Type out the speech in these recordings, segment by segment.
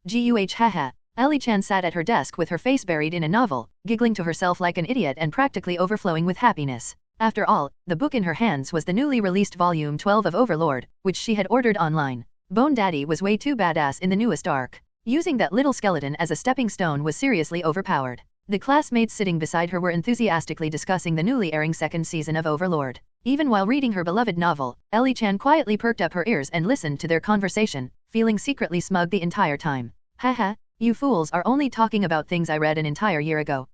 Guh haha. Ellie-chan sat at her desk with her face buried in a novel, giggling to herself like an idiot and practically overflowing with happiness. After all, the book in her hands was the newly released Volume 12 of Overlord, which she had ordered online. Bone Daddy was way too badass in the newest arc. Using that little skeleton as a stepping stone was seriously overpowered. The classmates sitting beside her were enthusiastically discussing the newly airing second season of Overlord. Even while reading her beloved novel, Ellie-chan quietly perked up her ears and listened to their conversation, feeling secretly smug the entire time. Haha, you fools are only talking about things I read an entire year ago.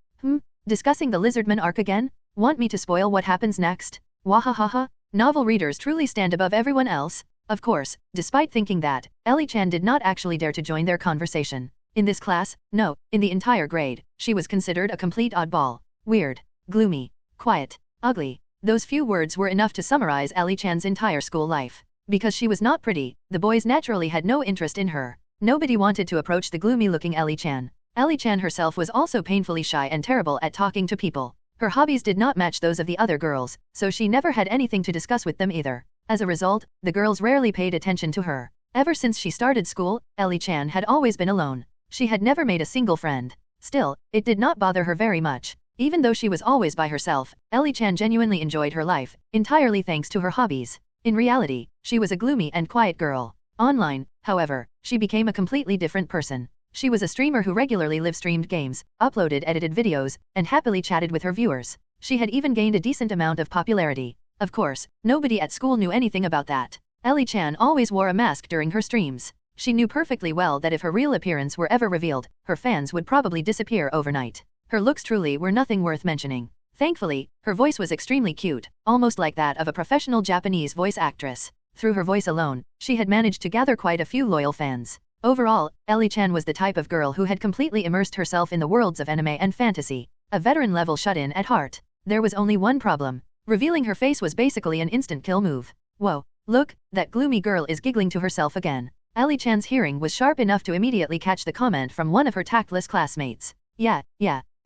Discussing the Lizardman arc again? Want me to spoil what happens next? Wahahaha, novel readers truly stand above everyone else. Of course, despite thinking that, Ellie-chan did not actually dare to join their conversation. In this class, no, in the entire grade, she was considered a complete oddball. Weird, gloomy, quiet, ugly. Those few words were enough to summarize Ellie-chan's entire school life. Because she was not pretty, the boys naturally had no interest in her. Nobody wanted to approach the gloomy-looking Ellie-chan. Ellie-chan herself was also painfully shy and terrible at talking to people. Her hobbies did not match those of the other girls, so she never had anything to discuss with them either. As a result, the girls rarely paid attention to her. Ever since she started school, Ellie-chan had always been alone. She had never made a single friend. Still, it did not bother her very much. Even though she was always by herself, Ellie-chan genuinely enjoyed her life, entirely thanks to her hobbies. In reality, she was a gloomy and quiet girl. Online, however, she became a completely different person. She was a streamer who regularly live-streamed games, uploaded edited videos, and happily chatted with her viewers. She had even gained a decent amount of popularity. Of course, nobody at school knew anything about that. Ellie-chan always wore a mask during her streams. She knew perfectly well that if her real appearance were ever revealed, her fans would probably disappear overnight. Her looks truly were nothing worth mentioning. Thankfully, her voice was extremely cute, almost like that of a professional Japanese voice actress. Through her voice alone, she had managed to gather quite a few loyal fans. Overall, Ellie-chan was the type of girl who had completely immersed herself in the worlds of anime and fantasy. A veteran-level shut-in at heart. There was only one problem. Revealing her face was basically an instant kill move. Whoa, look, that gloomy girl is giggling to herself again. Ellie-chan's hearing was sharp enough to immediately catch the comment from one of her tactless classmates. Yeah,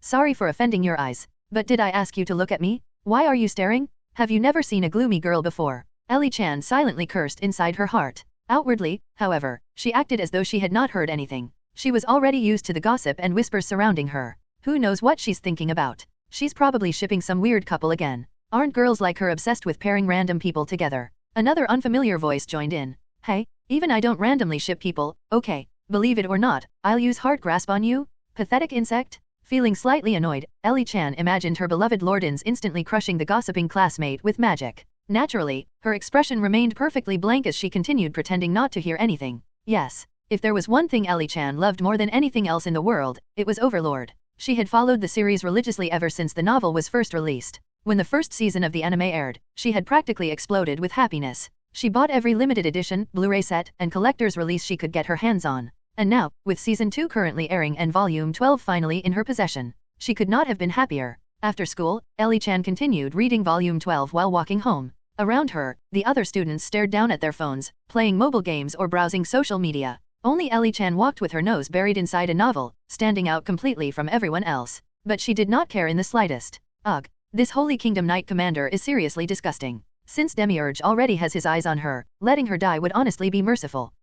sorry for offending your eyes. But did I ask you to look at me? Why are you staring? Have you never seen a gloomy girl before? Ellie-chan silently cursed inside her heart. Outwardly, however, she acted as though she had not heard anything. She was already used to the gossip and whispers surrounding her. Who knows what she's thinking about? She's probably shipping some weird couple again. Aren't girls like her obsessed with pairing random people together? Another unfamiliar voice joined in. Hey, even I don't randomly ship people, okay. Believe it or not, I'll use heart grasp on you? Pathetic insect? Feeling slightly annoyed, Ellie-chan imagined her beloved Lordins instantly crushing the gossiping classmate with magic. Naturally, her expression remained perfectly blank as she continued pretending not to hear anything. Yes, if there was one thing Ellie-chan loved more than anything else in the world, it was Overlord. She had followed the series religiously ever since the novel was first released. When the first season of the anime aired, she had practically exploded with happiness. She bought every limited edition, Blu-ray set, and collector's release she could get her hands on. And now, with Season 2 currently airing and Volume 12 finally in her possession, she could not have been happier. After school, Ellie-chan continued reading Volume 12 while walking home. Around her, the other students stared down at their phones, playing mobile games or browsing social media. Only Ellie-chan walked with her nose buried inside a novel, standing out completely from everyone else. But she did not care in the slightest. Ugh, this Holy Kingdom Knight Commander is seriously disgusting. Since Demiurge already has his eyes on her, letting her die would honestly be merciful.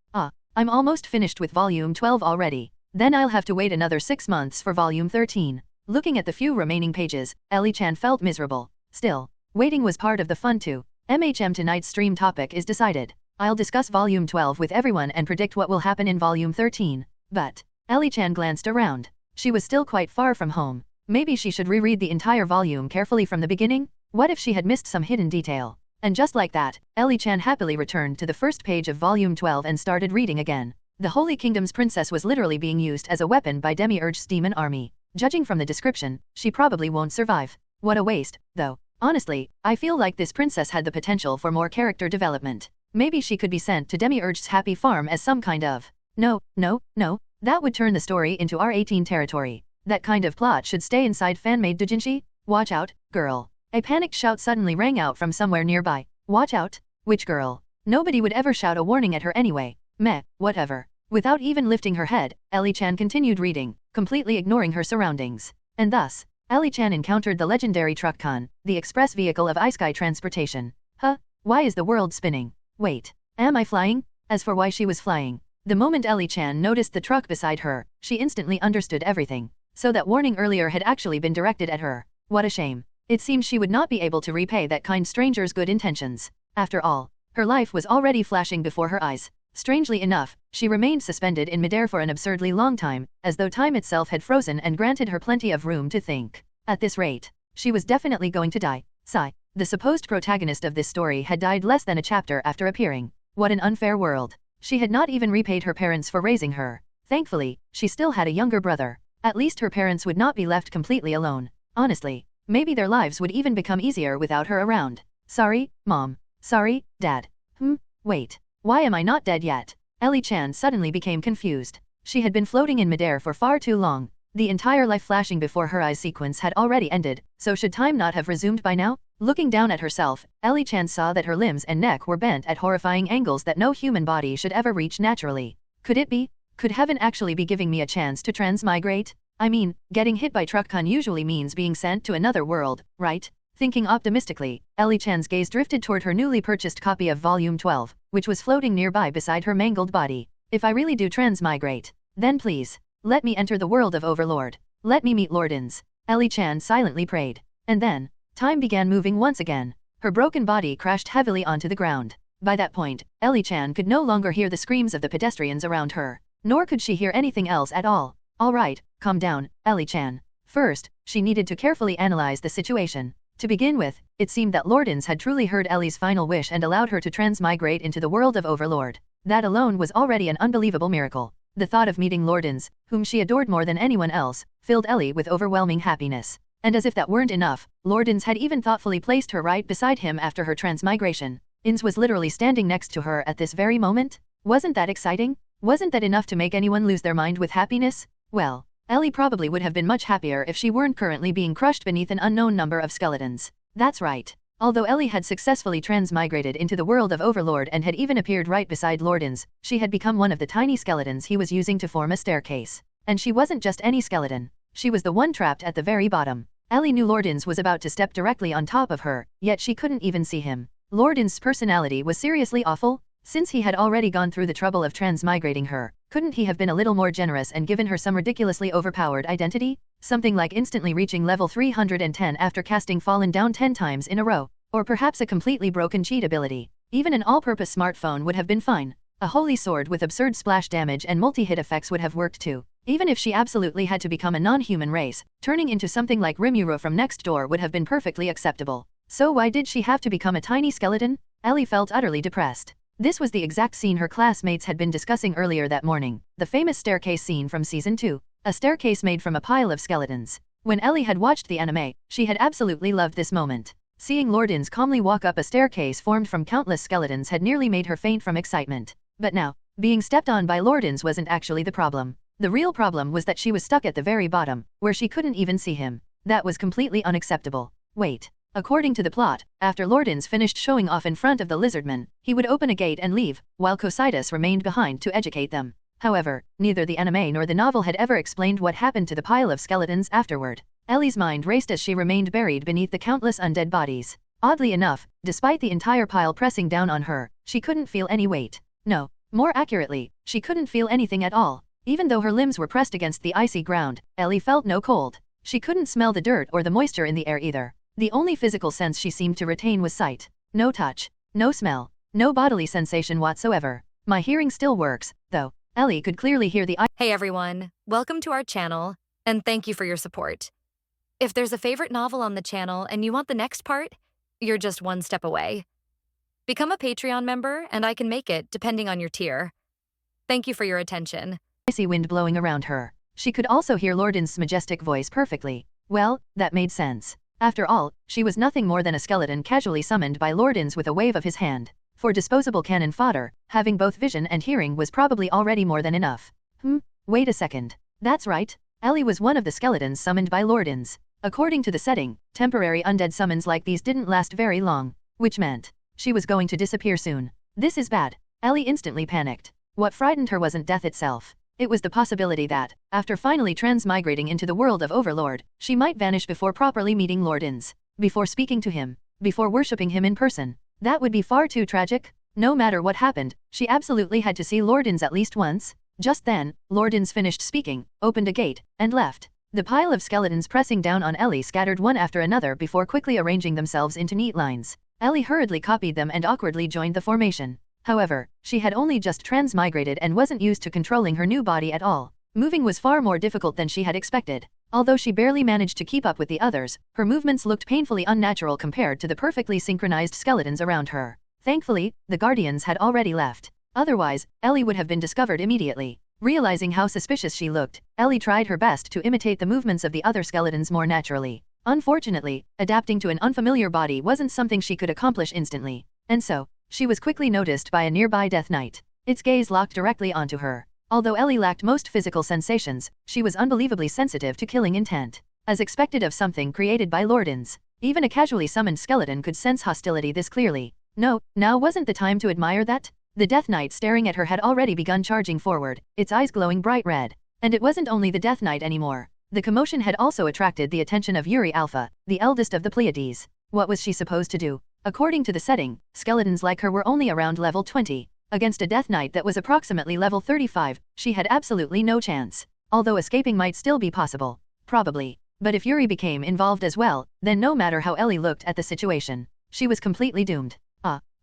I'm almost finished with Volume 12 already. Then I'll have to wait another 6 months for Volume 13. Looking at the few remaining pages, Ellie-chan felt miserable. Still, waiting was part of the fun too. Tonight's stream topic is decided. I'll discuss Volume 12 with everyone and predict what will happen in Volume 13. But, Ellie-chan glanced around. She was still quite far from home. Maybe she should reread the entire volume carefully from the beginning? What if she had missed some hidden detail? And just like that, Ellie-chan happily returned to the first page of Volume 12 and started reading again. The Holy Kingdom's princess was literally being used as a weapon by Demiurge's demon army. Judging from the description, she probably won't survive. What a waste, though. Honestly, I feel like this princess had the potential for more character development. Maybe she could be sent to Demiurge's happy farm as some kind of... No, that would turn the story into R18 territory. That kind of plot should stay inside fan-made doujinshi. Watch out, girl. A panicked shout suddenly rang out from somewhere nearby. Watch out? Which girl? Nobody would ever shout a warning at her anyway. Meh, whatever. Without even lifting her head, Ellie-chan continued reading, completely ignoring her surroundings. And thus, Ellie-chan encountered the legendary Truck-con, the express vehicle of iSky transportation. Why is the world spinning? Wait, am I flying? As for why she was flying, The moment Ellie-chan noticed the truck beside her, she instantly understood everything. So that warning earlier had actually been directed at her. What a shame. It seemed she would not be able to repay that kind stranger's good intentions. After all, her life was already flashing before her eyes. Strangely enough, she remained suspended in midair for an absurdly long time, as though time itself had frozen and granted her plenty of room to think. At this rate, she was definitely going to die. Sigh. The supposed protagonist of this story had died less than a chapter after appearing. What an unfair world. She had not even repaid her parents for raising her. Thankfully, she still had a younger brother. At least her parents would not be left completely alone. Honestly, maybe their lives would even become easier without her around. Sorry, Mom. Sorry, Dad. Wait. Why am I not dead yet? Ellie-chan suddenly became confused. She had been floating in midair for far too long. The entire life flashing before her eyes sequence had already ended, so should time not have resumed by now? Looking down at herself, Ellie-chan saw that her limbs and neck were bent at horrifying angles that no human body should ever reach naturally. Could it be? Could heaven actually be giving me a chance to transmigrate? I mean, getting hit by truck-con usually means being sent to another world, right? Thinking optimistically, Ellie-chan's gaze drifted toward her newly purchased copy of Volume 12, which was floating nearby beside her mangled body. If I really do transmigrate, then please, let me enter the world of Overlord. Let me meet Lord Ainz. Ellie-chan silently prayed. And then, time began moving once again. Her broken body crashed heavily onto the ground. By that point, Ellie-chan could no longer hear the screams of the pedestrians around her, nor could she hear anything else at all. Alright, calm down, Ellie-chan. First, she needed to carefully analyze the situation. To begin with, it seemed that Lord Ainz had truly heard Ellie's final wish and allowed her to transmigrate into the world of Overlord. That alone was already an unbelievable miracle. The thought of meeting Lord Ainz, whom she adored more than anyone else, filled Ellie with overwhelming happiness. And as if that weren't enough, Lord Ainz had even thoughtfully placed her right beside him after her transmigration. Ainz was literally standing next to her at this very moment? Wasn't that exciting? Wasn't that enough to make anyone lose their mind with happiness? Well, Ellie probably would have been much happier if she weren't currently being crushed beneath an unknown number of skeletons. That's right. Although Ellie had successfully transmigrated into the world of Overlord and had even appeared right beside Lord Ainz, she had become one of the tiny skeletons he was using to form a staircase. And she wasn't just any skeleton. She was the one trapped at the very bottom. Ellie knew Lord Ainz was about to step directly on top of her, yet she couldn't even see him. Lord Ainz's personality was seriously awful. Since he had already gone through the trouble of transmigrating her, couldn't he have been a little more generous and given her some ridiculously overpowered identity? Something like instantly reaching level 310 after casting Fallen down 10 times in a row. Or perhaps a completely broken cheat ability. Even an all-purpose smartphone would have been fine. A holy sword with absurd splash damage and multi-hit effects would have worked too. Even if she absolutely had to become a non-human race, turning into something like Rimuro from next door would have been perfectly acceptable. So why did she have to become a tiny skeleton? Ellie felt utterly depressed. This was the exact scene her classmates had been discussing earlier that morning, the famous staircase scene from Season 2, a staircase made from a pile of skeletons. When Ellie had watched the anime, she had absolutely loved this moment. Seeing Lord Ainz calmly walk up a staircase formed from countless skeletons had nearly made her faint from excitement. But now, being stepped on by Lord Ainz wasn't actually the problem. The real problem was that she was stuck at the very bottom, where she couldn't even see him. That was completely unacceptable. Wait. According to the plot, after Lord Ainz finished showing off in front of the lizardmen, he would open a gate and leave, while Cocytus remained behind to educate them. However, neither the anime nor the novel had ever explained what happened to the pile of skeletons afterward. Ellie's mind raced as she remained buried beneath the countless undead bodies. Oddly enough, despite the entire pile pressing down on her, she couldn't feel any weight. No, more accurately, she couldn't feel anything at all. Even though her limbs were pressed against the icy ground, Ellie felt no cold. She couldn't smell the dirt or the moisture in the air either. The only physical sense she seemed to retain was sight. No touch, no smell, no bodily sensation whatsoever. My hearing still works, though. Ellie could clearly hear the Hey everyone, welcome to our channel, and thank you for your support. If there's a favorite novel on the channel and you want the next part, you're just one step away. Become a Patreon member and I can make it depending on your tier. Thank you for your attention. Icy wind blowing around her. She could also hear Lord Ainz's majestic voice perfectly. Well, that made sense. After all, she was nothing more than a skeleton casually summoned by Lord Ainz with a wave of his hand. For disposable cannon fodder, having both vision and hearing was probably already more than enough. Wait a second. That's right. Ellie was one of the skeletons summoned by Lord Ainz. According to the setting, temporary undead summons like these didn't last very long, which meant she was going to disappear soon. This is bad. Ellie instantly panicked. What frightened her wasn't death itself. It was the possibility that, after finally transmigrating into the world of Overlord, she might vanish before properly meeting Lord Ainz, before speaking to him, before worshipping him in person. That would be far too tragic. No matter what happened, she absolutely had to see Lord Ainz at least once. Just then, Lord Ainz finished speaking, opened a gate, and left. The pile of skeletons pressing down on Ellie scattered one after another before quickly arranging themselves into neat lines. Ellie hurriedly copied them and awkwardly joined the formation. However, she had only just transmigrated and wasn't used to controlling her new body at all. Moving was far more difficult than she had expected. Although she barely managed to keep up with the others, her movements looked painfully unnatural compared to the perfectly synchronized skeletons around her. Thankfully, the Guardians had already left. Otherwise, Ellie would have been discovered immediately. Realizing how suspicious she looked, Ellie tried her best to imitate the movements of the other skeletons more naturally. Unfortunately, adapting to an unfamiliar body wasn't something she could accomplish instantly. And so, she was quickly noticed by a nearby Death Knight. Its gaze locked directly onto her. Although Ellie lacked most physical sensations, she was unbelievably sensitive to killing intent. As expected of something created by Lord Ainz, even a casually summoned skeleton could sense hostility this clearly. No, now wasn't the time to admire that? The Death Knight staring at her had already begun charging forward, its eyes glowing bright red. And it wasn't only the Death Knight anymore. The commotion had also attracted the attention of Yuri Alpha, the eldest of the Pleiades. What was she supposed to do? According to the setting, skeletons like her were only around level 20. Against a Death Knight that was approximately level 35, she had absolutely no chance. Although escaping might still be possible. Probably. But if Yuri became involved as well, then no matter how Ellie looked at the situation, she was completely doomed.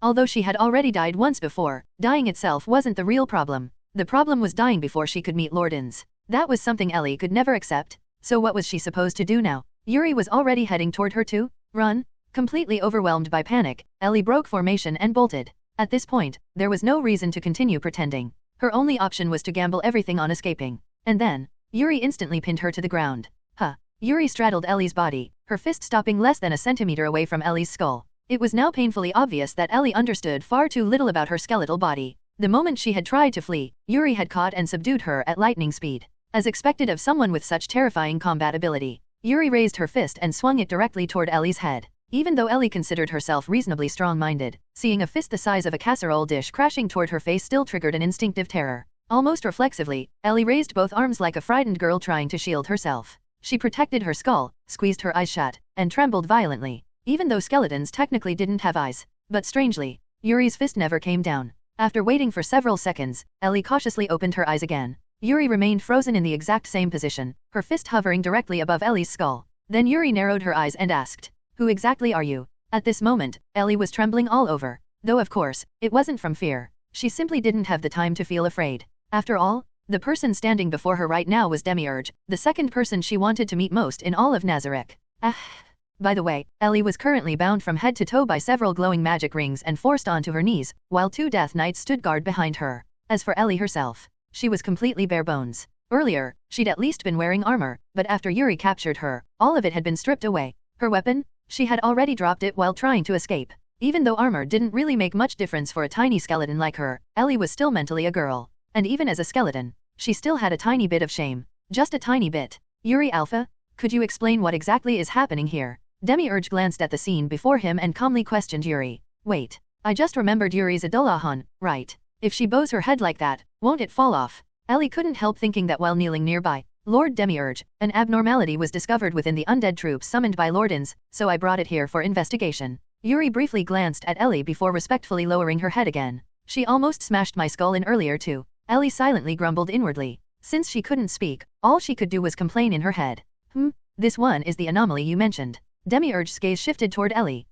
Although she had already died once before, dying itself wasn't the real problem. The problem was dying before she could meet Lord Ainz. That was something Ellie could never accept. So what was she supposed to do now? Yuri was already heading toward her too? Run? Completely overwhelmed by panic, Ellie broke formation and bolted. At this point, there was no reason to continue pretending. Her only option was to gamble everything on escaping. And then, Yuri instantly pinned her to the ground. Yuri straddled Ellie's body, her fist stopping less than a centimeter away from Ellie's skull. It was now painfully obvious that Ellie understood far too little about her skeletal body. The moment she had tried to flee, Yuri had caught and subdued her at lightning speed. As expected of someone with such terrifying combat ability, Yuri raised her fist and swung it directly toward Ellie's head. Even though Ellie considered herself reasonably strong-minded, seeing a fist the size of a casserole dish crashing toward her face still triggered an instinctive terror. Almost reflexively, Ellie raised both arms like a frightened girl trying to shield herself. She protected her skull, squeezed her eyes shut, and trembled violently. Even though skeletons technically didn't have eyes. But strangely, Yuri's fist never came down. After waiting for several seconds, Ellie cautiously opened her eyes again. Yuri remained frozen in the exact same position, her fist hovering directly above Ellie's skull. Then Yuri narrowed her eyes and asked, "Who exactly are you?" At this moment, Ellie was trembling all over. Though of course, it wasn't from fear. She simply didn't have the time to feel afraid. After all, the person standing before her right now was Demiurge, the second person she wanted to meet most in all of Nazarick. By the way, Ellie was currently bound from head to toe by several glowing magic rings and forced onto her knees, while two Death Knights stood guard behind her. As for Ellie herself, she was completely bare bones. Earlier, she'd at least been wearing armor, but after Yuri captured her, all of it had been stripped away. Her weapon? She had already dropped it while trying to escape. Even though armor didn't really make much difference for a tiny skeleton like her, Ellie was still mentally a girl. And even as a skeleton, she still had a tiny bit of shame. Just a tiny bit. Yuri Alpha? Could you explain what exactly is happening here? Demiurge glanced at the scene before him and calmly questioned Yuri. Wait. I just remembered Yuri's Idolahan, right? If she bows her head like that, won't it fall off? Ellie couldn't help thinking that while kneeling nearby, Lord Demiurge, an abnormality was discovered within the undead troops summoned by Lord Ainz, so I brought it here for investigation. Yuri briefly glanced at Ellie before respectfully lowering her head again. She almost smashed my skull in earlier too. Ellie silently grumbled inwardly. Since she couldn't speak, all she could do was complain in her head. This one is the anomaly you mentioned. Demiurge's gaze shifted toward Ellie.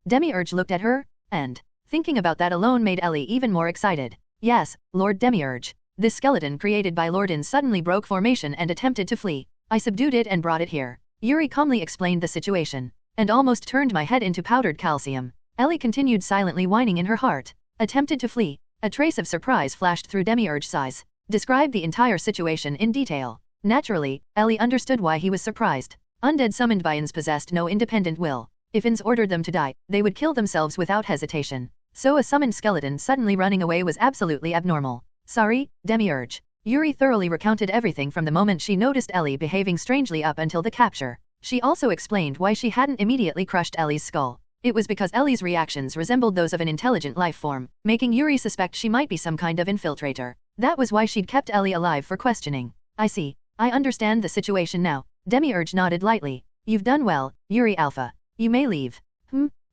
Demiurge looked at her, and thinking about that alone made Ellie even more excited. Yes, Lord Demiurge. This skeleton created by Lord Ainz suddenly broke formation and attempted to flee. I subdued it and brought it here. Yuri calmly explained the situation, and almost turned my head into powdered calcium. Ellie continued silently whining in her heart. Attempted to flee. A trace of surprise flashed through Demiurge's eyes. Described the entire situation in detail. Naturally, Ellie understood why he was surprised. Undead summoned by Ainz possessed no independent will. If Ainz ordered them to die, they would kill themselves without hesitation. So a summoned skeleton suddenly running away was absolutely abnormal. Sorry, Demiurge. Yuri thoroughly recounted everything from the moment she noticed Ellie behaving strangely up until the capture. She also explained why she hadn't immediately crushed Ellie's skull. It was because Ellie's reactions resembled those of an intelligent life form, making Yuri suspect she might be some kind of infiltrator. That was why she'd kept Ellie alive for questioning. I see. I understand the situation now. Demiurge nodded lightly. You've done well, Yuri Alpha. You may leave.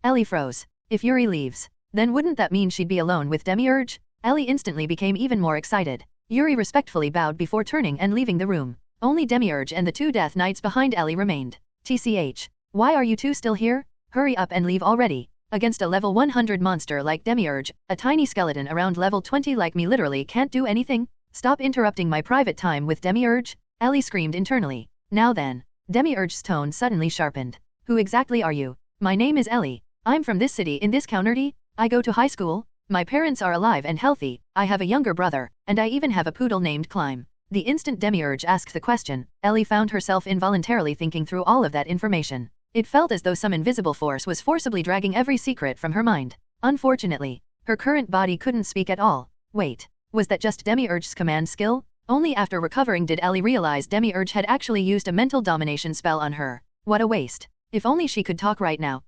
Ellie froze. If Yuri leaves, Then wouldn't that mean she'd be alone with Demiurge? Ellie instantly became even more excited. Yuri respectfully bowed before turning and leaving the room. Only Demiurge and the 2 Death Knights behind Ellie remained. TCH. Why are you two still here? Hurry up and leave already. Against a level 100 monster like Demiurge, a tiny skeleton around level 20 like me literally can't do anything? Stop interrupting my private time with Demiurge, Ellie screamed internally. Now then. Demiurge's tone suddenly sharpened. Who exactly are you? My name is Ellie. I'm from this city in this county. I go to high school. My parents are alive and healthy. I have a younger brother, and I even have a poodle named Climb. The instant Demiurge asked the question, Ellie found herself involuntarily thinking through all of that information. It felt as though some invisible force was forcibly dragging every secret from her mind. Unfortunately, her current body couldn't speak at all. Wait, was that just Demiurge's command skill? Only after recovering did Ellie realize Demiurge had actually used a mental domination spell on her. What a waste. If only she could talk right now.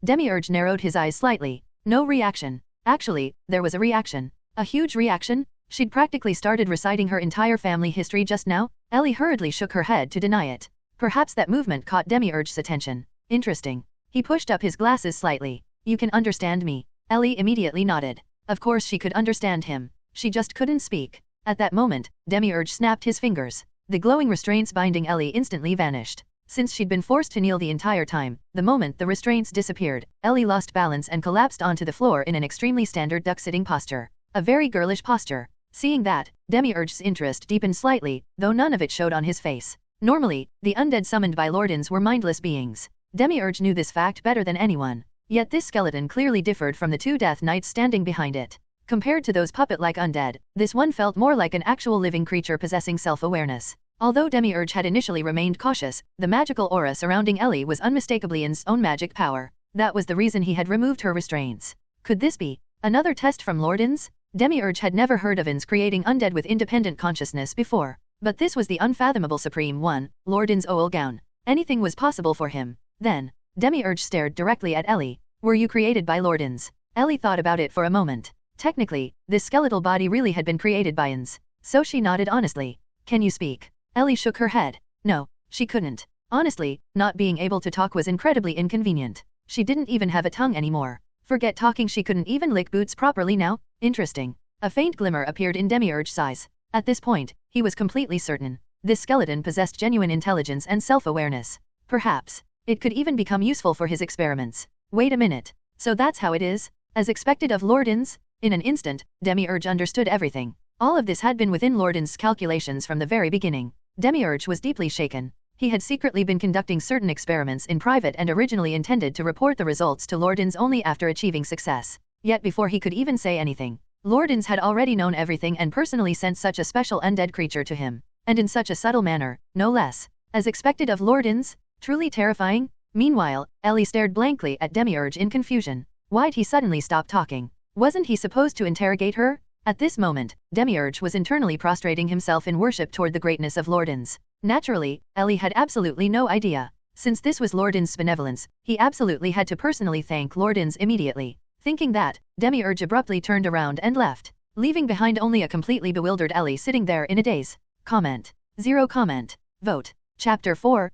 Demiurge narrowed his eyes slightly. No reaction. Actually, there was a reaction. A huge reaction? She'd practically started reciting her entire family history just now. Ellie hurriedly shook her head to deny it. Perhaps that movement caught Demiurge's attention. Interesting. He pushed up his glasses slightly. You can understand me. Ellie immediately nodded. Of course she could understand him. She just couldn't speak. At that moment, Demiurge snapped his fingers. The glowing restraints binding Ellie instantly vanished. Since she'd been forced to kneel the entire time, the moment the restraints disappeared, Ellie lost balance and collapsed onto the floor in an extremely standard duck-sitting posture. A very girlish posture. Seeing that, Demiurge's interest deepened slightly, though none of it showed on his face. Normally, the undead summoned by Lord Ainz were mindless beings. Demiurge knew this fact better than anyone. Yet this skeleton clearly differed from the 2 Death Knights standing behind it. Compared to those puppet-like undead, this one felt more like an actual living creature possessing self-awareness. Although Demiurge had initially remained cautious, the magical aura surrounding Ellie was unmistakably Ainz's own magic power. That was the reason he had removed her restraints. Could this be another test from Lord Ainz? Demiurge had never heard of Ainz creating undead with independent consciousness before. But this was the unfathomable Supreme One, Lord Ainz Ooal Gown. Anything was possible for him. Then, Demiurge stared directly at Ellie. Were you created by Lord Ainz? Ellie thought about it for a moment. Technically, this skeletal body really had been created by Ainz. So she nodded honestly. Can you speak? Ellie shook her head. No, she couldn't. Honestly, not being able to talk was incredibly inconvenient. She didn't even have a tongue anymore. Forget talking, she couldn't even lick boots properly now. Interesting. A faint glimmer appeared in Demiurge's eyes. At this point, he was completely certain. This skeleton possessed genuine intelligence and self-awareness. Perhaps, it could even become useful for his experiments. Wait a minute. So that's how it is? As expected of Lord Ainz? In an instant, Demiurge understood everything. All of this had been within Lord Ainz's calculations from the very beginning. Demiurge was deeply shaken. He had secretly been conducting certain experiments in private and originally intended to report the results to Lord Ainz only after achieving success. Yet before he could even say anything, Lord Ainz had already known everything and personally sent such a special undead creature to him. And in such a subtle manner, no less. As expected of Lord Ainz? Truly terrifying? Meanwhile, Ellie stared blankly at Demiurge in confusion. Why'd he suddenly stop talking? Wasn't he supposed to interrogate her? At this moment, Demiurge was internally prostrating himself in worship toward the greatness of Lord Ainz. Naturally, Ellie had absolutely no idea. Since this was Lord Ainz's benevolence, he absolutely had to personally thank Lord Ainz immediately. Thinking that, Demiurge abruptly turned around and left, leaving behind only a completely bewildered Ellie sitting there in a daze. Comment. 0 comment. Vote. Chapter 4,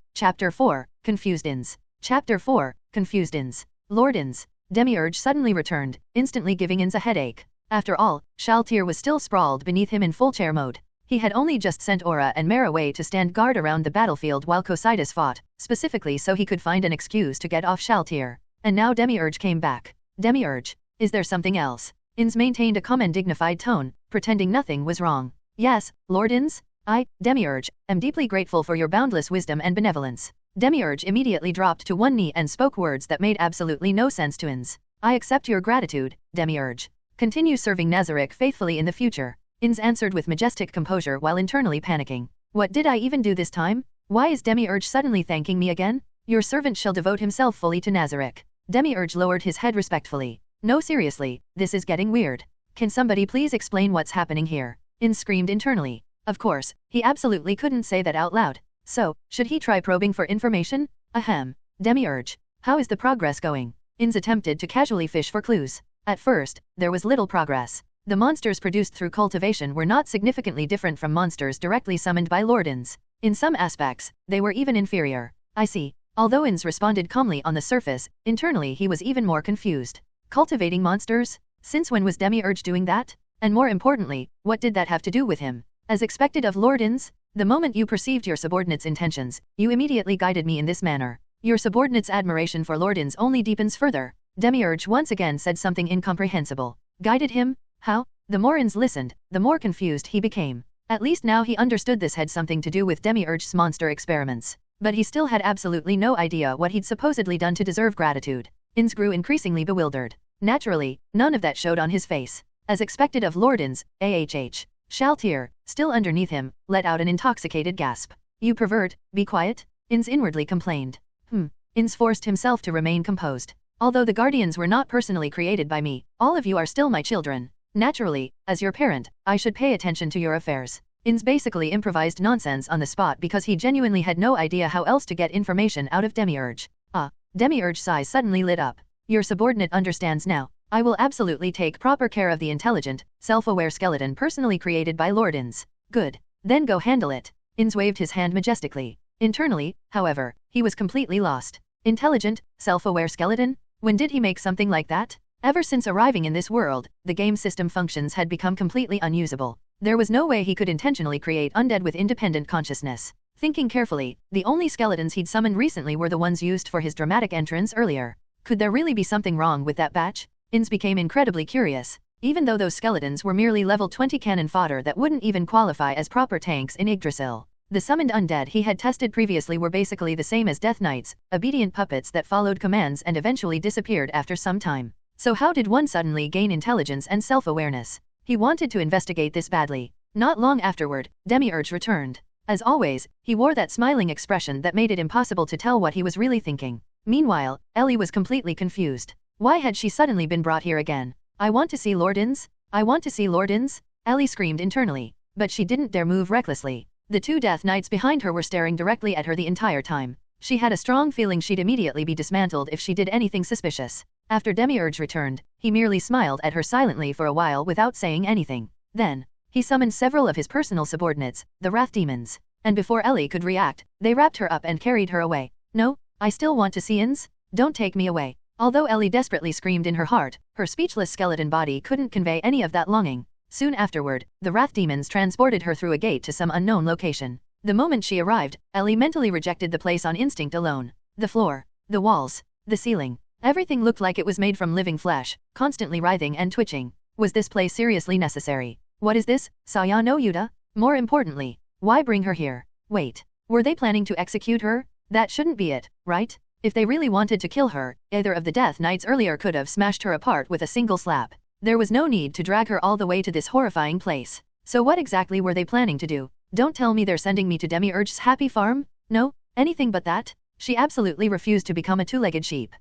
Confused Ainz. Chapter 4, Confused Ainz. Lord Ainz. Demiurge suddenly returned, instantly giving Ainz a headache. After all, Shaltir was still sprawled beneath him in full chair mode. He had only just sent Aura and Mare away to stand guard around the battlefield while Cocytus fought, specifically so he could find an excuse to get off Shaltir. And now Demiurge came back. Demiurge, is there something else? Ainz maintained a calm and dignified tone, pretending nothing was wrong. Yes, Lord Ainz? I, Demiurge, am deeply grateful for your boundless wisdom and benevolence. Demiurge immediately dropped to one knee and spoke words that made absolutely no sense to Ainz. I accept your gratitude, Demiurge. Continue serving Nazarick faithfully in the future. Ainz answered with majestic composure while internally panicking. What did I even do this time? Why is Demiurge suddenly thanking me again? Your servant shall devote himself fully to Nazarick. Demiurge lowered his head respectfully. No, seriously, this is getting weird. Can somebody please explain what's happening here? Ainz screamed internally. Of course, he absolutely couldn't say that out loud. So, should he try probing for information? Ahem. Demiurge, how is the progress going? Ainz attempted to casually fish for clues. At first, there was little progress. The monsters produced through cultivation were not significantly different from monsters directly summoned by Lord Ainz. In some aspects, they were even inferior. I see. Although Ainz responded calmly on the surface, internally he was even more confused. Cultivating monsters? Since when was Demiurge doing that? And more importantly, what did that have to do with him? As expected of Lord Ainz, the moment you perceived your subordinate's intentions, you immediately guided me in this manner. Your subordinate's admiration for Lord Ainz only deepens further. Demiurge once again said something incomprehensible. Guided him? How? The more Ainz listened, the more confused he became. At least now he understood this had something to do with Demiurge's monster experiments. But he still had absolutely no idea what he'd supposedly done to deserve gratitude. Ainz grew increasingly bewildered. Naturally, none of that showed on his face. As expected of Lord Ainz, Shaltir, still underneath him, let out an intoxicated gasp. You pervert, be quiet? Ainz inwardly complained. Ainz forced himself to remain composed. Although the guardians were not personally created by me, all of you are still my children. Naturally, as your parent, I should pay attention to your affairs. Ainz basically improvised nonsense on the spot because he genuinely had no idea how else to get information out of Demiurge. Demiurge's eyes suddenly lit up. Your subordinate understands now. I will absolutely take proper care of the intelligent, self-aware skeleton personally created by Lord Ainz. Good. Then go handle it. Ainz waved his hand majestically. Internally, however, he was completely lost. Intelligent, self-aware skeleton? When did he make something like that? Ever since arriving in this world, the game system functions had become completely unusable. There was no way he could intentionally create undead with independent consciousness. Thinking carefully, the only skeletons he'd summoned recently were the ones used for his dramatic entrance earlier. Could there really be something wrong with that batch? Ainz became incredibly curious. Even though those skeletons were merely level 20 cannon fodder that wouldn't even qualify as proper tanks in Yggdrasil. The summoned undead he had tested previously were basically the same as Death Knights, obedient puppets that followed commands and eventually disappeared after some time. So how did one suddenly gain intelligence and self-awareness? He wanted to investigate this badly. Not long afterward, Demiurge returned. As always, he wore that smiling expression that made it impossible to tell what he was really thinking. Meanwhile, Ellie was completely confused. Why had she suddenly been brought here again? I want to see Lord Ainz? I want to see Lord Ainz? Ellie screamed internally. But she didn't dare move recklessly. The two Death Knights behind her were staring directly at her the entire time. She had a strong feeling she'd immediately be dismantled if she did anything suspicious. After Demiurge returned, he merely smiled at her silently for a while without saying anything. Then, he summoned several of his personal subordinates, the Wrath Demons. And before Ellie could react, they wrapped her up and carried her away. No, I still want to see Ainz. Don't take me away. Although Ellie desperately screamed in her heart, her speechless skeleton body couldn't convey any of that longing. Soon afterward, the Wrath Demons transported her through a gate to some unknown location. The moment she arrived, Ellie mentally rejected the place on instinct alone. The floor, the walls, the ceiling. Everything looked like it was made from living flesh, constantly writhing and twitching. Was this place seriously necessary? What is this, Saya no Yuta? More importantly, why bring her here? Wait, were they planning to execute her? That shouldn't be it, right? If they really wanted to kill her, either of the Death Knights earlier could have smashed her apart with a single slap. There was no need to drag her all the way to this horrifying place. So what exactly were they planning to do? Don't tell me they're sending me to Demiurge's happy farm? No, anything but that? She absolutely refused to become a two-legged sheep.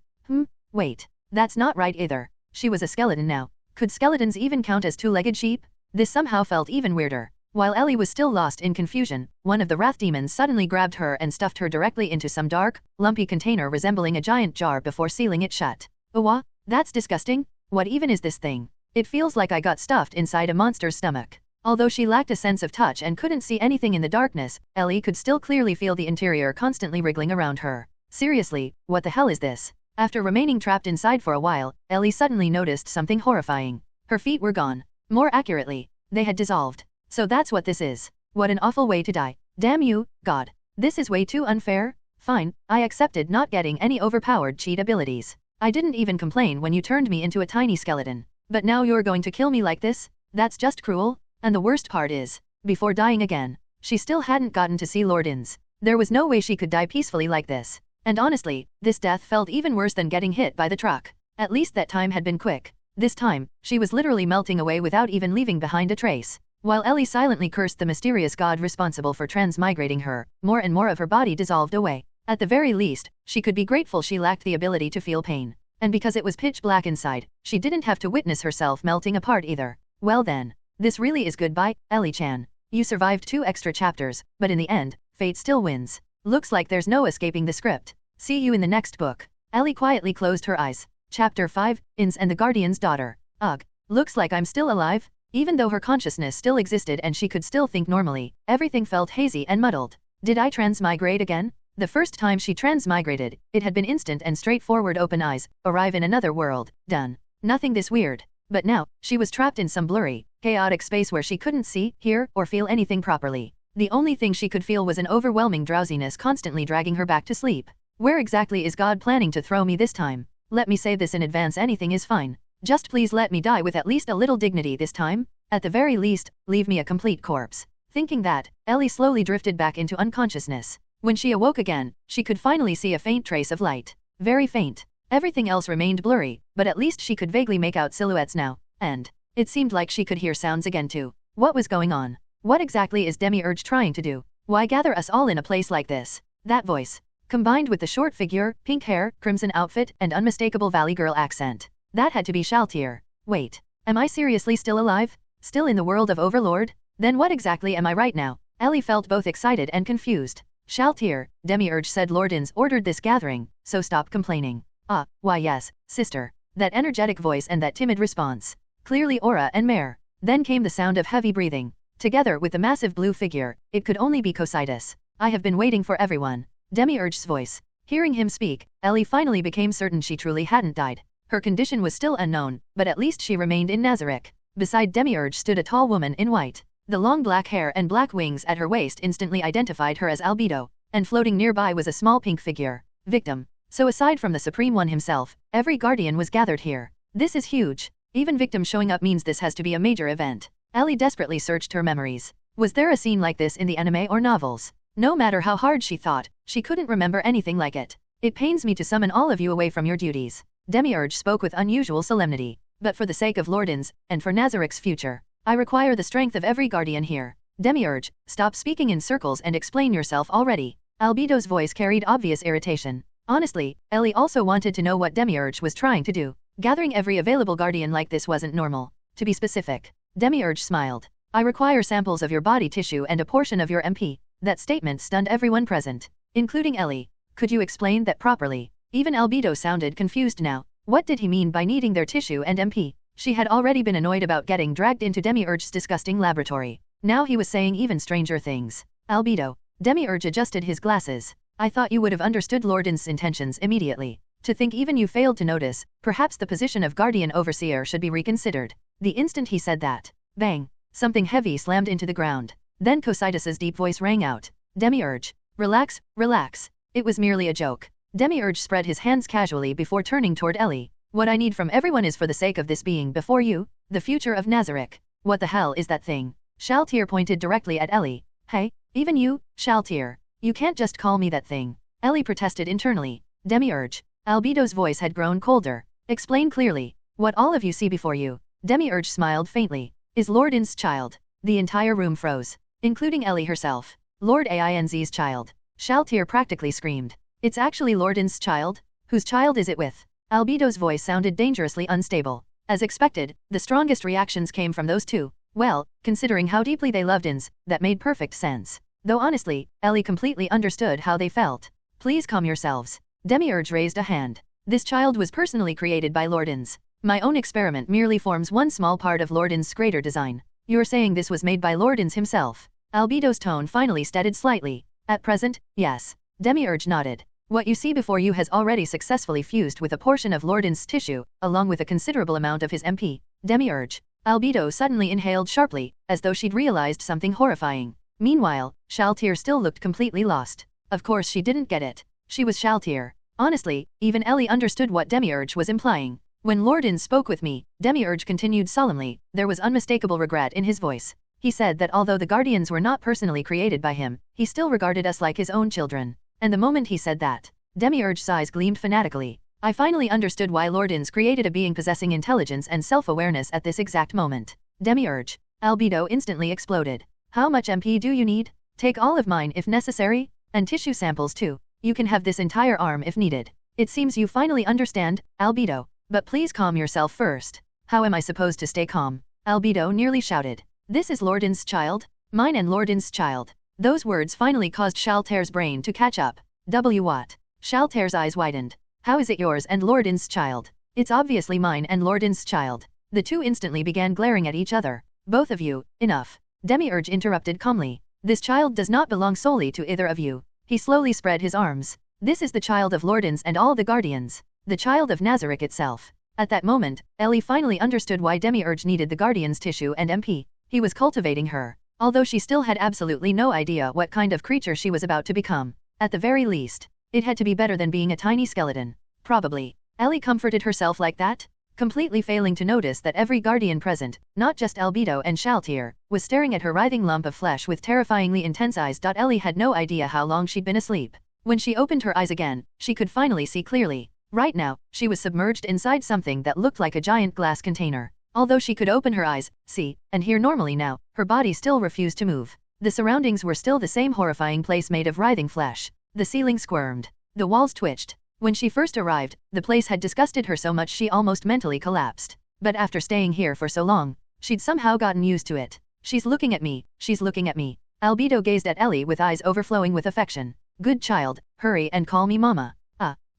Wait, that's not right either. She was a skeleton now. Could skeletons even count as two-legged sheep? This somehow felt even weirder. While Ellie was still lost in confusion, one of the Wrath Demons suddenly grabbed her and stuffed her directly into some dark, lumpy container resembling a giant jar before sealing it shut. Ooh, that's disgusting. What even is this thing? It feels like I got stuffed inside a monster's stomach. Although she lacked a sense of touch and couldn't see anything in the darkness, Ellie could still clearly feel the interior constantly wriggling around her. Seriously, what the hell is this? After remaining trapped inside for a while, Ellie suddenly noticed something horrifying. Her feet were gone. More accurately, they had dissolved. So that's what this is. What an awful way to die. Damn you, God. This is way too unfair. Fine, I accepted not getting any overpowered cheat abilities. I didn't even complain when you turned me into a tiny skeleton. But now you're going to kill me like this? That's just cruel. And the worst part is, before dying again, she still hadn't gotten to see Lord Ainz. There was no way she could die peacefully like this. And honestly, this death felt even worse than getting hit by the truck. At least that time had been quick. This time, she was literally melting away without even leaving behind a trace. While Ellie silently cursed the mysterious god responsible for transmigrating her, more and more of her body dissolved away. At the very least, she could be grateful she lacked the ability to feel pain. And because it was pitch black inside, she didn't have to witness herself melting apart either. Well then, this really is goodbye, Ellie-chan. You survived 2 extra chapters, but in the end, fate still wins. Looks like there's no escaping the script. See you in the next book. Ellie quietly closed her eyes. Chapter 5, Ainz and the Guardian's Daughter. Ugh, looks like I'm still alive. Even though her consciousness still existed and she could still think normally, everything felt hazy and muddled. Did I transmigrate again? The first time she transmigrated, it had been instant and straightforward. Open eyes, arrive in another world, done. Nothing this weird. But now, she was trapped in some blurry, chaotic space where she couldn't see, hear, or feel anything properly. The only thing she could feel was an overwhelming drowsiness constantly dragging her back to sleep. Where exactly is God planning to throw me this time? Let me say this in advance, anything is fine. Just please let me die with at least a little dignity this time. At the very least, leave me a complete corpse. Thinking that, Ellie slowly drifted back into unconsciousness. When she awoke again, she could finally see a faint trace of light. Very faint. Everything else remained blurry, but at least she could vaguely make out silhouettes now, and it seemed like she could hear sounds again too. What was going on? What exactly is Demiurge trying to do? Why gather us all in a place like this? That voice, combined with the short figure, pink hair, crimson outfit, and unmistakable Valley Girl accent. That had to be Shaltir. Wait, am I seriously still alive? Still in the world of Overlord? Then what exactly am I right now? Ellie felt both excited and confused. Shaltir, Demiurge said Lord Ainz ordered this gathering, so stop complaining. Ah, why yes, sister. That energetic voice and that timid response. Clearly Aura and Mare. Then came the sound of heavy breathing. Together with the massive blue figure, it could only be Cositus. I have been waiting for everyone. Demiurge's voice. Hearing him speak, Ellie finally became certain she truly hadn't died. Her condition was still unknown, but at least she remained in Nazarick. Beside Demiurge stood a tall woman in white. The long black hair and black wings at her waist instantly identified her as Albedo, and floating nearby was a small pink figure. Victim. So aside from the Supreme One himself, every Guardian was gathered here. This is huge. Even Victim showing up means this has to be a major event. Ellie desperately searched her memories. Was there a scene like this in the anime or novels? No matter how hard she thought, she couldn't remember anything like it. It pains me to summon all of you away from your duties. Demiurge spoke with unusual solemnity. But for the sake of Lord Ainz, and for Nazarick's future, I require the strength of every Guardian here. Demiurge, stop speaking in circles and explain yourself already. Albedo's voice carried obvious irritation. Honestly, Ellie also wanted to know what Demiurge was trying to do. Gathering every available Guardian like this wasn't normal. To be specific, Demiurge smiled. I require samples of your body tissue and a portion of your MP. That statement stunned everyone present, including Ellie. Could you explain that properly? Even Albedo sounded confused now. What did he mean by needing their tissue and MP? She had already been annoyed about getting dragged into Demiurge's disgusting laboratory. Now he was saying even stranger things. Albedo. Demiurge adjusted his glasses. I thought you would have understood Lord Ainz's intentions immediately. To think even you failed to notice, perhaps the position of Guardian Overseer should be reconsidered. The instant he said that, bang, something heavy slammed into the ground. Then Cositus's deep voice rang out. Demiurge, relax, relax. It was merely a joke. Demiurge spread his hands casually before turning toward Ellie. What I need from everyone is for the sake of this being before you, the future of Nazarick. What the hell is that thing? Shaltir pointed directly at Ellie. Hey, even you, Shaltir. You can't just call me that thing. Ellie protested internally. Demiurge. Albedo's voice had grown colder. Explain clearly. What all of you see before you. Demiurge smiled faintly. Is Lord Ainz's child. The entire room froze, including Ellie herself. Lord Ainz's child. Shaltir practically screamed. It's actually Lord Ainz's child? Whose child is it with? Albedo's voice sounded dangerously unstable. As expected, the strongest reactions came from those two. Well, considering how deeply they loved Ainz, that made perfect sense. Though honestly, Ellie completely understood how they felt. Please calm yourselves. Demiurge raised a hand. This child was personally created by Lord Ainz. My own experiment merely forms one small part of Lord Ainz's greater design. You're saying this was made by Lord Ainz himself? Albedo's tone finally steadied slightly. At present, yes. Demiurge nodded. What you see before you has already successfully fused with a portion of Lord Ainz's tissue, along with a considerable amount of his MP. Demiurge. Albedo suddenly inhaled sharply, as though she'd realized something horrifying. Meanwhile, Shaltir still looked completely lost. Of course she didn't get it. She was Shaltir. Honestly, even Ellie understood what Demiurge was implying. When Lord Ainz spoke with me, Demiurge continued solemnly, there was unmistakable regret in his voice. He said that although the Guardians were not personally created by him, he still regarded us like his own children. And the moment he said that, Demiurge's eyes gleamed fanatically. I finally understood why Lord Ainz created a being possessing intelligence and self-awareness at this exact moment. Demiurge. Albedo instantly exploded. How much MP do you need? Take all of mine if necessary, and tissue samples too. You can have this entire arm if needed. It seems you finally understand, Albedo. But please calm yourself first. How am I supposed to stay calm? Albedo nearly shouted. This is Lord Ainz's child? Mine and Lord Ainz's child. Those words finally caused Shaltir's brain to catch up. What? Shaltir's eyes widened. How is it yours and Lord Ainz's child? It's obviously mine and Lord Ainz's child. The two instantly began glaring at each other. Both of you, enough. Demiurge interrupted calmly. This child does not belong solely to either of you. He slowly spread his arms. This is the child of Lord Ainz and all the Guardians. The child of Nazarick itself. At that moment, Ellie finally understood why Demiurge needed the Guardian's tissue and MP. He was cultivating her. Although she still had absolutely no idea what kind of creature she was about to become. At the very least, it had to be better than being a tiny skeleton. Probably. Ellie comforted herself like that, completely failing to notice that every guardian present, not just Albedo and Shaltir, was staring at her writhing lump of flesh with terrifyingly intense eyes. Ellie had no idea how long she'd been asleep. When she opened her eyes again, she could finally see clearly. Right now, she was submerged inside something that looked like a giant glass container. Although she could open her eyes, see, and hear normally now, her body still refused to move. The surroundings were still the same horrifying place made of writhing flesh. The ceiling squirmed. The walls twitched. When she first arrived, the place had disgusted her so much she almost mentally collapsed. But after staying here for so long, she'd somehow gotten used to it. She's looking at me, she's looking at me. Albedo gazed at Ellie with eyes overflowing with affection. Good child, hurry and call me mama.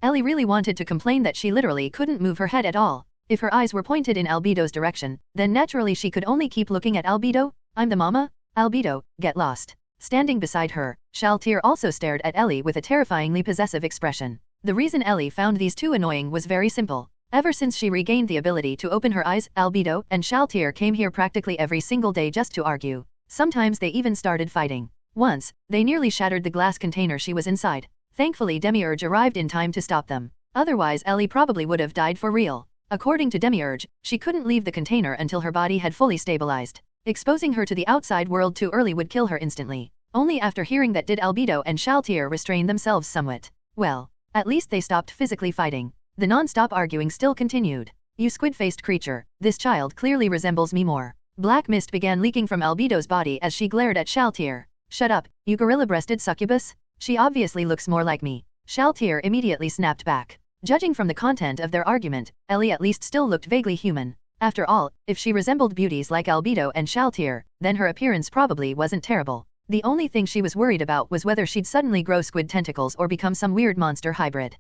Ellie really wanted to complain that she literally couldn't move her head at all. If her eyes were pointed in Albedo's direction, then naturally she could only keep looking at Albedo. I'm the mama? Albedo, get lost. Standing beside her, Shaltir also stared at Ellie with a terrifyingly possessive expression. The reason Ellie found these two annoying was very simple. Ever since she regained the ability to open her eyes, Albedo and Shaltir came here practically every single day just to argue. Sometimes they even started fighting. Once, they nearly shattered the glass container she was inside. Thankfully Demiurge arrived in time to stop them. Otherwise Ellie probably would have died for real. According to Demiurge, she couldn't leave the container until her body had fully stabilized. Exposing her to the outside world too early would kill her instantly. Only after hearing that did Albedo and Shaltir restrain themselves somewhat. Well, at least they stopped physically fighting. The non-stop arguing still continued. You squid-faced creature, this child clearly resembles me more. Black mist began leaking from Albedo's body as she glared at Shaltir. Shut up, you gorilla-breasted succubus. She obviously looks more like me. Shaltir immediately snapped back. Judging from the content of their argument, Ellie at least still looked vaguely human. After all, if she resembled beauties like Albedo and Shaltir, then her appearance probably wasn't terrible. The only thing she was worried about was whether she'd suddenly grow squid tentacles or become some weird monster hybrid.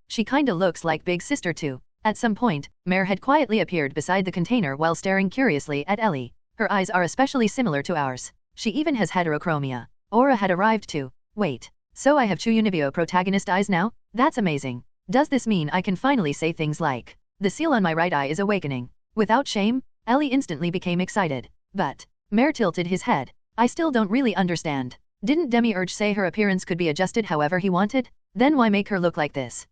She kinda looks like Big Sister too. At some point, Mare had quietly appeared beside the container while staring curiously at Ellie. Her eyes are especially similar to ours. She even has heterochromia. Aura had arrived too. Wait, so I have Chuyunibio protagonist eyes now? That's amazing. Does this mean I can finally say things like, the seal on my right eye is awakening? Without shame, Ellie instantly became excited. But, Mare tilted his head. I still don't really understand. Didn't Demiurge say her appearance could be adjusted however he wanted? Then why make her look like this?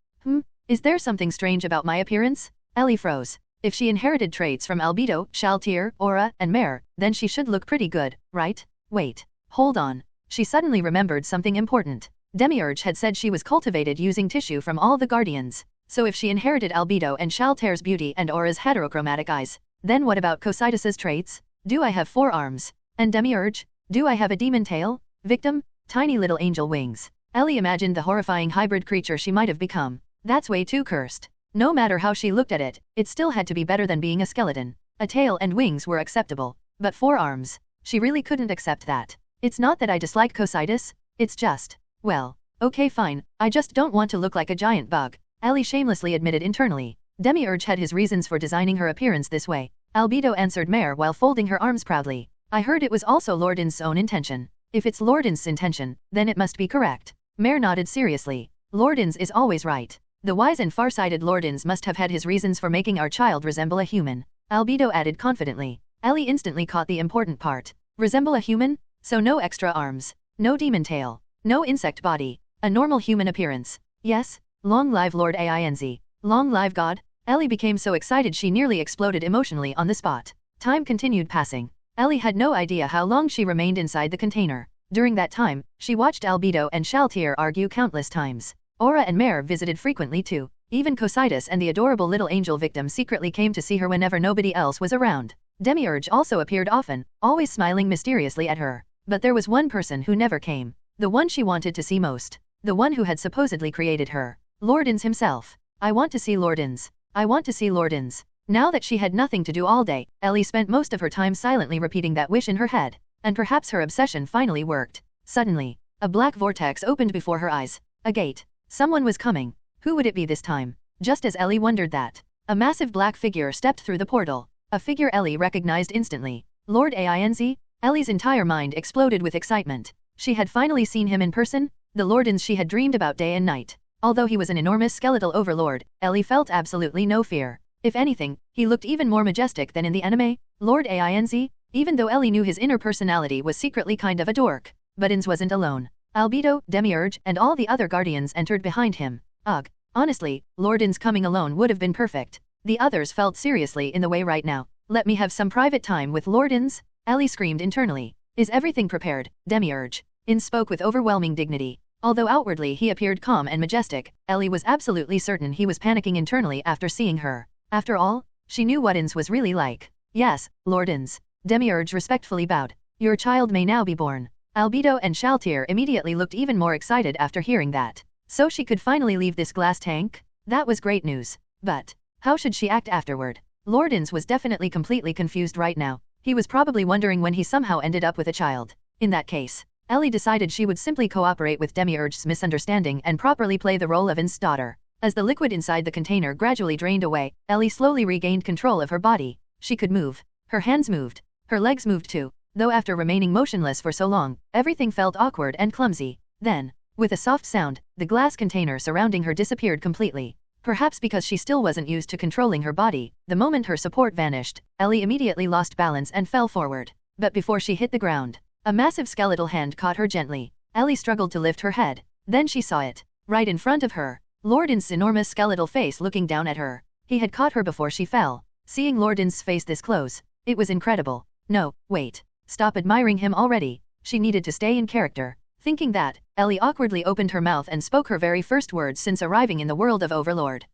Is there something strange about my appearance? Ellie froze. If she inherited traits from Albedo, Shaltir, Aura, and Mare, then she should look pretty good, right? Wait, hold on. She suddenly remembered something important. Demiurge had said she was cultivated using tissue from all the guardians. So if she inherited Albedo and Shaltir's beauty and Aura's heterochromatic eyes, then what about Cocytus's traits? Do I have 4 arms? And Demiurge? Do I have a demon tail? Victim? Tiny little angel wings. Ellie imagined the horrifying hybrid creature she might have become. That's way too cursed. No matter how she looked at it, it still had to be better than being a skeleton. A tail and wings were acceptable. But 4 arms? She really couldn't accept that. It's not that I dislike Cocytus, it's just, well, okay fine, I just don't want to look like a giant bug, Ellie shamelessly admitted internally. Demiurge had his reasons for designing her appearance this way. Albedo answered Mare while folding her arms proudly. I heard it was also Lord Ainz's own intention. If it's Lord Ainz's intention, then it must be correct. Mare nodded seriously. Lord Ainz is always right. The wise and far-sighted Lord Ainz must have had his reasons for making our child resemble a human. Albedo added confidently. Ellie instantly caught the important part. Resemble a human? So no extra arms, no demon tail, no insect body, a normal human appearance. Yes, long live Lord Ainz. Long live God. Ellie became so excited she nearly exploded emotionally on the spot. Time continued passing. Ellie had no idea how long she remained inside the container. During that time, she watched Albedo and Shaltir argue countless times. Aura and Mare visited frequently too. Even Cocytus and the adorable little angel victim secretly came to see her whenever nobody else was around. Demiurge also appeared often, always smiling mysteriously at her. But there was one person who never came. The one she wanted to see most. The one who had supposedly created her. Lord Ainz himself. I want to see Lord Ainz. I want to see Lord Ainz. Now that she had nothing to do all day, Ellie spent most of her time silently repeating that wish in her head. And perhaps her obsession finally worked. Suddenly, a black vortex opened before her eyes. A gate. Someone was coming. Who would it be this time? Just as Ellie wondered that, a massive black figure stepped through the portal. A figure Ellie recognized instantly. Lord Ainz? Ellie's entire mind exploded with excitement. She had finally seen him in person, the Lord Ainz she had dreamed about day and night. Although he was an enormous skeletal overlord, Ellie felt absolutely no fear. If anything, he looked even more majestic than in the anime. Lord Ainz, even though Ellie knew his inner personality was secretly kind of a dork. But Ainz wasn't alone. Albedo, Demiurge, and all the other guardians entered behind him. Ugh. Honestly, Lord Ainz coming alone would have been perfect. The others felt seriously in the way right now. Let me have some private time with Lord Ainz, Ellie screamed internally. Is everything prepared, Demiurge? Ainz spoke with overwhelming dignity. Although outwardly he appeared calm and majestic, Ellie was absolutely certain he was panicking internally after seeing her. After all, she knew what Ainz was really like. Yes, Lord Ainz. Demiurge respectfully bowed. Your child may now be born. Albedo and Shaltir immediately looked even more excited after hearing that. So she could finally leave this glass tank? That was great news. But how should she act afterward? Lord Ainz was definitely completely confused right now. He was probably wondering when he somehow ended up with a child. In that case, Ellie decided she would simply cooperate with Demiurge's misunderstanding and properly play the role of Ainz's daughter. As the liquid inside the container gradually drained away, Ellie slowly regained control of her body. She could move. Her hands moved. Her legs moved too. Though after remaining motionless for so long, everything felt awkward and clumsy. Then, with a soft sound, the glass container surrounding her disappeared completely. Perhaps because she still wasn't used to controlling her body, the moment her support vanished, Ellie immediately lost balance and fell forward. But before she hit the ground, a massive skeletal hand caught her gently. Ellie struggled to lift her head. Then she saw it. Right in front of her. Lord Ainz's enormous skeletal face looking down at her. He had caught her before she fell. Seeing Lord Ainz's face this close, it was incredible. No, wait. Stop admiring him already. She needed to stay in character. Thinking that, Ellie awkwardly opened her mouth and spoke her very first words since arriving in the world of Overlord.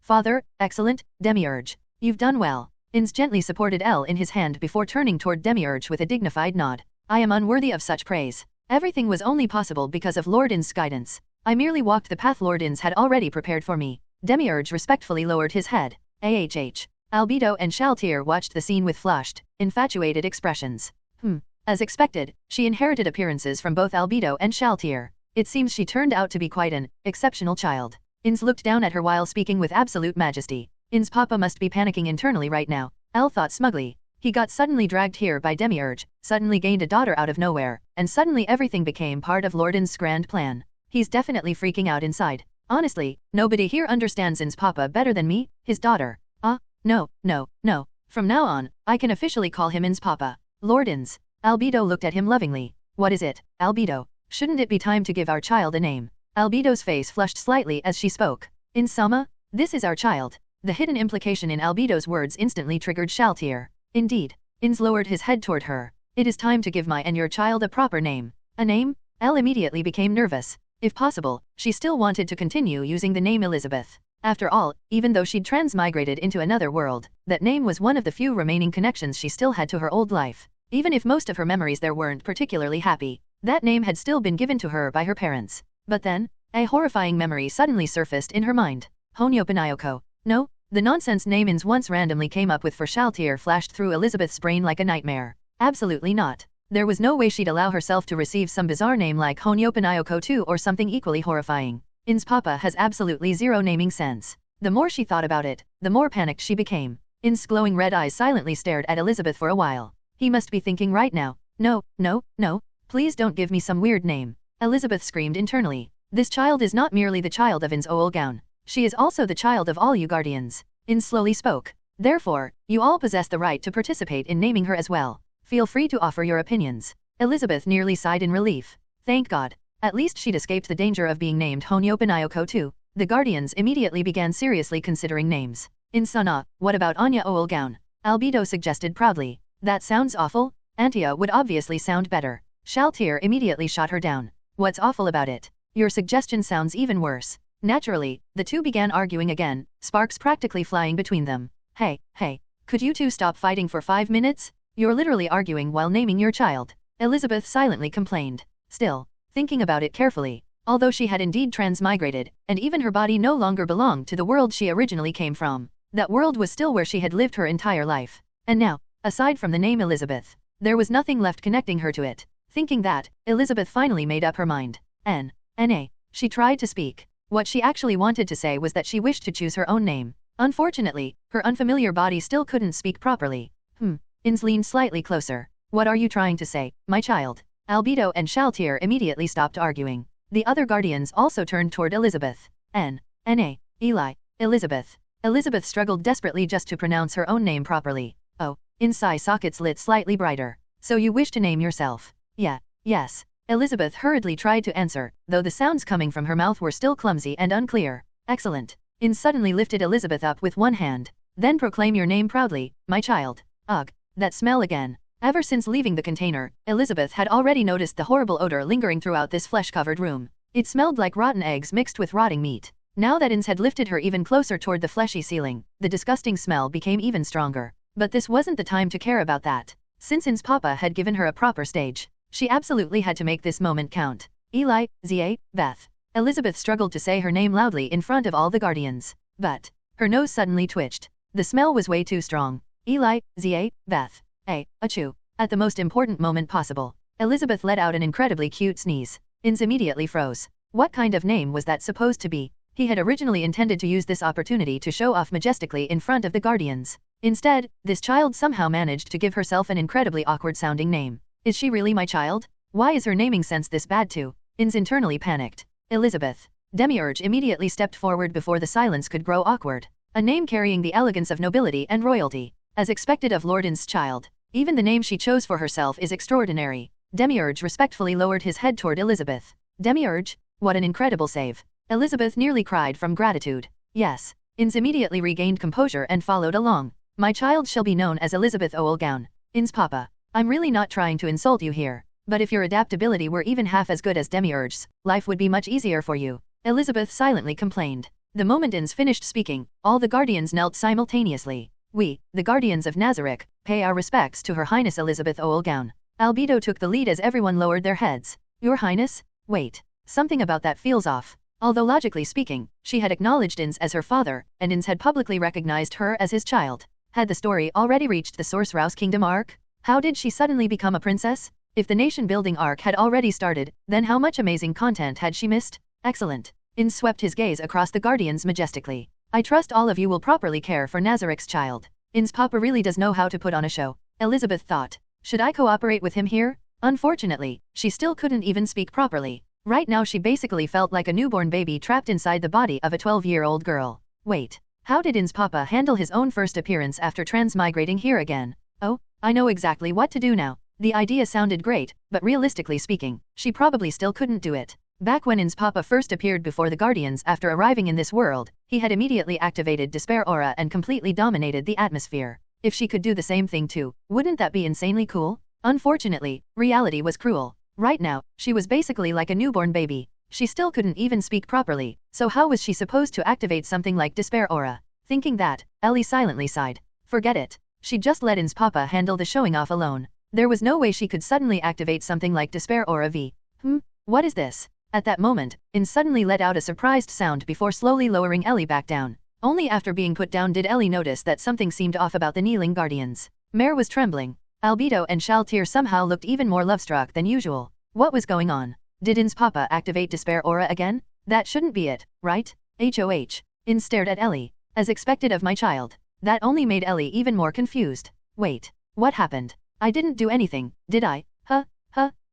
Father, excellent, Demiurge. You've done well. Ainz gently supported Elle in his hand before turning toward Demiurge with a dignified nod. I am unworthy of such praise. Everything was only possible because of Lord Ainz's guidance. I merely walked the path Lord Ainz had already prepared for me. Demiurge respectfully lowered his head. Albedo and Shaltir watched the scene with flushed, infatuated expressions. As expected, she inherited appearances from both Albedo and Shaltir. It seems she turned out to be quite an exceptional child. Ainz looked down at her while speaking with absolute majesty. Ainz's papa must be panicking internally right now, Elle thought smugly. He got suddenly dragged here by Demiurge, suddenly gained a daughter out of nowhere, and suddenly everything became part of Lord Ainz's grand plan. He's definitely freaking out inside. Honestly, nobody here understands Ainz's papa better than me, his daughter. No. From now on, I can officially call him Ainz's papa. Lord Ainz. Albedo looked at him lovingly. What is it, Albedo? Shouldn't it be time to give our child a name? Albedo's face flushed slightly as she spoke. Ainz-sama? This is our child. The hidden implication in Albedo's words instantly triggered Shaltir. Indeed. Ainz lowered his head toward her. It is time to give my and your child a proper name. A name? Elle immediately became nervous. If possible, she still wanted to continue using the name Elizabeth. After all, even though she'd transmigrated into another world, that name was one of the few remaining connections she still had to her old life. Even if most of her memories there weren't particularly happy, that name had still been given to her by her parents. But then, a horrifying memory suddenly surfaced in her mind. Honyopanayoko. No, the nonsense name Ainz once randomly came up with for Shaltir flashed through Elizabeth's brain like a nightmare. Absolutely not. There was no way she'd allow herself to receive some bizarre name like Honyopanayoko 2 or something equally horrifying. Ainz's papa has absolutely zero naming sense. The more she thought about it, the more panicked she became. Ainz's glowing red eyes silently stared at Elizabeth for a while. He must be thinking right now. No, please don't give me some weird name. Elizabeth screamed internally. This child is not merely the child of Ainz Ooal Gown. She is also the child of all you guardians. Ainz slowly spoke. Therefore, you all possess the right to participate in naming her as well. Feel free to offer your opinions. Elizabeth nearly sighed in relief. Thank God. At least she'd escaped the danger of being named Honyopanayoko too. The guardians immediately began seriously considering names. Ainz-sana, what about Ainz Ooal Gown? Albedo suggested proudly. That sounds awful. Antia would obviously sound better. Shaltir immediately shot her down. What's awful about it? Your suggestion sounds even worse. Naturally, the two began arguing again, sparks practically flying between them. Hey, could you two stop fighting for 5 minutes? You're literally arguing while naming your child. Elizabeth silently complained. Still, thinking about it carefully, although she had indeed transmigrated, and even her body no longer belonged to the world she originally came from, that world was still where she had lived her entire life. And now, aside from the name Elizabeth, there was nothing left connecting her to it. Thinking that, Elizabeth finally made up her mind. N.A. She tried to speak. What she actually wanted to say was that she wished to choose her own name. Unfortunately, her unfamiliar body still couldn't speak properly. Ainz leaned slightly closer. What are you trying to say, my child? Albedo and Shaltir immediately stopped arguing. The other guardians also turned toward Elizabeth. N.A. Eli. Elizabeth. Elizabeth struggled desperately just to pronounce her own name properly. Oh, Ainz's eye sockets lit slightly brighter. So you wish to name yourself? Yeah, yes. Elizabeth hurriedly tried to answer, though the sounds coming from her mouth were still clumsy and unclear. Excellent. Ainz suddenly lifted Elizabeth up with one hand. Then proclaim your name proudly, my child. Ugh, that smell again. Ever since leaving the container, Elizabeth had already noticed the horrible odor lingering throughout this flesh-covered room. It smelled like rotten eggs mixed with rotting meat. Now that Ainz had lifted her even closer toward the fleshy ceiling, the disgusting smell became even stronger. But this wasn't the time to care about that. Since Ainz's papa had given her a proper stage, she absolutely had to make this moment count. Elizabeth. Elizabeth struggled to say her name loudly in front of all the guardians. But her nose suddenly twitched. The smell was way too strong. Elizabeth. Achoo. At the most important moment possible, Elizabeth let out an incredibly cute sneeze. Ainz immediately froze. What kind of name was that supposed to be? He had originally intended to use this opportunity to show off majestically in front of the guardians. Instead, this child somehow managed to give herself an incredibly awkward-sounding name. Is she really my child? Why is her naming sense this bad too? Ainz internally panicked. Elizabeth. Demiurge immediately stepped forward before the silence could grow awkward. A name carrying the elegance of nobility and royalty. As expected of Lord Ainz's child. Even the name she chose for herself is extraordinary. Demiurge respectfully lowered his head toward Elizabeth. Demiurge? What an incredible save. Elizabeth nearly cried from gratitude. Yes. Ainz immediately regained composure and followed along. My child shall be known as Elizabeth Ooal Gown. Ainz's papa. I'm really not trying to insult you here. But if your adaptability were even half as good as Demiurge's, life would be much easier for you. Elizabeth silently complained. The moment Ainz finished speaking, all the guardians knelt simultaneously. We, the guardians of Nazarick, pay our respects to Her Highness Elizabeth Ooal Gown. Albedo took the lead as everyone lowered their heads. Your Highness? Wait. Something about that feels off. Although logically speaking, she had acknowledged Ainz as her father, and Ainz had publicly recognized her as his child. Had the story already reached the Sorcerous Kingdom arc? How did she suddenly become a princess? If the nation-building arc had already started, then how much amazing content had she missed? Excellent. Ainz swept his gaze across the guardians majestically. I trust all of you will properly care for Nazarick's child. Ainz's papa really does know how to put on a show. Elizabeth thought. Should I cooperate with him here? Unfortunately, she still couldn't even speak properly. Right now she basically felt like a newborn baby trapped inside the body of a 12-year-old girl. Wait. How did Ainz's papa handle his own first appearance after transmigrating here again? Oh, I know exactly what to do now. The idea sounded great, but realistically speaking, she probably still couldn't do it. Back when Ainz's papa first appeared before the Guardians after arriving in this world, he had immediately activated Despair Aura and completely dominated the atmosphere. If she could do the same thing too, wouldn't that be insanely cool? Unfortunately, reality was cruel. Right now, she was basically like a newborn baby. She still couldn't even speak properly, so how was she supposed to activate something like Despair Aura? Thinking that, Ellie silently sighed. Forget it. She just let Ainz's papa handle the showing off alone. There was no way she could suddenly activate something like Despair Aura V. What is this? At that moment, Ainz suddenly let out a surprised sound before slowly lowering Ellie back down. Only after being put down did Ellie notice that something seemed off about the kneeling guardians. Mare was trembling. Albedo and Shaltir somehow looked even more love-struck than usual. What was going on? Did Ainz's papa activate Despair Aura again? That shouldn't be it, right? HOH. Ainz stared at Ellie. As expected of my child. That only made Ellie even more confused. Wait. What happened? I didn't do anything, did I?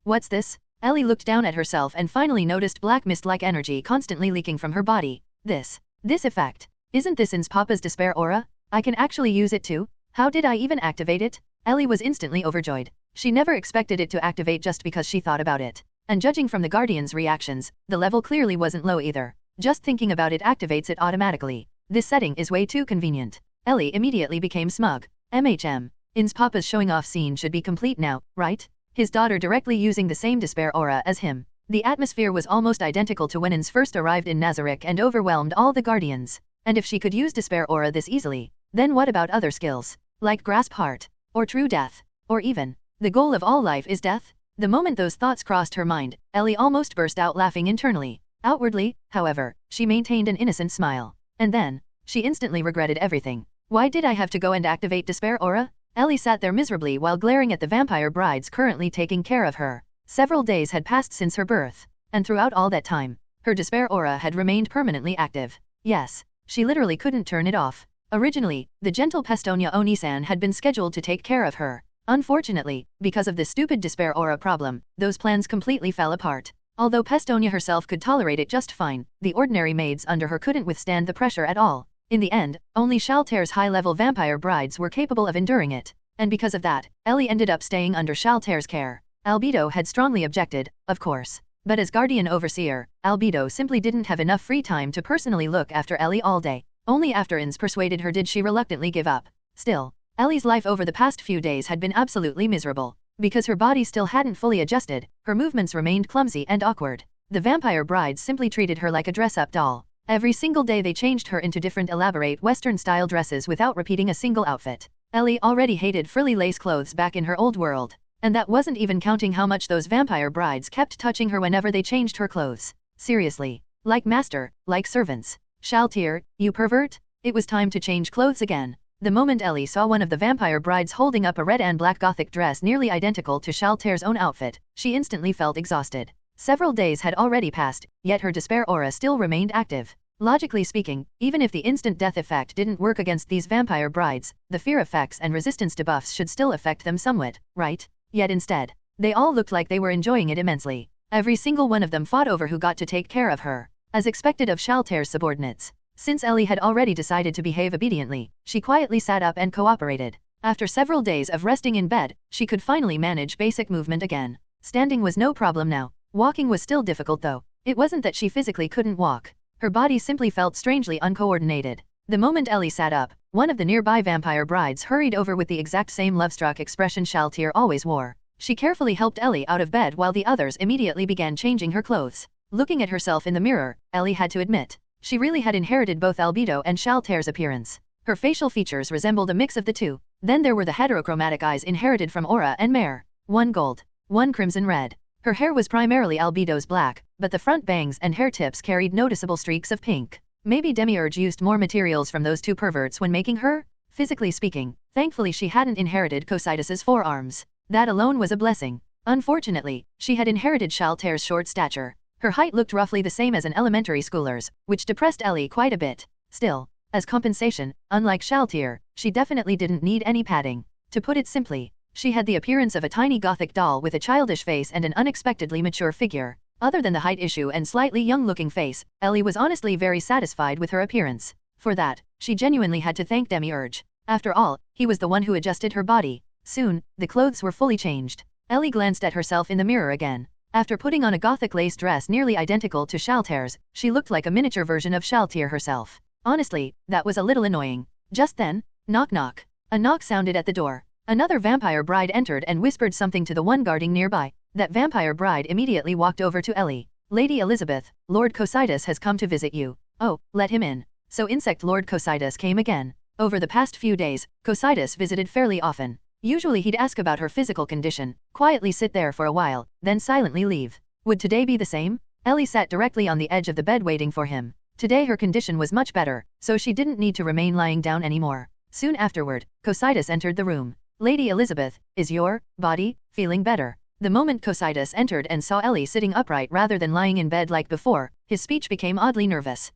What's this? Ellie looked down at herself and finally noticed black mist-like energy constantly leaking from her body. This effect. Isn't this Ainz's papa's Despair Aura? I can actually use it too? How did I even activate it? Ellie was instantly overjoyed. She never expected it to activate just because she thought about it. And judging from the Guardians' reactions, the level clearly wasn't low either. Just thinking about it activates it automatically. This setting is way too convenient. Ellie immediately became smug. Ainz's papa's showing off scene should be complete now, right? His daughter directly using the same Despair Aura as him. The atmosphere was almost identical to when Ainz first arrived in Nazarick and overwhelmed all the Guardians. And if she could use Despair Aura this easily, then what about other skills? Like Grasp Heart? Or True Death? Or even, the goal of all life is death? The moment those thoughts crossed her mind, Ellie almost burst out laughing internally. Outwardly, however, she maintained an innocent smile. And then, she instantly regretted everything. Why did I have to go and activate Despair Aura? Ellie sat there miserably while glaring at the vampire brides currently taking care of her. Several days had passed since her birth, and throughout all that time, her Despair Aura had remained permanently active. Yes, she literally couldn't turn it off. Originally, the gentle Pestonia Onisan had been scheduled to take care of her. Unfortunately, because of the stupid Despair Aura problem, those plans completely fell apart. Although Pestonia herself could tolerate it just fine, the ordinary maids under her couldn't withstand the pressure at all. In the end, only Shaltair's high-level vampire brides were capable of enduring it, and because of that, Ellie ended up staying under Shaltair's care. Albedo had strongly objected, of course. But as guardian overseer, Albedo simply didn't have enough free time to personally look after Ellie all day. Only after Ainz persuaded her did she reluctantly give up. Still, Ellie's life over the past few days had been absolutely miserable. Because her body still hadn't fully adjusted, her movements remained clumsy and awkward. The vampire brides simply treated her like a dress-up doll. Every single day they changed her into different elaborate Western-style dresses without repeating a single outfit. Ellie already hated frilly lace clothes back in her old world. And that wasn't even counting how much those vampire brides kept touching her whenever they changed her clothes. Seriously. Like master, like servants. Shaltair, you pervert? It was time to change clothes again. The moment Ellie saw one of the vampire brides holding up a red and black gothic dress nearly identical to Shaltair's own outfit, she instantly felt exhausted. Several days had already passed, yet her despair aura still remained active. Logically speaking, even if the instant death effect didn't work against these vampire brides, the fear effects and resistance debuffs should still affect them somewhat, right? Yet instead, they all looked like they were enjoying it immensely. Every single one of them fought over who got to take care of her, as expected of Shaltair's subordinates. Since Ellie had already decided to behave obediently, she quietly sat up and cooperated. After several days of resting in bed, she could finally manage basic movement again. Standing was no problem now. Walking was still difficult though. It wasn't that she physically couldn't walk. Her body simply felt strangely uncoordinated. The moment Ellie sat up, one of the nearby vampire brides hurried over with the exact same love-struck expression Shaltair always wore. She carefully helped Ellie out of bed while the others immediately began changing her clothes. Looking at herself in the mirror, Ellie had to admit, she really had inherited both Albedo and Shaltair's appearance. Her facial features resembled a mix of the two. Then there were the heterochromatic eyes inherited from Aura and Mare. One gold, one crimson red. Her hair was primarily Albedo's black, but the front bangs and hair tips carried noticeable streaks of pink. Maybe Demiurge used more materials from those two perverts when making her? Physically speaking, thankfully she hadn't inherited Cocytus's forearms. That alone was a blessing. Unfortunately, she had inherited Shaltair's short stature. Her height looked roughly the same as an elementary schooler's, which depressed Ellie quite a bit. Still, as compensation, unlike Shaltair, she definitely didn't need any padding. To put it simply, she had the appearance of a tiny gothic doll with a childish face and an unexpectedly mature figure. Other than the height issue and slightly young-looking face, Ellie was honestly very satisfied with her appearance. For that, she genuinely had to thank Demiurge. After all, he was the one who adjusted her body. Soon, the clothes were fully changed. Ellie glanced at herself in the mirror again. After putting on a gothic lace dress nearly identical to Shaltair's, she looked like a miniature version of Shaltair herself. Honestly, that was a little annoying. Just then, knock knock. A knock sounded at the door. Another vampire bride entered and whispered something to the one guarding nearby. That vampire bride immediately walked over to Ellie. Lady Elizabeth, Lord Cocytus has come to visit you. Oh, let him in. So Insect Lord Cocytus came again. Over the past few days, Cocytus visited fairly often. Usually he'd ask about her physical condition, quietly sit there for a while, then silently leave. Would today be the same? Ellie sat directly on the edge of the bed waiting for him. Today her condition was much better, so she didn't need to remain lying down anymore. Soon afterward, Cocytus entered the room. Lady Elizabeth, is your body feeling better? The moment Cocytus entered and saw Ellie sitting upright rather than lying in bed like before, his speech became oddly nervous.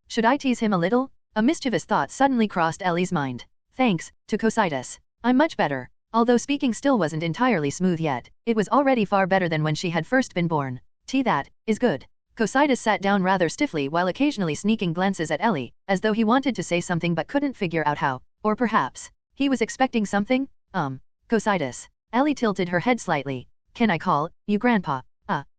Should I tease him a little? A mischievous thought suddenly crossed Ellie's mind. Thanks, to Cocytus. I'm much better. Although speaking still wasn't entirely smooth yet, it was already far better than when she had first been born. That is good. Cocytus sat down rather stiffly while occasionally sneaking glances at Ellie, as though he wanted to say something but couldn't figure out how. Or perhaps, he was expecting something? Cocytus. Ellie tilted her head slightly. Can I call you Grandpa?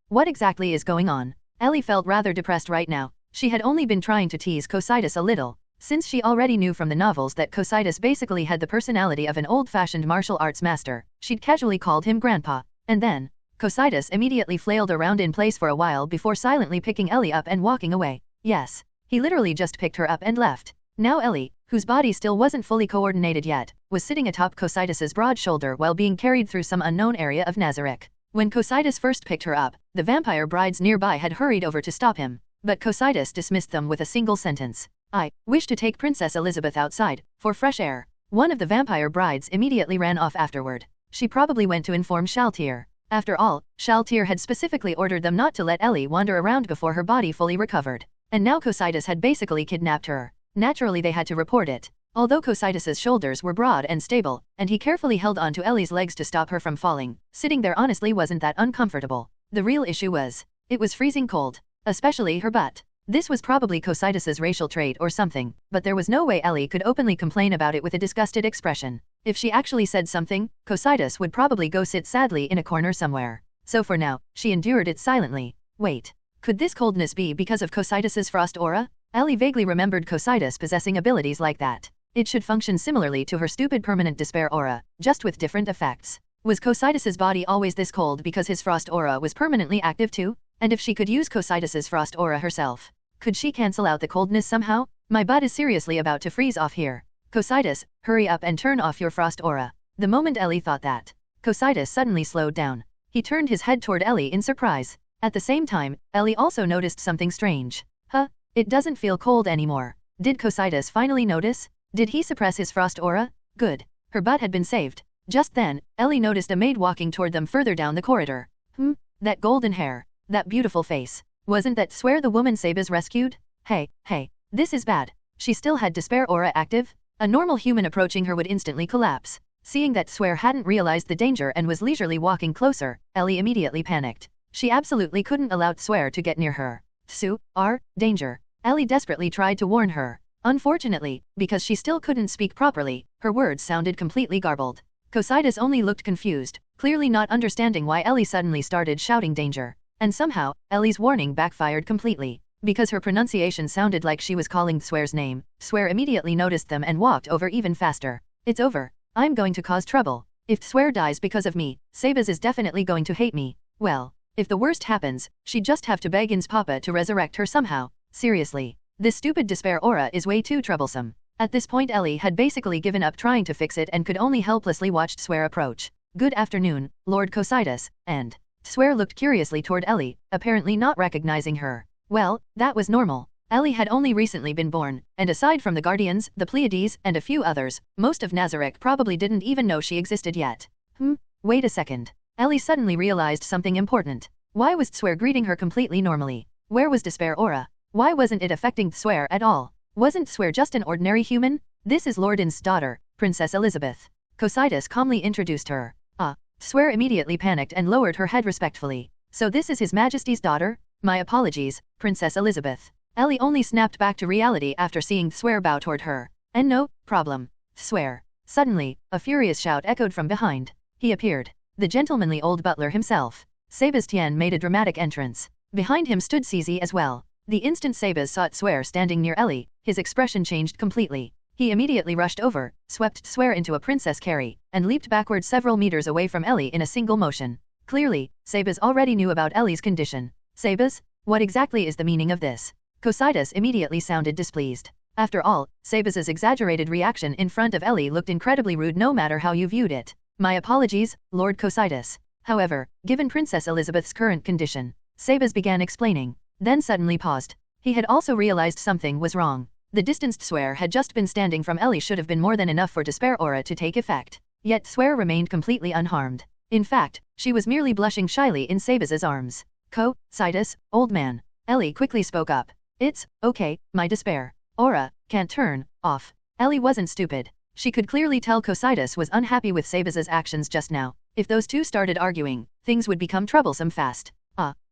What exactly is going on? Ellie felt rather depressed right now. She had only been trying to tease Cocytus a little, since she already knew from the novels that Cocytus basically had the personality of an old-fashioned martial arts master. She'd casually called him Grandpa. And then, Cocytus immediately flailed around in place for a while before silently picking Ellie up and walking away. Yes, he literally just picked her up and left. Now Ellie, whose body still wasn't fully coordinated yet, was sitting atop Cocytus's broad shoulder while being carried through some unknown area of Nazarick. When Cocytus first picked her up, the vampire brides nearby had hurried over to stop him, but Cocytus dismissed them with a single sentence. I wish to take Princess Elizabeth outside, for fresh air. One of the vampire brides immediately ran off afterward. She probably went to inform Shaltair. After all, Shaltair had specifically ordered them not to let Ellie wander around before her body fully recovered. And now Cocytus had basically kidnapped her. Naturally they had to report it. Although Cocytus's shoulders were broad and stable, and he carefully held onto Ellie's legs to stop her from falling, sitting there honestly wasn't that uncomfortable. The real issue was, it was freezing cold, especially her butt. This was probably Cocytus's racial trait or something, but there was no way Ellie could openly complain about it with a disgusted expression. If she actually said something, Cocytus would probably go sit sadly in a corner somewhere. So for now, she endured it silently. Wait. Could this coldness be because of Cocytus's frost aura? Ellie vaguely remembered Cocytus possessing abilities like that. It should function similarly to her stupid permanent despair aura, just with different effects. Was Cocytus's body always this cold because his frost aura was permanently active too? And if she could use Cocytus's frost aura herself, could she cancel out the coldness somehow? My butt is seriously about to freeze off here. Cocytus, hurry up and turn off your frost aura. The moment Ellie thought that, Cocytus suddenly slowed down. He turned his head toward Ellie in surprise. At the same time, Ellie also noticed something strange. Huh? It doesn't feel cold anymore. Did Cocytus finally notice? Did he suppress his frost aura? Good. Her butt had been saved. Just then, Ellie noticed a maid walking toward them further down the corridor. That golden hair. That beautiful face. Wasn't that Swear the woman Sabas rescued? Hey, this is bad. She still had despair aura active? A normal human approaching her would instantly collapse. Seeing that Swear hadn't realized the danger and was leisurely walking closer, Ellie immediately panicked. She absolutely couldn't allow Swear to get near her. Danger. Ellie desperately tried to warn her. Unfortunately, because she still couldn't speak properly, her words sounded completely garbled. Cocytus only looked confused, clearly not understanding why Ellie suddenly started shouting danger. And somehow, Ellie's warning backfired completely. Because her pronunciation sounded like she was calling Swear's name, Swear immediately noticed them and walked over even faster. It's over. I'm going to cause trouble. If Swear dies because of me, Sabas is definitely going to hate me. Well, if the worst happens, she'd just have to beg Ainz Papa to resurrect her somehow. Seriously. This stupid despair aura is way too troublesome. At this point Ellie had basically given up trying to fix it and could only helplessly watch Swear approach. Good afternoon, Lord Cocytus, and Swear looked curiously toward Ellie, apparently not recognizing her. Well, that was normal. Ellie had only recently been born, and aside from the Guardians, the Pleiades, and a few others, most of Nazarick probably didn't even know she existed yet. Wait a second. Ellie suddenly realized something important. Why was Swear greeting her completely normally? Where was despair aura? Why wasn't it affecting Swear at all? Wasn't Swear just an ordinary human? This is Lord Ainz's daughter, Princess Elizabeth. Cocytus calmly introduced her. Swear immediately panicked and lowered her head respectfully. So this is His Majesty's daughter? My apologies, Princess Elizabeth. Ellie only snapped back to reality after seeing Swear bow toward her. And no problem. Swear. Suddenly, a furious shout echoed from behind. He appeared. The gentlemanly old butler himself. Sebastian made a dramatic entrance. Behind him stood Cici as well. The instant Sabas saw Swear standing near Ellie, his expression changed completely. He immediately rushed over, swept Swear into a princess carry, and leaped backward several meters away from Ellie in a single motion. Clearly, Sabas already knew about Ellie's condition. Sabas? What exactly is the meaning of this? Cocytus immediately sounded displeased. After all, Sabas's exaggerated reaction in front of Ellie looked incredibly rude no matter how you viewed it. My apologies, Lord Cocytus. However, given Princess Elizabeth's current condition, Sabas began explaining, then suddenly paused. He had also realized something was wrong. The distanced Swear had just been standing from Ellie should have been more than enough for despair aura to take effect. Yet Swear remained completely unharmed. In fact, she was merely blushing shyly in Sabas's arms. Cocytus, old man. Ellie quickly spoke up. It's okay, my despair aura can't turn off. Ellie wasn't stupid. She could clearly tell Cocytus was unhappy with Sabas's actions just now. If those two started arguing, things would become troublesome fast.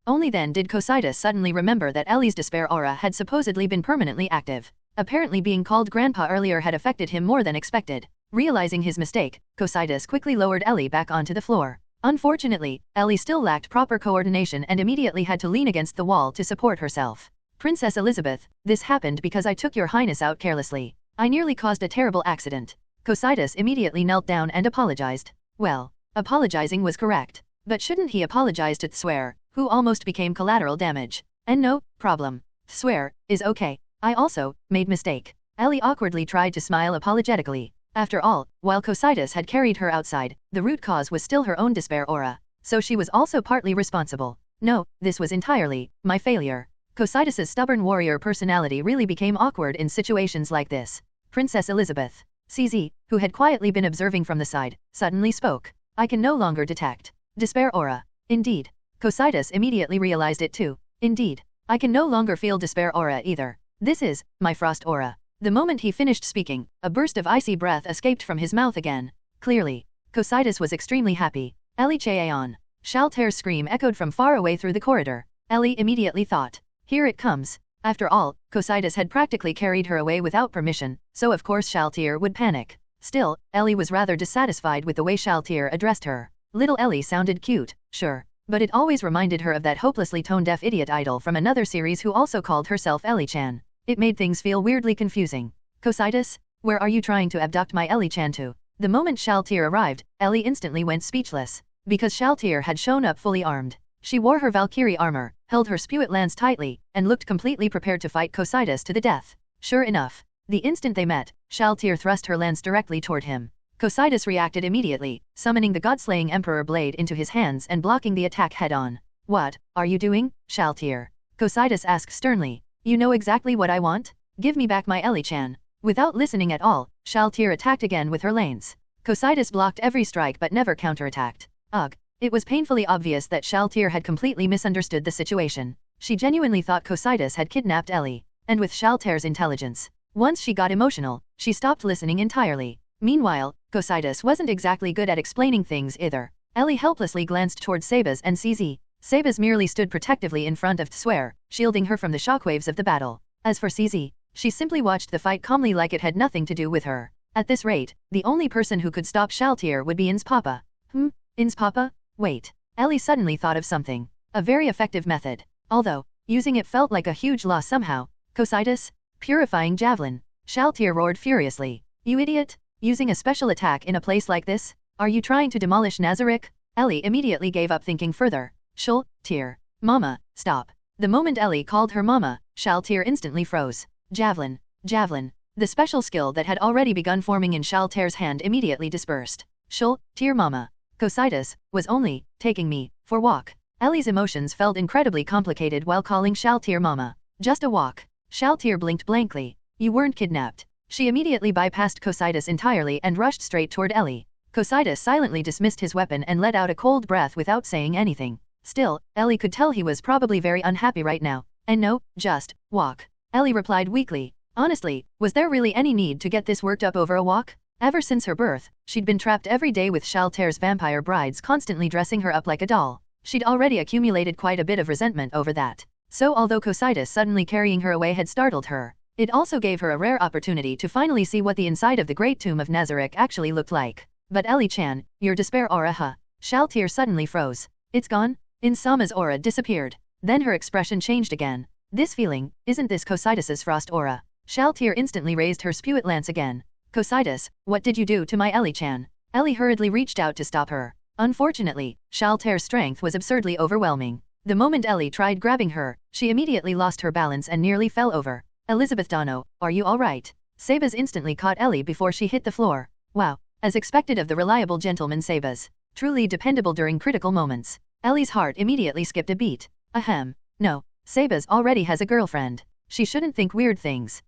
Only then did Cocytus suddenly remember that Ellie's despair aura had supposedly been permanently active. Apparently being called Grandpa earlier had affected him more than expected. Realizing his mistake, Cocytus quickly lowered Ellie back onto the floor. Unfortunately, Ellie still lacked proper coordination and immediately had to lean against the wall to support herself. Princess Elizabeth, this happened because I took your highness out carelessly. I nearly caused a terrible accident. Cocytus immediately knelt down and apologized. Well, apologizing was correct. But shouldn't he apologize to Swear, who almost became collateral damage? And no problem. Swear is okay. I also made mistake. Ellie awkwardly tried to smile apologetically. After all, while Cocytus had carried her outside, the root cause was still her own despair aura. So she was also partly responsible. No, this was entirely my failure. Cocytus's stubborn warrior personality really became awkward in situations like this. Princess Elizabeth. Cici, who had quietly been observing from the side, suddenly spoke. I can no longer detect despair aura. Indeed. Cocytus immediately realized it too. Indeed. I can no longer feel despair aura either. This is my frost aura. The moment he finished speaking, a burst of icy breath escaped from his mouth again. Clearly, Cocytus was extremely happy. Ellie Cheaon. Shalter's scream echoed from far away through the corridor. Ellie immediately thought, here it comes. After all, Cocytus had practically carried her away without permission, so of course Shaltir would panic. Still, Ellie was rather dissatisfied with the way Shaltir addressed her. Little Ellie sounded cute, sure, but it always reminded her of that hopelessly tone-deaf idiot idol from another series who also called herself Ellie-chan. It made things feel weirdly confusing. Cocytus? Where are you trying to abduct my Ellie-chan to? The moment Shaltir arrived, Ellie instantly went speechless. Because Shaltir had shown up fully armed. She wore her Valkyrie armor, held her Spewit lance tightly, and looked completely prepared to fight Cocytus to the death. Sure enough, the instant they met, Shaltir thrust her lance directly toward him. Cocytus reacted immediately, summoning the god-slaying Emperor blade into his hands and blocking the attack head-on. What are you doing, Shaltir? Cocytus asked sternly. You know exactly what I want? Give me back my Ellie-chan. Without listening at all, Shaltir attacked again with her lance. Cocytus blocked every strike but never counterattacked. Ugh. It was painfully obvious that Shaltir had completely misunderstood the situation. She genuinely thought Cocytus had kidnapped Ellie. And with Shaltir's intelligence, once she got emotional, she stopped listening entirely. Meanwhile, Cocytus wasn't exactly good at explaining things either. Ellie helplessly glanced toward Sabaz and CZ. Sabaz merely stood protectively in front of Tswer, shielding her from the shockwaves of the battle. As for CZ, she simply watched the fight calmly like it had nothing to do with her. At this rate, the only person who could stop Shaltir would be Ainz Papa. Ainz Papa? Wait. Ellie suddenly thought of something. A very effective method. Although, using it felt like a huge loss somehow. Cocytus? Purifying Javelin. Shaltir roared furiously. You idiot! Using a special attack in a place like this? Are you trying to demolish Nazarick? Ellie immediately gave up thinking further. Shaltir. Mama, stop. The moment Ellie called her mama, Shaltir instantly froze. Javelin. Javelin. The special skill that had already begun forming in Shaltir's hand immediately dispersed. Shaltir mama. Cocytus was only taking me for walk. Ellie's emotions felt incredibly complicated while calling Shaltir mama. Just a walk. Shaltir blinked blankly. You weren't kidnapped. She immediately bypassed Cocytus entirely and rushed straight toward Ellie. Cocytus silently dismissed his weapon and let out a cold breath without saying anything. Still, Ellie could tell he was probably very unhappy right now. And no, just walk. Ellie replied weakly. Honestly, was there really any need to get this worked up over a walk? Ever since her birth, she'd been trapped every day with Shaltir's vampire brides constantly dressing her up like a doll. She'd already accumulated quite a bit of resentment over that. So although Cocytus suddenly carrying her away had startled her, it also gave her a rare opportunity to finally see what the inside of the Great Tomb of Nazarick actually looked like. But Ellie-chan, your despair aura huh? Shaltir suddenly froze. It's gone? Ainz Sama's aura disappeared. Then her expression changed again. This feeling, isn't this Cocytus's frost aura? Shaltir instantly raised her Spewit lance again. Cocytus, what did you do to my Ellie-chan? Ellie hurriedly reached out to stop her. Unfortunately, Shaltir's strength was absurdly overwhelming. The moment Ellie tried grabbing her, she immediately lost her balance and nearly fell over. Elizabeth Ooal, are you alright? Sabaz instantly caught Ellie before she hit the floor. Wow, as expected of the reliable gentleman Sabaz. Truly dependable during critical moments. Ellie's heart immediately skipped a beat. Ahem. No, Sabaz already has a girlfriend. She shouldn't think weird things.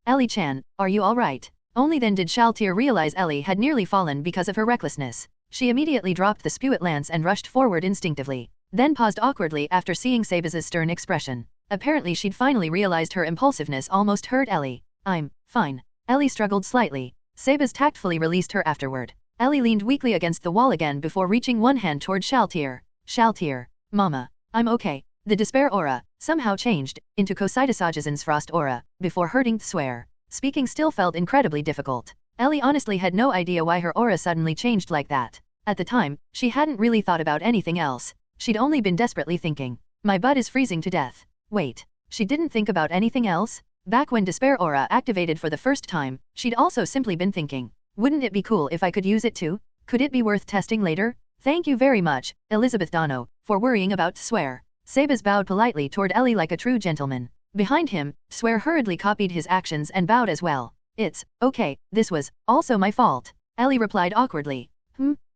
Ellie-chan, are you alright? Only then did Shaltir realize Ellie had nearly fallen because of her recklessness. She immediately dropped the Spewit lance and rushed forward instinctively, then paused awkwardly after seeing Sabaz's stern expression. Apparently she'd finally realized her impulsiveness almost hurt Ellie. I'm fine. Ellie struggled slightly. Sabaz tactfully released her afterward. Ellie leaned weakly against the wall again before reaching one hand toward Shaltir. Shaltir, mama, I'm okay. The despair aura somehow changed into Cocytus's frost aura before hurting Tswer. Speaking still felt incredibly difficult. Ellie honestly had no idea why her aura suddenly changed like that. At the time, she hadn't really thought about anything else. She'd only been desperately thinking, my butt is freezing to death. Wait, she didn't think about anything else? Back when despair aura activated for the first time, she'd also simply been thinking, wouldn't it be cool if I could use it too? Could it be worth testing later? Thank you very much, Elizabeth Ooal, for worrying about Tswer. Sabaz bowed politely toward Ellie like a true gentleman. Behind him, Tswer hurriedly copied his actions and bowed as well. It's okay, this was also my fault. Ellie replied awkwardly.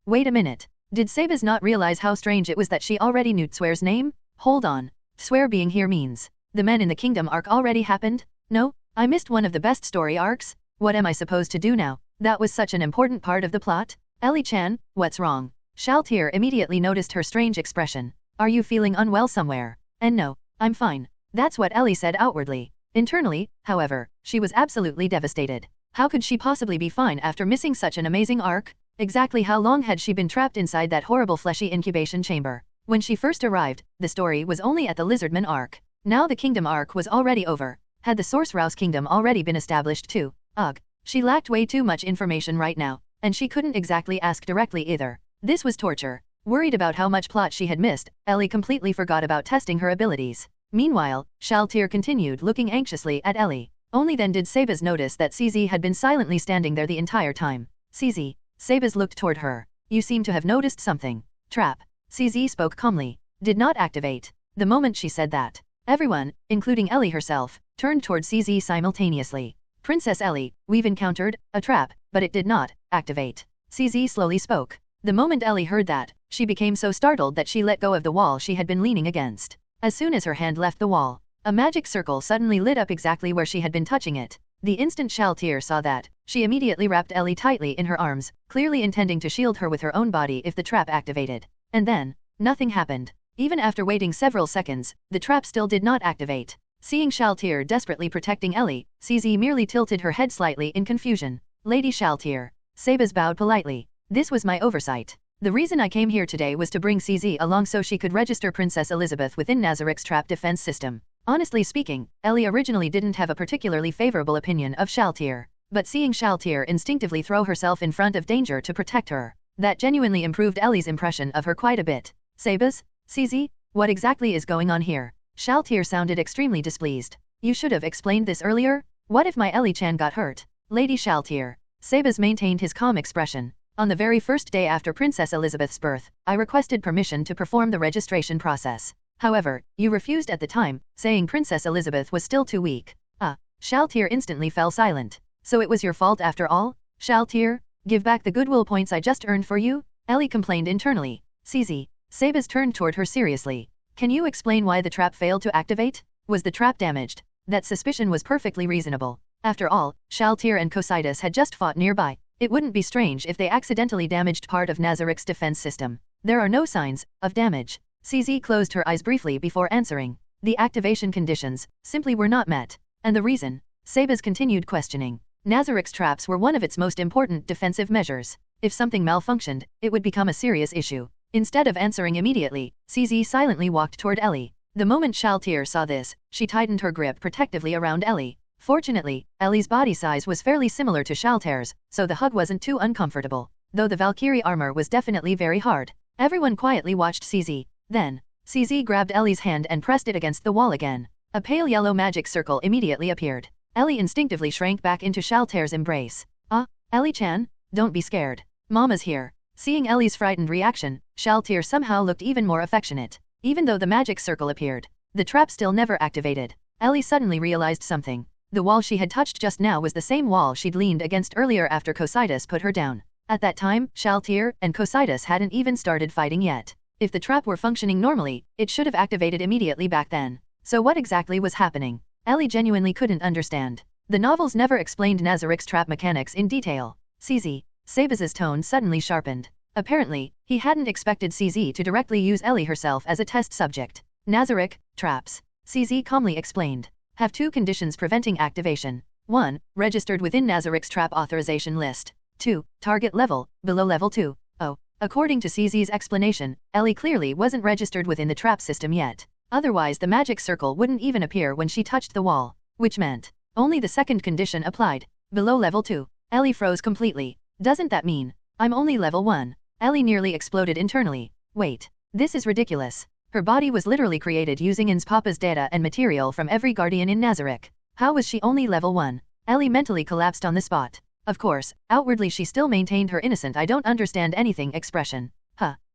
Wait a minute. Did Sabaz not realize how strange it was that she already knew Tswer's name? Hold on. Tswer being here means the Men in the Kingdom arc already happened? No, I missed one of the best story arcs. What am I supposed to do now? That was such an important part of the plot. Ellie-chan, what's wrong? Shaltir immediately noticed her strange expression. Are you feeling unwell somewhere? And no, I'm fine. That's what Ellie said outwardly. Internally, however, she was absolutely devastated. How could she possibly be fine after missing such an amazing arc? Exactly how long had she been trapped inside that horrible fleshy incubation chamber? When she first arrived, the story was only at the Lizardman arc. Now the kingdom arc was already over. Had the Sorcerous Kingdom already been established too? Ugh. She lacked way too much information right now, and she couldn't exactly ask directly either. This was torture. Worried about how much plot she had missed, Ellie completely forgot about testing her abilities. Meanwhile, Shaltir continued looking anxiously at Ellie. Only then did Sabaz notice that CZ had been silently standing there the entire time. CZ. Sabaz looked toward her. You seem to have noticed something. Trap. CZ spoke calmly. Did not activate. The moment she said that, everyone, including Ellie herself, turned toward CZ simultaneously. Princess Ellie, we've encountered a trap, but it did not activate. CZ slowly spoke. The moment Ellie heard that, she became so startled that she let go of the wall she had been leaning against. As soon as her hand left the wall, a magic circle suddenly lit up exactly where she had been touching it. The instant Shaltir saw that, she immediately wrapped Ellie tightly in her arms, clearly intending to shield her with her own body if the trap activated. And then, nothing happened. Even after waiting several seconds, the trap still did not activate. Seeing Shaltir desperately protecting Ellie, CZ merely tilted her head slightly in confusion. Lady Shaltir. Sabaz bowed politely. This was my oversight. The reason I came here today was to bring CZ along so she could register Princess Elizabeth within Nazarick's trap defense system. Honestly speaking, Ellie originally didn't have a particularly favorable opinion of Shaltir. But seeing Shaltir instinctively throw herself in front of danger to protect her, that genuinely improved Ellie's impression of her quite a bit. Sabaz? CZ? What exactly is going on here? Shaltir sounded extremely displeased. You should have explained this earlier. What if my Ellie-chan got hurt? Lady Shaltir. Sabaz maintained his calm expression. On the very first day after Princess Elizabeth's birth, I requested permission to perform the registration process. However, you refused at the time, saying Princess Elizabeth was still too weak. Shaltir instantly fell silent. So it was your fault after all? Shaltir, give back the goodwill points I just earned for you? Ellie complained internally. CZ. Sabaz turned toward her seriously. Can you explain why the trap failed to activate? Was the trap damaged? That suspicion was perfectly reasonable. After all, Shaltir and Cocytus had just fought nearby. It wouldn't be strange if they accidentally damaged part of Nazarick's defense system. There are no signs of damage. CZ closed her eyes briefly before answering. The activation conditions simply were not met. And the reason? Sabaz continued questioning. Nazarick's traps were one of its most important defensive measures. If something malfunctioned, it would become a serious issue. Instead of answering immediately, CZ silently walked toward Ellie. The moment Shaltir saw this, she tightened her grip protectively around Ellie. Fortunately, Ellie's body size was fairly similar to Shaltir's, so the hug wasn't too uncomfortable. Though the Valkyrie armor was definitely very hard. Everyone quietly watched CZ. Then, CZ grabbed Ellie's hand and pressed it against the wall again. A pale yellow magic circle immediately appeared. Ellie instinctively shrank back into Shaltir's embrace. Ellie-chan, don't be scared. Mama's here. Seeing Ellie's frightened reaction, Shaltir somehow looked even more affectionate. Even though the magic circle appeared, the trap still never activated. Ellie suddenly realized something. The wall she had touched just now was the same wall she'd leaned against earlier after Cocytus put her down. At that time, Shaltir and Cocytus hadn't even started fighting yet. If the trap were functioning normally, it should have activated immediately back then. So what exactly was happening? Ellie genuinely couldn't understand. The novels never explained Nazarick's trap mechanics in detail. CZ. Sabaz's tone suddenly sharpened. Apparently, he hadn't expected CZ to directly use Ellie herself as a test subject. Nazarick, traps. CZ calmly explained. Have two conditions preventing activation. 1. Registered within Nazarick's trap authorization list. 2. Target level, below level 2. According to CZ's explanation, Ellie clearly wasn't registered within the trap system yet. Otherwise the magic circle wouldn't even appear when she touched the wall. Which meant, only the second condition applied. Below level 2. Ellie froze completely. Doesn't that mean I'm only level 1? Ellie nearly exploded internally. Wait. This is ridiculous. Her body was literally created using Ainz Papa's data and material from every guardian in Nazarick. How was she only level 1? Ellie mentally collapsed on the spot. Of course, outwardly she still maintained her innocent I don't understand anything expression.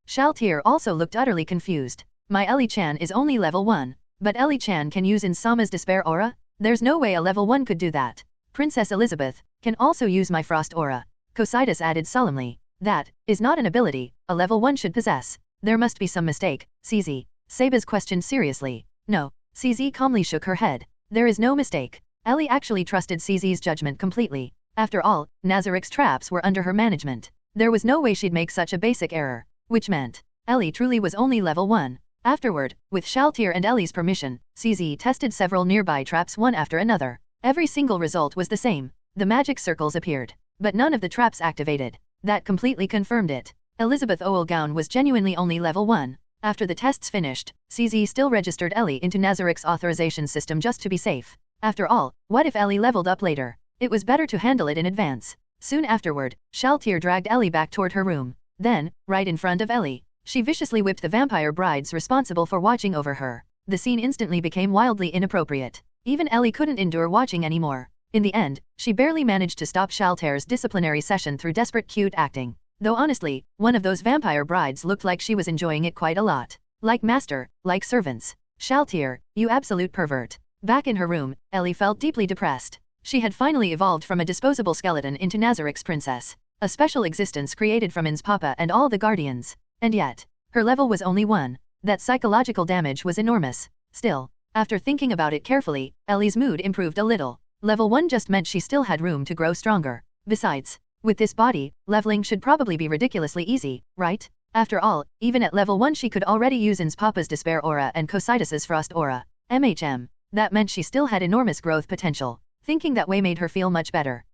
Shaltir also looked utterly confused. My Ellie-chan is only level 1. But Ellie-chan can use Insama's despair aura? There's no way a level 1 could do that. Princess Elizabeth can also use my frost aura. Cocytus added solemnly. That is not an ability a level 1 should possess. There must be some mistake, CZ. Sabaz questioned seriously. No. CZ calmly shook her head. There is no mistake. Ellie actually trusted CZ's judgment completely. After all, Nazarick's traps were under her management. There was no way she'd make such a basic error. Which meant, Ellie truly was only level 1. Afterward, with Shaltir and Ellie's permission, CZ tested several nearby traps one after another. Every single result was the same. The magic circles appeared. But none of the traps activated. That completely confirmed it. Elizabeth Ooal Gown was genuinely only level 1. After the tests finished, CZ still registered Ellie into Nazarick's authorization system just to be safe. After all, what if Ellie leveled up later? It was better to handle it in advance. Soon afterward, Shaltir dragged Ellie back toward her room. Then, right in front of Ellie, she viciously whipped the vampire brides responsible for watching over her. The scene instantly became wildly inappropriate. Even Ellie couldn't endure watching anymore. In the end, she barely managed to stop Shaltir's disciplinary session through desperate cute acting. Though honestly, one of those vampire brides looked like she was enjoying it quite a lot. Like master, like servants. Shaltir, you absolute pervert. Back in her room, Ellie felt deeply depressed. She had finally evolved from a disposable skeleton into Nazarick's princess. A special existence created from Ainz Papa and all the guardians. And yet, her level was only 1. That psychological damage was enormous. Still, after thinking about it carefully, Ellie's mood improved a little. Level 1 just meant she still had room to grow stronger. Besides, with this body, leveling should probably be ridiculously easy, right? After all, even at level 1 she could already use Ainz Papa's Despair Aura and Cocytus's Frost Aura. That meant she still had enormous growth potential. Thinking that way made her feel much better.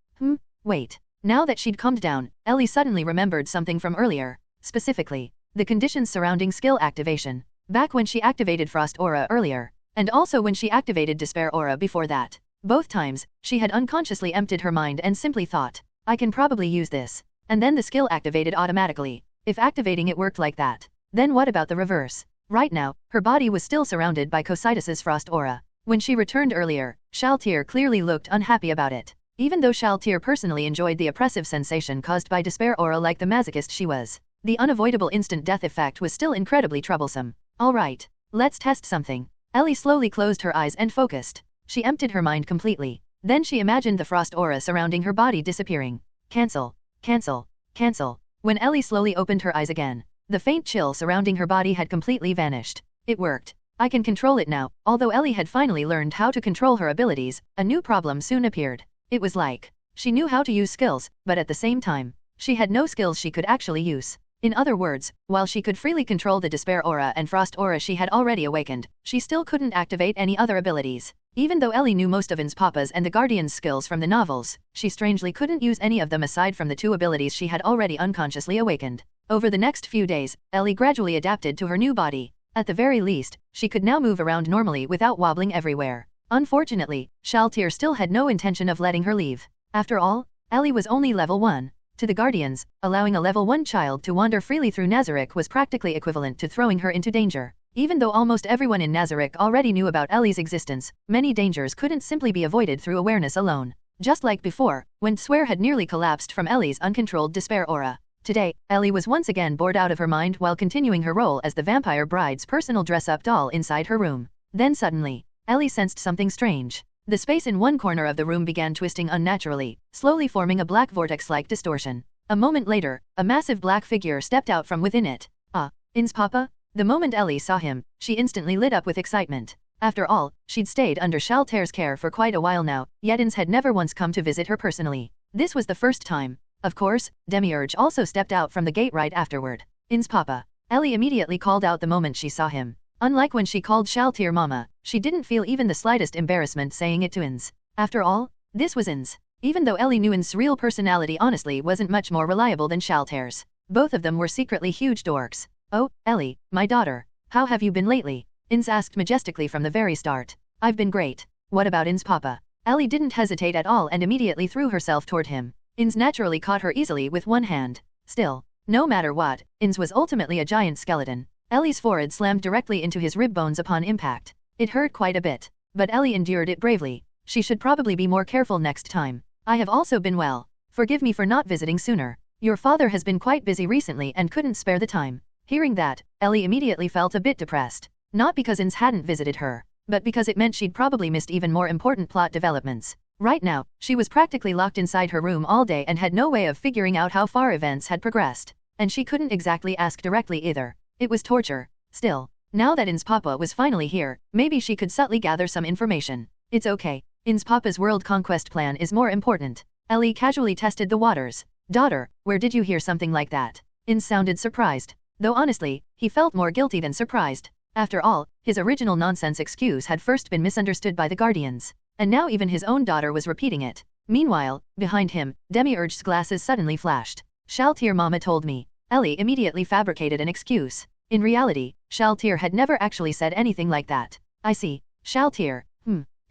Wait. Now that she'd calmed down, Ellie suddenly remembered something from earlier. Specifically, the conditions surrounding skill activation. Back when she activated Frost Aura earlier, and also when she activated Despair Aura before that. Both times, she had unconsciously emptied her mind and simply thought, I can probably use this. And then the skill activated automatically. If activating it worked like that, then what about the reverse? Right now, her body was still surrounded by Cocytus's Frost Aura. When she returned earlier, Shaltir clearly looked unhappy about it. Even though Shaltir personally enjoyed the oppressive sensation caused by Despair Aura like the masochist she was, the unavoidable instant death effect was still incredibly troublesome. Alright, let's test something. Ellie slowly closed her eyes and focused. She emptied her mind completely. Then she imagined the Frost Aura surrounding her body disappearing. Cancel. Cancel. Cancel. When Ellie slowly opened her eyes again, the faint chill surrounding her body had completely vanished. It worked. I can control it now. Although Ellie had finally learned how to control her abilities, a new problem soon appeared. It was like, she knew how to use skills, but at the same time, she had no skills she could actually use. In other words, while she could freely control the Despair Aura and Frost Aura she had already awakened, she still couldn't activate any other abilities. Even though Ellie knew most of Ainz Papa's and the Guardian's skills from the novels, she strangely couldn't use any of them aside from the 2 abilities she had already unconsciously awakened. Over the next few days, Ellie gradually adapted to her new body. At the very least, she could now move around normally without wobbling everywhere. Unfortunately, Shaltir still had no intention of letting her leave. After all, Ellie was only level 1. To the Guardians, allowing a level 1 child to wander freely through Nazarick was practically equivalent to throwing her into danger. Even though almost everyone in Nazarick already knew about Ellie's existence, many dangers couldn't simply be avoided through awareness alone. Just like before, when Swear had nearly collapsed from Ellie's uncontrolled Despair Aura. Today, Ellie was once again bored out of her mind while continuing her role as the vampire bride's personal dress-up doll inside her room. Then suddenly, Ellie sensed something strange. The space in one corner of the room began twisting unnaturally, slowly forming a black vortex-like distortion. A moment later, a massive black figure stepped out from within it. Ainz Papa? The moment Ellie saw him, she instantly lit up with excitement. After all, she'd stayed under Shaltir's care for quite a while now, yet Ainz had never once come to visit her personally. This was the first time. Of course, Demiurge also stepped out from the gate right afterward. Ainz Papa. Ellie immediately called out the moment she saw him. Unlike when she called Shaltir Mama, she didn't feel even the slightest embarrassment saying it to Ainz. After all, this was Ainz. Even though Ellie knew Ainz's real personality honestly wasn't much more reliable than Shaltir's. Both of them were secretly huge dorks. Oh, Ellie, my daughter. How have you been lately? Ainz asked majestically from the very start. I've been great. What about Ainz Papa? Ellie didn't hesitate at all and immediately threw herself toward him. Ainz naturally caught her easily with one hand. Still, no matter what, Ainz was ultimately a giant skeleton. Ellie's forehead slammed directly into his rib bones upon impact. It hurt quite a bit. But Ellie endured it bravely. She should probably be more careful next time. I have also been well. Forgive me for not visiting sooner. Your father has been quite busy recently and couldn't spare the time. Hearing that, Ellie immediately felt a bit depressed. Not because Ainz hadn't visited her, but because it meant she'd probably missed even more important plot developments. Right now, she was practically locked inside her room all day and had no way of figuring out how far events had progressed. And she couldn't exactly ask directly either. It was torture. Still, now that Ainz Papa was finally here, maybe she could subtly gather some information. It's okay. Ainz Papa's world conquest plan is more important. Ellie casually tested the waters. Daughter, where did you hear something like that? Ainz sounded surprised. Though honestly, he felt more guilty than surprised. After all, his original nonsense excuse had first been misunderstood by the Guardians. And now even his own daughter was repeating it. Meanwhile, behind him, Demiurge's glasses suddenly flashed. Shaltir Mama told me. Ellie immediately fabricated an excuse. In reality, Shaltir had never actually said anything like that. I see. Shaltir,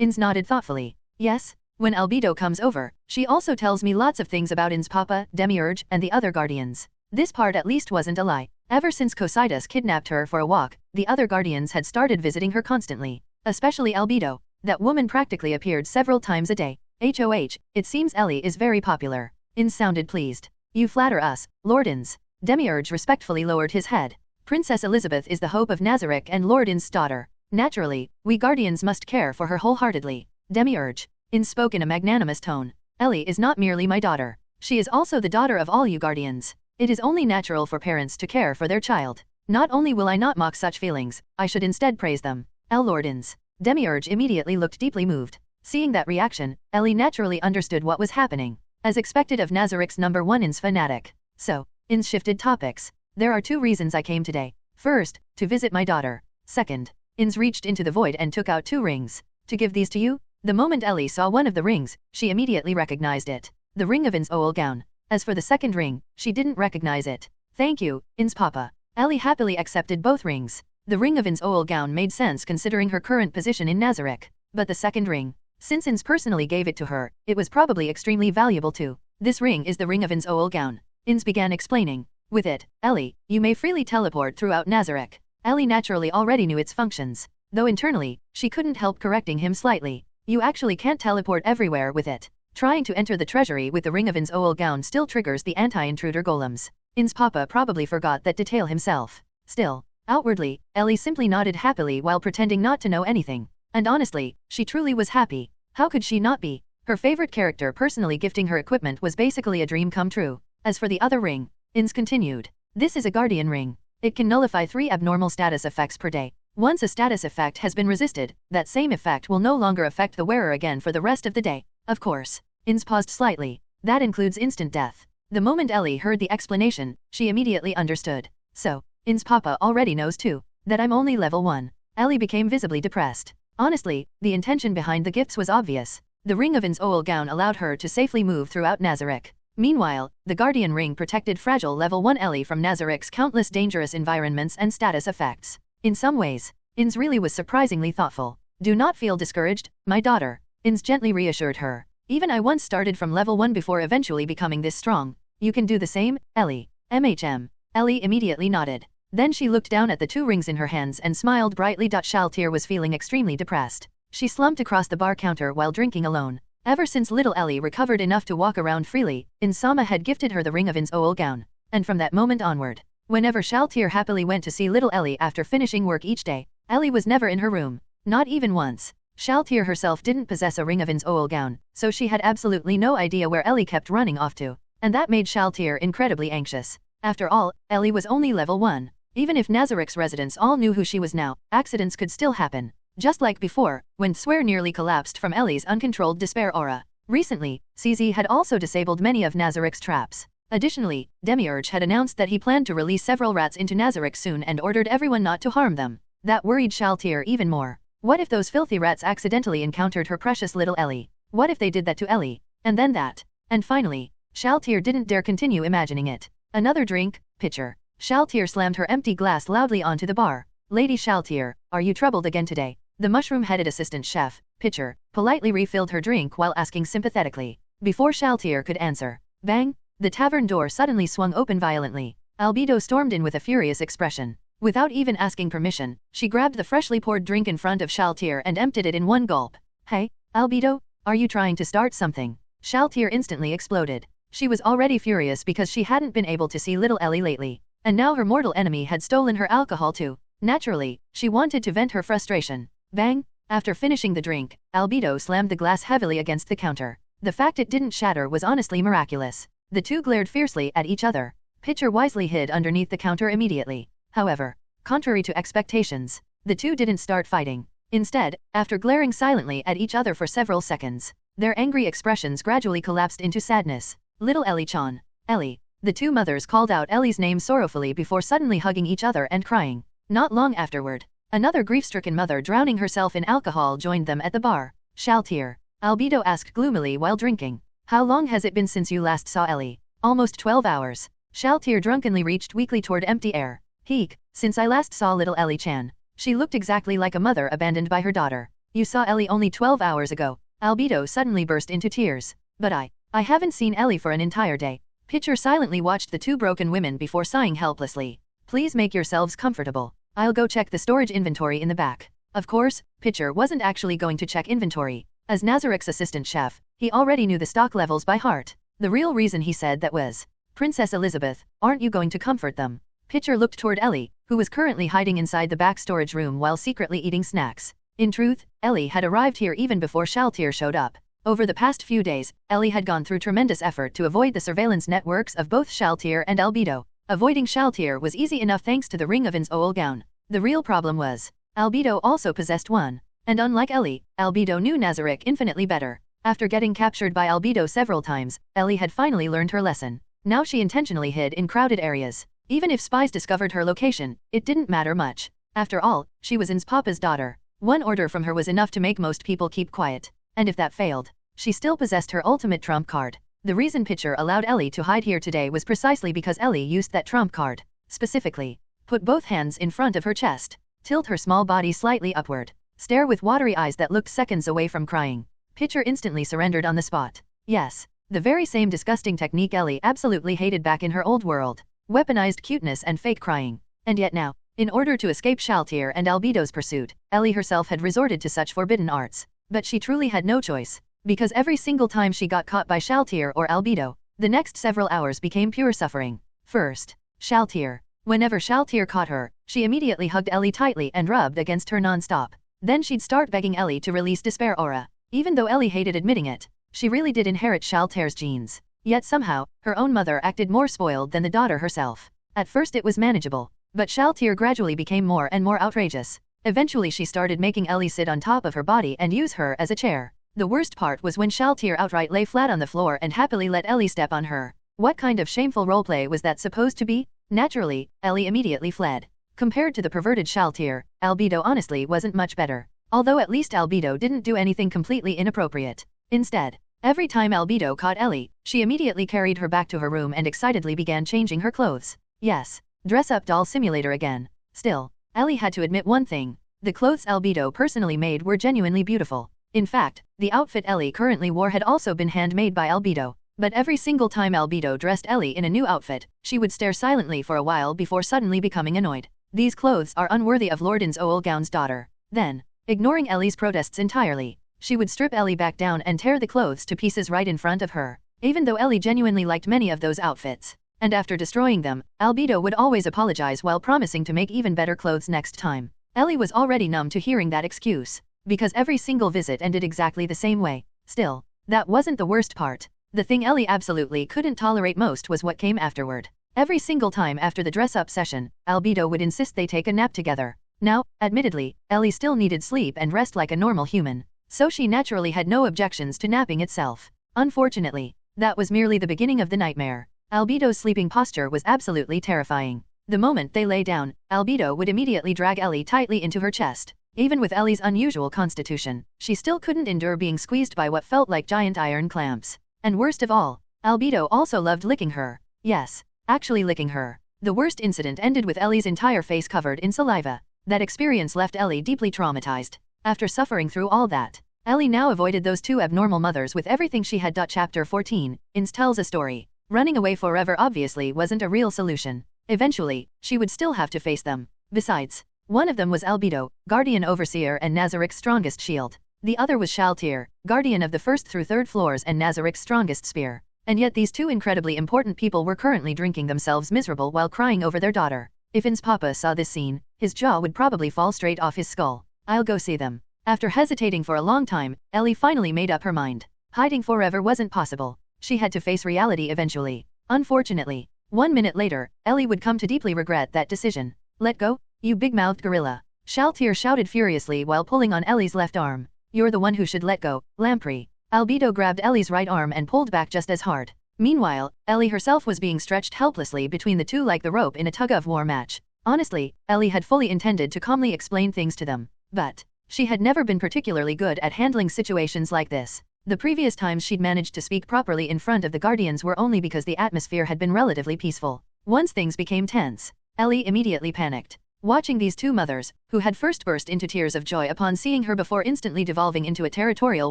Ainz nodded thoughtfully. Yes, when Albedo comes over, she also tells me lots of things about Ainz's papa, Demiurge, and the other guardians. This part at least wasn't a lie. Ever since Cocytus kidnapped her for a walk, the other guardians had started visiting her constantly. Especially Albedo. That woman practically appeared several times a day. HOH, it seems Ellie is very popular. Ainz sounded pleased. You flatter us, Lord Ainz. Demiurge respectfully lowered his head. Princess Elizabeth is the hope of Nazarick and Lord Ainz's daughter. Naturally, we guardians must care for her wholeheartedly. Demiurge. Ainz spoke in a magnanimous tone. Ellie is not merely my daughter. She is also the daughter of all you guardians. It is only natural for parents to care for their child. Not only will I not mock such feelings, I should instead praise them. Lord Ainz. Demiurge immediately looked deeply moved. Seeing that reaction, Ellie naturally understood what was happening. As expected of Nazarick's #1 Ainz fanatic. So, Ainz shifted topics. There are 2 reasons I came today. First, to visit my daughter. Second, Ainz reached into the void and took out 2 rings. To give these to you? The moment Ellie saw one of the rings, she immediately recognized it. The ring of Ainz Ooal Gown. As for the second ring, she didn't recognize it. Thank you, Ainz papa. Ellie happily accepted both rings. The ring of Ainz Ooal Gown made sense considering her current position in Nazarick. But the second ring, since Ainz personally gave it to her, it was probably extremely valuable too. This ring is the ring of Ainz Ooal Gown. Ainz began explaining. With it, Ellie, you may freely teleport throughout Nazarick. Ellie naturally already knew its functions. Though internally, she couldn't help correcting him slightly. You actually can't teleport everywhere with it. Trying to enter the treasury with the ring of Ainz Ooal Gown still triggers the anti-intruder golems. Ainz papa probably forgot that detail himself. Still, outwardly, Ellie simply nodded happily while pretending not to know anything. And honestly, she truly was happy. How could she not be? Her favorite character personally gifting her equipment was basically a dream come true. As for the other ring, Ainz continued. This is a guardian ring. It can nullify 3 abnormal status effects per day. Once a status effect has been resisted, that same effect will no longer affect the wearer again for the rest of the day. Of course. Ainz paused slightly. That includes instant death. The moment Ellie heard the explanation, she immediately understood. So, Ainz papa already knows too, that I'm only level 1. Ellie became visibly depressed. Honestly, the intention behind the gifts was obvious. The ring of Ainz Ooal Gown allowed her to safely move throughout Nazarick. Meanwhile, the Guardian Ring protected fragile level 1 Ellie from Nazarick's countless dangerous environments and status effects. In some ways, Ainz really was surprisingly thoughtful. Do not feel discouraged, my daughter. Ainz gently reassured her. Even I once started from level 1 before eventually becoming this strong. You can do the same, Ellie. Ellie immediately nodded. Then she looked down at the 2 rings in her hands and smiled brightly. Shaltir was feeling extremely depressed. She slumped across the bar counter while drinking alone. Ever since little Ellie recovered enough to walk around freely, Ainz-sama had gifted her the ring of Ainz Ooal Gown. And from that moment onward, whenever Shaltir happily went to see little Ellie after finishing work each day, Ellie was never in her room. Not even once. Shaltir herself didn't possess a ring of Ainz Ooal Gown, so she had absolutely no idea where Ellie kept running off to. And that made Shaltir incredibly anxious. After all, Ellie was only level 1. Even if Nazarick's residents all knew who she was now, accidents could still happen. Just like before, when Swear nearly collapsed from Ellie's uncontrolled despair aura. Recently, CZ had also disabled many of Nazarick's traps. Additionally, Demiurge had announced that he planned to release several rats into Nazarick soon and ordered everyone not to harm them. That worried Shaltir even more. What if those filthy rats accidentally encountered her precious little Ellie? What if they did that to Ellie? And then that? And finally, Shaltir didn't dare continue imagining it. Another drink, pitcher. Shaltir slammed her empty glass loudly onto the bar. Lady Shaltir, are you troubled again today? The mushroom-headed assistant chef, pitcher, politely refilled her drink while asking sympathetically. Before Shaltir could answer, bang, the tavern door suddenly swung open violently. Albedo stormed in with a furious expression. Without even asking permission, she grabbed the freshly poured drink in front of Shaltir and emptied it in one gulp. Hey, Albedo, are you trying to start something? Shaltir instantly exploded. She was already furious because she hadn't been able to see little Ellie lately. And now her mortal enemy had stolen her alcohol too. Naturally, she wanted to vent her frustration. Bang! After finishing the drink, Albedo slammed the glass heavily against the counter. The fact it didn't shatter was honestly miraculous. The two glared fiercely at each other. Pitcher wisely hid underneath the counter immediately. However, contrary to expectations, the two didn't start fighting. Instead, after glaring silently at each other for several seconds, their angry expressions gradually collapsed into sadness. Little Ellie-chan. Ellie. The two mothers called out Ellie's name sorrowfully before suddenly hugging each other and crying. Not long afterward, another grief-stricken mother drowning herself in alcohol joined them at the bar. Shaltir. Albedo asked gloomily while drinking. How long has it been since you last saw Ellie? Almost 12 hours. Shaltir drunkenly reached weakly toward empty air. Heek, Since I last saw little Ellie-chan, she looked exactly like a mother abandoned by her daughter. You saw Ellie only 12 hours ago. Albedo suddenly burst into tears. But I haven't seen Ellie for an entire day. Pitcher silently watched the two broken women before sighing helplessly. Please make yourselves comfortable. I'll go check the storage inventory in the back. Of course, Pitcher wasn't actually going to check inventory. As Nazarick's assistant chef, he already knew the stock levels by heart. The real reason he said that was, Princess Elizabeth, aren't you going to comfort them? Pitcher looked toward Ellie, who was currently hiding inside the back storage room while secretly eating snacks. In truth, Ellie had arrived here even before Shaltir showed up. Over the past few days, Ellie had gone through tremendous effort to avoid the surveillance networks of both Shaltir and Albedo. Avoiding Shaltir was easy enough thanks to the ring of Ainz Ooal Gown. The real problem was, Albedo also possessed one. And unlike Ellie, Albedo knew Nazarick infinitely better. After getting captured by Albedo several times, Ellie had finally learned her lesson. Now she intentionally hid in crowded areas. Even if spies discovered her location, it didn't matter much. After all, she was Ainz Papa's daughter. One order from her was enough to make most people keep quiet. And if that failed, she still possessed her ultimate trump card. The reason Pitcher allowed Ellie to hide here today was precisely because Ellie used that trump card. Specifically, put both hands in front of her chest, tilt her small body slightly upward, stare with watery eyes that looked seconds away from crying. Pitcher instantly surrendered on the spot. Yes, the very same disgusting technique Ellie absolutely hated back in her old world. Weaponized cuteness and fake crying. And yet now, in order to escape Shaltir and Albedo's pursuit, Ellie herself had resorted to such forbidden arts. But she truly had no choice, because every single time she got caught by Shaltir or Albedo, the next several hours became pure suffering. First, Shaltir. Whenever Shaltir caught her, she immediately hugged Ellie tightly and rubbed against her non-stop. Then she'd start begging Ellie to release despair aura. Even though Ellie hated admitting it, she really did inherit Shaltir's genes. Yet somehow, her own mother acted more spoiled than the daughter herself. At first it was manageable, but Shaltir gradually became more and more outrageous. Eventually she started making Ellie sit on top of her body and use her as a chair. The worst part was when Shaltir outright lay flat on the floor and happily let Ellie step on her. What kind of shameful roleplay was that supposed to be? Naturally, Ellie immediately fled. Compared to the perverted Shaltir, Albedo honestly wasn't much better. Although at least Albedo didn't do anything completely inappropriate. Instead, every time Albedo caught Ellie, she immediately carried her back to her room and excitedly began changing her clothes. Yes, dress-up doll simulator again. Still, Ellie had to admit one thing. The clothes Albedo personally made were genuinely beautiful. In fact, the outfit Ellie currently wore had also been handmade by Albedo. But every single time Albedo dressed Ellie in a new outfit, she would stare silently for a while before suddenly becoming annoyed. These clothes are unworthy of Lord Ainz Ooal Gown's daughter. Then, ignoring Ellie's protests entirely, she would strip Ellie back down and tear the clothes to pieces right in front of her. Even though Ellie genuinely liked many of those outfits, and after destroying them, Albedo would always apologize while promising to make even better clothes next time. Ellie was already numb to hearing that excuse, because every single visit ended exactly the same way. Still, that wasn't the worst part. The thing Ellie absolutely couldn't tolerate most was what came afterward. Every single time after the dress-up session, Albedo would insist they take a nap together. Now, admittedly, Ellie still needed sleep and rest like a normal human, so she naturally had no objections to napping itself. Unfortunately, that was merely the beginning of the nightmare. Albedo's sleeping posture was absolutely terrifying. The moment they lay down, Albedo would immediately drag Ellie tightly into her chest. Even with Ellie's unusual constitution, she still couldn't endure being squeezed by what felt like giant iron clamps. And worst of all, Albedo also loved licking her. Yes, actually licking her. The worst incident ended with Ellie's entire face covered in saliva. That experience left Ellie deeply traumatized. After suffering through all that, Ellie now avoided those two abnormal mothers with everything she had. Chapter 14, Ainz tells a story. Running away forever obviously wasn't a real solution. Eventually, she would still have to face them. Besides, one of them was Albedo, Guardian Overseer and Nazarick's strongest shield. The other was Shaltir, Guardian of the 1st through 3rd floors and Nazarick's strongest spear. And yet these two incredibly important people were currently drinking themselves miserable while crying over their daughter. If Ainz Papa saw this scene, his jaw would probably fall straight off his skull. I'll go see them. After hesitating for a long time, Ellie finally made up her mind. Hiding forever wasn't possible. She had to face reality eventually. Unfortunately, 1 minute later, Ellie would come to deeply regret that decision. Let go, you big-mouthed gorilla. Shaltir shouted furiously while pulling on Ellie's left arm. You're the one who should let go, Lamprey. Albedo grabbed Ellie's right arm and pulled back just as hard. Meanwhile, Ellie herself was being stretched helplessly between the two like the rope in a tug-of-war match. Honestly, Ellie had fully intended to calmly explain things to them. But she had never been particularly good at handling situations like this. The previous times she'd managed to speak properly in front of the Guardians were only because the atmosphere had been relatively peaceful. Once things became tense, Ellie immediately panicked. Watching these two mothers, who had first burst into tears of joy upon seeing her before instantly devolving into a territorial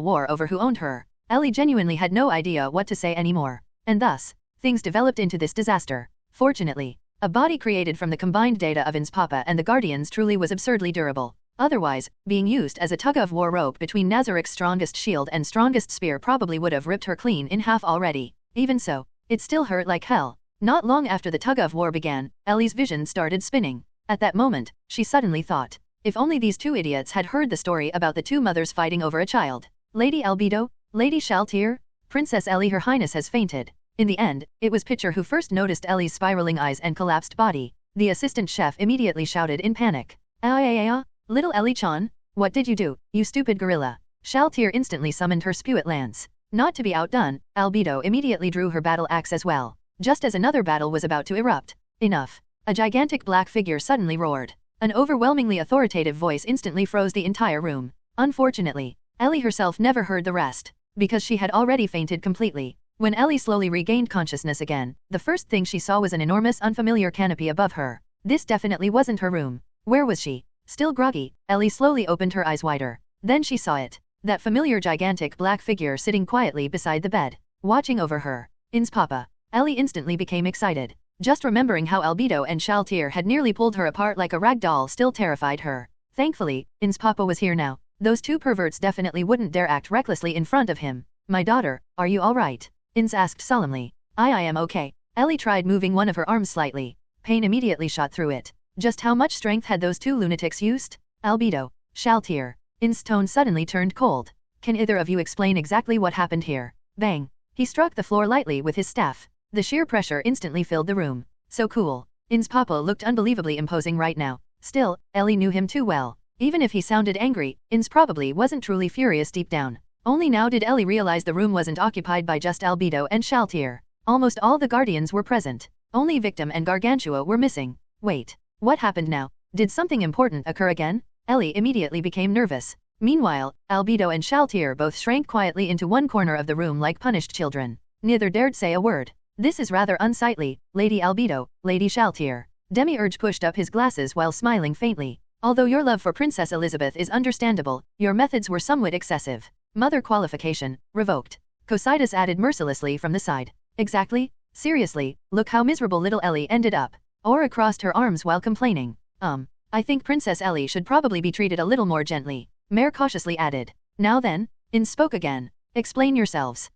war over who owned her, Ellie genuinely had no idea what to say anymore. And thus, things developed into this disaster. Fortunately, a body created from the combined data of Ainz Papa and the Guardians truly was absurdly durable. Otherwise, being used as a tug-of-war rope between Nazarick's strongest shield and strongest spear probably would have ripped her clean in half already. Even so, it still hurt like hell. Not long after the tug-of-war began, Ellie's vision started spinning. At that moment, she suddenly thought, if only these two idiots had heard the story about the two mothers fighting over a child. Lady Albedo? Lady Shaltir? Princess Ellie, her highness has fainted. In the end, it was Pitcher who first noticed Ellie's spiraling eyes and collapsed body. The assistant chef immediately shouted in panic. Little Ellie-chan? What did you do, you stupid gorilla? Shaltir instantly summoned her Spewit lance. Not to be outdone, Albedo immediately drew her battle axe as well. Just as another battle was about to erupt. Enough. A gigantic black figure suddenly roared. An overwhelmingly authoritative voice instantly froze the entire room. Unfortunately, Ellie herself never heard the rest, because she had already fainted completely. When Ellie slowly regained consciousness again, the first thing she saw was an enormous unfamiliar canopy above her. This definitely wasn't her room. Where was she? Still groggy, Ellie slowly opened her eyes wider. Then she saw it. That familiar gigantic black figure sitting quietly beside the bed, watching over her. Ainz Papa. Ellie instantly became excited. Just remembering how Albedo and Shaltir had nearly pulled her apart like a rag doll still terrified her. Thankfully, Ainz Papa was here now. Those two perverts definitely wouldn't dare act recklessly in front of him. My daughter, are you alright? Ainz asked solemnly. I am okay. Ellie tried moving one of her arms slightly. Pain immediately shot through it. Just how much strength had those two lunatics used? Albedo. Shaltir. Ainz's tone suddenly turned cold. Can either of you explain exactly what happened here? Bang. He struck the floor lightly with his staff. The sheer pressure instantly filled the room. So cool. Ainz Papa looked unbelievably imposing right now. Still, Ellie knew him too well. Even if he sounded angry, Ainz probably wasn't truly furious deep down. Only now did Ellie realize the room wasn't occupied by just Albedo and Shaltir. Almost all the Guardians were present. Only Victim and Gargantua were missing. Wait. What happened now? Did something important occur again? Ellie immediately became nervous. Meanwhile, Albedo and Shaltir both shrank quietly into one corner of the room like punished children. Neither dared say a word. This is rather unsightly, Lady Albedo, Lady Shaltir. Demiurge pushed up his glasses while smiling faintly. Although your love for Princess Elizabeth is understandable, your methods were somewhat excessive. Mother qualification, revoked. Cocytus added mercilessly from the side. Exactly? Seriously, look how miserable little Ellie ended up. Aura crossed her arms while complaining. I think Princess Ellie should probably be treated a little more gently. Mare cautiously added. Now then, Ainz spoke again. Explain yourselves.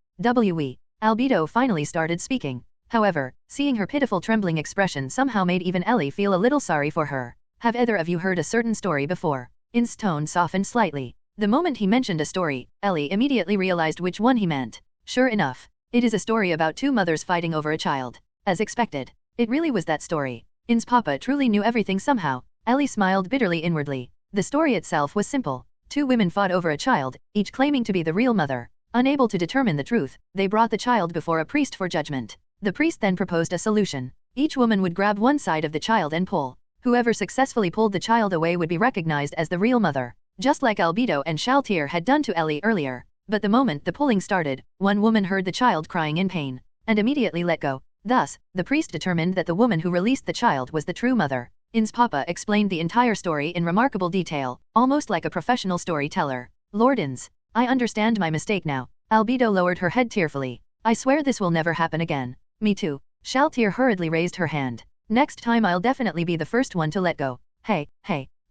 Albedo finally started speaking. However, seeing her pitiful trembling expression somehow made even Ellie feel a little sorry for her. Have either of you heard a certain story before? Ainz's tone softened slightly. The moment he mentioned a story, Ellie immediately realized which one he meant. Sure enough, it is a story about two mothers fighting over a child. As expected, it really was that story. Ainz Papa truly knew everything somehow. Ellie smiled bitterly inwardly. The story itself was simple. Two women fought over a child, each claiming to be the real mother. Unable to determine the truth, they brought the child before a priest for judgment. The priest then proposed a solution. Each woman would grab one side of the child and pull. Whoever successfully pulled the child away would be recognized as the real mother. Just like Albedo and Shaltir had done to Ellie earlier. But the moment the pulling started, one woman heard the child crying in pain, and immediately let go. Thus, the priest determined that the woman who released the child was the true mother. Ainz Papa explained the entire story in remarkable detail, almost like a professional storyteller. Lord Ainz, I understand my mistake now. Albedo lowered her head tearfully. I swear this will never happen again. Me too. Shaltir hurriedly raised her hand. Next time I'll definitely be the first one to let go. Hey,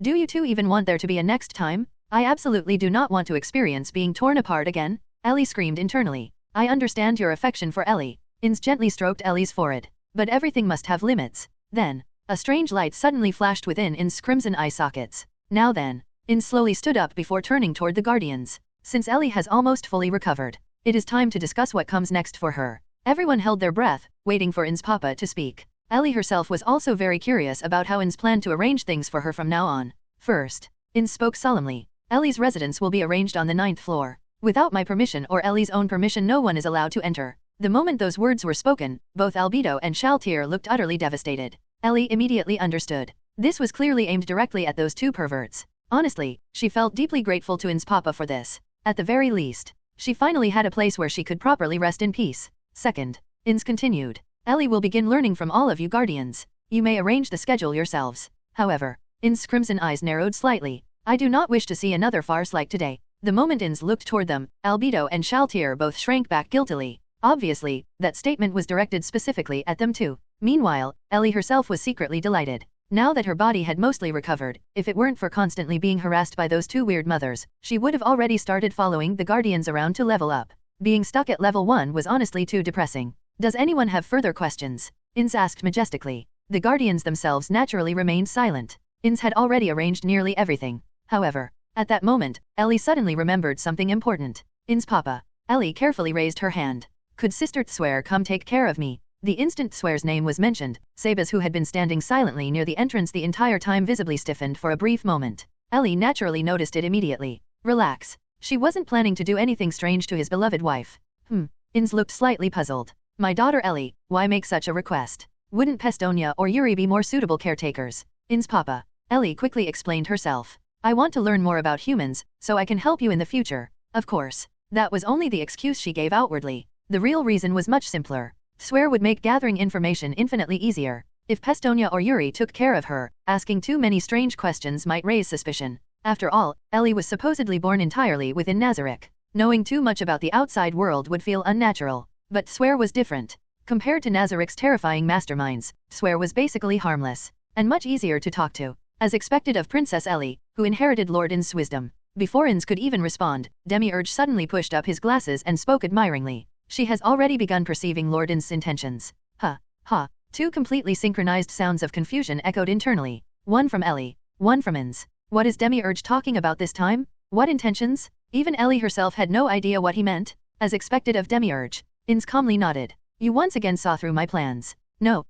do you two even want there to be a next time? I absolutely do not want to experience being torn apart again. Ellie screamed internally. I understand your affection for Ellie. Ainz gently stroked Ellie's forehead. But everything must have limits. Then, a strange light suddenly flashed within Ainz's crimson eye sockets. Now then, Ainz slowly stood up before turning toward the Guardians. Since Ellie has almost fully recovered, it is time to discuss what comes next for her. Everyone held their breath, waiting for Ainz Papa to speak. Ellie herself was also very curious about how Ainz planned to arrange things for her from now on. First, Ainz spoke solemnly. Ellie's residence will be arranged on the 9th floor. Without my permission or Ellie's own permission, no one is allowed to enter. The moment those words were spoken, both Albedo and Shaltir looked utterly devastated. Ellie immediately understood. This was clearly aimed directly at those two perverts. Honestly, she felt deeply grateful to Ainz Papa for this. At the very least, she finally had a place where she could properly rest in peace. Second, Ainz continued. Ellie will begin learning from all of you Guardians. You may arrange the schedule yourselves. However, Ainz's crimson eyes narrowed slightly. I do not wish to see another farce like today. The moment Ainz looked toward them, Albedo and Shaltir both shrank back guiltily. Obviously, that statement was directed specifically at them too. Meanwhile, Ellie herself was secretly delighted. Now that her body had mostly recovered, if it weren't for constantly being harassed by those two weird mothers, she would have already started following the guardians around to level up. Being stuck at level 1 was honestly too depressing. Does anyone have further questions? Ainz asked majestically. The guardians themselves naturally remained silent. Ainz had already arranged nearly everything. However, at that moment, Ellie suddenly remembered something important. Ainz papa. Ellie carefully raised her hand. Could Sister Tswer come take care of me? The instant Tswer's name was mentioned, Sabas, who had been standing silently near the entrance the entire time, visibly stiffened for a brief moment. Ellie naturally noticed it immediately. Relax. She wasn't planning to do anything strange to his beloved wife. Ainz looked slightly puzzled. My daughter Ellie, why make such a request? Wouldn't Pestonia or Yuri be more suitable caretakers? Ainz papa. Ellie quickly explained herself. I want to learn more about humans, so I can help you in the future. Of course. That was only the excuse she gave outwardly. The real reason was much simpler. Tswer would make gathering information infinitely easier. If Pestonia or Yuri took care of her, asking too many strange questions might raise suspicion. After all, Ellie was supposedly born entirely within Nazarick. Knowing too much about the outside world would feel unnatural. But Tswer was different. Compared to Nazarick's terrifying masterminds, Tswer was basically harmless, and much easier to talk to. As expected of Princess Ellie, who inherited Lord Ainz's wisdom. Before Ainz could even respond, Demiurge suddenly pushed up his glasses and spoke admiringly. She has already begun perceiving Lord Ainz's intentions. Ha, ha. Two completely synchronized sounds of confusion echoed internally. One from Ellie, one from Ainz. What is Demiurge talking about this time? What intentions? Even Ellie herself had no idea what he meant. As expected of Demiurge, Ainz calmly nodded. You once again saw through my plans. No.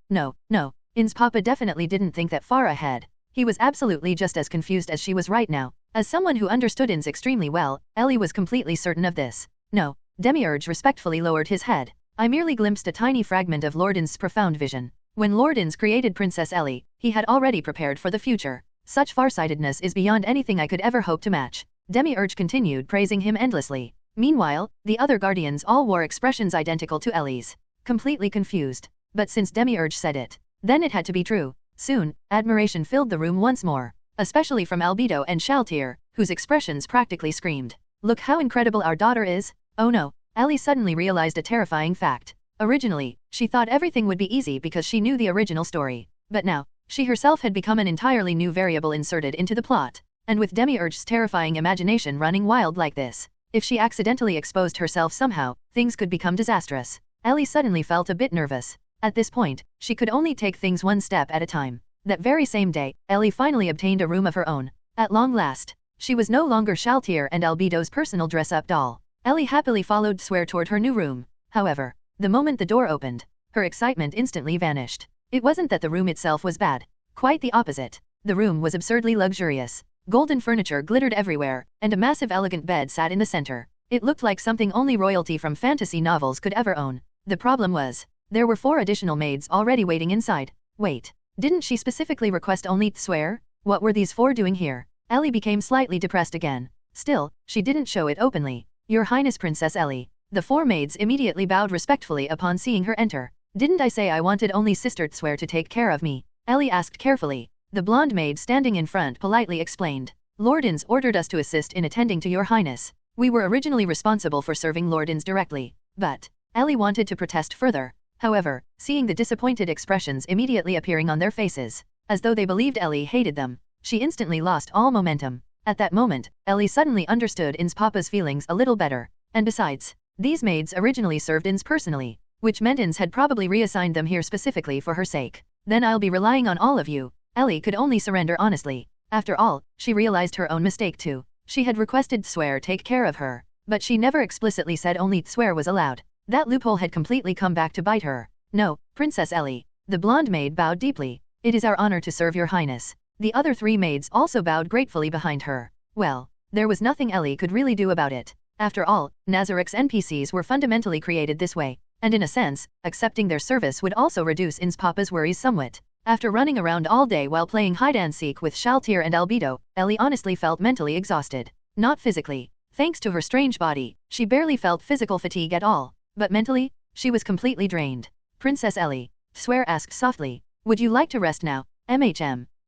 Ainz papa definitely didn't think that far ahead. He was absolutely just as confused as she was right now. As someone who understood Ainz extremely well, Ellie was completely certain of this. No. Demiurge respectfully lowered his head. I merely glimpsed a tiny fragment of Lord Ainz's profound vision. When Lord Ainz created Princess Ellie, he had already prepared for the future. Such farsightedness is beyond anything I could ever hope to match. Demiurge continued praising him endlessly. Meanwhile, the other guardians all wore expressions identical to Ellie's. Completely confused. But since Demiurge said it, then it had to be true. Soon, admiration filled the room once more. Especially from Albedo and Shaltir, whose expressions practically screamed. Look how incredible our daughter is. Oh no. Ellie suddenly realized a terrifying fact. Originally, she thought everything would be easy because she knew the original story. But now, she herself had become an entirely new variable inserted into the plot. And with Demiurge's terrifying imagination running wild like this, if she accidentally exposed herself somehow, things could become disastrous. Ellie suddenly felt a bit nervous. At this point, she could only take things one step at a time. That very same day, Ellie finally obtained a room of her own. At long last, she was no longer Shaltir and Albedo's personal dress-up doll. Ellie happily followed Tswer toward her new room. However, the moment the door opened, her excitement instantly vanished. It wasn't that the room itself was bad. Quite the opposite. The room was absurdly luxurious. Golden furniture glittered everywhere, and a massive elegant bed sat in the center. It looked like something only royalty from fantasy novels could ever own. The problem was, there were 4 additional maids already waiting inside. Wait, didn't she specifically request only Tswer? What were these 4 doing here? Ellie became slightly depressed again. Still, she didn't show it openly. Your Highness Princess Ellie. The 4 maids immediately bowed respectfully upon seeing her enter. Didn't I say I wanted only Sister Tswer to take care of me? Ellie asked carefully. The blonde maid standing in front politely explained. Lord Ainz ordered us to assist in attending to your highness. We were originally responsible for serving Lord Ainz directly. But Ellie wanted to protest further. However, seeing the disappointed expressions immediately appearing on their faces, as though they believed Ellie hated them, she instantly lost all momentum. At that moment, Ellie suddenly understood Ainz papa's feelings a little better. And besides, these maids originally served Ainz personally, which meant Ainz had probably reassigned them here specifically for her sake. Then I'll be relying on all of you. Ellie could only surrender honestly. After all, she realized her own mistake too. She had requested Tswer take care of her, but she never explicitly said only Tswer was allowed. That loophole had completely come back to bite her. No, Princess Ellie. The blonde maid bowed deeply. It is our honor to serve your highness. The other 3 maids also bowed gratefully behind her. Well, there was nothing Ellie could really do about it. After all, Nazarick's NPCs were fundamentally created this way, and in a sense, accepting their service would also reduce Ainz papa's worries somewhat. After running around all day while playing hide-and-seek with Shaltir and Albedo, Ellie honestly felt mentally exhausted. Not physically. Thanks to her strange body, she barely felt physical fatigue at all. But mentally, she was completely drained. Princess Ellie, Tswer asked softly, would you like to rest now?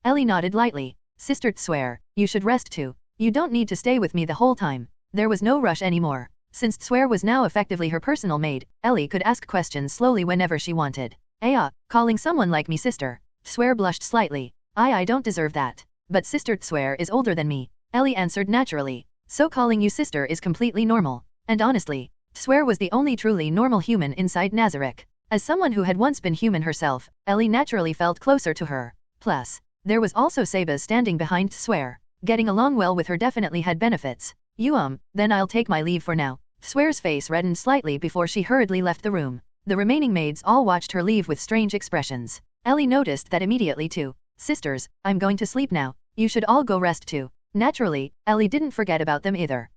Ellie nodded lightly. Sister Swear, you should rest too. You don't need to stay with me the whole time. There was no rush anymore. Since Swear was now effectively her personal maid, Ellie could ask questions slowly whenever she wanted. Calling someone like me sister. Swear blushed slightly. I don't deserve that. But Sister Swear is older than me. Ellie answered naturally. So calling you sister is completely normal. And honestly, Swear was the only truly normal human inside Nazarick. As someone who had once been human herself, Ellie naturally felt closer to her. Plus, there was also Sabaz standing behind Swear. Getting along well with her definitely had benefits. Then I'll take my leave for now. Swear's face reddened slightly before she hurriedly left the room. The remaining maids all watched her leave with strange expressions. Ellie noticed that immediately too. Sisters, I'm going to sleep now. You should all go rest too. Naturally, Ellie didn't forget about them either.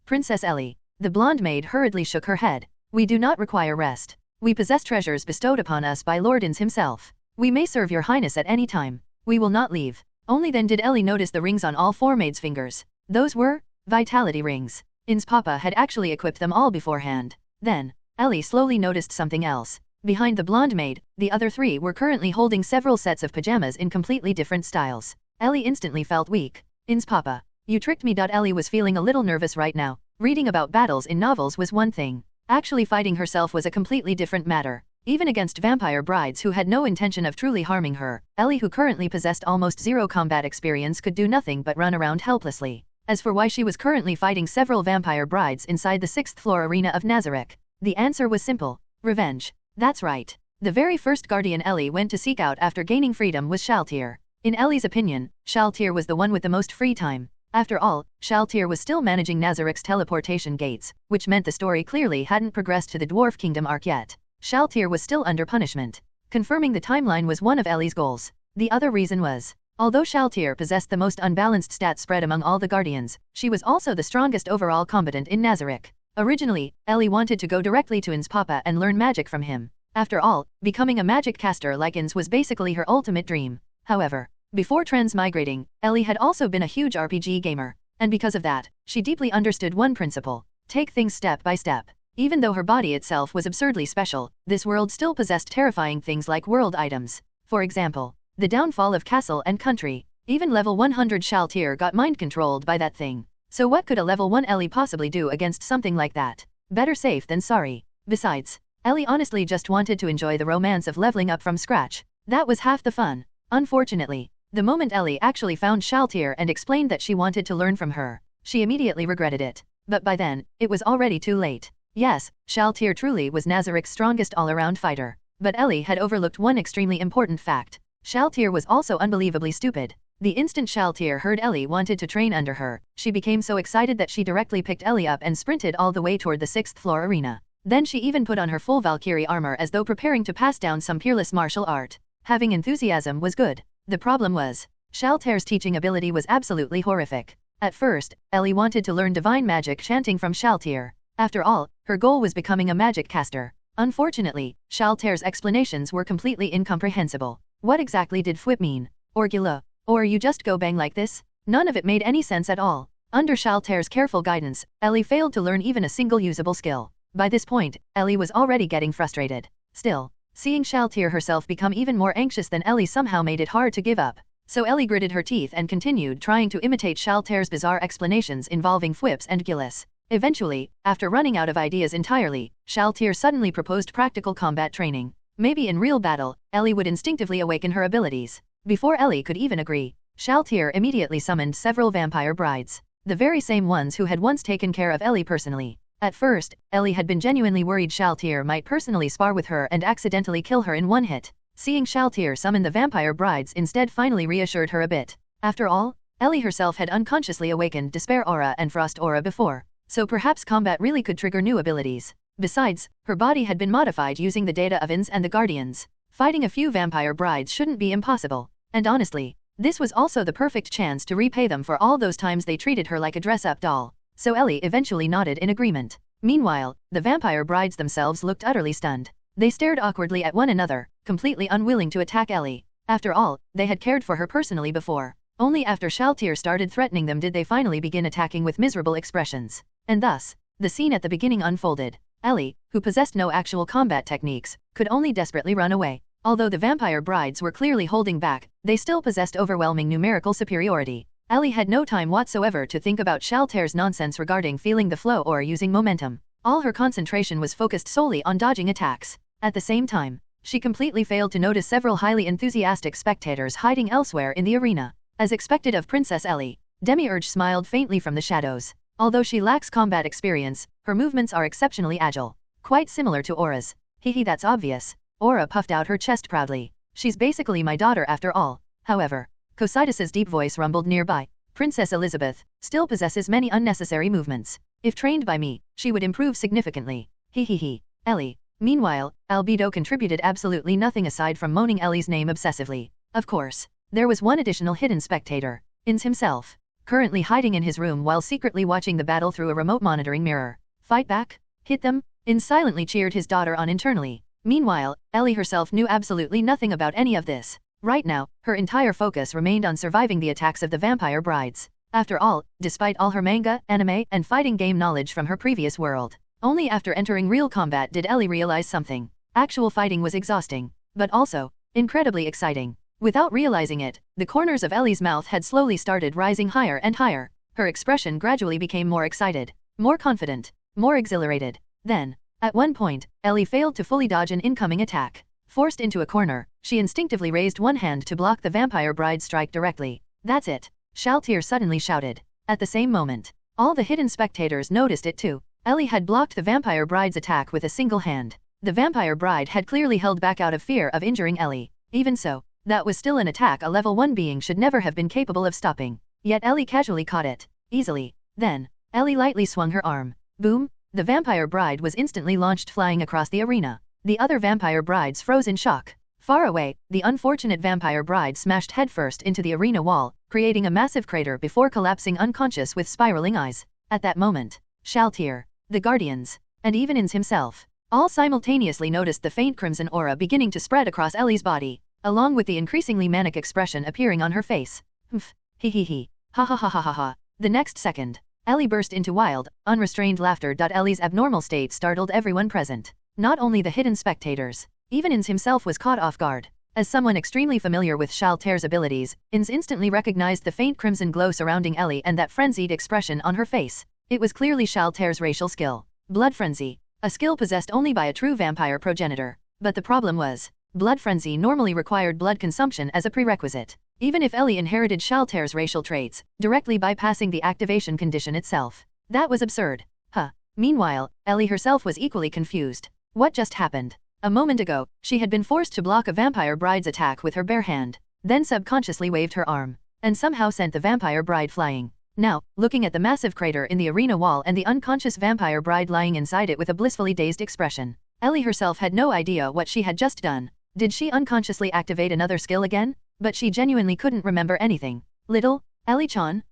Princess Ellie. The blonde maid hurriedly shook her head. We do not require rest. We possess treasures bestowed upon us by Lord Ainz himself. We may serve your highness at any time. We will not leave. Only then did Ellie notice the rings on all four maids' fingers. Those were vitality rings. Ainz Papa had actually equipped them all beforehand. Then, Ellie slowly noticed something else. Behind the blonde maid, the other three were currently holding several sets of pajamas in completely different styles. Ellie instantly felt weak. Ainz Papa, you tricked me. Ellie was feeling a little nervous right now. Reading about battles in novels was one thing. Actually fighting herself was a completely different matter. Even against vampire brides who had no intention of truly harming her, Ellie, who currently possessed almost zero combat experience, could do nothing but run around helplessly. As for why she was currently fighting several vampire brides inside the 6th floor arena of Nazarick, the answer was simple. Revenge. That's right. The very first guardian Ellie went to seek out after gaining freedom was Shaltir. In Ellie's opinion, Shaltir was the one with the most free time. After all, Shaltir was still managing Nazarick's teleportation gates, which meant the story clearly hadn't progressed to the Dwarf Kingdom arc yet. Shaltir was still under punishment. Confirming the timeline was one of Ellie's goals. The other reason was, although Shaltir possessed the most unbalanced stat spread among all the guardians, she was also the strongest overall combatant in Nazarick. Originally, Ellie wanted to go directly to Ainz Papa and learn magic from him. After all, becoming a magic caster like Ainz was basically her ultimate dream. However, before transmigrating, Ellie had also been a huge RPG gamer, and because of that, she deeply understood one principle: take things step by step. Even though her body itself was absurdly special, this world still possessed terrifying things like world items. For example, the downfall of castle and country. Even level 100 Shaltir got mind-controlled by that thing. So what could a level 1 Ellie possibly do against something like that? Better safe than sorry. Besides, Ellie honestly just wanted to enjoy the romance of leveling up from scratch. That was half the fun. Unfortunately, the moment Ellie actually found Shaltir and explained that she wanted to learn from her, she immediately regretted it. But by then, it was already too late. Yes, Shaltir truly was Nazarick's strongest all-around fighter. But Ellie had overlooked one extremely important fact. Shaltir was also unbelievably stupid. The instant Shaltir heard Ellie wanted to train under her, she became so excited that she directly picked Ellie up and sprinted all the way toward the 6th floor arena. Then she even put on her full Valkyrie armor as though preparing to pass down some peerless martial art. Having enthusiasm was good. The problem was, Shaltir's teaching ability was absolutely horrific. At first, Ellie wanted to learn divine magic chanting from Shaltir. After all, her goal was becoming a magic caster. Unfortunately, Shaltir's explanations were completely incomprehensible. What exactly did Fwip mean? Or Gila? Or you just go bang like this? None of it made any sense at all. Under Shaltir's careful guidance, Ellie failed to learn even a single usable skill. By this point, Ellie was already getting frustrated. Still, seeing Shaltir herself become even more anxious than Ellie somehow made it hard to give up. So Ellie gritted her teeth and continued trying to imitate Shaltir's bizarre explanations involving Fwips and Gillis. Eventually, after running out of ideas entirely, Shaltir suddenly proposed practical combat training. Maybe in real battle, Ellie would instinctively awaken her abilities. Before Ellie could even agree, Shaltir immediately summoned several vampire brides. The very same ones who had once taken care of Ellie personally. At first, Ellie had been genuinely worried Shaltir might personally spar with her and accidentally kill her in one hit. Seeing Shaltir summon the vampire brides instead finally reassured her a bit. After all, Ellie herself had unconsciously awakened Despair Aura and Frost Aura before. So perhaps combat really could trigger new abilities. Besides, her body had been modified using the data of Ainz and the Guardians. Fighting a few vampire brides shouldn't be impossible. And honestly, this was also the perfect chance to repay them for all those times they treated her like a dress-up doll. So Ellie eventually nodded in agreement. Meanwhile, the vampire brides themselves looked utterly stunned. They stared awkwardly at one another, completely unwilling to attack Ellie. After all, they had cared for her personally before. Only after Shaltir started threatening them did they finally begin attacking with miserable expressions. And thus, the scene at the beginning unfolded. Ellie, who possessed no actual combat techniques, could only desperately run away. Although the vampire brides were clearly holding back, they still possessed overwhelming numerical superiority. Ellie had no time whatsoever to think about Shaltair's nonsense regarding feeling the flow or using momentum. All her concentration was focused solely on dodging attacks. At the same time, she completely failed to notice several highly enthusiastic spectators hiding elsewhere in the arena. As expected of Princess Ellie, Demiurge smiled faintly from the shadows. Although she lacks combat experience, her movements are exceptionally agile. Quite similar to Aura's. Hehe, that's obvious. Aura puffed out her chest proudly. She's basically my daughter after all. However, Cocytus's deep voice rumbled nearby. Princess Elizabeth still possesses many unnecessary movements. If trained by me, she would improve significantly. Hehehe. Ellie. Meanwhile, Albedo contributed absolutely nothing aside from moaning Ellie's name obsessively. Of course, there was one additional hidden spectator. Ainz himself. Currently hiding in his room while secretly watching the battle through a remote monitoring mirror. Fight back? Hit them? Ainz silently cheered his daughter on internally. Meanwhile, Ellie herself knew absolutely nothing about any of this. Right now, her entire focus remained on surviving the attacks of the vampire brides. After all, despite all her manga, anime, and fighting game knowledge from her previous world, only after entering real combat did Ellie realize something. Actual fighting was exhausting, but also incredibly exciting. Without realizing it, the corners of Ellie's mouth had slowly started rising higher and higher. Her expression gradually became more excited, more confident, more exhilarated. Then, at one point, Ellie failed to fully dodge an incoming attack. Forced into a corner, she instinctively raised one hand to block the vampire bride's strike directly. That's it. Shaltair suddenly shouted. At the same moment, all the hidden spectators noticed it too. Ellie had blocked the vampire bride's attack with a single hand. The vampire bride had clearly held back out of fear of injuring Ellie. Even so, that was still an attack a level 1 being should never have been capable of stopping. Yet Ellie casually caught it. Easily. Then, Ellie lightly swung her arm. Boom! The vampire bride was instantly launched flying across the arena. The other vampire brides froze in shock. Far away, the unfortunate vampire bride smashed headfirst into the arena wall, creating a massive crater before collapsing unconscious with spiraling eyes. At that moment, Shaltair, the Guardians, and even Ainz himself, all simultaneously noticed the faint crimson aura beginning to spread across Ellie's body, along with the increasingly manic expression appearing on her face. Humph, he. Ha ha ha ha ha ha. The next second, Ellie burst into wild, unrestrained laughter. Ellie's abnormal state startled everyone present. Not only the hidden spectators, even Ainz himself was caught off guard. As someone extremely familiar with Shaltair's abilities, Ainz instantly recognized the faint crimson glow surrounding Ellie and that frenzied expression on her face. It was clearly Shaltair's racial skill. Blood Frenzy. A skill possessed only by a true vampire progenitor. But the problem was, Blood Frenzy normally required blood consumption as a prerequisite. Even if Ellie inherited Shaltair's racial traits, directly bypassing the activation condition itself. That was absurd. Huh. Meanwhile, Ellie herself was equally confused. What just happened? A moment ago, she had been forced to block a vampire bride's attack with her bare hand, then subconsciously waved her arm, and somehow sent the vampire bride flying. Now, looking at the massive crater in the arena wall and the unconscious vampire bride lying inside it with a blissfully dazed expression, Ellie herself had no idea what she had just done. Did she unconsciously activate another skill again? But she genuinely couldn't remember anything. Little Ellie-chan?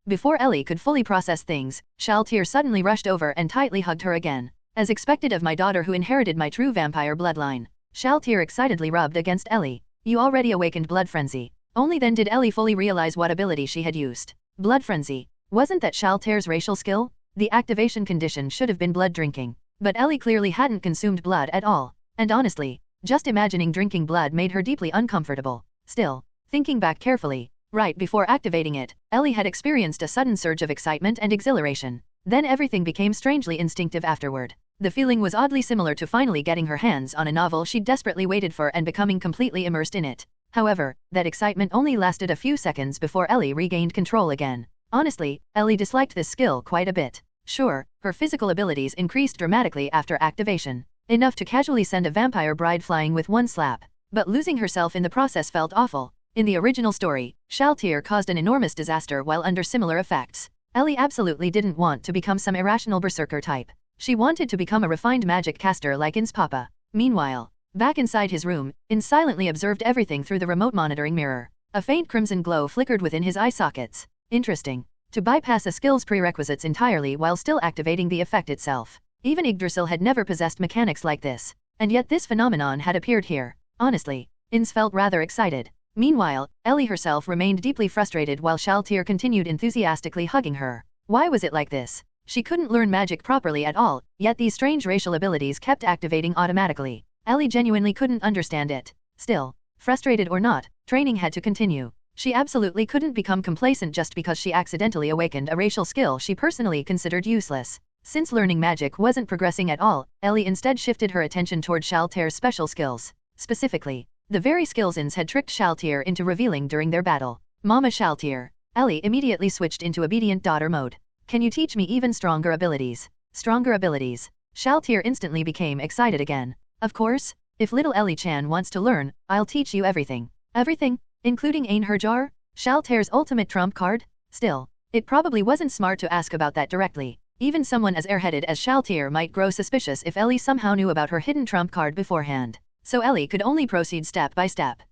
Before Ellie could fully process things, Shaltair suddenly rushed over and tightly hugged her again. As expected of my daughter who inherited my true vampire bloodline, Shaltair excitedly rubbed against Ellie. You already awakened Blood Frenzy. Only then did Ellie fully realize what ability she had used. Blood Frenzy. Wasn't that Shaltair's racial skill? The activation condition should have been blood drinking. But Ellie clearly hadn't consumed blood at all. And honestly, just imagining drinking blood made her deeply uncomfortable. Still, thinking back carefully, right before activating it, Ellie had experienced a sudden surge of excitement and exhilaration. Then everything became strangely instinctive afterward. The feeling was oddly similar to finally getting her hands on a novel she'd desperately waited for and becoming completely immersed in it. However, that excitement only lasted a few seconds before Ellie regained control again. Honestly, Ellie disliked this skill quite a bit. Sure, her physical abilities increased dramatically after activation, enough to casually send a vampire bride flying with one slap. But losing herself in the process felt awful. In the original story, Shaltair caused an enormous disaster while under similar effects. Ellie absolutely didn't want to become some irrational berserker type. She wanted to become a refined magic caster like Ainz Papa. Meanwhile, back inside his room, Ainz silently observed everything through the remote monitoring mirror. A faint crimson glow flickered within his eye sockets. Interesting. To bypass a skill's prerequisites entirely while still activating the effect itself. Even Yggdrasil had never possessed mechanics like this. And yet this phenomenon had appeared here. Honestly, Ainz felt rather excited. Meanwhile, Ellie herself remained deeply frustrated while Shaltair continued enthusiastically hugging her. Why was it like this? She couldn't learn magic properly at all, yet these strange racial abilities kept activating automatically. Ellie genuinely couldn't understand it. Still, frustrated or not, training had to continue. She absolutely couldn't become complacent just because she accidentally awakened a racial skill she personally considered useless. Since learning magic wasn't progressing at all, Ellie instead shifted her attention toward Shaltier's special skills. Specifically, the very skills Ainz had tricked Shaltier into revealing during their battle. Mama Shaltier. Ellie immediately switched into obedient daughter mode. Can you teach me even stronger abilities? Stronger abilities. Shaltier instantly became excited again. Of course, if little Ellie-chan wants to learn, I'll teach you everything. Everything? Including Ainz, Shaltier's ultimate trump card? Still, it probably wasn't smart to ask about that directly. Even someone as airheaded as Shaltier might grow suspicious if Ellie somehow knew about her hidden trump card beforehand. So Ellie could only proceed step by step.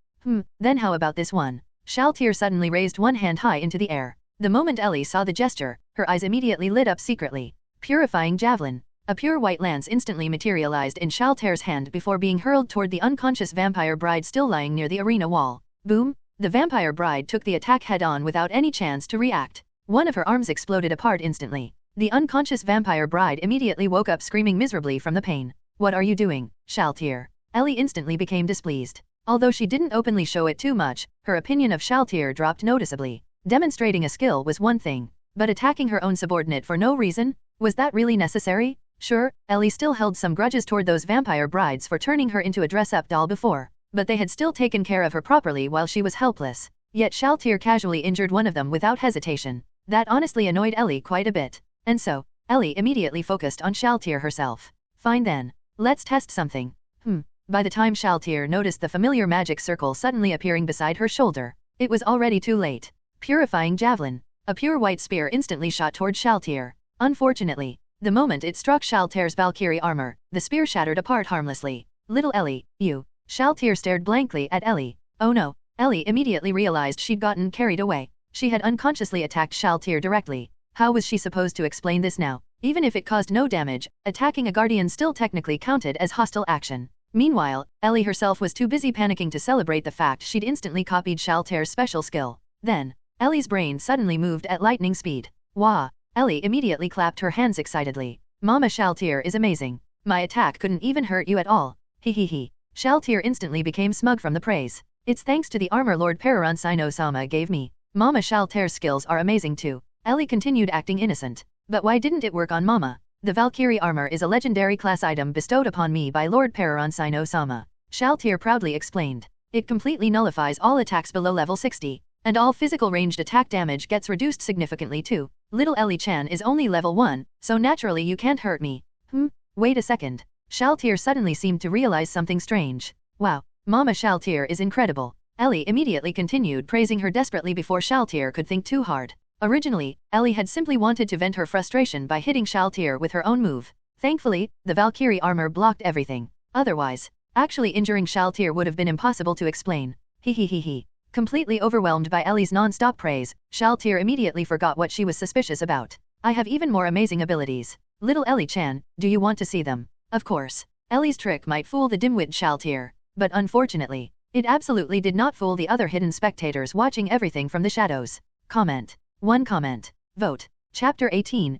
Then how about this one? Shaltier suddenly raised one hand high into the air. The moment Ellie saw the gesture, her eyes immediately lit up secretly. Purifying Javelin. A pure white lance instantly materialized in Shaltier's hand before being hurled toward the unconscious vampire bride still lying near the arena wall. Boom! The vampire bride took the attack head-on without any chance to react. One of her arms exploded apart instantly. The unconscious vampire bride immediately woke up screaming miserably from the pain. What are you doing, Shaltier? Ellie instantly became displeased. Although she didn't openly show it too much, her opinion of Shaltier dropped noticeably. Demonstrating a skill was one thing, but attacking her own subordinate for no reason? Was that really necessary? Sure, Ellie still held some grudges toward those vampire brides for turning her into a dress-up doll before, but they had still taken care of her properly while she was helpless. Yet Shaltier casually injured one of them without hesitation. That honestly annoyed Ellie quite a bit. And so, Ellie immediately focused on Shaltier herself. Fine then. Let's test something. By the time Shaltier noticed the familiar magic circle suddenly appearing beside her shoulder, it was already too late. Purifying Javelin. A pure white spear instantly shot toward Shaltier. Unfortunately, the moment it struck Shaltier's Valkyrie armor, the spear shattered apart harmlessly. Little Ellie, you. Shaltier stared blankly at Ellie. Oh no. Ellie immediately realized she'd gotten carried away. She had unconsciously attacked Shaltier directly. How was she supposed to explain this now? Even if it caused no damage, attacking a guardian still technically counted as hostile action. Meanwhile, Ellie herself was too busy panicking to celebrate the fact she'd instantly copied Shaltier's special skill. Then, Ellie's brain suddenly moved at lightning speed. Wah! Ellie immediately clapped her hands excitedly. Mama Shaltier is amazing. My attack couldn't even hurt you at all. He. Shaltier instantly became smug from the praise. It's thanks to the armor Lord Perron-Sino-sama gave me. Mama Shaltier's skills are amazing too. Ellie continued acting innocent. But why didn't it work on Mama? The Valkyrie armor is a legendary class item bestowed upon me by Lord Perron-Sino-sama. Shaltier proudly explained. It completely nullifies all attacks below level 60, and all physical ranged attack damage gets reduced significantly too. Little Ellie-chan is only level 1, so naturally you can't hurt me. Wait a second. Shaltier suddenly seemed to realize something strange. Wow, Mama Shaltier is incredible. Ellie immediately continued praising her desperately before Shaltier could think too hard. Originally, Ellie had simply wanted to vent her frustration by hitting Shaltier with her own move. Thankfully, the Valkyrie armor blocked everything. Otherwise, actually injuring Shaltier would have been impossible to explain. He. Completely overwhelmed by Ellie's non-stop praise, Shaltier immediately forgot what she was suspicious about. I have even more amazing abilities. Little Ellie-chan, do you want to see them? Of course. Ellie's trick might fool the dimwit Shaltier, but unfortunately, it absolutely did not fool the other hidden spectators watching everything from the shadows. Comment. 1 comment. Vote. Chapter 18,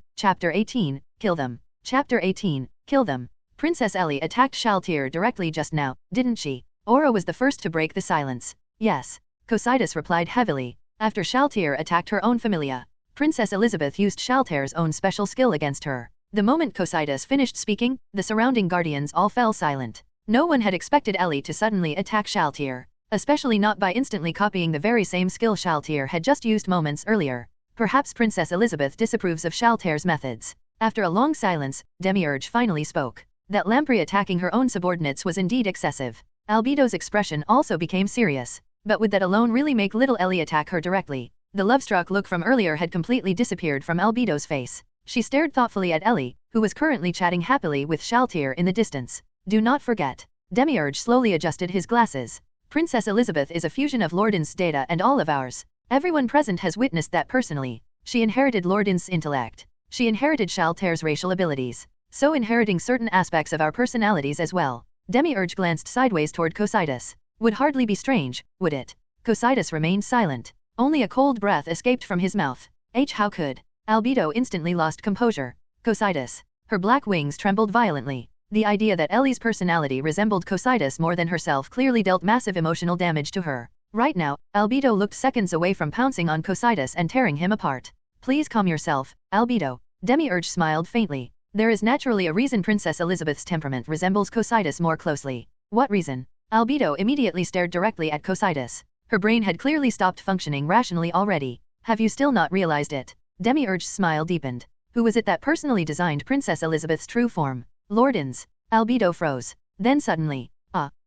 kill them. Chapter 18, kill them. Princess Ellie attacked Shaltier directly just now, didn't she? Aura was the first to break the silence. Yes. Cocytus replied heavily. After Shaltier attacked her own familia, Princess Elizabeth used Shaltier's own special skill against her. The moment Cocytus finished speaking, the surrounding guardians all fell silent. No one had expected Ellie to suddenly attack Shaltier, especially not by instantly copying the very same skill Shaltier had just used moments earlier. Perhaps Princess Elizabeth disapproves of Shaltier's methods. After a long silence, Demiurge finally spoke. That Lamprey attacking her own subordinates was indeed excessive. Albedo's expression also became serious. But would that alone really make little Ellie attack her directly? The love-struck look from earlier had completely disappeared from Albedo's face. She stared thoughtfully at Ellie, who was currently chatting happily with Shaltier in the distance. Do not forget. Demiurge slowly adjusted his glasses. Princess Elizabeth is a fusion of Lord Ainz's data and all of ours. Everyone present has witnessed that personally. She inherited Lord Ainz's intellect. She inherited Shaltier's racial abilities. So inheriting certain aspects of our personalities as well. Demiurge glanced sideways toward Cocytus. Would hardly be strange, would it? Cocytus remained silent. Only a cold breath escaped from his mouth. How could? Albedo instantly lost composure. Cocytus. Her black wings trembled violently. The idea that Ellie's personality resembled Cocytus more than herself clearly dealt massive emotional damage to her. Right now, Albedo looked seconds away from pouncing on Cocytus and tearing him apart. Please calm yourself, Albedo. Demiurge smiled faintly. There is naturally a reason Princess Elizabeth's temperament resembles Cocytus more closely. What reason? Albedo immediately stared directly at Cocytus. Her brain had clearly stopped functioning rationally already. Have you still not realized it? Demiurge's smile deepened. Who was it that personally designed Princess Elizabeth's true form? Lord Ainz. Albedo froze. Then suddenly,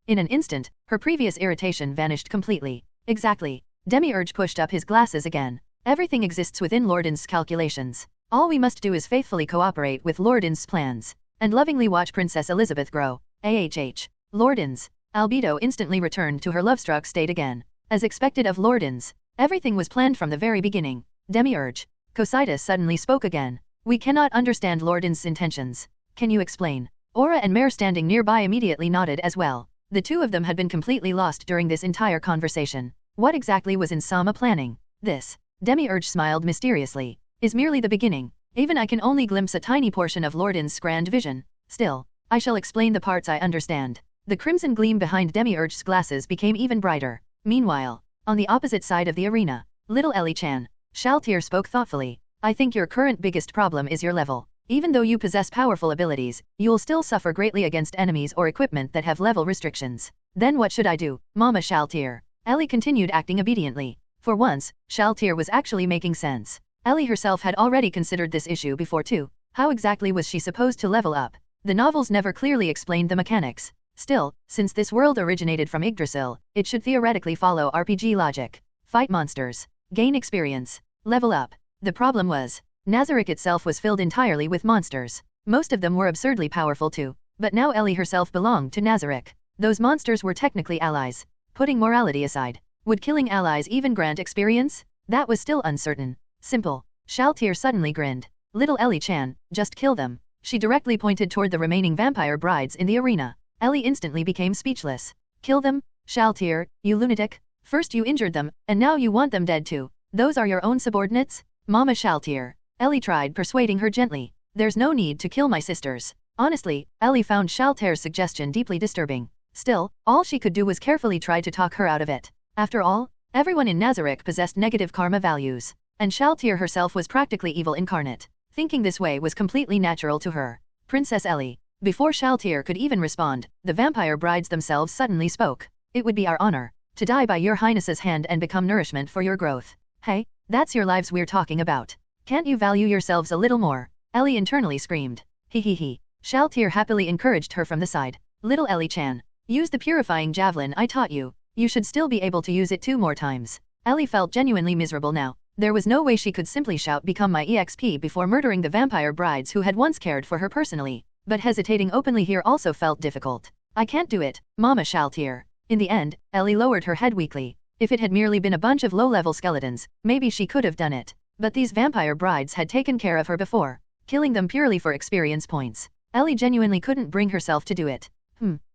in an instant, her previous irritation vanished completely. Exactly. Demiurge pushed up his glasses again. Everything exists within Lord Ainz's calculations. All we must do is faithfully cooperate with Lord Ainz's plans, and lovingly watch Princess Elizabeth grow. Lord Ainz. Albedo instantly returned to her love-struck state again. As expected of Lord Ainz, everything was planned from the very beginning. Demiurge. Cocytus suddenly spoke again. We cannot understand Lord Ainz's intentions. Can you explain? Aura and Mare standing nearby immediately nodded as well. The two of them had been completely lost during this entire conversation. What exactly was Ainz Sama planning? This, Demiurge smiled mysteriously, is merely the beginning. Even I can only glimpse a tiny portion of Lord Ainz's grand vision. Still, I shall explain the parts I understand. The crimson gleam behind Demiurge's glasses became even brighter. Meanwhile, on the opposite side of the arena, little Ellie-chan, Shaltir spoke thoughtfully. I think your current biggest problem is your level. Even though you possess powerful abilities, you'll still suffer greatly against enemies or equipment that have level restrictions. Then what should I do, Mama Shaltir? Ellie continued acting obediently. For once, Shaltir was actually making sense. Ellie herself had already considered this issue before too. How exactly was she supposed to level up? The novels never clearly explained the mechanics. Still, since this world originated from Yggdrasil, it should theoretically follow RPG logic. Fight monsters. Gain experience. Level up. The problem was, Nazarick itself was filled entirely with monsters. Most of them were absurdly powerful too, but now Ellie herself belonged to Nazarick. Those monsters were technically allies. Putting morality aside, would killing allies even grant experience? That was still uncertain. Simple. Shaltir suddenly grinned. Little Ellie-chan, just kill them. She directly pointed toward the remaining vampire brides in the arena. Ellie instantly became speechless. Kill them? Shaltir, you lunatic. First you injured them, and now you want them dead too. Those are your own subordinates? Mama Shaltir. Ellie tried persuading her gently. There's no need to kill my sisters. Honestly, Ellie found Shaltir's suggestion deeply disturbing. Still, all she could do was carefully try to talk her out of it. After all, everyone in Nazarick possessed negative karma values, and Shaltir herself was practically evil incarnate. Thinking this way was completely natural to her. Princess Ellie. Before Shaltir could even respond, the vampire brides themselves suddenly spoke. It would be our honor to die by your highness's hand and become nourishment for your growth. Hey, that's your lives we're talking about. Can't you value yourselves a little more? Ellie internally screamed. He. Shaltir happily encouraged her from the side. Little Ellie-chan, use the purifying javelin I taught you. You should still be able to use it 2 more times. Ellie felt genuinely miserable now. There was no way she could simply shout become my EXP before murdering the vampire brides who had once cared for her personally. But hesitating openly here also felt difficult. I can't do it, Mama Shaltir. In the end, Ellie lowered her head weakly. If it had merely been a bunch of low-level skeletons, maybe she could have done it. But these vampire brides had taken care of her before, killing them purely for experience points. Ellie genuinely couldn't bring herself to do it.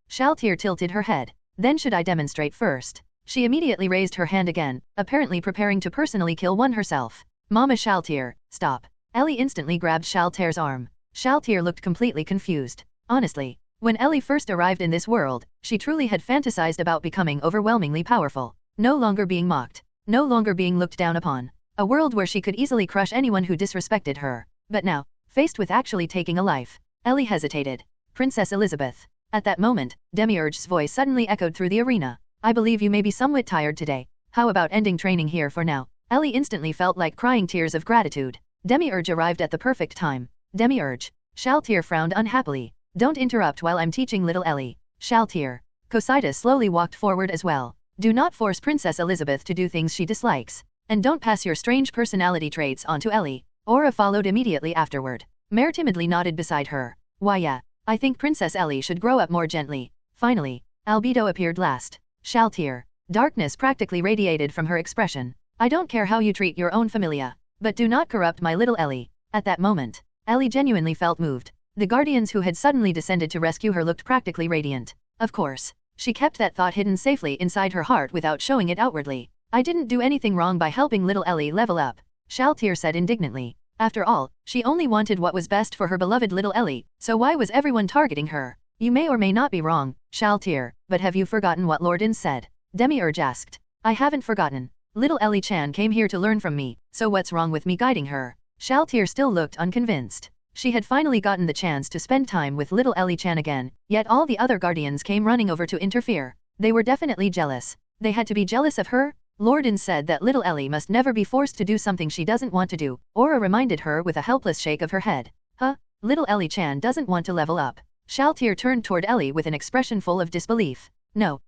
Shaltir tilted her head. Then should I demonstrate first? She immediately raised her hand again, apparently preparing to personally kill one herself. Mama Shaltir, stop. Ellie instantly grabbed Shaltir's arm. Shaltir looked completely confused. Honestly, when Ellie first arrived in this world, she truly had fantasized about becoming overwhelmingly powerful. No longer being mocked. No longer being looked down upon. A world where she could easily crush anyone who disrespected her. But now, faced with actually taking a life, Ellie hesitated. Princess Elizabeth. At that moment, Demiurge's voice suddenly echoed through the arena. I believe you may be somewhat tired today. How about ending training here for now? Ellie instantly felt like crying tears of gratitude. Demiurge arrived at the perfect time. Demiurge. Shaltir frowned unhappily. Don't interrupt while I'm teaching little Ellie. Shaltir. Cocytus slowly walked forward as well. Do not force Princess Elizabeth to do things she dislikes. And don't pass your strange personality traits on to Ellie. Aura followed immediately afterward. Mare timidly nodded beside her. Why yeah, I think Princess Ellie should grow up more gently. Finally, Albedo appeared last. Shaltir. Darkness practically radiated from her expression. I don't care how you treat your own familia, but do not corrupt my little Ellie. At that moment, Ellie genuinely felt moved. The guardians who had suddenly descended to rescue her looked practically radiant. Of course, she kept that thought hidden safely inside her heart without showing it outwardly. I didn't do anything wrong by helping little Ellie level up, Shaltir said indignantly. After all, she only wanted what was best for her beloved little Ellie, so why was everyone targeting her? You may or may not be wrong, Shaltir, but have you forgotten what Lord Ainz said? Demiurge asked. I haven't forgotten. Little Ellie-chan came here to learn from me, so what's wrong with me guiding her? Shaltir still looked unconvinced. She had finally gotten the chance to spend time with little Ellie-chan again, yet all the other guardians came running over to interfere. They were definitely jealous. They had to be jealous of her? Lord Ainz said that little Ellie must never be forced to do something she doesn't want to do, Aura reminded her with a helpless shake of her head. Huh? Little Ellie-chan doesn't want to level up. Shaltir turned toward Ellie with an expression full of disbelief. No,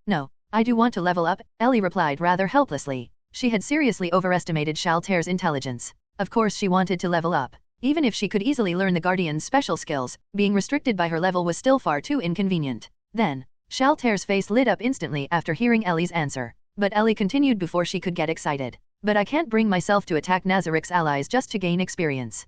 I do want to level up, Ellie replied rather helplessly. She had seriously overestimated Shaltir's intelligence. Of course she wanted to level up. Even if she could easily learn the Guardian's special skills, being restricted by her level was still far too inconvenient. Then, Shaltir's face lit up instantly after hearing Ellie's answer. But Ellie continued before she could get excited. But I can't bring myself to attack Nazarick's allies just to gain experience.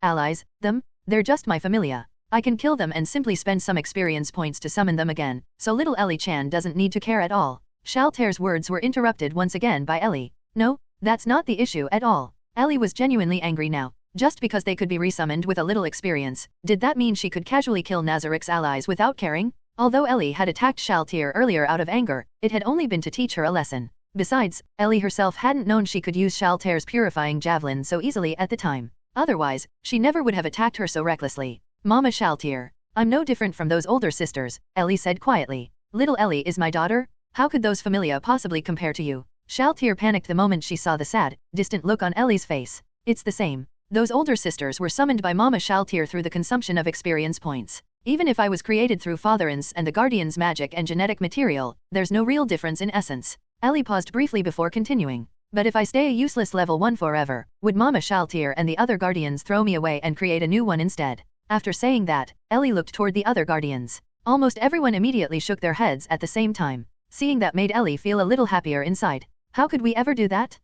Allies? Them? They're just my familia. I can kill them and simply spend some experience points to summon them again, so little Ellie-chan doesn't need to care at all. Shaltir's words were interrupted once again by Ellie. No, that's not the issue at all. Ellie was genuinely angry now. Just because they could be resummoned with a little experience, did that mean she could casually kill Nazarick's allies without caring? Although Ellie had attacked Shaltir earlier out of anger, it had only been to teach her a lesson. Besides, Ellie herself hadn't known she could use Shaltir's purifying javelin so easily at the time. Otherwise, she never would have attacked her so recklessly. Mama Shaltir, I'm no different from those older sisters, Ellie said quietly. Little Ellie is my daughter? How could those familia possibly compare to you? Shaltir panicked the moment she saw the sad, distant look on Ellie's face. It's the same. Those older sisters were summoned by Mama Shaltir through the consumption of experience points. Even if I was created through Father Ainz and the Guardian's magic and genetic material, there's no real difference in essence. Ellie paused briefly before continuing. But if I stay a useless level 1 forever, would Mama Shaltir and the other Guardians throw me away and create a new one instead? After saying that, Ellie looked toward the other Guardians. Almost everyone immediately shook their heads at the same time. Seeing that made Ellie feel a little happier inside. How could we ever do that?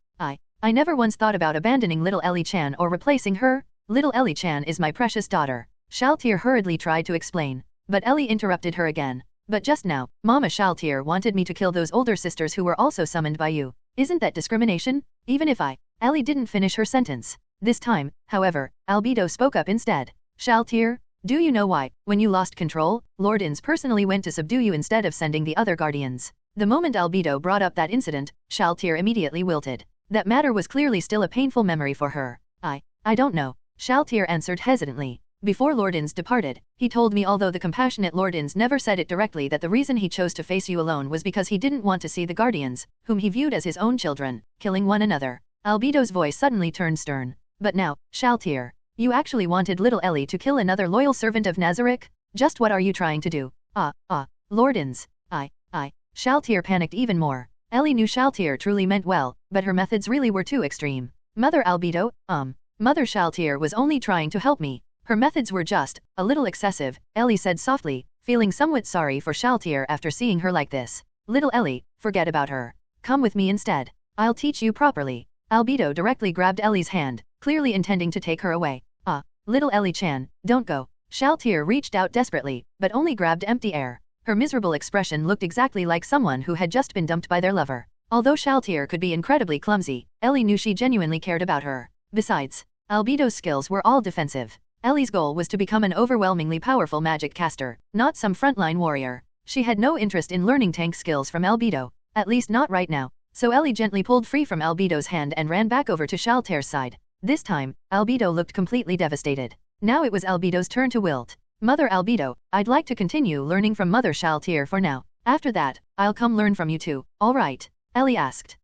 I never once thought about abandoning little Ellie-chan or replacing her. Little Ellie-chan is my precious daughter. Shaltir hurriedly tried to explain. But Ellie interrupted her again. But just now, Mama Shaltir wanted me to kill those older sisters who were also summoned by you. Isn't that discrimination? Even if Ellie didn't finish her sentence. This time, however, Albedo spoke up instead. Shaltir, do you know why, when you lost control, Lord Ainz personally went to subdue you instead of sending the other guardians? The moment Albedo brought up that incident, Shaltir immediately wilted. That matter was clearly still a painful memory for her. I don't know, Shaltir answered hesitantly. Before Lord Ainz departed, he told me although the compassionate Lord Ainz never said it directly that the reason he chose to face you alone was because he didn't want to see the guardians, whom he viewed as his own children, killing one another. Albedo's voice suddenly turned stern. But now, Shaltir, you actually wanted little Ellie to kill another loyal servant of Nazarick? Just what are you trying to do? Lord Ainz. Shaltir panicked even more. Ellie knew Shaltir truly meant well, but her methods really were too extreme. Mother Albedo, Mother Shaltir was only trying to help me. Her methods were just a little excessive, Ellie said softly, feeling somewhat sorry for Shaltir after seeing her like this. Little Ellie, forget about her. Come with me instead. I'll teach you properly. Albedo directly grabbed Ellie's hand, clearly intending to take her away. Little Ellie-chan, don't go. Shaltir reached out desperately, but only grabbed empty air. Her miserable expression looked exactly like someone who had just been dumped by their lover. Although Shaltir could be incredibly clumsy, Ellie knew she genuinely cared about her. Besides, Albedo's skills were all defensive. Ellie's goal was to become an overwhelmingly powerful magic caster, not some frontline warrior. She had no interest in learning tank skills from Albedo, at least not right now. So Ellie gently pulled free from Albedo's hand and ran back over to Shaltir's side. This time, Albedo looked completely devastated. Now it was Albedo's turn to wilt. Mother Albedo, I'd like to continue learning from Mother Shaltir for now. After that, I'll come learn from you too, alright? Ellie asked.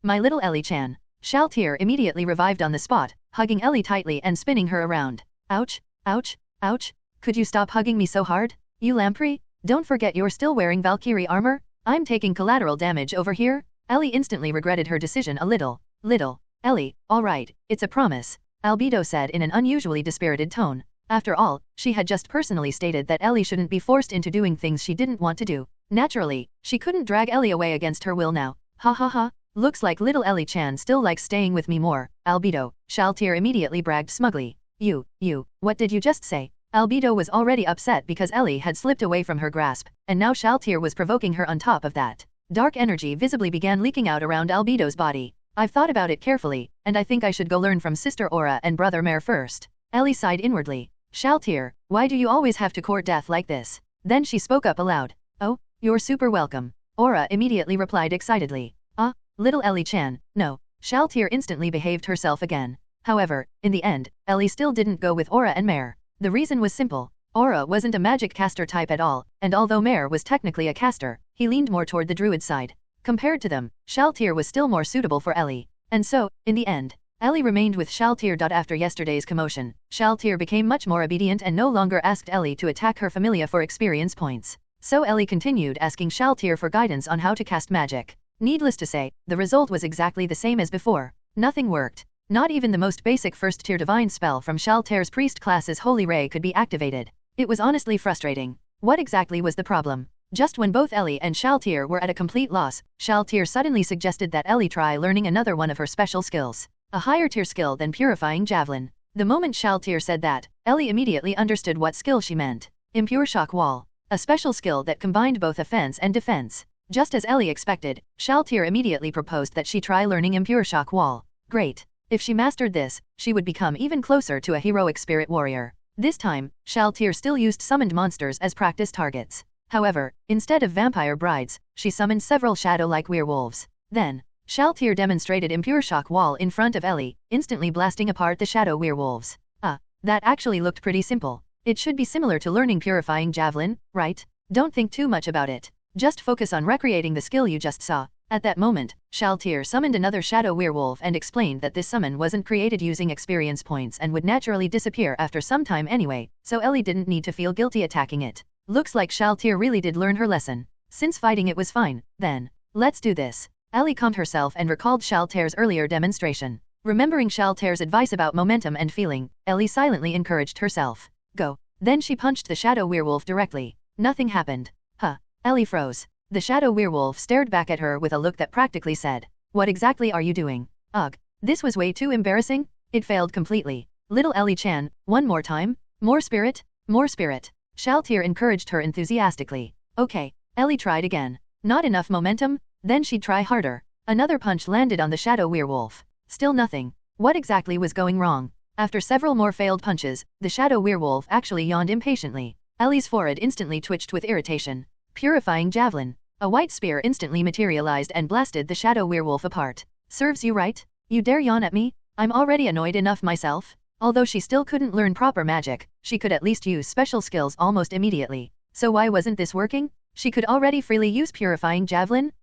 My little Ellie-chan. Shaltir immediately revived on the spot, hugging Ellie tightly and spinning her around. Ouch, ouch, ouch. Could you stop hugging me so hard? You lamprey? Don't forget you're still wearing Valkyrie armor? I'm taking collateral damage over here? Ellie instantly regretted her decision a little. Ellie, alright, it's a promise, Albedo said in an unusually dispirited tone. After all, she had just personally stated that Ellie shouldn't be forced into doing things she didn't want to do. Naturally, she couldn't drag Ellie away against her will now. Ha. Looks like little Ellie-chan still likes staying with me more, Albedo, Shaltir immediately bragged smugly. You, what did you just say? Albedo was already upset because Ellie had slipped away from her grasp, and now Shaltir was provoking her on top of that. Dark energy visibly began leaking out around Albedo's body. I've thought about it carefully, and I think I should go learn from Sister Aura and Brother Mare first. Ellie sighed inwardly. Shaltir, why do you always have to court death like this? Then she spoke up aloud. Oh, you're super welcome. Aura immediately replied excitedly. Little Ellie-chan, no. Shaltir instantly behaved herself again. However, in the end, Ellie still didn't go with Aura and Mare. The reason was simple. Aura wasn't a magic caster type at all, and although Mare was technically a caster, he leaned more toward the druid side. Compared to them, Shaltir was still more suitable for Ellie. And so, in the end, Ellie remained with Shaltir. After yesterday's commotion, Shaltir became much more obedient and no longer asked Ellie to attack her familia for experience points. So Ellie continued asking Shaltir for guidance on how to cast magic. Needless to say, the result was exactly the same as before. Nothing worked. Not even the most basic first-tier divine spell from Shaltir's priest class's Holy Ray could be activated. It was honestly frustrating. What exactly was the problem? Just when both Ellie and Shaltir were at a complete loss, Shaltir suddenly suggested that Ellie try learning another one of her special skills. A higher tier skill than Purifying Javelin. The moment Shaltir said that, Ellie immediately understood what skill she meant. Impure Shock Wall. A special skill that combined both offense and defense. Just as Ellie expected, Shaltir immediately proposed that she try learning Impure Shock Wall. Great. If she mastered this, she would become even closer to a heroic spirit warrior. This time, Shaltir still used summoned monsters as practice targets. However, instead of vampire brides, she summoned several shadow-like werewolves. Then, Shaltir demonstrated Impure Shock Wall in front of Ellie, instantly blasting apart the shadow werewolves. That actually looked pretty simple. It should be similar to learning Purifying Javelin, right? Don't think too much about it. Just focus on recreating the skill you just saw. At that moment, Shaltir summoned another shadow werewolf and explained that this summon wasn't created using experience points and would naturally disappear after some time anyway, so Ellie didn't need to feel guilty attacking it. Looks like Shaltir really did learn her lesson. Since fighting it was fine, then, let's do this. Ellie calmed herself and recalled Shaltir's earlier demonstration. Remembering Shaltir's advice about momentum and feeling, Ellie silently encouraged herself. Go. Then she punched the shadow werewolf directly. Nothing happened. Ellie froze. The shadow werewolf stared back at her with a look that practically said, "What exactly are you doing?" Ugh. This was way too embarrassing. It failed completely. Little Ellie-chan, one more time? More spirit? More spirit. Shaltir encouraged her enthusiastically. Okay. Ellie tried again. Not enough momentum? Then she'd try harder. Another punch landed on the shadow werewolf. Still nothing. What exactly was going wrong? After several more failed punches, the shadow werewolf actually yawned impatiently. Ellie's forehead instantly twitched with irritation. Purifying Javelin. A white spear instantly materialized and blasted the shadow werewolf apart. Serves you right? You dare yawn at me? I'm already annoyed enough myself. Although she still couldn't learn proper magic, she could at least use special skills almost immediately. So why wasn't this working? She could already freely use Purifying Javelin?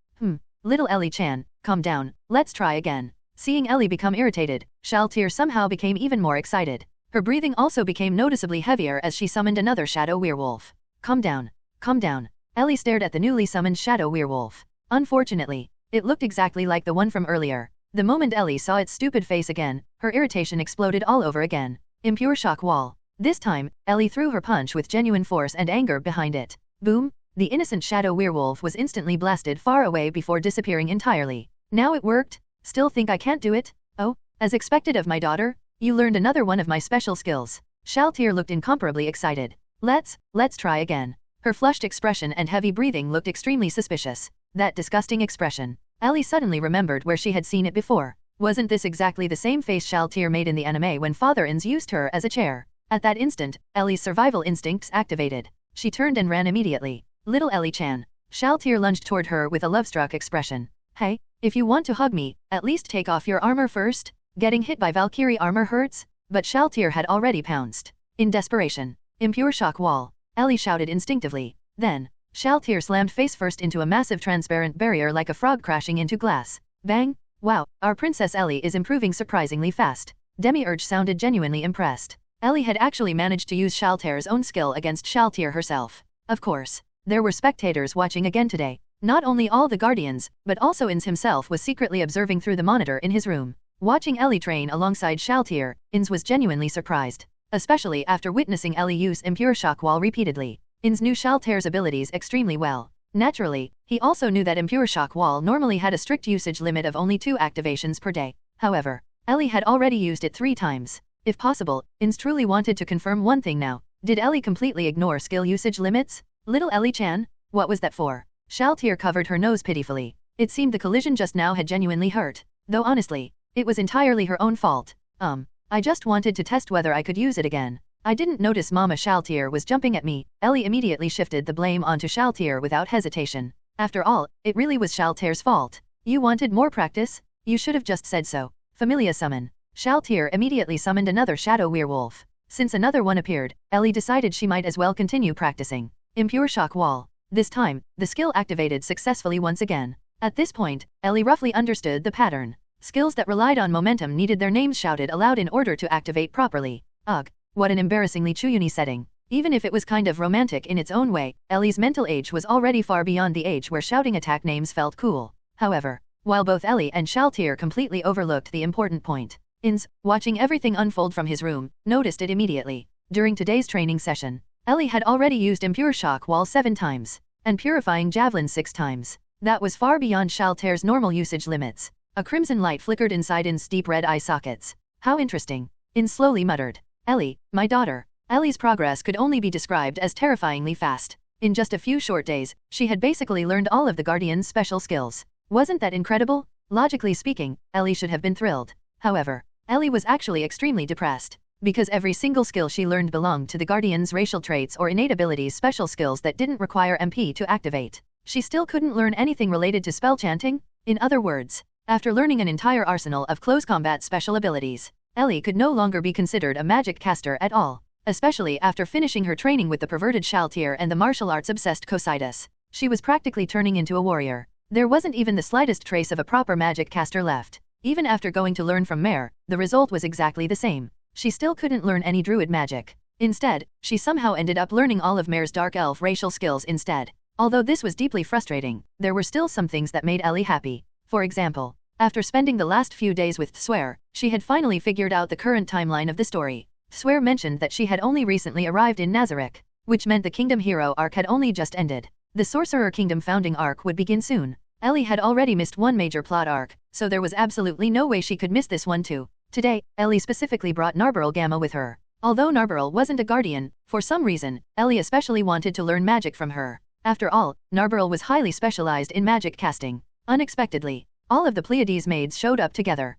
Little Ellie-chan, calm down, let's try again. Seeing Ellie become irritated, Shaltir somehow became even more excited. Her breathing also became noticeably heavier as she summoned another shadow werewolf. Calm down. Calm down. Ellie stared at the newly summoned shadow werewolf. Unfortunately, it looked exactly like the one from earlier. The moment Ellie saw its stupid face again, her irritation exploded all over again. Impure Shock Wall. This time, Ellie threw her punch with genuine force and anger behind it. Boom! The innocent shadow werewolf was instantly blasted far away before disappearing entirely. Now it worked? Still think I can't do it? Oh, as expected of my daughter, you learned another one of my special skills. Shaltir looked incomparably excited. Let's try again. Her flushed expression and heavy breathing looked extremely suspicious. That disgusting expression. Ellie suddenly remembered where she had seen it before. Wasn't this exactly the same face Shaltir made in the anime when Father Ainz used her as a chair? At that instant, Ellie's survival instincts activated. She turned and ran immediately. Little Ellie-chan. Shaltir lunged toward her with a love-struck expression. Hey, if you want to hug me, at least take off your armor first. Getting hit by Valkyrie armor hurts? But Shaltir had already pounced. In desperation. Impure Shock Wall. Ellie shouted instinctively. Then, Shaltir slammed face first into a massive transparent barrier like a frog crashing into glass. Bang! Wow, our Princess Ellie is improving surprisingly fast. Demiurge sounded genuinely impressed. Ellie had actually managed to use Shaltir's own skill against Shaltir herself. Of course, there were spectators watching again today. Not only all the guardians, but also Ainz himself was secretly observing through the monitor in his room. Watching Ellie train alongside Shaltir, Ainz was genuinely surprised. Especially after witnessing Ellie use Impure Shock Wall repeatedly. Ainz knew Shaltir's abilities extremely well. Naturally, he also knew that Impure Shock Wall normally had a strict usage limit of only 2 activations per day. However, Ellie had already used it 3 times. If possible, Ainz truly wanted to confirm one thing now. Did Ellie completely ignore skill usage limits? Little Ellie-chan? What was that for? Shaltir covered her nose pitifully. It seemed the collision just now had genuinely hurt. Though honestly, it was entirely her own fault. I just wanted to test whether I could use it again. I didn't notice Mama Shaltier was jumping at me. Ellie immediately shifted the blame onto Shaltier without hesitation. After all, it really was Shaltier's fault. You wanted more practice? You should have just said so. Familia summon. Shaltier immediately summoned another shadow werewolf. Since another one appeared, Ellie decided she might as well continue practicing. Impure Shock Wall. This time, the skill activated successfully once again. At this point, Ellie roughly understood the pattern. Skills that relied on momentum needed their names shouted aloud in order to activate properly. Ugh, what an embarrassingly Chuyuni setting. Even if it was kind of romantic in its own way, Ellie's mental age was already far beyond the age where shouting attack names felt cool. However, while both Ellie and Shaltier completely overlooked the important point, Ainz, watching everything unfold from his room, noticed it immediately. During today's training session, Ellie had already used Impure Shock Wall 7 times, and Purifying Javelin 6 times. That was far beyond Shaltier's normal usage limits. A crimson light flickered inside Ainz's deep red eye sockets. How interesting. Ainz slowly muttered. Ellie, my daughter. Ellie's progress could only be described as terrifyingly fast. In just a few short days, she had basically learned all of the Guardian's special skills. Wasn't that incredible? Logically speaking, Ellie should have been thrilled. However, Ellie was actually extremely depressed, because every single skill she learned belonged to the Guardian's racial traits or innate abilities, special skills that didn't require MP to activate. She still couldn't learn anything related to spell chanting? In other words, after learning an entire arsenal of close combat special abilities, Ellie could no longer be considered a magic caster at all, especially after finishing her training with the perverted Shaltier and the martial arts-obsessed Cocytus. She was practically turning into a warrior. There wasn't even the slightest trace of a proper magic caster left. Even after going to learn from Mare, the result was exactly the same. She still couldn't learn any druid magic. Instead, she somehow ended up learning all of Mare's dark elf racial skills instead. Although this was deeply frustrating, there were still some things that made Ellie happy. For example, after spending the last few days with Swear, she had finally figured out the current timeline of the story. Swear mentioned that she had only recently arrived in Nazarick, which meant the Kingdom Hero arc had only just ended. The Sorcerer Kingdom founding arc would begin soon. Ellie had already missed one major plot arc, so there was absolutely no way she could miss this one too. Today, Ellie specifically brought Narberyl Gamma with her. Although Narberyl wasn't a guardian, for some reason, Ellie especially wanted to learn magic from her. After all, Narberyl was highly specialized in magic casting. Unexpectedly, all of the Pleiades maids showed up together.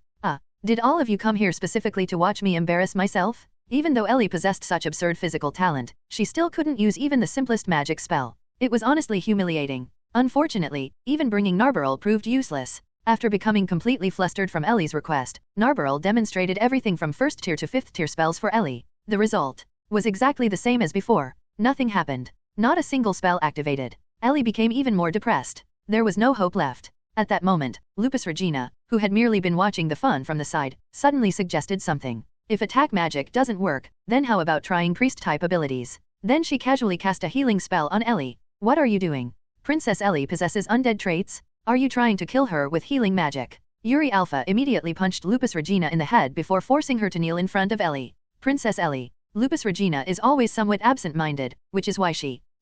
Did all of you come here specifically to watch me embarrass myself? Even though Ellie possessed such absurd physical talent, she still couldn't use even the simplest magic spell. It was honestly humiliating. Unfortunately, even bringing Narberyl proved useless. After becoming completely flustered from Ellie's request, Narberyl demonstrated everything from 1st tier to 5th tier spells for Ellie. The result was exactly the same as before. Nothing happened. Not a single spell activated. Ellie became even more depressed. There was no hope left. At that moment, Lupus Regina, who had merely been watching the fun from the side, suddenly suggested something. If attack magic doesn't work, then how about trying priest-type abilities? Then she casually cast a healing spell on Ellie. What are you doing? Princess Ellie possesses undead traits? Are you trying to kill her with healing magic? Yuri Alpha immediately punched Lupus Regina in the head before forcing her to kneel in front of Ellie. Princess Ellie. Lupus Regina is always somewhat absent-minded, which is why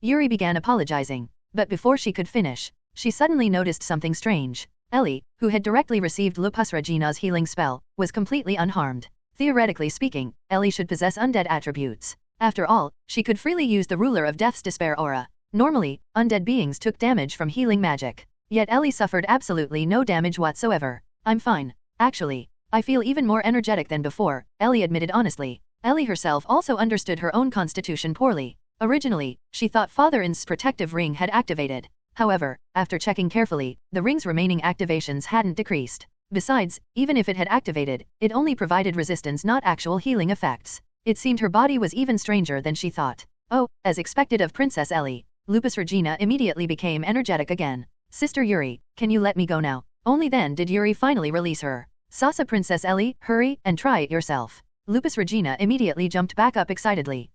Yuri began apologizing. But before she could finish, she suddenly noticed something strange. Ellie, who had directly received Lupus Regina's healing spell, was completely unharmed. Theoretically speaking, Ellie should possess undead attributes. After all, she could freely use the Ruler of Death's Despair aura. Normally, undead beings took damage from healing magic. Yet Ellie suffered absolutely no damage whatsoever. I'm fine. Actually, I feel even more energetic than before, Ellie admitted honestly. Ellie herself also understood her own constitution poorly. Originally, she thought Father Ainz's protective ring had activated. However, after checking carefully, the ring's remaining activations hadn't decreased. Besides, even if it had activated, it only provided resistance, not actual healing effects. It seemed her body was even stranger than she thought. Oh, as expected of Princess Ellie, Lupus Regina immediately became energetic again. Sister Yuri, can you let me go now? Only then did Yuri finally release her. Sasa Princess Ellie, hurry and try it yourself. Lupus Regina immediately jumped back up excitedly.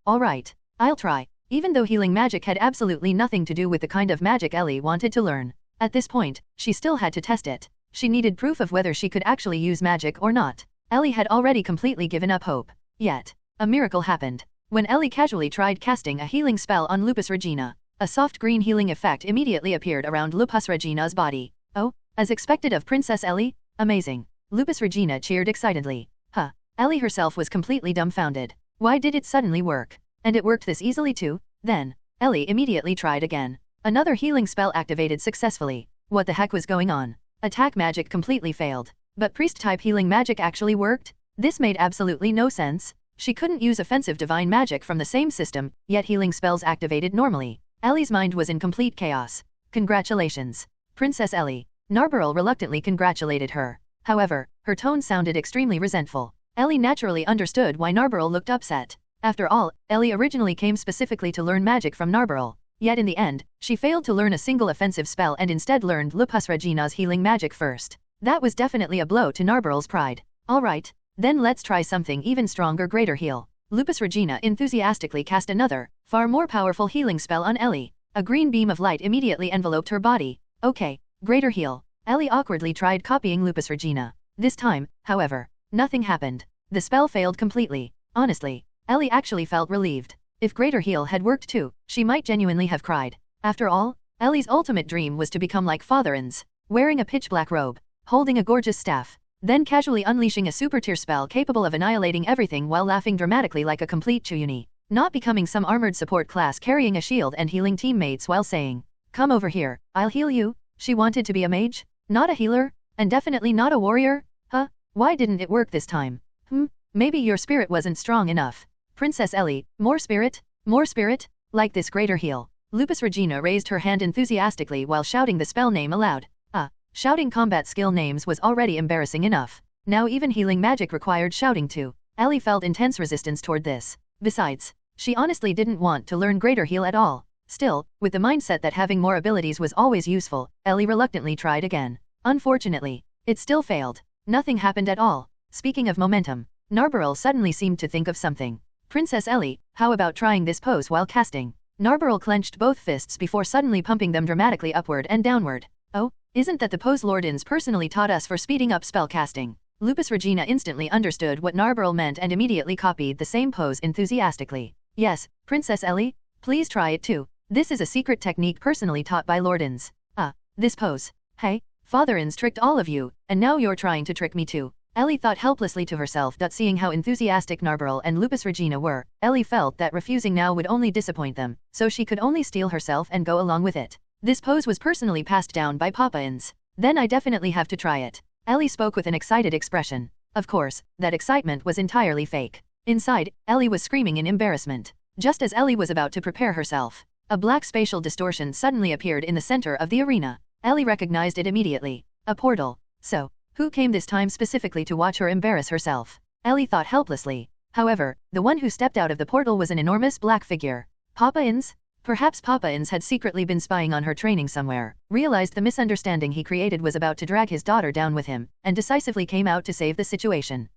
Alright. I'll try. Even though healing magic had absolutely nothing to do with the kind of magic Ellie wanted to learn. At this point, she still had to test it. She needed proof of whether she could actually use magic or not. Ellie had already completely given up hope. Yet, a miracle happened. When Ellie casually tried casting a healing spell on Lupus Regina, a soft green healing effect immediately appeared around Lupus Regina's body. Oh, as expected of Princess Ellie? Amazing. Lupus Regina cheered excitedly. Ellie herself was completely dumbfounded. Why did it suddenly work? And it worked this easily too? Then, Ellie immediately tried again. Another healing spell activated successfully. What the heck was going on? Attack magic completely failed. But priest-type healing magic actually worked? This made absolutely no sense. She couldn't use offensive divine magic from the same system, yet healing spells activated normally. Ellie's mind was in complete chaos. Congratulations, Princess Ellie. Narbarrel reluctantly congratulated her. However, her tone sounded extremely resentful. Ellie naturally understood why Narbarrel looked upset. After all, Ellie originally came specifically to learn magic from Narbarrel. Yet in the end, she failed to learn a single offensive spell and instead learned Lupus Regina's healing magic first. That was definitely a blow to Narbarrel's pride. Alright, then let's try something even stronger. Greater Heal. Lupus Regina enthusiastically cast another, far more powerful healing spell on Ellie. A green beam of light immediately enveloped her body. Okay, Greater Heal. Ellie awkwardly tried copying Lupus Regina. This time, however, nothing happened. The spell failed completely. Honestly, Ellie actually felt relieved. If Greater Heal had worked too, she might genuinely have cried. After all, Ellie's ultimate dream was to become like Father Ainz, wearing a pitch-black robe, holding a gorgeous staff, then casually unleashing a super-tier spell capable of annihilating everything while laughing dramatically like a complete Chuyuni. Not becoming some armored support class carrying a shield and healing teammates while saying, "Come over here, I'll heal you." She wanted to be a mage, not a healer, and definitely not a warrior? Huh? Why didn't it work this time? Maybe your spirit wasn't strong enough. Princess Ellie, more spirit? More spirit? Like this Greater Heal. Lupus Regina raised her hand enthusiastically while shouting the spell name aloud. Shouting combat skill names was already embarrassing enough. Now even healing magic required shouting too. Ellie felt intense resistance toward this. Besides, she honestly didn't want to learn Greater Heal at all. Still, with the mindset that having more abilities was always useful, Ellie reluctantly tried again. Unfortunately, it still failed. Nothing happened at all. Speaking of momentum, Narbarrel suddenly seemed to think of something. Princess Ellie, how about trying this pose while casting? Narbarrel clenched both fists before suddenly pumping them dramatically upward and downward. Oh, isn't that the pose Lord Ainz personally taught us for speeding up spell casting? Lupus Regina instantly understood what Narbarrel meant and immediately copied the same pose enthusiastically. Yes, Princess Ellie, please try it too. This is a secret technique personally taught by Lord Ainz. This pose. Hey, Father Ainz tricked all of you, and now you're trying to trick me too. Ellie thought helplessly to herself that seeing how enthusiastic Narbarrel and Lupus Regina were, Ellie felt that refusing now would only disappoint them, so she could only steel herself and go along with it. This pose was personally passed down by Papa Ainz. Then I definitely have to try it. Ellie spoke with an excited expression. Of course, that excitement was entirely fake. Inside, Ellie was screaming in embarrassment. Just as Ellie was about to prepare herself, a black spatial distortion suddenly appeared in the center of the arena. Ellie recognized it immediately. A portal. So, who came this time specifically to watch her embarrass herself? Ellie thought helplessly. However, the one who stepped out of the portal was an enormous black figure. Papa Ainz? Perhaps Papa Ainz had secretly been spying on her training somewhere, realized the misunderstanding he created was about to drag his daughter down with him, and decisively came out to save the situation.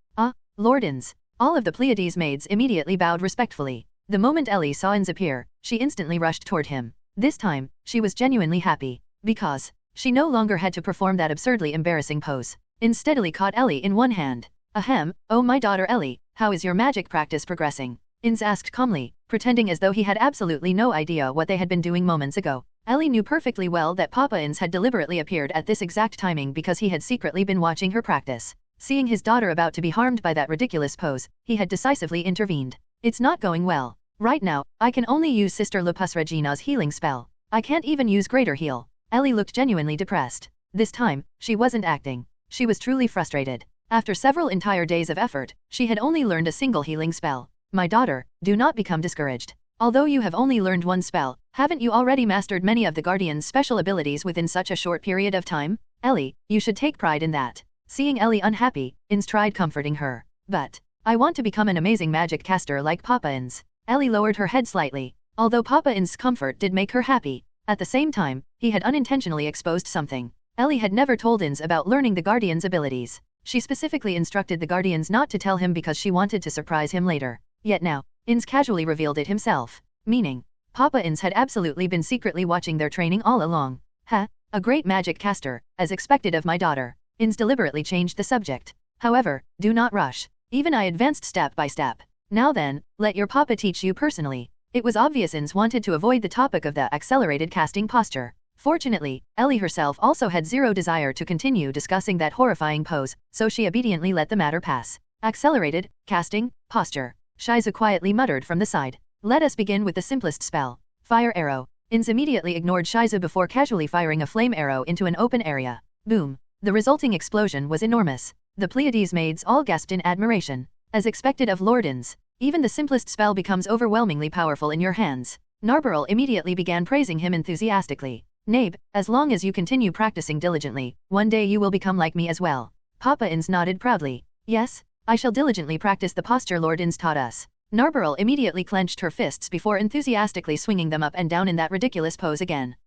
Lord Ainz. All of the Pleiades maids immediately bowed respectfully. The moment Ellie saw Ainz appear, she instantly rushed toward him. This time, she was genuinely happy, because she no longer had to perform that absurdly embarrassing pose. Ainz steadily caught Ellie in one hand. Ahem, oh my daughter Ellie, how is your magic practice progressing? Ainz asked calmly, pretending as though he had absolutely no idea what they had been doing moments ago. Ellie knew perfectly well that Papa Ainz had deliberately appeared at this exact timing because he had secretly been watching her practice. Seeing his daughter about to be harmed by that ridiculous pose, he had decisively intervened. It's not going well. Right now, I can only use Sister Lupus Regina's healing spell. I can't even use Greater Heal. Ellie looked genuinely depressed. This time, she wasn't acting. She was truly frustrated. After several entire days of effort, she had only learned a single healing spell. My daughter, do not become discouraged. Although you have only learned one spell, haven't you already mastered many of the Guardian's special abilities within such a short period of time? Ellie, you should take pride in that. Seeing Ellie unhappy, Ainz tried comforting her. But I want to become an amazing magic caster like Papa Ainz. Ellie lowered her head slightly. Although Papa Ainz's comfort did make her happy, at the same time, he had unintentionally exposed something. Ellie had never told Ainz about learning the Guardian's abilities. She specifically instructed the Guardians not to tell him because she wanted to surprise him later. Yet now, Ainz casually revealed it himself. Meaning, Papa Ainz had absolutely been secretly watching their training all along. A great magic caster, as expected of my daughter. Ainz deliberately changed the subject. However, do not rush. Even I advanced step by step. Now then, let your papa teach you personally. It was obvious Ainz wanted to avoid the topic of the accelerated casting posture. Fortunately, Ellie herself also had zero desire to continue discussing that horrifying pose, so she obediently let the matter pass. Accelerated, casting, posture. Shiza quietly muttered from the side. Let us begin with the simplest spell. Fire arrow. Ainz immediately ignored Shiza before casually firing a flame arrow into an open area. Boom. The resulting explosion was enormous. The Pleiades maids all gasped in admiration. As expected of Lord Ainz, even the simplest spell becomes overwhelmingly powerful in your hands. Narbarrel immediately began praising him enthusiastically. Nabe, as long as you continue practicing diligently, one day you will become like me as well. Papa Ainz nodded proudly. Yes, I shall diligently practice the posture Lord Ainz taught us. Narbarrel immediately clenched her fists before enthusiastically swinging them up and down in that ridiculous pose again.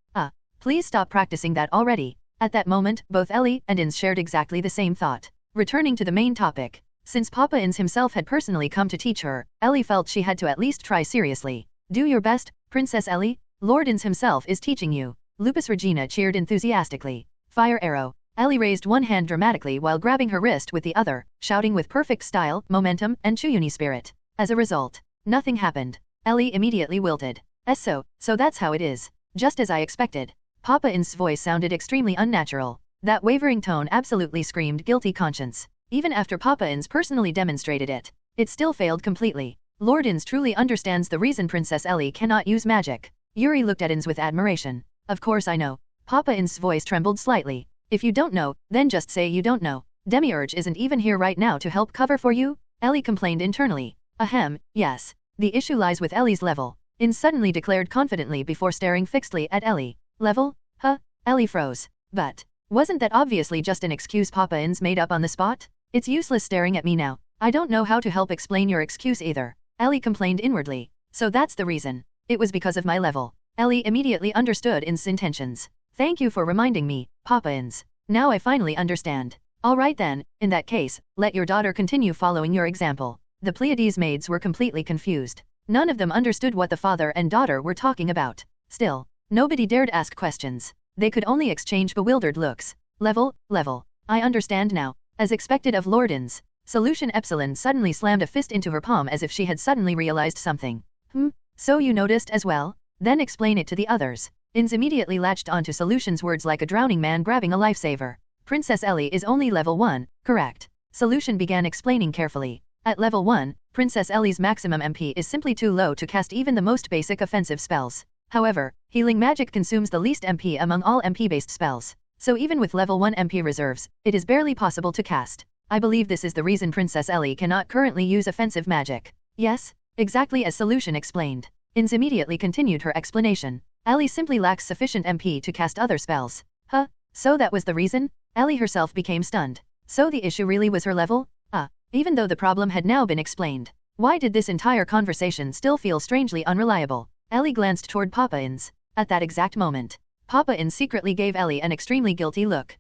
Please stop practicing that already. At that moment, both Ellie and Ainz shared exactly the same thought. Returning to the main topic. Since Papa Ainz himself had personally come to teach her, Ellie felt she had to at least try seriously. Do your best, Princess Ellie. Lord Ainz himself is teaching you. Lupus Regina cheered enthusiastically. Fire arrow. Ellie raised one hand dramatically while grabbing her wrist with the other, shouting with perfect style, momentum, and Chuyuni spirit. As a result, nothing happened. Ellie immediately wilted. So that's how it is. Just as I expected. Papa Ainz's voice sounded extremely unnatural. That wavering tone absolutely screamed guilty conscience. Even after Papa Ainz personally demonstrated it, it still failed completely. Lord Ainz truly understands the reason Princess Ellie cannot use magic. Yuri looked at Ainz with admiration. Of course I know. Papa Ainz's voice trembled slightly. If you don't know, then just say you don't know. Demiurge isn't even here right now to help cover for you? Ellie complained internally. Ahem, yes. The issue lies with Ellie's level. Ainz suddenly declared confidently before staring fixedly at Ellie. Level? Huh? Ellie froze. But wasn't that obviously just an excuse Papa Ainz made up on the spot? It's useless staring at me now. I don't know how to help explain your excuse either. Ellie complained inwardly. So that's the reason. It was because of my level. Ellie immediately understood Ainz's intentions. Thank you for reminding me, Papa Ainz. Now I finally understand. Alright then, in that case, let your daughter continue following your example. The Pleiades maids were completely confused. None of them understood what the father and daughter were talking about. Still, nobody dared ask questions. They could only exchange bewildered looks. Level. I understand now. As expected of Lord Ainz, Solution Epsilon suddenly slammed a fist into her palm as if she had suddenly realized something. So you noticed as well? Then explain it to the others. Ainz immediately latched onto Solution's words like a drowning man grabbing a lifesaver. Princess Ellie is only level 1, correct? Solution began explaining carefully. At level 1, Princess Ellie's maximum MP is simply too low to cast even the most basic offensive spells. However, healing magic consumes the least MP among all MP-based spells. So even with level 1 MP reserves, it is barely possible to cast. I believe this is the reason Princess Ellie cannot currently use offensive magic. Yes, exactly as Solution explained. Ainz immediately continued her explanation. Ellie simply lacks sufficient MP to cast other spells. So that was the reason? Ellie herself became stunned. So the issue really was her level? Even though the problem had now been explained. Why did this entire conversation still feel strangely unreliable? Ellie glanced toward Papa Ainz. At that exact moment, Papa Ainz secretly gave Ellie an extremely guilty look.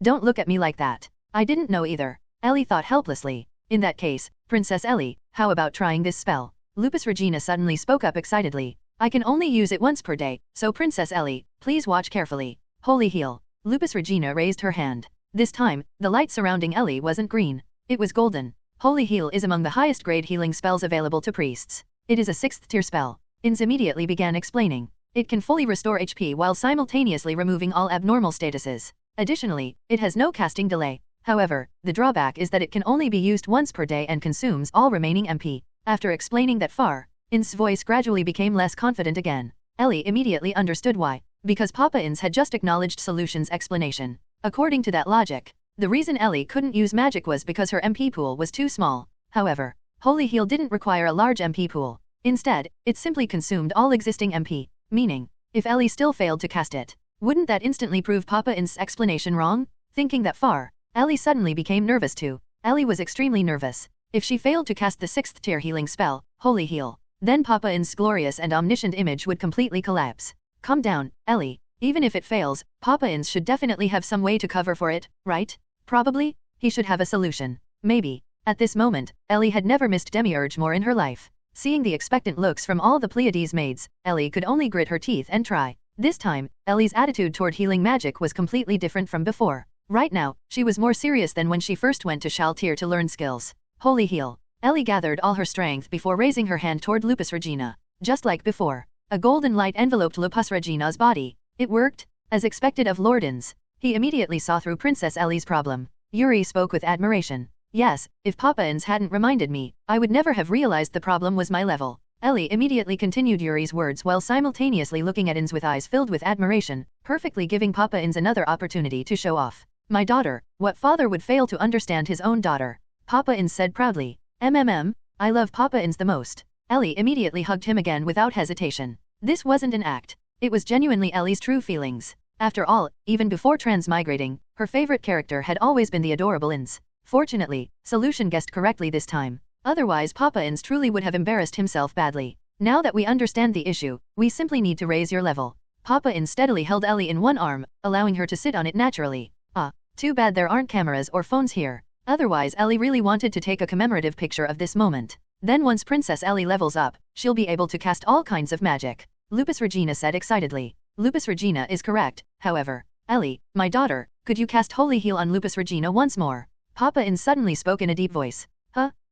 Don't look at me like that. I didn't know either. Ellie thought helplessly. In that case, Princess Ellie, how about trying this spell? Lupus Regina suddenly spoke up excitedly. I can only use it once per day, so Princess Ellie, please watch carefully. Holy heal. Lupus Regina raised her hand. This time, the light surrounding Ellie wasn't green. It was golden. Holy heal is among the highest grade healing spells available to priests. It is a 6th tier spell. Ainz immediately began explaining. It can fully restore HP while simultaneously removing all abnormal statuses. Additionally, it has no casting delay. However, the drawback is that it can only be used once per day and consumes all remaining MP. After explaining that far, Ainz's voice gradually became less confident again. Ellie immediately understood why. Because Papa Ainz had just acknowledged Solution's explanation. According to that logic, the reason Ellie couldn't use magic was because her MP pool was too small. However, Holy Heal didn't require a large MP pool. Instead, it simply consumed all existing MP. Meaning, if Ellie still failed to cast it, wouldn't that instantly prove Papa Ainz's explanation wrong? Thinking that far, Ellie suddenly became nervous too. Ellie was extremely nervous. If she failed to cast the 6th tier healing spell, Holy Heal, then Papa Ainz's glorious and omniscient image would completely collapse. Calm down, Ellie. Even if it fails, Papa Ainz should definitely have some way to cover for it, right? Probably, he should have a solution. Maybe. At this moment, Ellie had never missed Demiurge more in her life. Seeing the expectant looks from all the Pleiades maids, Ellie could only grit her teeth and try. This time, Ellie's attitude toward healing magic was completely different from before. Right now, she was more serious than when she first went to Shaltir to learn skills. Holy heal. Ellie gathered all her strength before raising her hand toward Lupus Regina. Just like before, a golden light enveloped Lupus Regina's body. It worked. As expected of Lord Ainz, he immediately saw through Princess Ellie's problem. Yuri spoke with admiration. Yes, if Papa Ainz hadn't reminded me, I would never have realized the problem was my level. Ellie immediately continued Yuri's words while simultaneously looking at Ainz with eyes filled with admiration, perfectly giving Papa Ainz another opportunity to show off. My daughter, what father would fail to understand his own daughter? Papa Ainz said proudly. I love Papa Ainz the most. Ellie immediately hugged him again without hesitation. This wasn't an act. It was genuinely Ellie's true feelings. After all, even before transmigrating, her favorite character had always been the adorable Ainz. Fortunately, Solution guessed correctly this time. Otherwise Papa Ainz truly would have embarrassed himself badly. Now that we understand the issue, we simply need to raise your level. Papa Ainz steadily held Ellie in one arm, allowing her to sit on it naturally. Too bad there aren't cameras or phones here. Otherwise Ellie really wanted to take a commemorative picture of this moment. Then once Princess Ellie levels up, she'll be able to cast all kinds of magic. Lupus Regina said excitedly. Lupus Regina is correct, however. Ellie, my daughter, could you cast Holy Heal on Lupus Regina once more? Papa Ainz suddenly spoke in a deep voice.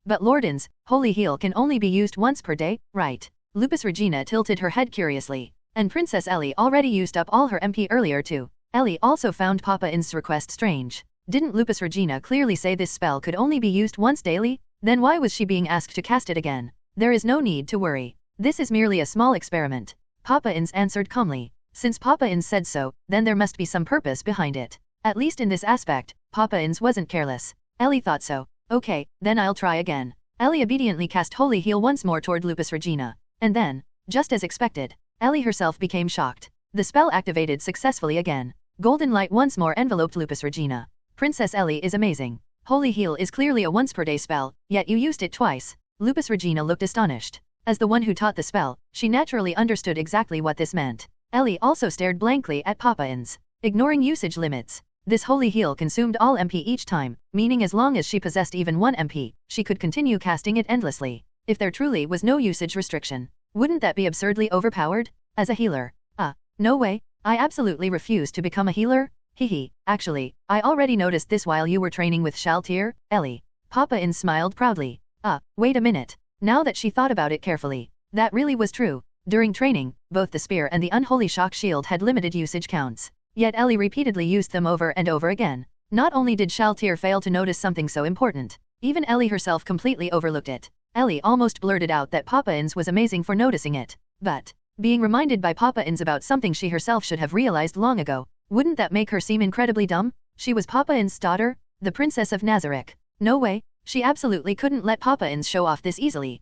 But Lord Ainz, Holy Heal can only be used once per day, right? Lupus Regina tilted her head curiously. And Princess Ellie already used up all her MP earlier too. Ellie also found Papa Ainz's request strange. Didn't Lupus Regina clearly say this spell could only be used once daily? Then why was she being asked to cast it again? There is no need to worry. This is merely a small experiment. Papa Ainz answered calmly. Since Papa Ainz said so, then there must be some purpose behind it. At least in this aspect, Papa Ainz wasn't careless. Ellie thought so. Okay, then I'll try again. Ellie obediently cast Holy Heal once more toward Lupus Regina. And then, just as expected, Ellie herself became shocked. The spell activated successfully again. Golden light once more enveloped Lupus Regina. Princess Ellie is amazing. Holy Heal is clearly a once-per-day spell, yet you used it twice. Lupus Regina looked astonished. As the one who taught the spell, she naturally understood exactly what this meant. Ellie also stared blankly at Papa Ainz. Ignoring usage limits. This Holy Heal consumed all MP each time, meaning as long as she possessed even 1 MP, she could continue casting it endlessly. If there truly was no usage restriction, wouldn't that be absurdly overpowered? As a healer? No way, I absolutely refuse to become a healer. Actually, I already noticed this while you were training with Shaltir, Ellie. Papa Ainz smiled proudly. Wait a minute. Now that she thought about it carefully, that really was true. During training, both the spear and the unholy shock shield had limited usage counts. Yet Ellie repeatedly used them over and over again. Not only did Shaltir fail to notice something so important, even Ellie herself completely overlooked it. Ellie almost blurted out that Papa Ainz was amazing for noticing it. But, being reminded by Papa Ainz about something she herself should have realized long ago, wouldn't that make her seem incredibly dumb? She was Papa Ainz's daughter, the Princess of Nazarick. No way, she absolutely couldn't let Papa Ainz show off this easily.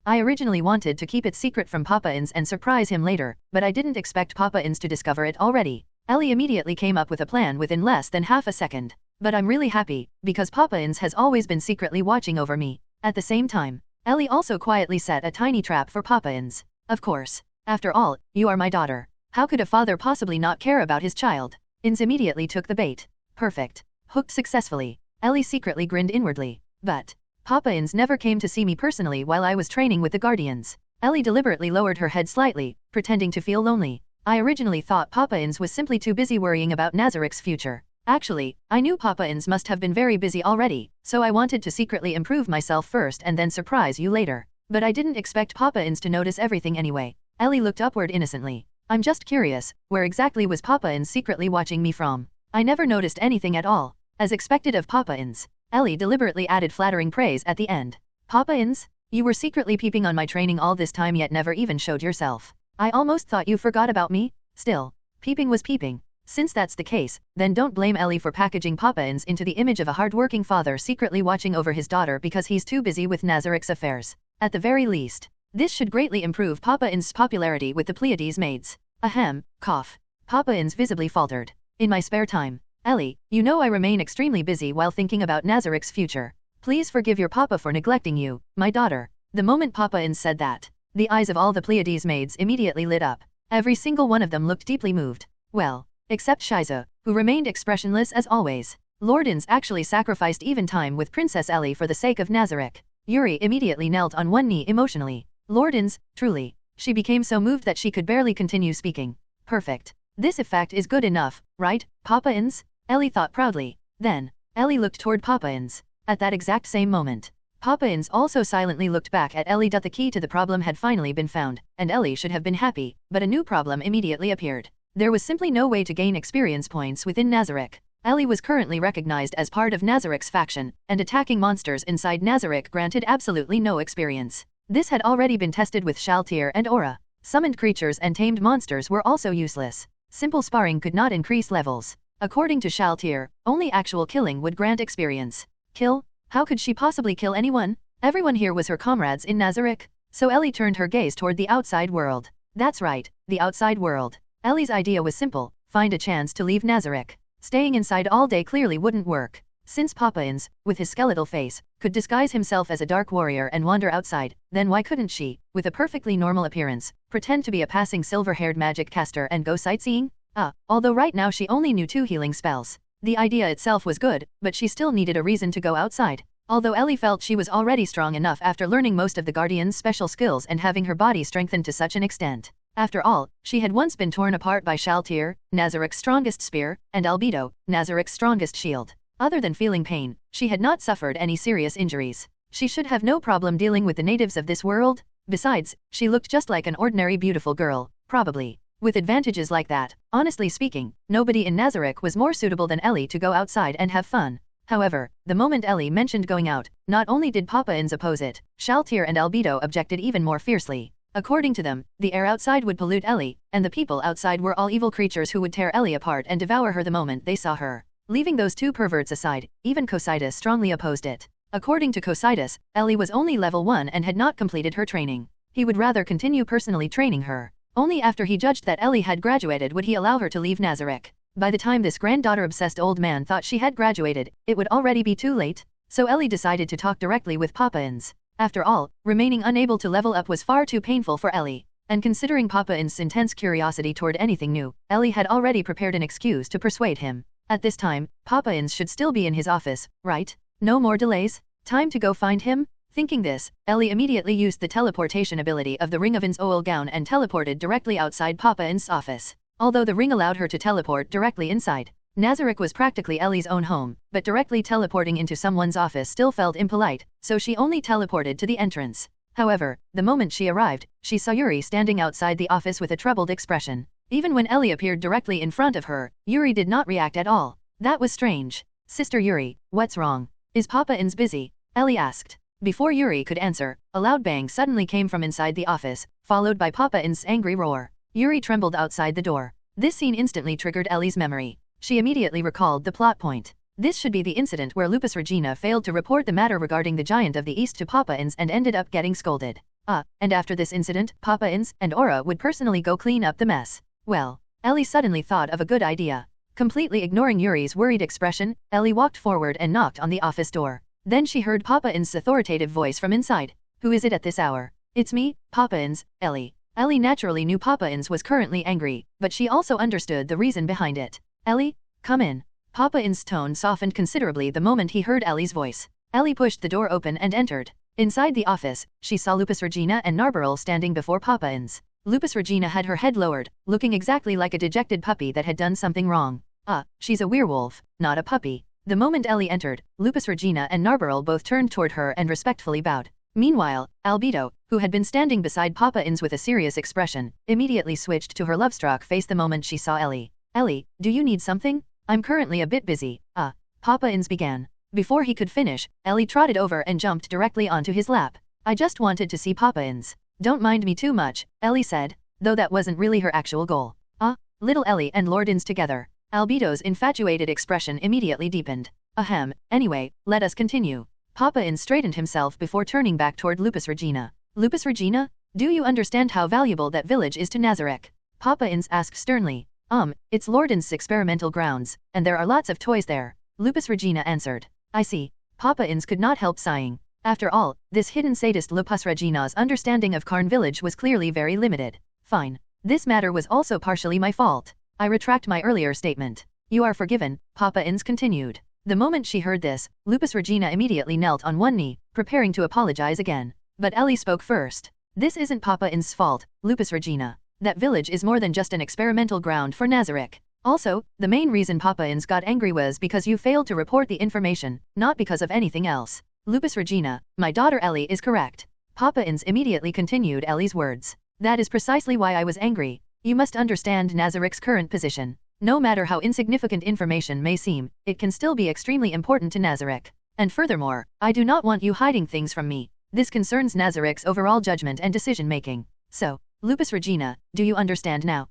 I originally wanted to keep it secret from Papa Ainz and surprise him later, but I didn't expect Papa Ainz to discover it already. Ellie immediately came up with a plan within less than half a second. But I'm really happy, because Papa Ainz has always been secretly watching over me. At the same time, Ellie also quietly set a tiny trap for Papa Ainz. Of course. After all, you are my daughter. How could a father possibly not care about his child? Ainz immediately took the bait. Perfect. Hooked successfully. Ellie secretly grinned inwardly. But Papa Ainz never came to see me personally while I was training with the Guardians. Ellie deliberately lowered her head slightly, pretending to feel lonely. I originally thought Papa Ainz was simply too busy worrying about Nazarick's future. Actually, I knew Papa Ainz must have been very busy already, so I wanted to secretly improve myself first and then surprise you later. But I didn't expect Papa Ainz to notice everything anyway. Ellie looked upward innocently. I'm just curious, where exactly was Papa Ainz secretly watching me from? I never noticed anything at all. As expected of Papa Ainz, Ellie deliberately added flattering praise at the end. Papa Ainz, you were secretly peeping on my training all this time yet never even showed yourself. I almost thought you forgot about me. Still, peeping was peeping. Since that's the case, then don't blame Ellie for packaging Papa Ainz into the image of a hard-working father secretly watching over his daughter because he's too busy with Nazarick's affairs. At the very least, this should greatly improve Papa Ainz's popularity with the Pleiades maids. Ahem, cough. Papa Ainz visibly faltered. In my spare time, Ellie, you know I remain extremely busy while thinking about Nazarick's future. Please forgive your papa for neglecting you, my daughter. The moment Papa Ainz said that, the eyes of all the Pleiades maids immediately lit up. Every single one of them looked deeply moved. Well, except Shiza, who remained expressionless as always. Lord Ainz actually sacrificed even time with Princess Ellie for the sake of Nazarick. Yuri immediately knelt on one knee emotionally. Lord Ainz, truly. She became so moved that she could barely continue speaking. Perfect. This effect is good enough, right, Papa Ainz? Ellie thought proudly. Then, Ellie looked toward Papa Ainz. At that exact same moment, Papa Ainz also silently looked back at Ellie. The key to the problem had finally been found, and Ellie should have been happy, but a new problem immediately appeared. There was simply no way to gain experience points within Nazarick. Ellie was currently recognized as part of Nazarick's faction, and attacking monsters inside Nazarick granted absolutely no experience. This had already been tested with Shaltir and Aura. Summoned creatures and tamed monsters were also useless. Simple sparring could not increase levels. According to Shaltir, only actual killing would grant experience. Kill? How could she possibly kill anyone? Everyone here was her comrades in Nazarick. So Ellie turned her gaze toward the outside world. That's right, the outside world. Ellie's idea was simple, find a chance to leave Nazarick. Staying inside all day clearly wouldn't work. Since Papa Ainz, with his skeletal face, could disguise himself as a dark warrior and wander outside, then why couldn't she, with a perfectly normal appearance, pretend to be a passing silver-haired magic caster and go sightseeing? Although right now she only knew 2 healing spells. The idea itself was good, but she still needed a reason to go outside. Although Ellie felt she was already strong enough after learning most of the Guardian's special skills and having her body strengthened to such an extent. After all, she had once been torn apart by Shaltir, Nazarick's strongest spear, and Albedo, Nazarick's strongest shield. Other than feeling pain, she had not suffered any serious injuries. She should have no problem dealing with the natives of this world. Besides, she looked just like an ordinary beautiful girl, probably. With advantages like that, honestly speaking, nobody in Nazarick was more suitable than Ellie to go outside and have fun. However, the moment Ellie mentioned going out, not only did Papa Ainz oppose it, Shaltir and Albedo objected even more fiercely. According to them, the air outside would pollute Ellie, and the people outside were all evil creatures who would tear Ellie apart and devour her the moment they saw her. Leaving those 2 perverts aside, even Cocytus strongly opposed it. According to Cocytus, Ellie was only level 1 and had not completed her training. He would rather continue personally training her. Only after he judged that Ellie had graduated would he allow her to leave Nazarick. By the time this granddaughter-obsessed old man thought she had graduated, it would already be too late. So Ellie decided to talk directly with Papa Ainz. After all, remaining unable to level up was far too painful for Ellie. And considering Papa Ainz's intense curiosity toward anything new, Ellie had already prepared an excuse to persuade him. At this time, Papa Ainz should still be in his office, right? No more delays? Time to go find him? Thinking this, Ellie immediately used the teleportation ability of the ring of Ainz Ooal Gown and teleported directly outside Papa Ainz's office. Although the ring allowed her to teleport directly inside, Nazarick was practically Ellie's own home, but directly teleporting into someone's office still felt impolite, so she only teleported to the entrance. However, the moment she arrived, she saw Yuri standing outside the office with a troubled expression. Even when Ellie appeared directly in front of her, Yuri did not react at all. That was strange. Sister Yuri, what's wrong? Is Papa Ainz busy? Ellie asked. Before Yuri could answer, a loud bang suddenly came from inside the office, followed by Papa Ainz's angry roar. Yuri trembled outside the door. This scene instantly triggered Ellie's memory. She immediately recalled the plot point. This should be the incident where Lupus Regina failed to report the matter regarding the Giant of the East to Papa Ainz and ended up getting scolded. And after this incident, Papa Ainz and Aura would personally go clean up the mess. Well, Ellie suddenly thought of a good idea. Completely ignoring Yuri's worried expression, Ellie walked forward and knocked on the office door. Then she heard Papa Ainz's authoritative voice from inside. Who is it at this hour? It's me, Papa Ainz, Ellie. Ellie naturally knew Papa Ainz was currently angry, but she also understood the reason behind it. Ellie, come in. Papa Ainz's tone softened considerably the moment he heard Ellie's voice. Ellie pushed the door open and entered. Inside the office, she saw Lupus Regina and Narbarrel standing before Papa Ainz. Lupus Regina had her head lowered, looking exactly like a dejected puppy that had done something wrong. She's a werewolf, not a puppy. The moment Ellie entered, Lupus Regina and Narbarrel both turned toward her and respectfully bowed. Meanwhile, Albedo, who had been standing beside Papa Ainz with a serious expression, immediately switched to her love-struck face the moment she saw Ellie. Ellie, do you need something? I'm currently a bit busy. Papa Ainz began. Before he could finish, Ellie trotted over and jumped directly onto his lap. I just wanted to see Papa Ainz. Don't mind me too much, Ellie said, though that wasn't really her actual goal. Little Ellie and Lord Ainz together. Albedo's infatuated expression immediately deepened. Anyway, let us continue. Papa Ainz straightened himself before turning back toward Lupus Regina. Lupus Regina, do you understand how valuable that village is to Nazarick? Papa Ainz asked sternly. It's Lord Ainz's experimental grounds, and there are lots of toys there. Lupus Regina answered. I see. Papa Ainz could not help sighing. After all, this hidden sadist Lupus Regina's understanding of Karn Village was clearly very limited. Fine. This matter was also partially my fault. I retract my earlier statement. You are forgiven, Papa Ainz continued. The moment she heard this, Lupus Regina immediately knelt on one knee, preparing to apologize again. But Ellie spoke first. This isn't Papa Ainz's fault, Lupus Regina. That village is more than just an experimental ground for Nazarick. Also, the main reason Papa Ainz got angry was because you failed to report the information, not because of anything else. Lupus Regina, my daughter Ellie is correct. Papa Ainz immediately continued Ellie's words. That is precisely why I was angry. You must understand Nazarick's current position. No matter how insignificant information may seem, it can still be extremely important to Nazarick. And furthermore, I do not want you hiding things from me. This concerns Nazarick's overall judgment and decision-making. So, Lupus Regina, do you understand now?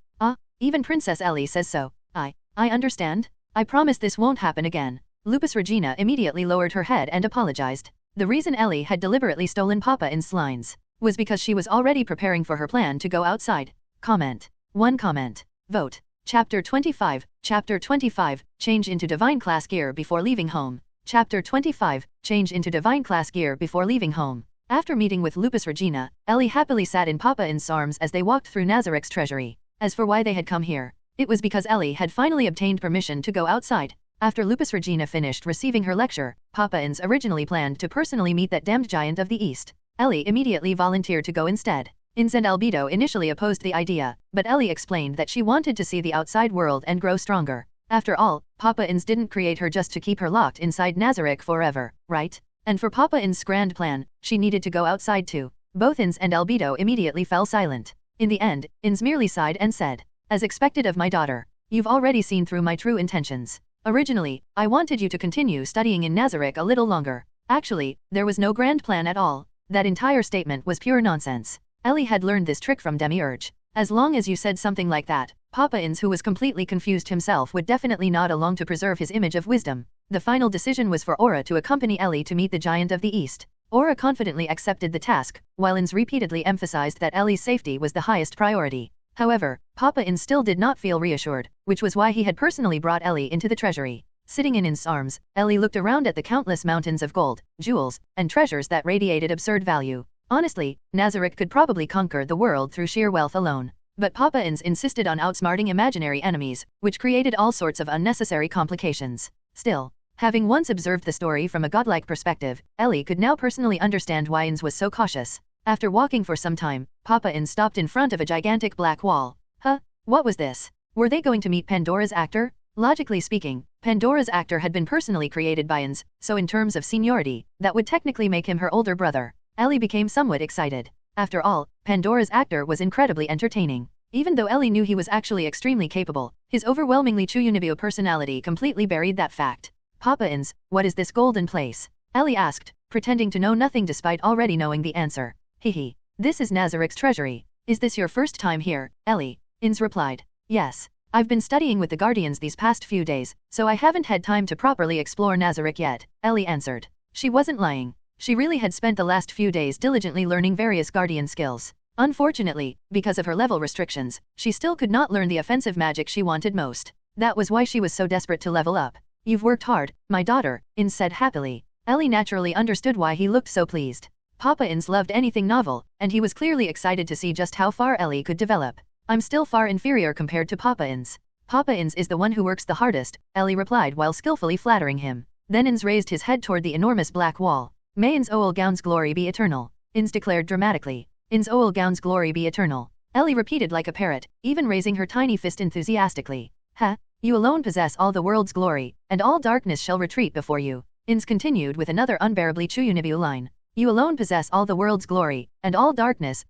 Even Princess Ellie says so. I understand. I promise this won't happen again. Lupus Regina immediately lowered her head and apologized. The reason Ellie had deliberately stolen Papa Ainz's lines was because she was already preparing for her plan to go outside. Comment. 1 comment. Vote. Chapter 25. Chapter 25. Change into Divine Class Gear before leaving home. Chapter 25. Change into Divine Class Gear before leaving home. After meeting with Lupus Regina, Ellie happily sat in Papa Ainz's arms as they walked through Nazarick's treasury. As for why they had come here, it was because Ellie had finally obtained permission to go outside. After Lupus Regina finished receiving her lecture, Papa Ainz originally planned to personally meet that damned giant of the East. Ellie immediately volunteered to go instead. Ainz and Albedo initially opposed the idea, but Ellie explained that she wanted to see the outside world and grow stronger. After all, Papa Ainz didn't create her just to keep her locked inside Nazarick forever, right? And for Papa Ainz's grand plan, she needed to go outside too. Both Ainz and Albedo immediately fell silent. In the end, Ainz merely sighed and said, "As expected of my daughter, you've already seen through my true intentions. Originally, I wanted you to continue studying in Nazarick a little longer. Actually, there was no grand plan at all. That entire statement was pure nonsense." Ellie had learned this trick from Demiurge. As long as you said something like that, Papa Ainz, who was completely confused himself, would definitely nod along to preserve his image of wisdom. The final decision was for Aura to accompany Ellie to meet the Giant of the East. Aura confidently accepted the task, while Ainz repeatedly emphasized that Ellie's safety was the highest priority. However, Papa Ainz still did not feel reassured, which was why he had personally brought Ellie into the treasury. Sitting in Ainz's arms, Ellie looked around at the countless mountains of gold, jewels, and treasures that radiated absurd value. Honestly, Nazarick could probably conquer the world through sheer wealth alone. But Papa Ainz insisted on outsmarting imaginary enemies, which created all sorts of unnecessary complications. Still, having once observed the story from a godlike perspective, Ellie could now personally understand why Ainz was so cautious. After walking for some time, Papa Ainz stopped in front of a gigantic black wall. Huh? What was this? Were they going to meet Pandora's actor? Logically speaking, Pandora's actor had been personally created by Ainz, so in terms of seniority, that would technically make him her older brother. Ellie became somewhat excited. After all, Pandora's actor was incredibly entertaining. Even though Ellie knew he was actually extremely capable, his overwhelmingly Chuyunibyo personality completely buried that fact. "Papa Ainz, what is this golden place?" Ellie asked, pretending to know nothing despite already knowing the answer. "Hehe. This is Nazarick's treasury. Is this your first time here, Ellie?" Ainz replied. "Yes. I've been studying with the Guardians these past few days, so I haven't had time to properly explore Nazarick yet," Ellie answered. She wasn't lying. She really had spent the last few days diligently learning various Guardian skills. Unfortunately, because of her level restrictions, she still could not learn the offensive magic she wanted most. That was why she was so desperate to level up. "You've worked hard, my daughter," Ainz said happily. Ellie naturally understood why he looked so pleased. Papa Ainz loved anything novel, and he was clearly excited to see just how far Ellie could develop. "I'm still far inferior compared to Papa Ainz. Papa Ainz is the one who works the hardest," Ellie replied while skillfully flattering him. Then Ainz raised his head toward the enormous black wall. "May Ainz Ooal Gown's glory be eternal," Ainz declared dramatically. "Ainz Ooal Gown's glory be eternal," Ellie repeated like a parrot, even raising her tiny fist enthusiastically. "Ha! You alone possess all the world's glory, and all darkness shall retreat before you." Ainz continued with another unbearably Chuyunibyo line. "You alone possess all the world's glory, and all darkness,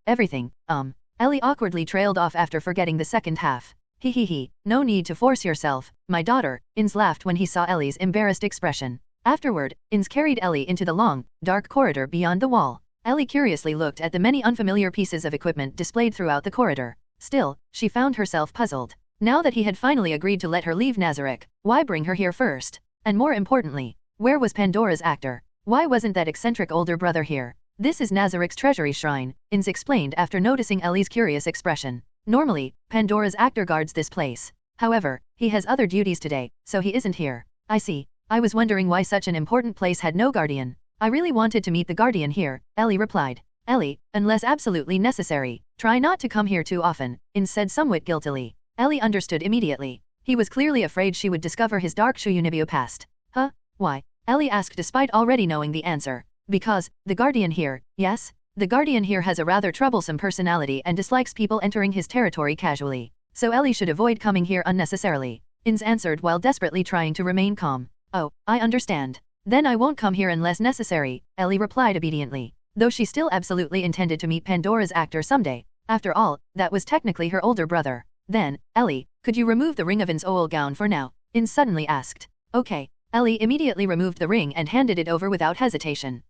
everything, Ellie awkwardly trailed off after forgetting the second half. "He, no need to force yourself, my daughter," Ainz laughed when he saw Ellie's embarrassed expression. Afterward, Ainz carried Ellie into the long, dark corridor beyond the wall. Ellie curiously looked at the many unfamiliar pieces of equipment displayed throughout the corridor. Still, she found herself puzzled. Now that he had finally agreed to let her leave Nazarick, why bring her here first? And more importantly, where was Pandora's actor? Why wasn't that eccentric older brother here? "This is Nazarick's treasury shrine," Ainz explained after noticing Ellie's curious expression. "Normally, Pandora's actor guards this place. However, he has other duties today, so he isn't here." "I see. I was wondering why such an important place had no guardian. I really wanted to meet the guardian here," Ellie replied. "Ellie, unless absolutely necessary, try not to come here too often," Ainz said somewhat guiltily. Ellie understood immediately. He was clearly afraid she would discover his dark Chuyunibyo past. "Huh? Why?" Ellie asked despite already knowing the answer. "Because, the guardian here, yes? The guardian here has a rather troublesome personality and dislikes people entering his territory casually. So Ellie should avoid coming here unnecessarily," Ainz answered while desperately trying to remain calm. "Oh, I understand. Then I won't come here unless necessary," Ellie replied obediently, though she still absolutely intended to meet Pandora's actor someday. After all, that was technically her older brother. "Then, Ellie, could you remove the ring of Ainz Ooal Gown for now?" Ainz suddenly asked. "Okay." Ellie immediately removed the ring and handed it over without hesitation.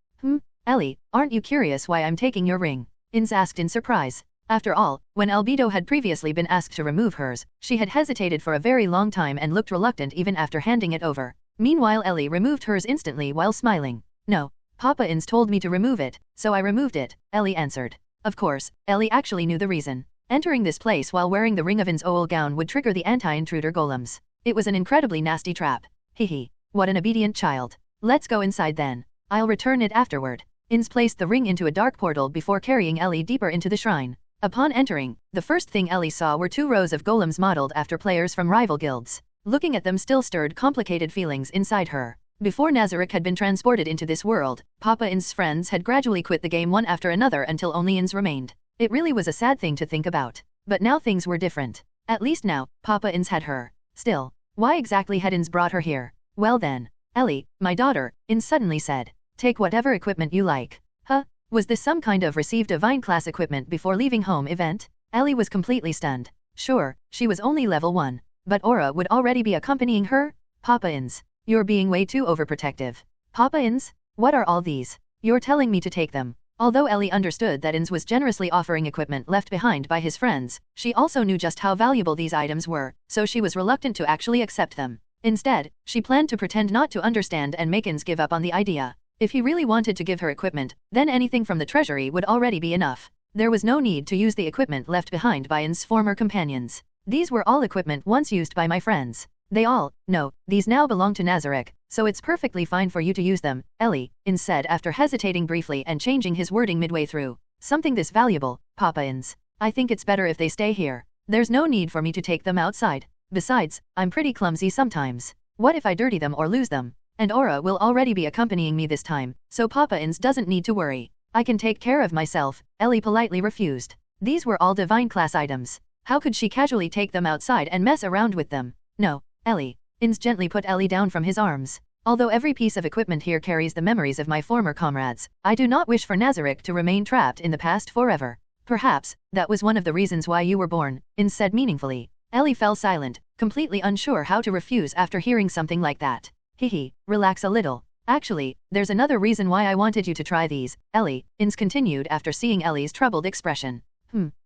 Ellie, aren't you curious why I'm taking your ring?" Ainz asked in surprise. After all, when Albedo had previously been asked to remove hers, she had hesitated for a very long time and looked reluctant even after handing it over. Meanwhile Ellie removed hers instantly while smiling. No, Papa Ainz told me to remove it, so I removed it, Ellie answered. Of course, Ellie actually knew the reason. Entering this place while wearing the ring of Ainz Ooal Gown would trigger the anti-intruder golems. It was an incredibly nasty trap. Hehe. What an obedient child. Let's go inside then. I'll return it afterward. Ainz placed the ring into a dark portal before carrying Ellie deeper into the shrine. Upon entering, the first thing Ellie saw were 2 rows of golems modeled after players from rival guilds. Looking at them still stirred complicated feelings inside her. Before Nazarick had been transported into this world, Papa Ainz's friends had gradually quit the game one after another until only Ainz remained. It really was a sad thing to think about. But now things were different. At least now, Papa Ainz had her. Still, why exactly had Ainz brought her here? Well then, Ellie, my daughter, Ainz suddenly said. Take whatever equipment you like. Huh? Was this some kind of received divine class equipment before leaving home event? Ellie was completely stunned. Sure, she was only level 1. But Aura would already be accompanying her? Papa Ainz. You're being way too overprotective. Papa Ainz? What are all these? You're telling me to take them. Although Ellie understood that Ainz was generously offering equipment left behind by his friends, she also knew just how valuable these items were, so she was reluctant to actually accept them. Instead, she planned to pretend not to understand and make Ainz give up on the idea. If he really wanted to give her equipment, then anything from the treasury would already be enough. There was no need to use the equipment left behind by Ainz's former companions. These were all equipment once used by my friends. These now belong to Nazarick, so it's perfectly fine for you to use them, Ellie, Ainz said after hesitating briefly and changing his wording midway through. Something this valuable, Papa Ainz. I think it's better if they stay here. There's no need for me to take them outside. Besides, I'm pretty clumsy sometimes. What if I dirty them or lose them? And Aura will already be accompanying me this time, so Papa Ainz doesn't need to worry. I can take care of myself, Ellie politely refused. These were all divine class items. How could she casually take them outside and mess around with them? No, Ellie. Ainz gently put Ellie down from his arms. Although every piece of equipment here carries the memories of my former comrades, I do not wish for Nazarick to remain trapped in the past forever. Perhaps, that was one of the reasons why you were born, Ainz said meaningfully. Ellie fell silent, completely unsure how to refuse after hearing something like that. Hehe, relax a little. Actually, there's another reason why I wanted you to try these, Ellie, Ainz continued after seeing Ellie's troubled expression.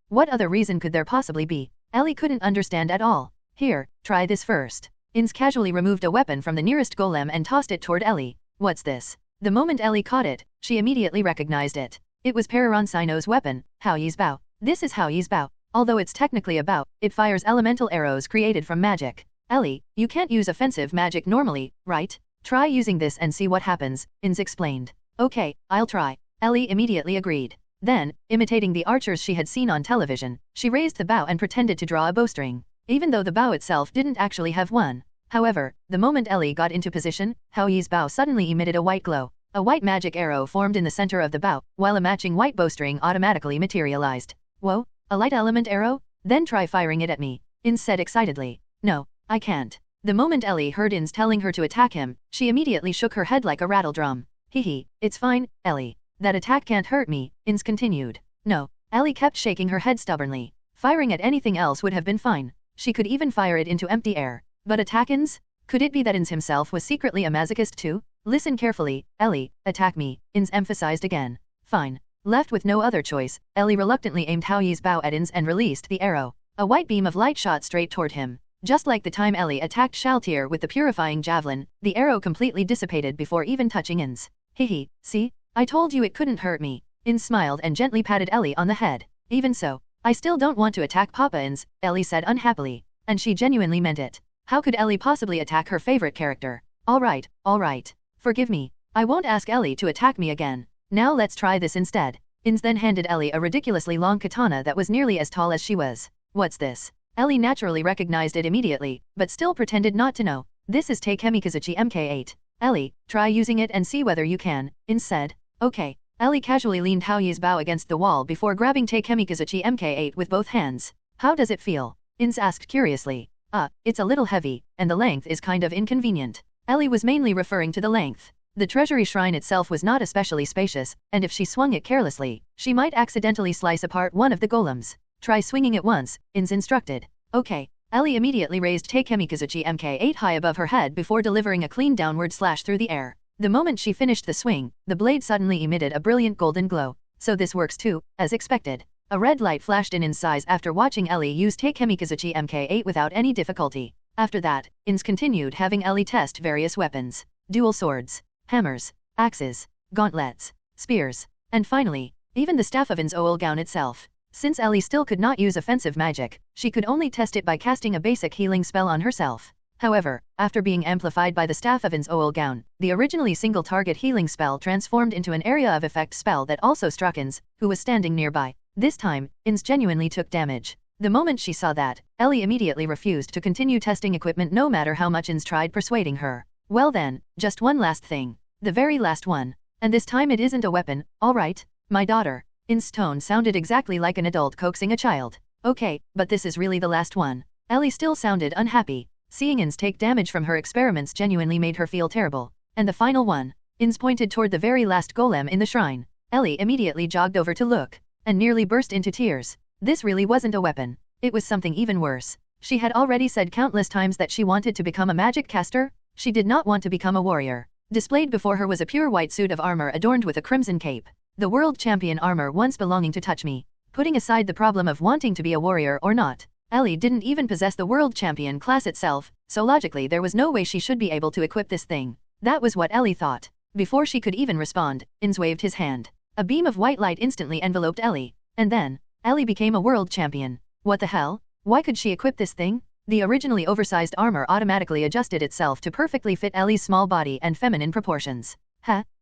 What other reason could there possibly be? Ellie couldn't understand at all. Here, try this first. Ainz casually removed a weapon from the nearest golem and tossed it toward Ellie. What's this? The moment Ellie caught it, she immediately recognized it. It was Pararon Sino's weapon, Haoyi's bow. This is Haoyi's bow. Although it's technically a bow, it fires elemental arrows created from magic. Ellie, you can't use offensive magic normally, right? Try using this and see what happens, Ainz explained. Okay, I'll try. Ellie immediately agreed. Then, imitating the archers she had seen on television, she raised the bow and pretended to draw a bowstring. Even though the bow itself didn't actually have one. However, the moment Ellie got into position, Haoyi's bow suddenly emitted a white glow. A white magic arrow formed in the center of the bow, while a matching white bowstring automatically materialized. Whoa, a light element arrow? Then try firing it at me, Ainz said excitedly. No, I can't. The moment Ellie heard Ainz telling her to attack him, she immediately shook her head like a rattle drum. Hehe, it's fine, Ellie. That attack can't hurt me, Ainz continued. No, Ellie kept shaking her head stubbornly. Firing at anything else would have been fine. She could even fire it into empty air. But attack Ainz? Could it be that Ainz himself was secretly a masochist too? Listen carefully, Ellie, attack me, Ainz emphasized again. Fine. Left with no other choice, Ellie reluctantly aimed Haoyi's bow at Ainz and released the arrow. A white beam of light shot straight toward him. Just like the time Ellie attacked Shaltir with the purifying javelin, the arrow completely dissipated before even touching Ainz. Hehe, see? I told you it couldn't hurt me. Ainz smiled and gently patted Ellie on the head. Even so, I still don't want to attack Papa Ainz, Ellie said unhappily. And she genuinely meant it. How could Ellie possibly attack her favorite character? Alright. Forgive me. I won't ask Ellie to attack me again. Now let's try this instead. Ainz then handed Ellie a ridiculously long katana that was nearly as tall as she was. What's this? Ellie naturally recognized it immediately, but still pretended not to know. This is Takemikazuchi Mk8. Ellie, try using it and see whether you can, Ainz said. Okay. Ellie casually leaned Haoyi's bow against the wall before grabbing Takemikazuchi Mk8 with both hands. How does it feel? Ainz asked curiously. It's a little heavy, and the length is kind of inconvenient. Ellie was mainly referring to the length. The treasury shrine itself was not especially spacious, and if she swung it carelessly, she might accidentally slice apart one of the golems. Try swinging it once, Ainz instructed. Okay. Ellie immediately raised Takemikazuchi Mk8 high above her head before delivering a clean downward slash through the air. The moment she finished the swing, the blade suddenly emitted a brilliant golden glow. So this works too, as expected. A red light flashed in Ainz's eyes after watching Ellie use Takemikazuchi Mk8 without any difficulty. After that, Ainz continued having Ellie test various weapons. Dual swords, hammers, axes, gauntlets, spears, and finally, even the staff of Ainz Ooal Gown itself. Since Ellie still could not use offensive magic, she could only test it by casting a basic healing spell on herself. However, after being amplified by the staff of Ainz Ooal Gown, the originally single-target healing spell transformed into an area of effect spell that also struck Ainz, who was standing nearby. This time, Ainz genuinely took damage. The moment she saw that, Ellie immediately refused to continue testing equipment no matter how much Ainz tried persuading her. Well then, just one last thing. The very last one. And this time it isn't a weapon, alright? My daughter. Ainz's tone sounded exactly like an adult coaxing a child. Okay, but this is really the last one. Ellie still sounded unhappy. Seeing Ainz take damage from her experiments genuinely made her feel terrible. And the final one. Ainz pointed toward the very last golem in the shrine. Ellie immediately jogged over to look, and nearly burst into tears. This really wasn't a weapon. It was something even worse. She had already said countless times that she wanted to become a magic caster. She did not want to become a warrior. Displayed before her was a pure white suit of armor adorned with a crimson cape. The world champion armor once belonging to Touch Me. Putting aside the problem of wanting to be a warrior or not, Ellie didn't even possess the world champion class itself, so logically there was no way she should be able to equip this thing. That was what Ellie thought. Before she could even respond, Ainz waved his hand. A beam of white light instantly enveloped Ellie, and then, Ellie became a world champion. What the hell? Why could she equip this thing? The originally oversized armor automatically adjusted itself to perfectly fit Ellie's small body and feminine proportions.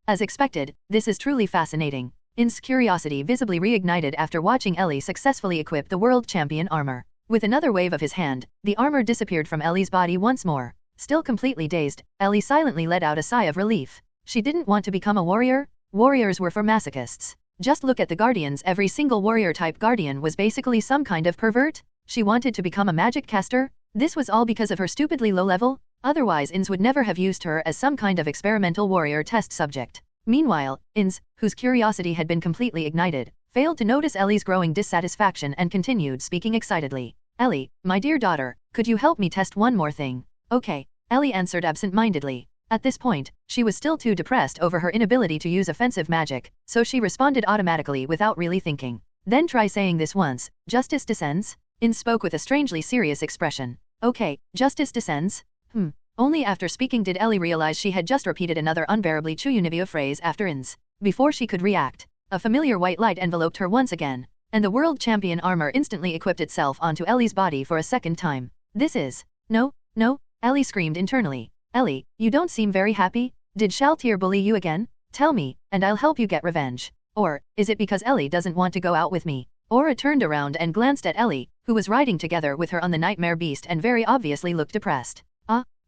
As expected, this is truly fascinating. Ainz's curiosity visibly reignited after watching Ellie successfully equip the world champion armor. With another wave of his hand, the armor disappeared from Ellie's body once more. Still completely dazed, Ellie silently let out a sigh of relief. She didn't want to become a warrior? Warriors were for masochists. Just look at the guardians. Every single warrior-type guardian was basically some kind of pervert. She wanted to become a magic caster? This was all because of her stupidly low level? Otherwise Ainz would never have used her as some kind of experimental warrior test subject. Meanwhile, Ainz, whose curiosity had been completely ignited, failed to notice Ellie's growing dissatisfaction and continued speaking excitedly. Ellie, my dear daughter, could you help me test one more thing? Okay, Ellie answered absent-mindedly. At this point, she was still too depressed over her inability to use offensive magic, so she responded automatically without really thinking. Then try saying this once. Justice descends? Ainz spoke with a strangely serious expression. Okay, justice descends? Only after speaking did Ellie realize she had just repeated another unbearably Chuyunibyo phrase after Ainz. Before she could react, a familiar white light enveloped her once again, and the world champion armor instantly equipped itself onto Ellie's body for a second time. This is... No, Ellie screamed internally. Ellie, you don't seem very happy? Did Shaltir bully you again? Tell me, and I'll help you get revenge. Or, is it because Ellie doesn't want to go out with me? Aura turned around and glanced at Ellie, who was riding together with her on the nightmare beast and very obviously looked depressed.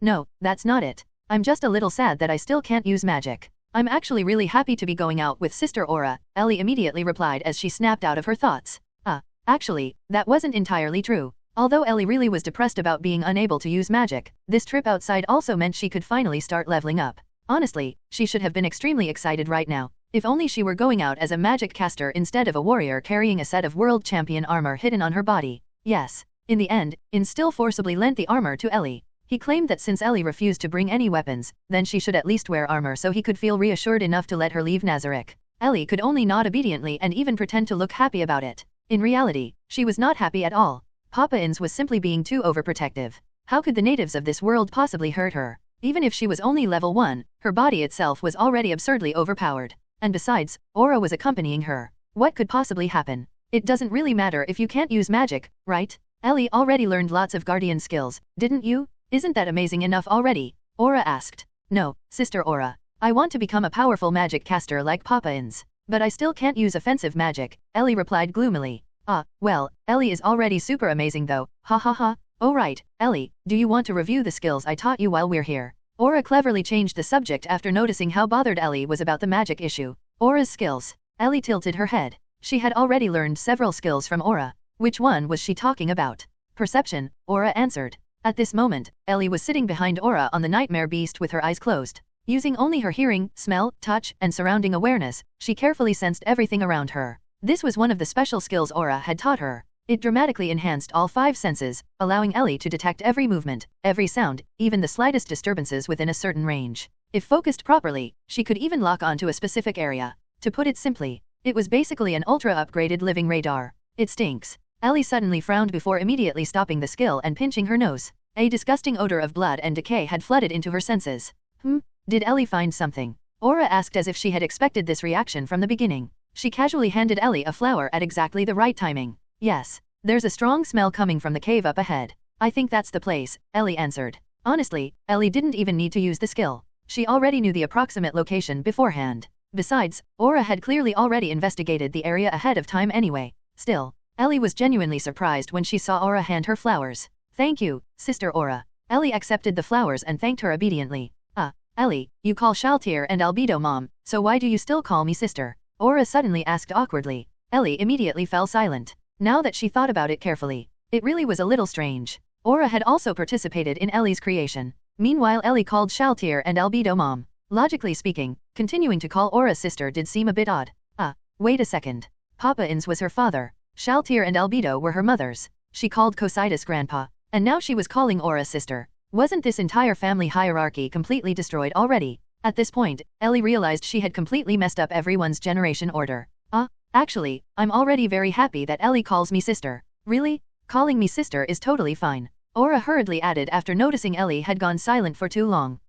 No, that's not it. I'm just a little sad that I still can't use magic. I'm actually really happy to be going out with Sister Aura, Ellie immediately replied as she snapped out of her thoughts. Actually, that wasn't entirely true. Although Ellie really was depressed about being unable to use magic, this trip outside also meant she could finally start leveling up. Honestly, she should have been extremely excited right now. If only she were going out as a magic caster instead of a warrior carrying a set of world champion armor hidden on her body. Yes. In the end, Ainz still forcibly lent the armor to Ellie. He claimed that since Ellie refused to bring any weapons, then she should at least wear armor so he could feel reassured enough to let her leave Nazarick. Ellie could only nod obediently and even pretend to look happy about it. In reality, she was not happy at all. Papa Ainz was simply being too overprotective. How could the natives of this world possibly hurt her? Even if she was only level 1, her body itself was already absurdly overpowered. And besides, Aura was accompanying her. What could possibly happen? It doesn't really matter if you can't use magic, right? Ellie already learned lots of guardian skills, didn't you? Isn't that amazing enough already? Aura asked. No, Sister Aura. I want to become a powerful magic caster like Papa Ainz. But I still can't use offensive magic, Ellie replied gloomily. Well, Ellie is already super amazing though, ha ha ha. Oh right, Ellie, do you want to review the skills I taught you while we're here? Aura cleverly changed the subject after noticing how bothered Ellie was about the magic issue. Aura's skills. Ellie tilted her head. She had already learned several skills from Aura. Which one was she talking about? Perception, Aura answered. At this moment, Ellie was sitting behind Aura on the nightmare beast with her eyes closed. Using only her hearing, smell, touch, and surrounding awareness, she carefully sensed everything around her. This was one of the special skills Aura had taught her. It dramatically enhanced all 5 senses, allowing Ellie to detect every movement, every sound, even the slightest disturbances within a certain range. If focused properly, she could even lock onto a specific area. To put it simply, it was basically an ultra-upgraded living radar. It stinks. Ellie suddenly frowned before immediately stopping the skill and pinching her nose. A disgusting odor of blood and decay had flooded into her senses. Did Ellie find something? Aura asked as if she had expected this reaction from the beginning. She casually handed Ellie a flower at exactly the right timing. Yes. There's a strong smell coming from the cave up ahead. I think that's the place, Ellie answered. Honestly, Ellie didn't even need to use the skill. She already knew the approximate location beforehand. Besides, Aura had clearly already investigated the area ahead of time anyway. Still, Ellie was genuinely surprised when she saw Aura hand her flowers. Thank you, Sister Aura. Ellie accepted the flowers and thanked her obediently. Ellie, you call Shaltir and Albedo Mom, so why do you still call me sister? Aura suddenly asked awkwardly. Ellie immediately fell silent. Now that she thought about it carefully, it really was a little strange. Aura had also participated in Ellie's creation. Meanwhile Ellie called Shaltir and Albedo Mom. Logically speaking, continuing to call Aura sister did seem a bit odd. Wait a second. Papa Ainz was her father. Shaltir and Albedo were her mothers. She called Cocytus grandpa. And now she was calling Aura sister. Wasn't this entire family hierarchy completely destroyed already? At this point, Ellie realized she had completely messed up everyone's generation order. Actually, I'm already very happy that Ellie calls me sister. Really? Calling me sister is totally fine. Aura hurriedly added after noticing Ellie had gone silent for too long.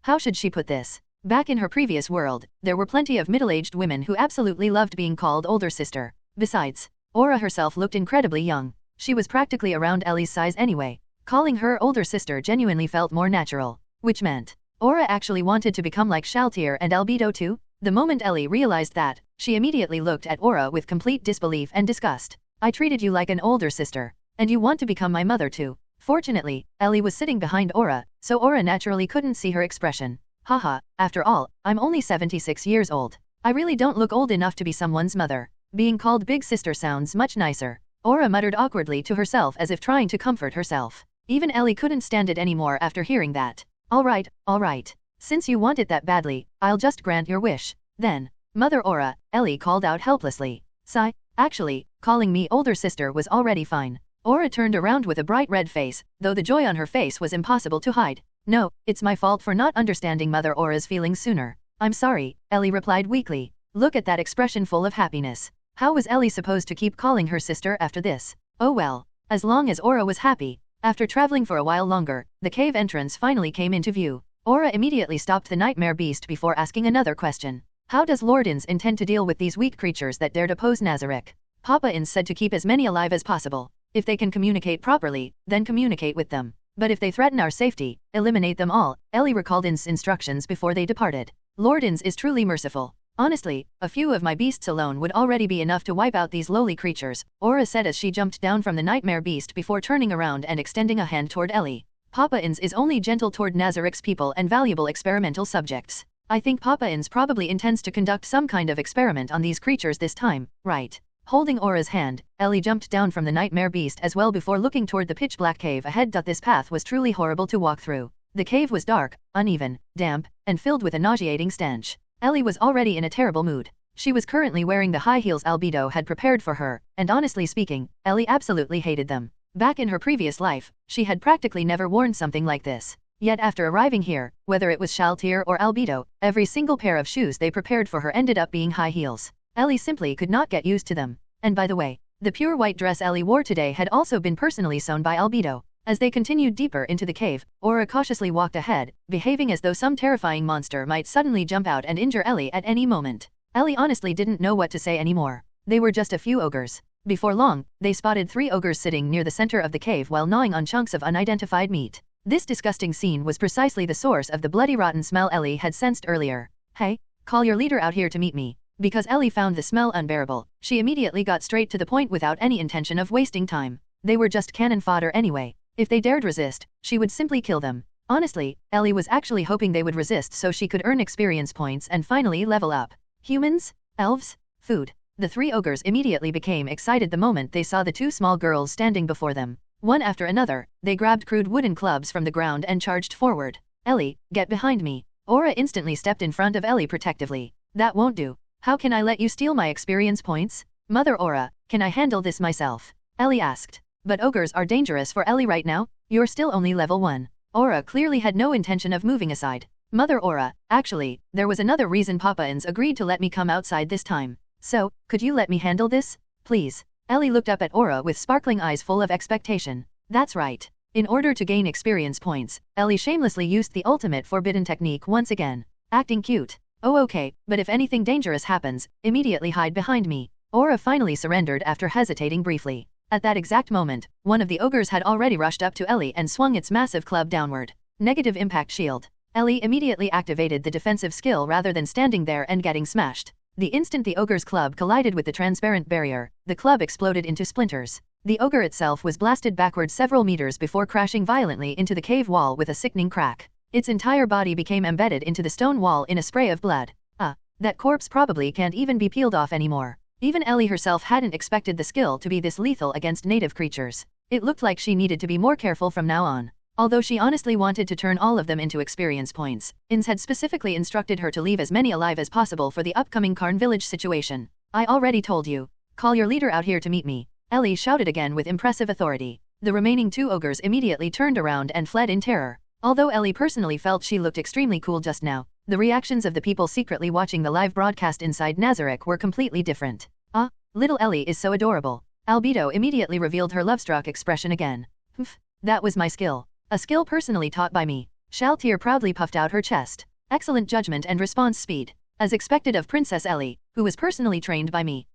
How should she put this? Back in her previous world, there were plenty of middle-aged women who absolutely loved being called older sister. Besides, Aura herself looked incredibly young. She was practically around Ellie's size anyway. Calling her older sister genuinely felt more natural. Which meant, Aura actually wanted to become like Shaltir and Albedo too? The moment Ellie realized that, she immediately looked at Aura with complete disbelief and disgust. I treated you like an older sister. And you want to become my mother too? Fortunately, Ellie was sitting behind Aura, so Aura naturally couldn't see her expression. Haha, after all, I'm only 76 years old. I really don't look old enough to be someone's mother. Being called big sister sounds much nicer. Aura muttered awkwardly to herself as if trying to comfort herself. Even Ellie couldn't stand it anymore after hearing that. Alright. Since you want it that badly, I'll just grant your wish. Then, Mother Aura, Ellie called out helplessly. Sigh. Actually, calling me older sister was already fine. Aura turned around with a bright red face, though the joy on her face was impossible to hide. No, it's my fault for not understanding Mother Aura's feelings sooner. I'm sorry, Ellie replied weakly. Look at that expression full of happiness. How was Ellie supposed to keep calling her sister after this? Oh well, as long as Aura was happy. After traveling for a while longer, the cave entrance finally came into view. Aura immediately stopped the nightmare beast before asking another question. How does Lord Ainz intend to deal with these weak creatures that dare to oppose Nazarick? Papa Ainz said to keep as many alive as possible. If they can communicate properly, then communicate with them. But if they threaten our safety, eliminate them all. Ellie recalled Ainz's instructions before they departed. Lord Ainz is truly merciful. Honestly, a few of my beasts alone would already be enough to wipe out these lowly creatures, Aura said as she jumped down from the nightmare beast before turning around and extending a hand toward Ellie. Papa Ainz is only gentle toward Nazarick's people and valuable experimental subjects. I think Papa Ainz probably intends to conduct some kind of experiment on these creatures this time, right? Holding Aura's hand, Ellie jumped down from the nightmare beast as well before looking toward the pitch-black cave ahead. This path was truly horrible to walk through. The cave was dark, uneven, damp, and filled with a nauseating stench. Ellie was already in a terrible mood. She was currently wearing the high heels Albedo had prepared for her, and honestly speaking, Ellie absolutely hated them. Back in her previous life, she had practically never worn something like this. Yet after arriving here, whether it was Shaltir or Albedo, every single pair of shoes they prepared for her ended up being high heels. Ellie simply could not get used to them. And by the way, the pure white dress Ellie wore today had also been personally sewn by Albedo. As they continued deeper into the cave, Aura cautiously walked ahead, behaving as though some terrifying monster might suddenly jump out and injure Ellie at any moment. Ellie honestly didn't know what to say anymore. They were just a few ogres. Before long, they spotted 3 ogres sitting near the center of the cave while gnawing on chunks of unidentified meat. This disgusting scene was precisely the source of the bloody rotten smell Ellie had sensed earlier. Hey, call your leader out here to meet me. Because Ellie found the smell unbearable, she immediately got straight to the point without any intention of wasting time. They were just cannon fodder anyway. If they dared resist, she would simply kill them. Honestly, Ellie was actually hoping they would resist so she could earn experience points and finally level up. Humans? Elves? Food. The 3 ogres immediately became excited the moment they saw the 2 small girls standing before them. One after another, they grabbed crude wooden clubs from the ground and charged forward. Ellie, get behind me. Aura instantly stepped in front of Ellie protectively. That won't do. How can I let you steal my experience points? Mother Aura, can I handle this myself? Ellie asked. But ogres are dangerous for Ellie right now. You're still only level 1. Aura clearly had no intention of moving aside. Mother Aura, actually, there was another reason Papa Ainz agreed to let me come outside this time. So, could you let me handle this? Please. Ellie looked up at Aura with sparkling eyes full of expectation. That's right. In order to gain experience points, Ellie shamelessly used the ultimate forbidden technique once again. Acting cute. Oh okay, but if anything dangerous happens, immediately hide behind me. Aura finally surrendered after hesitating briefly. At that exact moment, one of the ogres had already rushed up to Ellie and swung its massive club downward. Negative impact shield. Ellie immediately activated the defensive skill rather than standing there and getting smashed. The instant the ogre's club collided with the transparent barrier, the club exploded into splinters. The ogre itself was blasted backward several meters before crashing violently into the cave wall with a sickening crack. Its entire body became embedded into the stone wall in a spray of blood. That corpse probably can't even be peeled off anymore. Even Ellie herself hadn't expected the skill to be this lethal against native creatures. It looked like she needed to be more careful from now on. Although she honestly wanted to turn all of them into experience points, Ainz had specifically instructed her to leave as many alive as possible for the upcoming Karn village situation. I already told you. Call your leader out here to meet me. Ellie shouted again with impressive authority. The remaining two ogres immediately turned around and fled in terror. Although Ellie personally felt she looked extremely cool just now, the reactions of the people secretly watching the live broadcast inside Nazarick were completely different. Little Ellie is so adorable. Albedo immediately revealed her love-struck expression again. That was my skill. A skill personally taught by me. Shaltier proudly puffed out her chest. Excellent judgment and response speed. As expected of Princess Ellie, who was personally trained by me.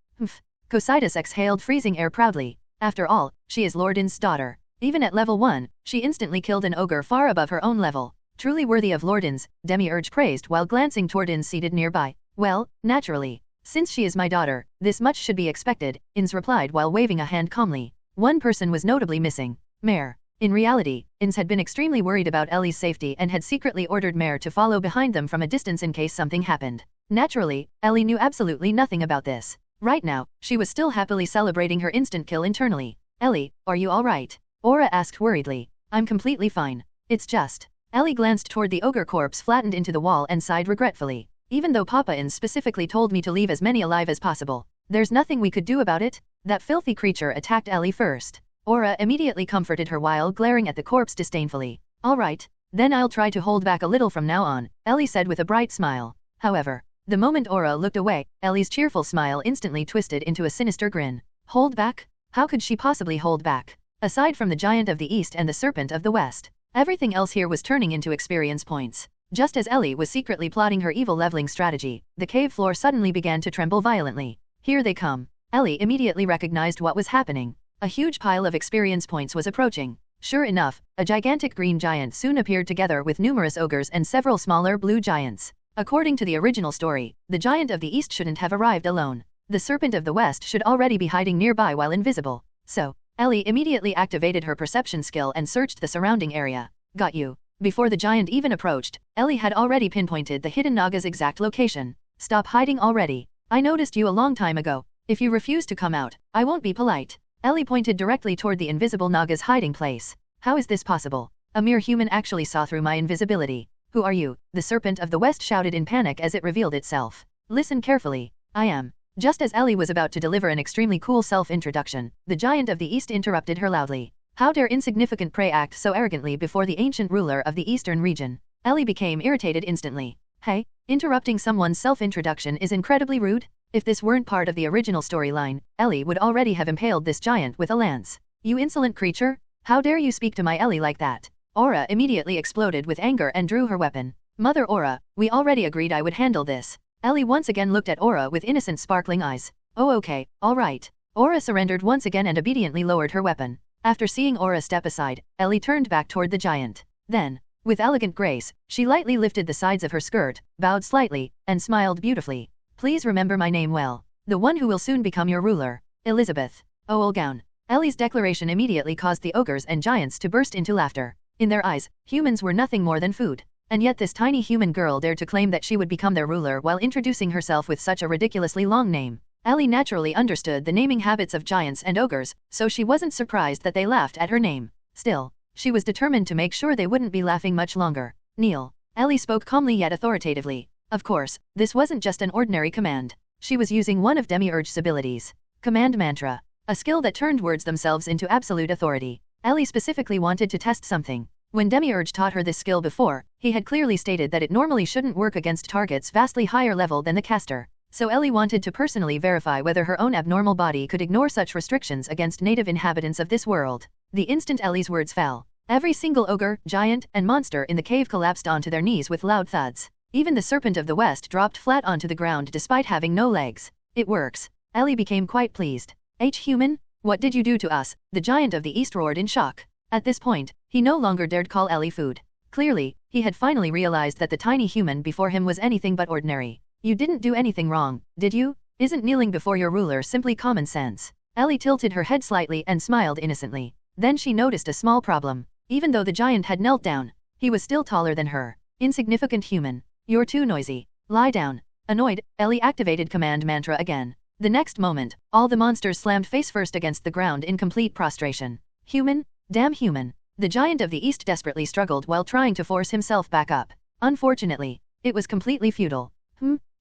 Cocytus exhaled freezing air proudly. After all, she is Lord Ainz's daughter. Even at level 1, she instantly killed an ogre far above her own level. Truly worthy of Lord Ainz, Demiurge praised while glancing toward Ainz seated nearby. Well, naturally. Since she is my daughter, this much should be expected, Ainz replied while waving a hand calmly. One person was notably missing. Mare. In reality, Ainz had been extremely worried about Ellie's safety and had secretly ordered Mare to follow behind them from a distance in case something happened. Naturally, Ellie knew absolutely nothing about this. Right now, she was still happily celebrating her instant kill internally. Ellie, are you alright? Aura asked worriedly. I'm completely fine. It's just. Ellie glanced toward the ogre corpse flattened into the wall and sighed regretfully. Even though Papa Ainz specifically told me to leave as many alive as possible, there's nothing we could do about it. That filthy creature attacked Ellie first. Aura immediately comforted her while glaring at the corpse disdainfully. Alright, then I'll try to hold back a little from now on, Ellie said with a bright smile. However, the moment Aura looked away, Ellie's cheerful smile instantly twisted into a sinister grin. Hold back? How could she possibly hold back? Aside from the giant of the east and the serpent of the west, everything else here was turning into experience points. Just as Ellie was secretly plotting her evil leveling strategy, the cave floor suddenly began to tremble violently. Here they come. Ellie immediately recognized what was happening. A huge pile of experience points was approaching. Sure enough, a gigantic green giant soon appeared together with numerous ogres and several smaller blue giants. According to the original story, the giant of the east shouldn't have arrived alone. The serpent of the west should already be hiding nearby while invisible. So, Ellie immediately activated her perception skill and searched the surrounding area. Got you. Before the giant even approached, Ellie had already pinpointed the hidden Naga's exact location. Stop hiding already. I noticed you a long time ago. If you refuse to come out, I won't be polite. Ellie pointed directly toward the invisible Naga's hiding place. How is this possible? A mere human actually saw through my invisibility. Who are you? The serpent of the west shouted in panic as it revealed itself. Listen carefully. I am. Just as Ellie was about to deliver an extremely cool self-introduction, the giant of the east interrupted her loudly. How dare insignificant prey act so arrogantly before the ancient ruler of the eastern region? Ellie became irritated instantly. Hey, interrupting someone's self-introduction is incredibly rude. If this weren't part of the original storyline, Ellie would already have impaled this giant with a lance. You insolent creature! How dare you speak to my Ellie like that? Aura immediately exploded with anger and drew her weapon. Mother Aura, we already agreed I would handle this. Ellie once again looked at Aura with innocent sparkling eyes. Oh okay, alright. Aura surrendered once again and obediently lowered her weapon. After seeing Aura step aside, Ellie turned back toward the giant. Then, with elegant grace, she lightly lifted the sides of her skirt, bowed slightly, and smiled beautifully. Please remember my name well. The one who will soon become your ruler. Elizabeth Ooal Gown. Ellie's declaration immediately caused the ogres and giants to burst into laughter. In their eyes, humans were nothing more than food. And yet this tiny human girl dared to claim that she would become their ruler while introducing herself with such a ridiculously long name. Ellie naturally understood the naming habits of giants and ogres, so she wasn't surprised that they laughed at her name. Still, she was determined to make sure they wouldn't be laughing much longer. Kneel. Ellie spoke calmly yet authoritatively. Of course, this wasn't just an ordinary command. She was using one of Demiurge's abilities. Command Mantra. A skill that turned words themselves into absolute authority. Ellie specifically wanted to test something. When Demiurge taught her this skill before, he had clearly stated that it normally shouldn't work against targets vastly higher level than the caster. so Ellie wanted to personally verify whether her own abnormal body could ignore such restrictions against native inhabitants of this world. The instant Ellie's words fell, every single ogre, giant, and monster in the cave collapsed onto their knees with loud thuds. Even the Serpent of the West dropped flat onto the ground despite having no legs. It works. Ellie became quite pleased. Human? What did you do to us? The Giant of the East roared in shock. At this point, he no longer dared call Ellie food. Clearly, he had finally realized that the tiny human before him was anything but ordinary. You didn't do anything wrong, did you? Isn't kneeling before your ruler simply common sense? Ellie tilted her head slightly and smiled innocently. Then she noticed a small problem. Even though the giant had knelt down, he was still taller than her. Insignificant human. You're too noisy. Lie down. Annoyed, Ellie activated command mantra again. The next moment, all the monsters slammed face first against the ground in complete prostration. Human? Damn human. The Giant of the East desperately struggled while trying to force himself back up. Unfortunately, it was completely futile.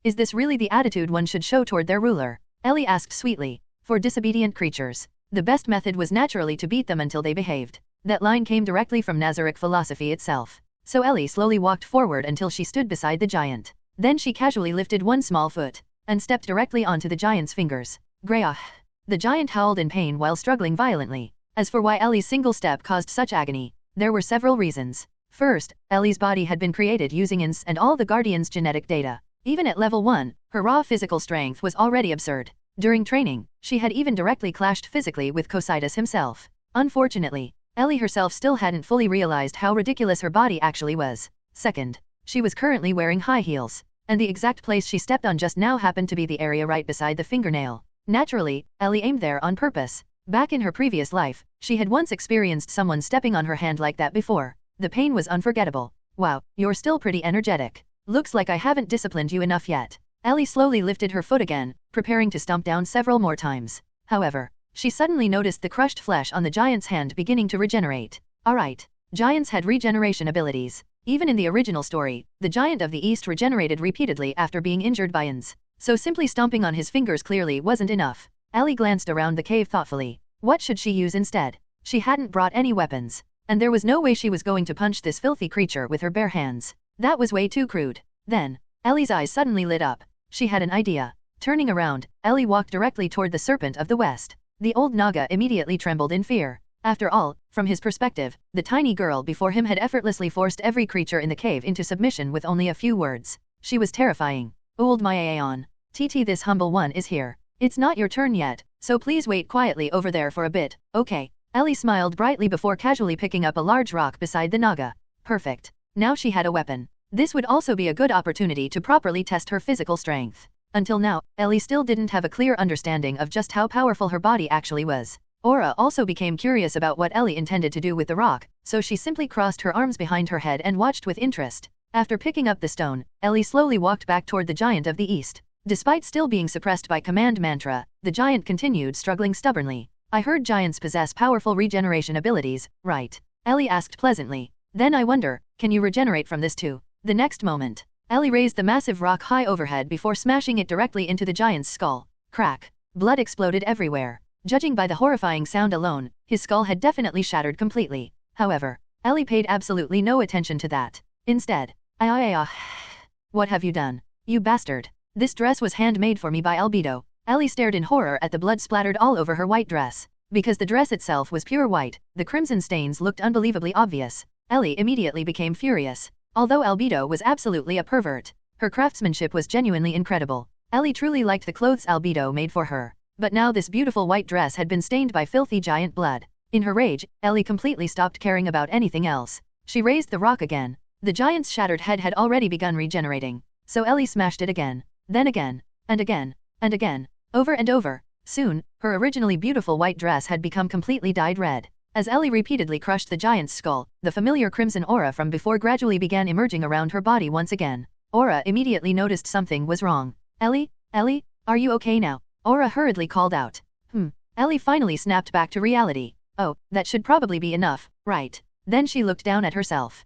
Is this really the attitude one should show toward their ruler? Ellie asked sweetly. For disobedient creatures, the best method was naturally to beat them until they behaved. That line came directly from Nazarick philosophy itself. So Ellie slowly walked forward until she stood beside the giant. Then she casually lifted one small foot and stepped directly onto the giant's fingers. Greyah! The giant howled in pain while struggling violently. As for why Ellie's single step caused such agony, there were several reasons. First, Ellie's body had been created using Ainz and all the Guardian's genetic data. Even at level 1, her raw physical strength was already absurd. During training, she had even directly clashed physically with Cocytus himself. Unfortunately, Ellie herself still hadn't fully realized how ridiculous her body actually was. Second, she was currently wearing high heels, and the exact place she stepped on just now happened to be the area right beside the fingernail. Naturally, Ellie aimed there on purpose. Back in her previous life, she had once experienced someone stepping on her hand like that before. The pain was unforgettable. Wow, you're still pretty energetic. Looks like I haven't disciplined you enough yet. Ellie slowly lifted her foot again, preparing to stomp down several more times. However, she suddenly noticed the crushed flesh on the giant's hand beginning to regenerate. Alright, giants had regeneration abilities. Even in the original story, the Giant of the East regenerated repeatedly after being injured by Ainz. So simply stomping on his fingers clearly wasn't enough. Ellie glanced around the cave thoughtfully. What should she use instead? She hadn't brought any weapons, and there was no way she was going to punch this filthy creature with her bare hands. That was way too crude. Then, Ellie's eyes suddenly lit up. She had an idea. Turning around, Ellie walked directly toward the Serpent of the West. The old Naga immediately trembled in fear. After all, from his perspective, the tiny girl before him had effortlessly forced every creature in the cave into submission with only a few words. She was terrifying. Old Myaon. TT, this humble one is here. It's not your turn yet, so please wait quietly over there for a bit, okay? Ellie smiled brightly before casually picking up a large rock beside the Naga. Perfect. Now she had a weapon. This would also be a good opportunity to properly test her physical strength. Until now, Ellie still didn't have a clear understanding of just how powerful her body actually was. Aura also became curious about what Ellie intended to do with the rock, so she simply crossed her arms behind her head and watched with interest. After picking up the stone, Ellie slowly walked back toward the Giant of the East. Despite still being suppressed by command mantra, the giant continued struggling stubbornly. I heard giants possess powerful regeneration abilities, right? Ellie asked pleasantly. Then I wonder, can you regenerate from this too? The next moment, Ellie raised the massive rock high overhead before smashing it directly into the giant's skull. Crack. Blood exploded everywhere. Judging by the horrifying sound alone, his skull had definitely shattered completely. However, Ellie paid absolutely no attention to that. Instead, what have you done? You bastard. This dress was handmade for me by Albedo. Ellie stared in horror at the blood splattered all over her white dress. Because the dress itself was pure white, the crimson stains looked unbelievably obvious. Ellie immediately became furious. Although Albedo was absolutely a pervert, her craftsmanship was genuinely incredible. Ellie truly liked the clothes Albedo made for her. But now this beautiful white dress had been stained by filthy giant blood. In her rage, Ellie completely stopped caring about anything else. She raised the rock again. The giant's shattered head had already begun regenerating, so Ellie smashed it again. Then again, and again, and again, over and over. Soon, her originally beautiful white dress had become completely dyed red. As Ellie repeatedly crushed the giant's skull, the familiar crimson aura from before gradually began emerging around her body once again. Aura immediately noticed something was wrong. Ellie, are you okay now? Aura hurriedly called out. Ellie finally snapped back to reality. Oh, that should probably be enough, right? Then she looked down at herself.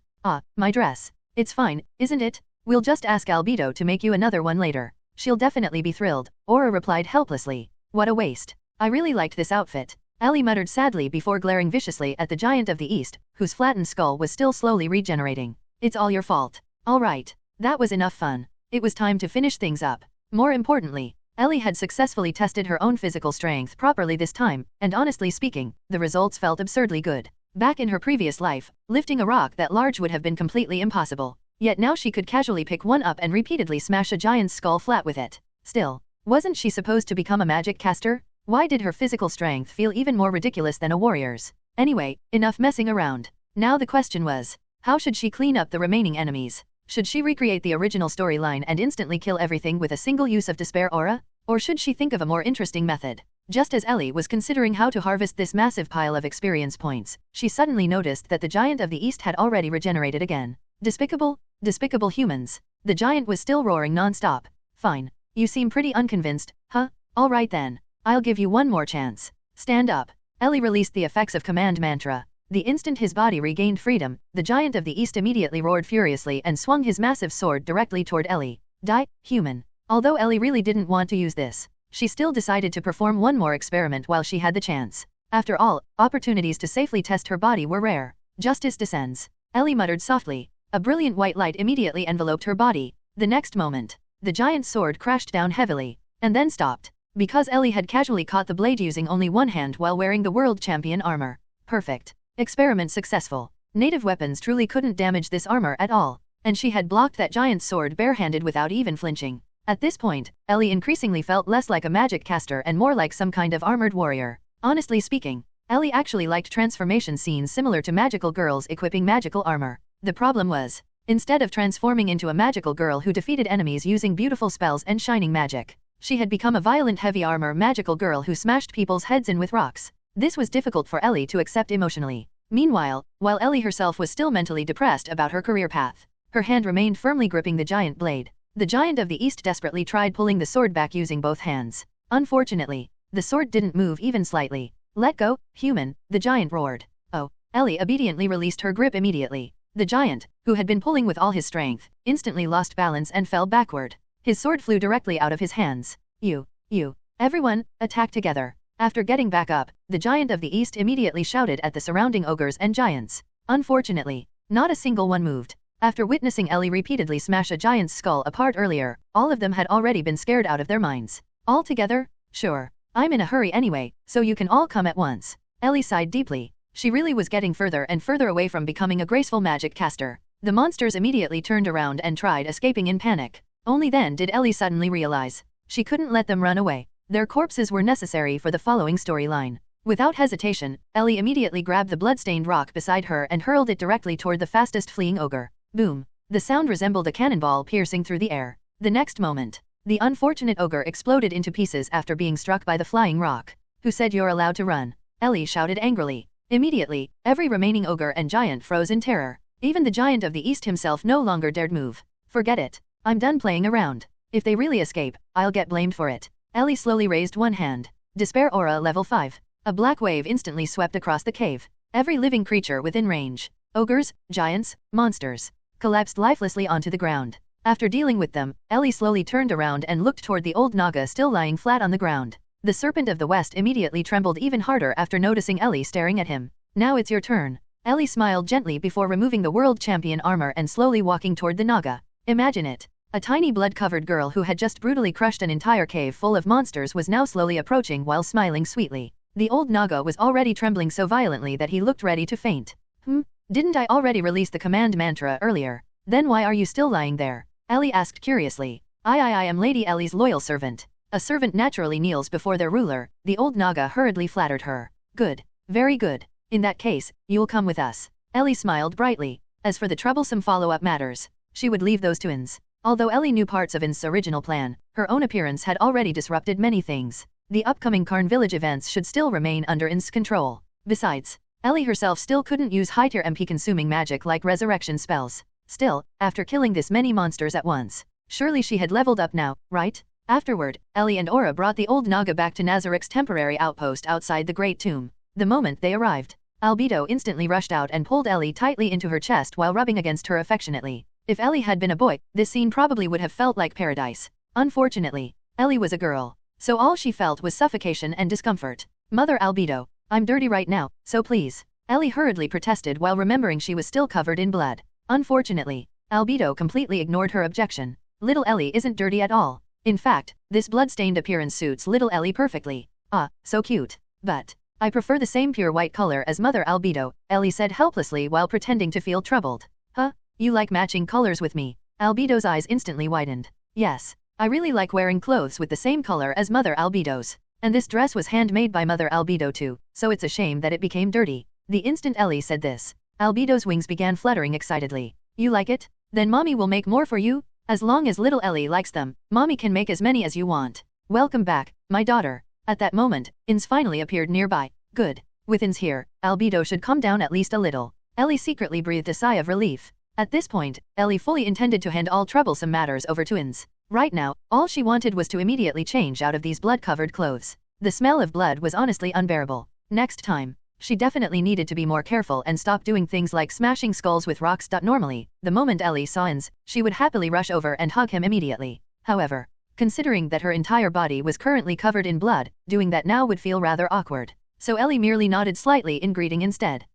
My dress. It's fine, isn't it? We'll just ask Albedo to make you another one later. She'll definitely be thrilled, Aura replied helplessly. What a waste. I really liked this outfit. Ellie muttered sadly before glaring viciously at the Giant of the East, whose flattened skull was still slowly regenerating. It's all your fault. Alright, that was enough fun. It was time to finish things up. More importantly, Ellie had successfully tested her own physical strength properly this time, and honestly speaking, the results felt absurdly good. Back in her previous life, lifting a rock that large would have been completely impossible. Yet now she could casually pick one up and repeatedly smash a giant's skull flat with it. Still, wasn't she supposed to become a magic caster? Why did her physical strength feel even more ridiculous than a warrior's? Anyway, enough messing around. Now the question was, how should she clean up the remaining enemies? Should she recreate the original storyline and instantly kill everything with a single use of Despair Aura? Or should she think of a more interesting method? Just as Ellie was considering how to harvest this massive pile of experience points, she suddenly noticed that the Giant of the East had already regenerated again. Despicable humans. The giant was still roaring non-stop. Fine. You seem pretty unconvinced, huh? Alright then. I'll give you one more chance. Stand up. Ellie released the effects of command mantra. The instant his body regained freedom, the Giant of the East immediately roared furiously and swung his massive sword directly toward Ellie. Die, human. Although Ellie really didn't want to use this, she still decided to perform one more experiment while she had the chance. After all, opportunities to safely test her body were rare. Justice descends. Ellie muttered softly. A brilliant white light immediately enveloped her body. The next moment, the giant's sword crashed down heavily, and then stopped. Because Ellie had casually caught the blade using only one hand while wearing the world champion armor. Perfect. Experiment successful. Native weapons truly couldn't damage this armor at all, and she had blocked that giant's sword barehanded without even flinching. At this point, Ellie increasingly felt less like a magic caster and more like some kind of armored warrior. Honestly speaking, Ellie actually liked transformation scenes similar to magical girls equipping magical armor. The problem was, instead of transforming into a magical girl who defeated enemies using beautiful spells and shining magic, she had become a violent heavy armor magical girl who smashed people's heads in with rocks. This was difficult for Ellie to accept emotionally. Meanwhile, while Ellie herself was still mentally depressed about her career path, her hand remained firmly gripping the giant blade. The Giant of the East desperately tried pulling the sword back using both hands. Unfortunately, the sword didn't move even slightly. Let go, human, the giant roared. Oh, Ellie obediently released her grip immediately. The giant, who had been pulling with all his strength, instantly lost balance and fell backward. His sword flew directly out of his hands. Everyone, attack together. After getting back up, the Giant of the East immediately shouted at the surrounding ogres and giants. Unfortunately, not a single one moved. After witnessing Ellie repeatedly smash a giant's skull apart earlier, all of them had already been scared out of their minds. All together? Sure. I'm in a hurry anyway, so you can all come at once. Ellie sighed deeply. She really was getting further and further away from becoming a graceful magic caster. The monsters immediately turned around and tried escaping in panic. Only then did Ellie suddenly realize she couldn't let them run away. Their corpses were necessary for the following storyline. Without hesitation, Ellie immediately grabbed the blood-stained rock beside her and hurled it directly toward the fastest fleeing ogre. Boom! The sound resembled a cannonball piercing through the air. The next moment, the unfortunate ogre exploded into pieces after being struck by the flying rock. Who said you're allowed to run? Ellie shouted angrily. Immediately, every remaining ogre and giant froze in terror. Even the Giant of the East himself no longer dared move. Forget it. I'm done playing around. If they really escape, I'll get blamed for it. Ellie slowly raised one hand. Despair Aura level 5. A black wave instantly swept across the cave. Every living creature within range, ogres, giants, monsters, collapsed lifelessly onto the ground. After dealing with them, Ellie slowly turned around and looked toward the old Naga still lying flat on the ground. The Serpent of the West immediately trembled even harder after noticing Ellie staring at him. Now it's your turn. Ellie smiled gently before removing the world champion armor and slowly walking toward the Naga. Imagine it. A tiny blood-covered girl who had just brutally crushed an entire cave full of monsters was now slowly approaching while smiling sweetly. The old Naga was already trembling so violently that he looked ready to faint. Didn't I already release the command mantra earlier? Then why are you still lying there? Ellie asked curiously. I am Lady Ellie's loyal servant. A servant naturally kneels before their ruler, the old Naga hurriedly flattered her. Good. Very good. In that case, you'll come with us. Ellie smiled brightly. As for the troublesome follow-up matters, she would leave those to Ainz. Although Ellie knew parts of Ainz's original plan, her own appearance had already disrupted many things. The upcoming Karn Village events should still remain under Ainz's control. Besides, Ellie herself still couldn't use high-tier MP-consuming magic like resurrection spells. Still, after killing this many monsters at once, surely she had leveled up now, right? Afterward, Ellie and Aura brought the old Naga back to Nazarick's temporary outpost outside the Great Tomb. The moment they arrived, Albedo instantly rushed out and pulled Ellie tightly into her chest while rubbing against her affectionately. If Ellie had been a boy, this scene probably would have felt like paradise. Unfortunately, Ellie was a girl, so all she felt was suffocation and discomfort. Mother Albedo, I'm dirty right now, so please. Ellie hurriedly protested while remembering she was still covered in blood. Unfortunately, Albedo completely ignored her objection. Little Ellie isn't dirty at all. In fact, this blood-stained appearance suits little Ellie perfectly. Ah, so cute. But I prefer the same pure white color as Mother Albedo, Ellie said helplessly while pretending to feel troubled. Huh? You like matching colors with me? Albedo's eyes instantly widened. Yes. I really like wearing clothes with the same color as Mother Albedo's. And this dress was handmade by Mother Albedo too, so it's a shame that it became dirty. The instant Ellie said this, Albedo's wings began fluttering excitedly. You like it? Then mommy will make more for you? As long as little Ellie likes them, mommy can make as many as you want. Welcome back, my daughter. At that moment, Ainz finally appeared nearby. Good. With Ainz here, Albedo should calm down at least a little. Ellie secretly breathed a sigh of relief. At this point, Ellie fully intended to hand all troublesome matters over to Ainz. Right now, all she wanted was to immediately change out of these blood-covered clothes. The smell of blood was honestly unbearable. Next time, she definitely needed to be more careful and stop doing things like smashing skulls with rocks. Normally, the moment Ellie saw Ainz, she would happily rush over and hug him immediately. However, considering that her entire body was currently covered in blood, doing that now would feel rather awkward. So Ellie merely nodded slightly in greeting instead.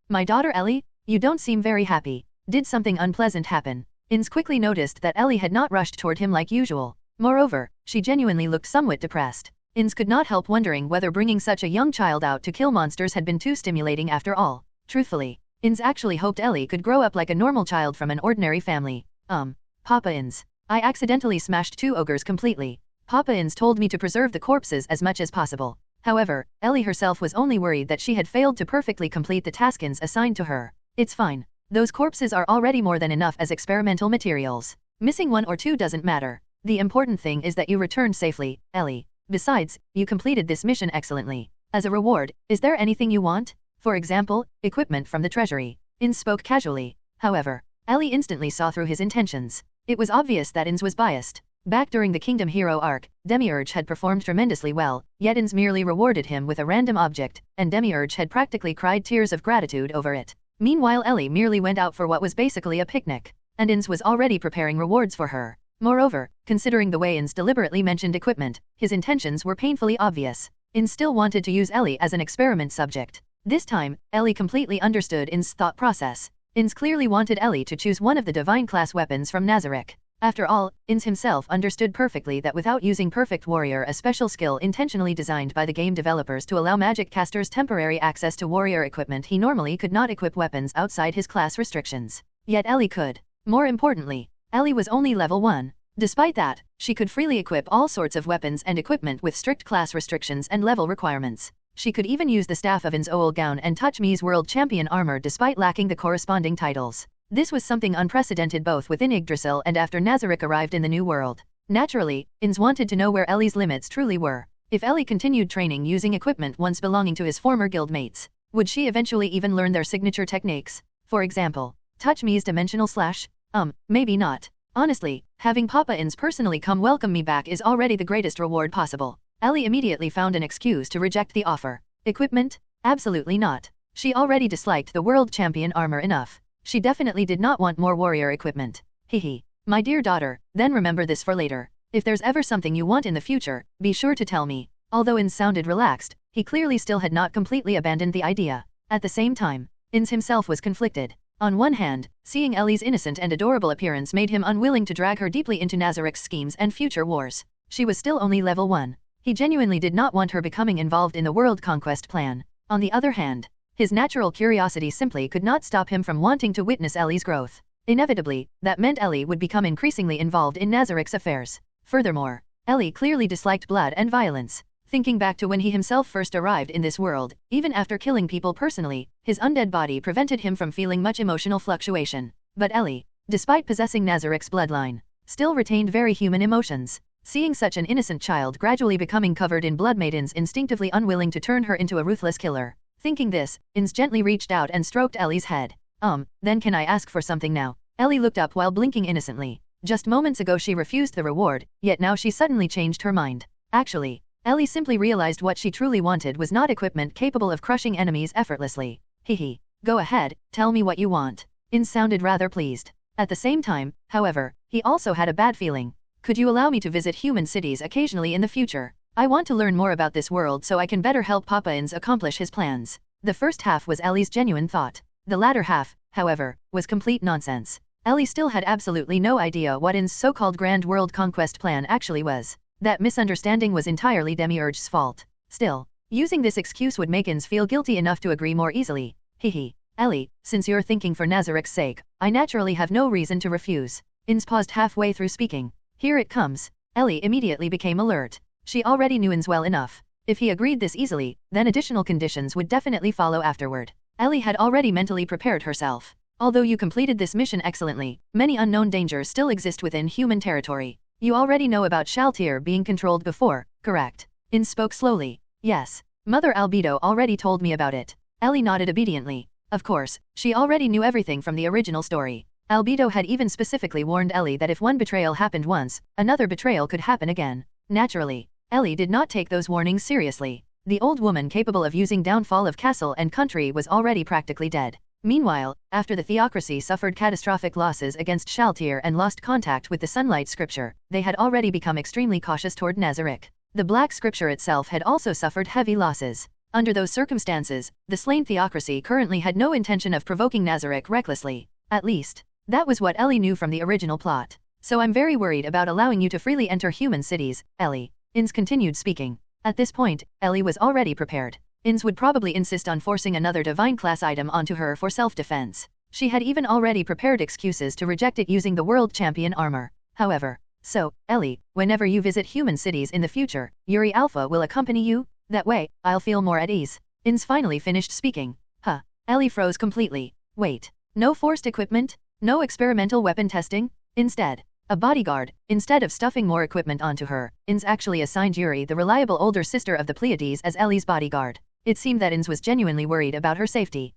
My daughter Ellie? You don't seem very happy. Did something unpleasant happen? Ainz quickly noticed that Ellie had not rushed toward him like usual. Moreover, she genuinely looked somewhat depressed. Ainz could not help wondering whether bringing such a young child out to kill monsters had been too stimulating after all. Truthfully, Ainz actually hoped Ellie could grow up like a normal child from an ordinary family. Papa Ainz. I accidentally smashed 2 ogres completely. Papa Ainz told me to preserve the corpses as much as possible. However, Ellie herself was only worried that she had failed to perfectly complete the taskins assigned to her. It's fine. Those corpses are already more than enough as experimental materials. Missing 1 or 2 doesn't matter. The important thing is that you returned safely, Ellie. Besides, you completed this mission excellently. As a reward, is there anything you want? For example, equipment from the treasury. Ainz spoke casually. However, Ellie instantly saw through his intentions. It was obvious that Ainz was biased. Back during the Kingdom Hero arc, Demiurge had performed tremendously well, yet Ainz merely rewarded him with a random object, and Demiurge had practically cried tears of gratitude over it. Meanwhile Ellie merely went out for what was basically a picnic, and Ainz was already preparing rewards for her. Moreover, considering the way Ainz deliberately mentioned equipment, his intentions were painfully obvious. Ainz still wanted to use Ellie as an experiment subject. This time, Ellie completely understood Ainz's thought process. Ainz clearly wanted Ellie to choose one of the divine class weapons from Nazarick. After all, Ainz himself understood perfectly that without using Perfect Warrior, a special skill intentionally designed by the game developers to allow magic casters temporary access to warrior equipment, he normally could not equip weapons outside his class restrictions. Yet Ellie could. More importantly, Ellie was only level 1. Despite that, she could freely equip all sorts of weapons and equipment with strict class restrictions and level requirements. She could even use the staff of Ainz Ooal Gown and touch Mii's World Champion armor despite lacking the corresponding titles. This was something unprecedented both within Yggdrasil and after Nazarick arrived in the New World. Naturally, Ainz wanted to know where Ellie's limits truly were. If Ellie continued training using equipment once belonging to his former guildmates, would she eventually even learn their signature techniques? For example, touch Mii's dimensional slash? Maybe not. Honestly, having Papa Ainz personally come welcome me back is already the greatest reward possible. Ellie immediately found an excuse to reject the offer. Equipment? Absolutely not. She already disliked the World Champion armor enough. She definitely did not want more warrior equipment. Hehe. My dear daughter, then remember this for later. If there's ever something you want in the future, be sure to tell me. Although Ainz sounded relaxed, he clearly still had not completely abandoned the idea. At the same time, Ainz himself was conflicted. On one hand, seeing Ellie's innocent and adorable appearance made him unwilling to drag her deeply into Nazarick's schemes and future wars. She was still only level 1. He genuinely did not want her becoming involved in the world conquest plan. On the other hand, his natural curiosity simply could not stop him from wanting to witness Ellie's growth. Inevitably, that meant Ellie would become increasingly involved in Nazarick's affairs. Furthermore, Ellie clearly disliked blood and violence. Thinking back to when he himself first arrived in this world, even after killing people personally, his undead body prevented him from feeling much emotional fluctuation. But Ellie, despite possessing Nazarick's bloodline, still retained very human emotions. Seeing such an innocent child gradually becoming covered in blood made Ainz instinctively unwilling to turn her into a ruthless killer. Thinking this, Ainz gently reached out and stroked Ellie's head. Then can I ask for something now? Ellie looked up while blinking innocently. Just moments ago she refused the reward, yet now she suddenly changed her mind. Actually, Ellie simply realized what she truly wanted was not equipment capable of crushing enemies effortlessly. Hehe. Go ahead, tell me what you want. Ainz sounded rather pleased. At the same time, however, he also had a bad feeling. Could you allow me to visit human cities occasionally in the future? I want to learn more about this world so I can better help Papa Ainz accomplish his plans. The first half was Ellie's genuine thought. The latter half, however, was complete nonsense. Ellie still had absolutely no idea what Ainz's so-called grand world conquest plan actually was. That misunderstanding was entirely Demiurge's fault. Still, using this excuse would make Ainz feel guilty enough to agree more easily. Hehe. Ellie, since you're thinking for Nazarick's sake, I naturally have no reason to refuse. Ainz paused halfway through speaking. Here it comes. Ellie immediately became alert. She already knew Ainz well enough. If he agreed this easily, then additional conditions would definitely follow afterward. Ellie had already mentally prepared herself. Although you completed this mission excellently, many unknown dangers still exist within human territory. You already know about Shaltir being controlled before, correct? Ainz spoke slowly. Yes. Mother Albedo already told me about it. Ellie nodded obediently. Of course, she already knew everything from the original story. Albedo had even specifically warned Ellie that if one betrayal happened once, another betrayal could happen again. Naturally, Ellie did not take those warnings seriously. The old woman capable of using downfall of castle and country was already practically dead. Meanwhile, after the theocracy suffered catastrophic losses against Shaltir and lost contact with the Sunlight Scripture, they had already become extremely cautious toward Nazarick. The Black Scripture itself had also suffered heavy losses. Under those circumstances, the slain theocracy currently had no intention of provoking Nazarick recklessly. At least, that was what Ellie knew from the original plot. So I'm very worried about allowing you to freely enter human cities, Ellie. Ainz continued speaking. At this point, Ellie was already prepared. Ainz would probably insist on forcing another divine class item onto her for self-defense. She had even already prepared excuses to reject it using the world champion armor. However, so, Ellie, whenever you visit human cities in the future, Yuri Alpha will accompany you? That way, I'll feel more at ease. Ainz finally finished speaking. Huh. Ellie froze completely. Wait. No forced equipment? No experimental weapon testing? Instead, a bodyguard. Instead of stuffing more equipment onto her, Ainz actually assigned Yuri, the reliable older sister of the Pleiades, as Ellie's bodyguard. It seemed that Ainz was genuinely worried about her safety.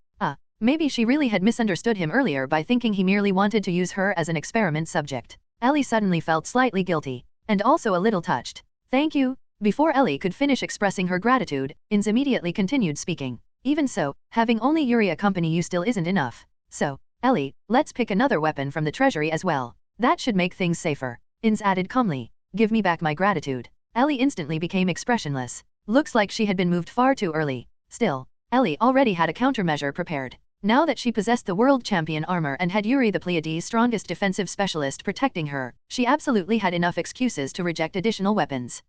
Maybe she really had misunderstood him earlier by thinking he merely wanted to use her as an experiment subject. Ellie suddenly felt slightly guilty, and also a little touched. Thank you. Before Ellie could finish expressing her gratitude, Ainz immediately continued speaking. Even so, having only Yuri accompany you still isn't enough. So, Ellie, let's pick another weapon from the treasury as well. That should make things safer. Ainz added calmly. Give me back my gratitude. Ellie instantly became expressionless. Looks like she had been moved far too early. Still, Ellie already had a countermeasure prepared. Now that she possessed the world champion armor and had Yuri the Pleiades' strongest defensive specialist protecting her, she absolutely had enough excuses to reject additional weapons.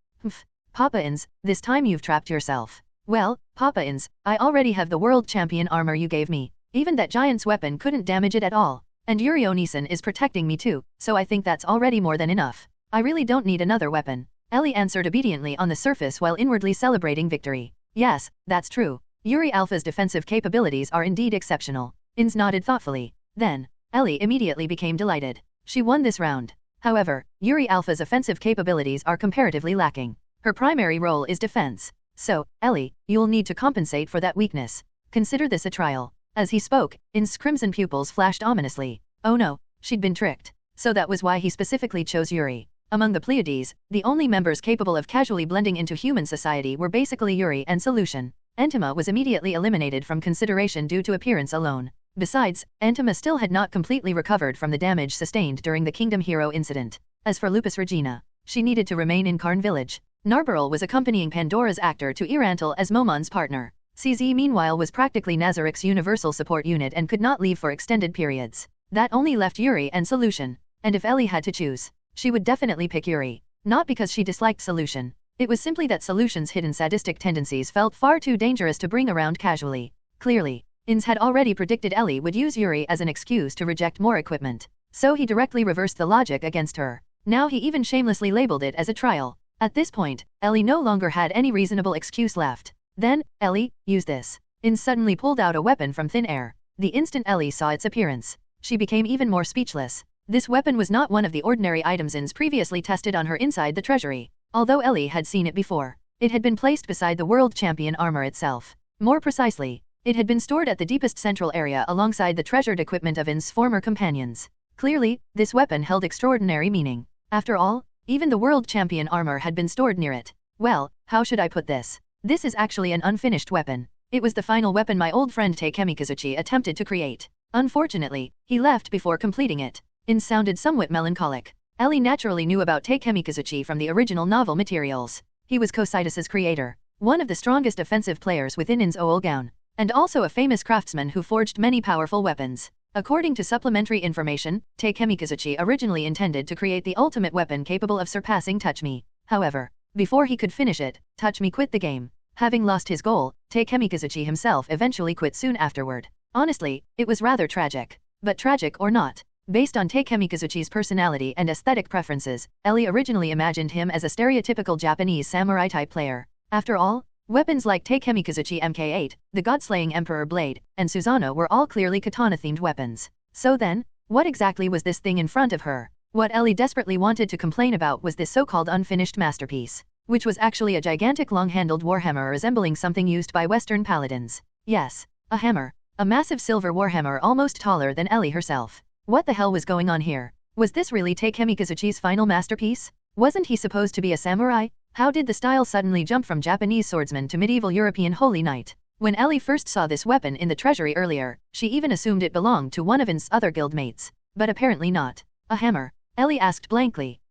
Papa Ainz, this time you've trapped yourself. Well, Papa Ainz, I already have the world champion armor you gave me. Even that giant's weapon couldn't damage it at all. And Yuri Onisan is protecting me too, so I think that's already more than enough. I really don't need another weapon. Ellie answered obediently on the surface while inwardly celebrating victory. Yes, that's true. Yuri Alpha's defensive capabilities are indeed exceptional. Ainz nodded thoughtfully. Then, Ellie immediately became delighted. She won this round. However, Yuri Alpha's offensive capabilities are comparatively lacking. Her primary role is defense. So, Ellie, you'll need to compensate for that weakness. Consider this a trial. As he spoke, Ainz's crimson pupils flashed ominously. Oh no, she'd been tricked. So that was why he specifically chose Yuri. Among the Pleiades, the only members capable of casually blending into human society were basically Yuri and Solution. Entima was immediately eliminated from consideration due to appearance alone. Besides, Entima still had not completely recovered from the damage sustained during the Kingdom Hero incident. As for Lupus Regina, she needed to remain in Karn Village. Narbaril was accompanying Pandora's actor to Irantil as Momon's partner. CZ meanwhile was practically Nazarick's universal support unit and could not leave for extended periods. That only left Yuri and Solution. And if Ellie had to choose, she would definitely pick Yuri. Not because she disliked Solution. It was simply that Solution's hidden sadistic tendencies felt far too dangerous to bring around casually. Clearly, Ainz had already predicted Ellie would use Yuri as an excuse to reject more equipment. So he directly reversed the logic against her. Now he even shamelessly labeled it as a trial. At this point, Ellie no longer had any reasonable excuse left. Then, Ellie, use this. Ainz suddenly pulled out a weapon from thin air. The instant Ellie saw its appearance, she became even more speechless. This weapon was not one of the ordinary items Ainz previously tested on her inside the treasury. Although Ellie had seen it before, it had been placed beside the world champion armor itself. More precisely, it had been stored at the deepest central area alongside the treasured equipment of Ainz's former companions. Clearly, this weapon held extraordinary meaning. After all, even the world champion armor had been stored near it. Well, how should I put this? This is actually an unfinished weapon. It was the final weapon my old friend Takemikazuchi attempted to create. Unfortunately, he left before completing it. Ainz sounded somewhat melancholic. Ellie naturally knew about Takemikazuchi from the original novel materials. He was Cocytus's creator, one of the strongest offensive players within Ainz Ooal Gown, and also a famous craftsman who forged many powerful weapons. According to supplementary information, Takemikazuchi originally intended to create the ultimate weapon capable of surpassing Touch Me. However, before he could finish it, Touch Me quit the game. Having lost his goal, Takemikazuchi himself eventually quit soon afterward. Honestly, it was rather tragic. But tragic or not, based on Takemikazuchi's personality and aesthetic preferences, Ellie originally imagined him as a stereotypical Japanese samurai-type player. After all, weapons like Takemikazuchi MK8, the God-slaying Emperor Blade, and Susanoo were all clearly katana-themed weapons. So then, what exactly was this thing in front of her? What Ellie desperately wanted to complain about was this so-called unfinished masterpiece, which was actually a gigantic long-handled warhammer resembling something used by Western paladins. Yes, a hammer. A massive silver warhammer almost taller than Ellie herself. What the hell was going on here? Was this really Takemikazuchi's final masterpiece? Wasn't he supposed to be a samurai? How did the style suddenly jump from Japanese swordsman to medieval European holy knight? When Ellie first saw this weapon in the treasury earlier, she even assumed it belonged to one of Ainz's other guildmates. But apparently not. A hammer? Ellie asked blankly.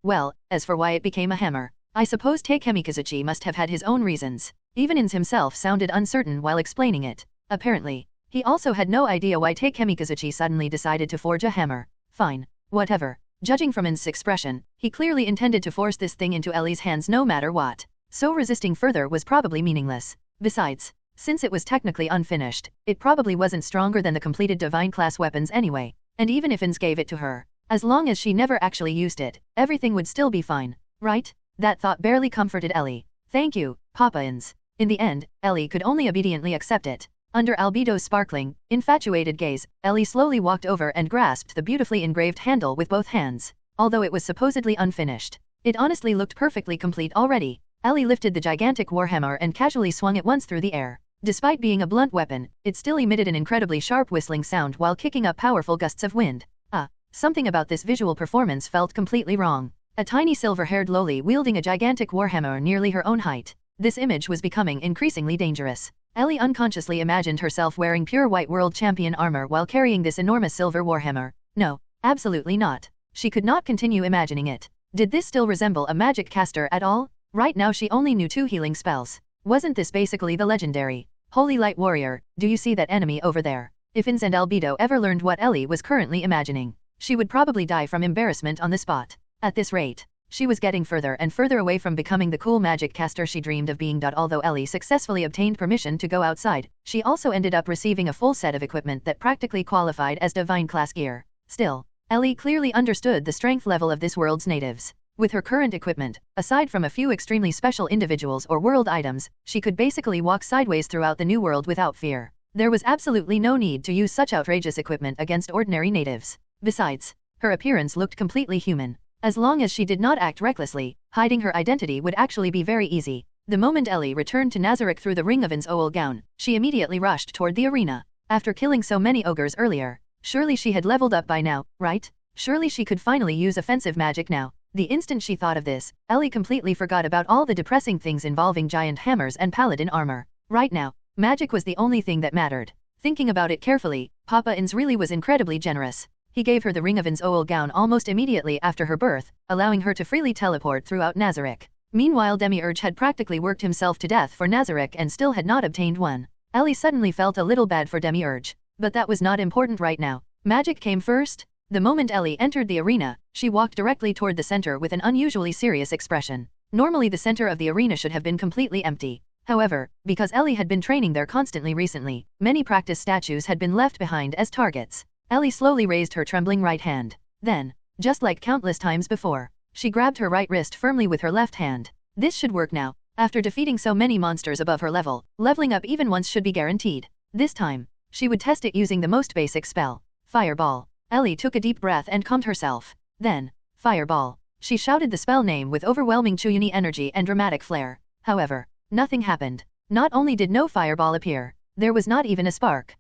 Well, as for why it became a hammer, I suppose Takemikazuchi must have had his own reasons. Even Ainz himself sounded uncertain while explaining it. Apparently, he also had no idea why Takemikazuchi suddenly decided to forge a hammer. Fine. Whatever. Judging from Ainz's expression, he clearly intended to force this thing into Ellie's hands no matter what. So resisting further was probably meaningless. Besides, since it was technically unfinished, it probably wasn't stronger than the completed divine-class weapons anyway. And even if Ainz gave it to her, as long as she never actually used it, everything would still be fine, right? That thought barely comforted Ellie. Thank you, Papa Ainz. In the end, Ellie could only obediently accept it. Under Albedo's sparkling, infatuated gaze, Ellie slowly walked over and grasped the beautifully engraved handle with both hands. Although it was supposedly unfinished, it honestly looked perfectly complete already. Ellie lifted the gigantic warhammer and casually swung it once through the air. Despite being a blunt weapon, it still emitted an incredibly sharp whistling sound while kicking up powerful gusts of wind. Something about this visual performance felt completely wrong. A tiny silver-haired loli wielding a gigantic warhammer nearly her own height. This image was becoming increasingly dangerous. Ellie unconsciously imagined herself wearing pure white world champion armor while carrying this enormous silver warhammer. No, absolutely not. She could not continue imagining it. Did this still resemble a magic caster at all? Right now she only knew 2 healing spells. Wasn't this basically the legendary Holy Light Warrior? Do you see that enemy over there? If Ainz and Albedo ever learned what Ellie was currently imagining, she would probably die from embarrassment on the spot. At this rate, she was getting further and further away from becoming the cool magic caster she dreamed of being. Although Ellie successfully obtained permission to go outside, she also ended up receiving a full set of equipment that practically qualified as divine class gear. Still, Ellie clearly understood the strength level of this world's natives. With her current equipment, aside from a few extremely special individuals or world items, she could basically walk sideways throughout the new world without fear. There was absolutely no need to use such outrageous equipment against ordinary natives. Besides, her appearance looked completely human. As long as she did not act recklessly, hiding her identity would actually be very easy. The moment Ellie returned to Nazarick through the ring of Ainz Ooal Gown, she immediately rushed toward the arena. After killing so many ogres earlier, surely she had leveled up by now, right? Surely she could finally use offensive magic now. The instant she thought of this, Ellie completely forgot about all the depressing things involving giant hammers and paladin armor. Right now, magic was the only thing that mattered. Thinking about it carefully, Papa Ainz really was incredibly generous. He gave her the ring of Ainz Ooal Gown almost immediately after her birth, allowing her to freely teleport throughout Nazarick. Meanwhile Demiurge had practically worked himself to death for Nazarick and still had not obtained one. Ellie suddenly felt a little bad for Demiurge. But that was not important right now. Magic came first. The moment Ellie entered the arena, she walked directly toward the center with an unusually serious expression. Normally the center of the arena should have been completely empty. However, because Ellie had been training there constantly recently, many practice statues had been left behind as targets. Ellie slowly raised her trembling right hand. Then, just like countless times before, she grabbed her right wrist firmly with her left hand. This should work now. After defeating so many monsters above her level, leveling up even once should be guaranteed. This time, she would test it using the most basic spell, Fireball. Ellie took a deep breath and calmed herself. Then, Fireball. She shouted the spell name with overwhelming Chuyuni energy and dramatic flair. However, nothing happened. Not only did no fireball appear, there was not even a spark.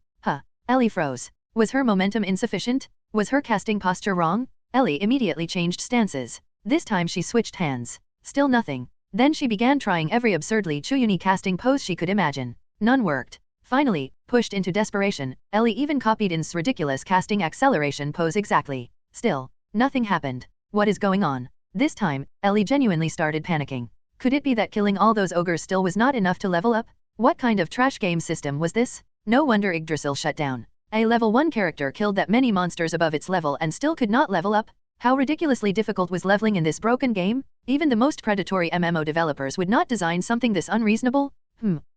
Ellie froze. Was her momentum insufficient? Was her casting posture wrong? Ellie immediately changed stances. This time she switched hands. Still nothing. Then she began trying every absurdly Chuyuni casting pose she could imagine. None worked. Finally, pushed into desperation, Ellie even copied Ainz's ridiculous casting acceleration pose exactly. Still, nothing happened. What is going on? This time, Ellie genuinely started panicking. Could it be that killing all those ogres still was not enough to level up? What kind of trash game system was this? No wonder Yggdrasil shut down. A level 1 character killed that many monsters above its level and still could not level up? How ridiculously difficult was leveling in this broken game? Even the most predatory MMO developers would not design something this unreasonable?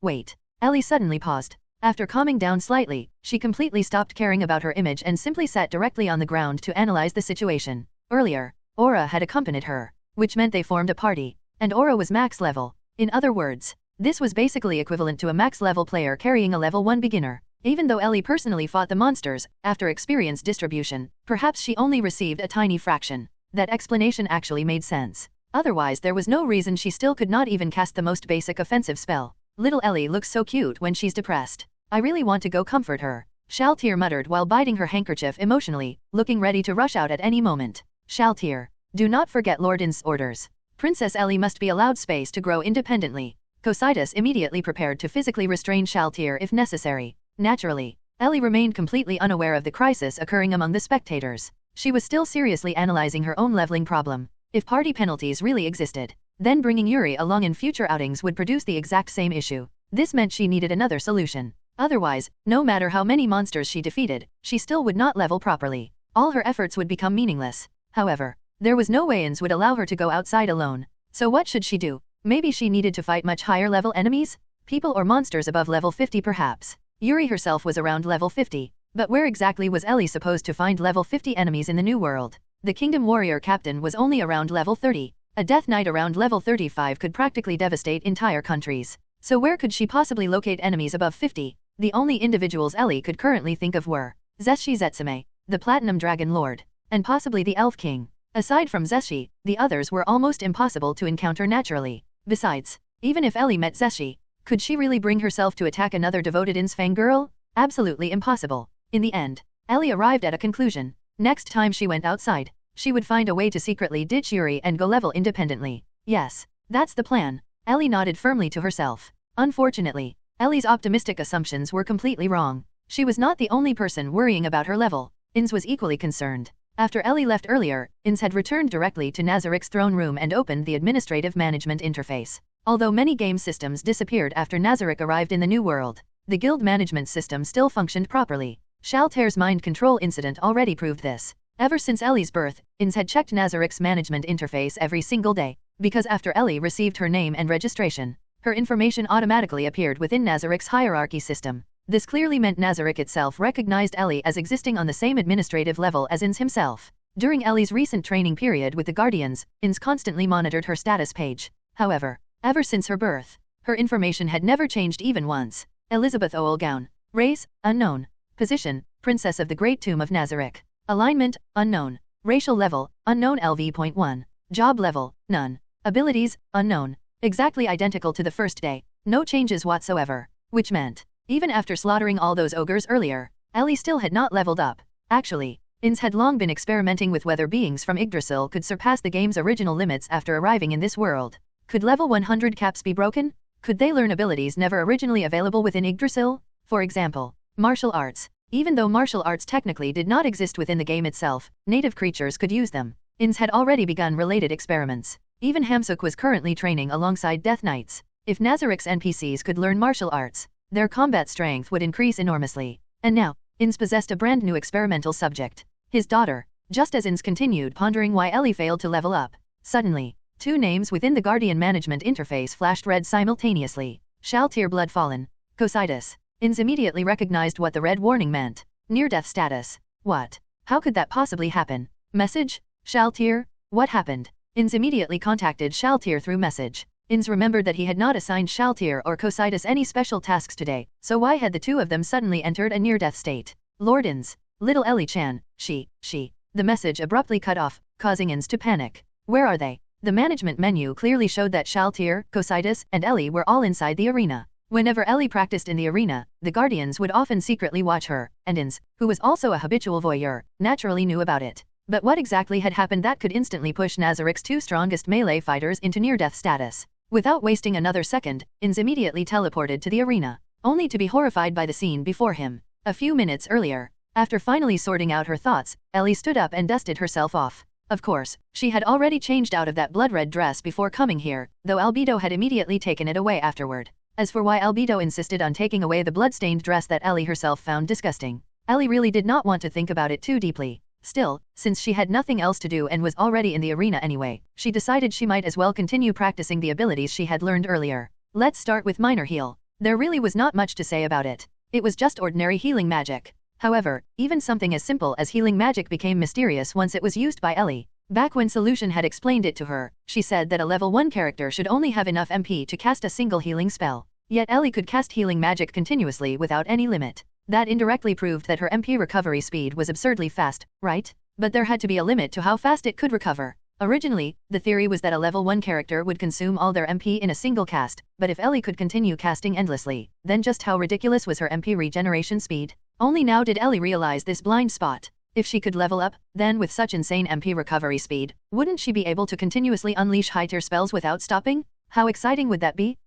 Wait. Ellie suddenly paused. After calming down slightly, she completely stopped caring about her image and simply sat directly on the ground to analyze the situation. Earlier, Aura had accompanied her, which meant they formed a party, and Aura was max level. In other words, this was basically equivalent to a max level player carrying a level 1 beginner. Even though Ellie personally fought the monsters, after experience distribution, perhaps she only received a tiny fraction. That explanation actually made sense. Otherwise there was no reason she still could not even cast the most basic offensive spell. Little Ellie looks so cute when she's depressed. I really want to go comfort her. Shaltir muttered while biting her handkerchief emotionally, looking ready to rush out at any moment. Shaltir, do not forget Lord Ainz's orders. Princess Ellie must be allowed space to grow independently. Cocytus immediately prepared to physically restrain Shaltir if necessary. Naturally, Ellie remained completely unaware of the crisis occurring among the spectators. She was still seriously analyzing her own leveling problem. If party penalties really existed, then bringing Yuri along in future outings would produce the exact same issue. This meant she needed another solution. Otherwise, no matter how many monsters she defeated, she still would not level properly. All her efforts would become meaningless. However, there was no way Ainz would allow her to go outside alone. So what should she do? Maybe she needed to fight much higher level enemies? People or monsters above level 50 perhaps. Yuri herself was around level 50, but where exactly was Ellie supposed to find level 50 enemies in the new world? The Kingdom Warrior Captain was only around level 30. A Death Knight around level 35 could practically devastate entire countries. So where could she possibly locate enemies above 50? The only individuals Ellie could currently think of were Zeshi Zetsume, the Platinum Dragon Lord, and possibly the Elf King. Aside from Zeshi, the others were almost impossible to encounter naturally. Besides, even if Ellie met Zeshi, could she really bring herself to attack another devoted Ainz fangirl? Absolutely impossible. In the end, Ellie arrived at a conclusion. Next time she went outside, she would find a way to secretly ditch Yuri and go level independently. Yes, that's the plan. Ellie nodded firmly to herself. Unfortunately, Ellie's optimistic assumptions were completely wrong. She was not the only person worrying about her level. Ainz was equally concerned. After Ellie left earlier, Ainz had returned directly to Nazarick's throne room and opened the administrative management interface. Although many game systems disappeared after Nazarick arrived in the new world, the guild management system still functioned properly. Shaltir's mind control incident already proved this. Ever since Ellie's birth, Ainz had checked Nazarick's management interface every single day, because after Ellie received her name and registration, her information automatically appeared within Nazarick's hierarchy system. This clearly meant Nazarick itself recognized Ellie as existing on the same administrative level as Ainz himself. During Ellie's recent training period with the Guardians, Ainz constantly monitored her status page. However, ever since her birth, her information had never changed even once. Elizabeth Ooal Gown. Race, unknown. Position, Princess of the Great Tomb of Nazarick. Alignment, unknown. Racial level, unknown LV.1. Job level, none. Abilities, unknown. Exactly identical to the first day, no changes whatsoever. Which meant, even after slaughtering all those ogres earlier, Ellie still had not leveled up. Actually, Ainz had long been experimenting with whether beings from Yggdrasil could surpass the game's original limits after arriving in this world. Could level 100 caps be broken? Could they learn abilities never originally available within Yggdrasil? For example, martial arts. Even though martial arts technically did not exist within the game itself, native creatures could use them. Ainz had already begun related experiments. Even Hamsuk was currently training alongside Death Knights. If Nazarick's NPCs could learn martial arts, their combat strength would increase enormously. And now, Ainz possessed a brand new experimental subject. His daughter. Just as Ainz continued pondering why Ellie failed to level up, suddenly, two names within the Guardian management interface flashed red simultaneously. Shaltir Bloodfallen. Cocytus. Ainz immediately recognized what the red warning meant. Near-death status. What? How could that possibly happen? Message? Shaltir? What happened? Ainz immediately contacted Shaltir through message. Ainz remembered that he had not assigned Shaltir or Cocytus any special tasks today, so why had the two of them suddenly entered a near-death state? Lord Ainz. Little Ellie-chan. She. The message abruptly cut off, causing Ainz to panic. Where are they? The management menu clearly showed that Shaltir, Cocytus, and Ellie were all inside the arena. Whenever Ellie practiced in the arena, the Guardians would often secretly watch her, and Ainz, who was also a habitual voyeur, naturally knew about it. But what exactly had happened that could instantly push Nazarick's two strongest melee fighters into near-death status? Without wasting another second, Ainz immediately teleported to the arena, only to be horrified by the scene before him. A few minutes earlier, after finally sorting out her thoughts, Ellie stood up and dusted herself off. Of course, she had already changed out of that blood-red dress before coming here, though Albedo had immediately taken it away afterward. As for why Albedo insisted on taking away the blood-stained dress that Ellie herself found disgusting, Ellie really did not want to think about it too deeply. Still, since she had nothing else to do and was already in the arena anyway, she decided she might as well continue practicing the abilities she had learned earlier. Let's start with Minor Heal. There really was not much to say about it. It was just ordinary healing magic. However, even something as simple as healing magic became mysterious once it was used by Ellie. Back when Solution had explained it to her, she said that a level 1 character should only have enough MP to cast a single healing spell. Yet Ellie could cast healing magic continuously without any limit. That indirectly proved that her MP recovery speed was absurdly fast, right? But there had to be a limit to how fast it could recover. Originally, the theory was that a level 1 character would consume all their MP in a single cast, but if Ellie could continue casting endlessly, then just how ridiculous was her MP regeneration speed? Only now did Ellie realize this blind spot. If she could level up, then with such insane MP recovery speed, wouldn't she be able to continuously unleash high-tier spells without stopping? How exciting would that be?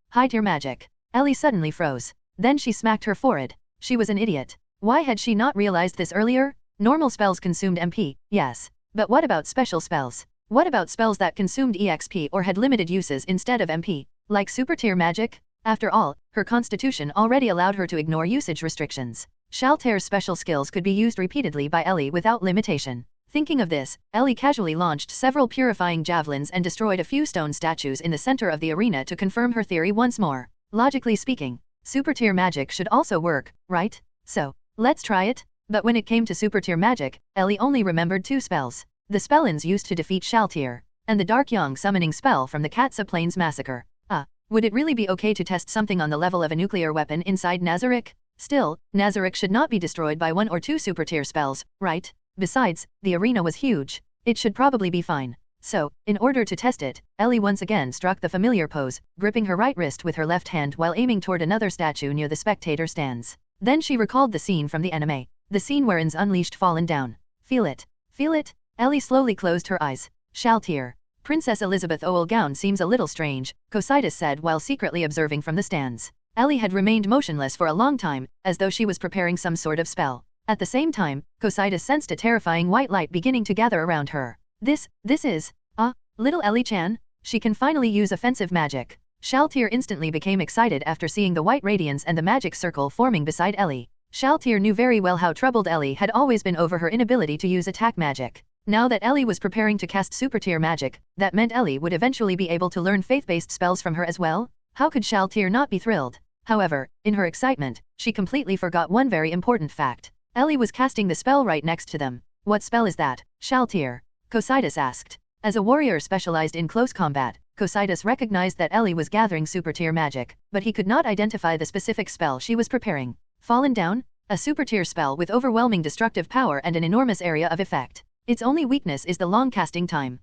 High-tier magic. Ellie suddenly froze. Then she smacked her forehead. She was an idiot. Why had she not realized this earlier? Normal spells consumed MP, yes. But what about special spells? What about spells that consumed EXP or had limited uses instead of MP? Like super-tier magic? After all, her constitution already allowed her to ignore usage restrictions. Shaltier's special skills could be used repeatedly by Ellie without limitation. Thinking of this, Ellie casually launched several purifying javelins and destroyed a few stone statues in the center of the arena to confirm her theory once more. Logically speaking, super-tier magic should also work, right? So, let's try it? But when it came to super-tier magic, Ellie only remembered 2 spells. The spell Ainz used to defeat Shaltier, and the Dark Young summoning spell from the Katsa Plains massacre. Would it really be okay to test something on the level of a nuclear weapon inside Nazarick? Still, Nazarick should not be destroyed by 1 or 2 super-tier spells, right? Besides, the arena was huge. It should probably be fine. So, in order to test it, Ellie once again struck the familiar pose, gripping her right wrist with her left hand while aiming toward another statue near the spectator stands. Then she recalled the scene from the anime. The scene where Ainz unleashed Fallen Down. Feel it. Feel it? Ellie slowly closed her eyes. Shaltier. Princess Elizabeth Ooal Gown seems a little strange, Cocytus said while secretly observing from the stands. Ellie had remained motionless for a long time, as though she was preparing some sort of spell. At the same time, Cocytus sensed a terrifying white light beginning to gather around her. This is... little Ellie-chan? She can finally use offensive magic. Shaltier instantly became excited after seeing the white radiance and the magic circle forming beside Ellie. Shaltier knew very well how troubled Ellie had always been over her inability to use attack magic. Now that Ellie was preparing to cast super-tier magic, that meant Ellie would eventually be able to learn faith-based spells from her as well? How could Shaltier not be thrilled? However, in her excitement, she completely forgot one very important fact. Ellie was casting the spell right next to them. What spell is that, Shaltier? Cocytus asked. As a warrior specialized in close combat, Cocytus recognized that Ellie was gathering super-tier magic, but he could not identify the specific spell she was preparing. Fallen Down? A super-tier spell with overwhelming destructive power and an enormous area of effect. Its only weakness is the long casting time.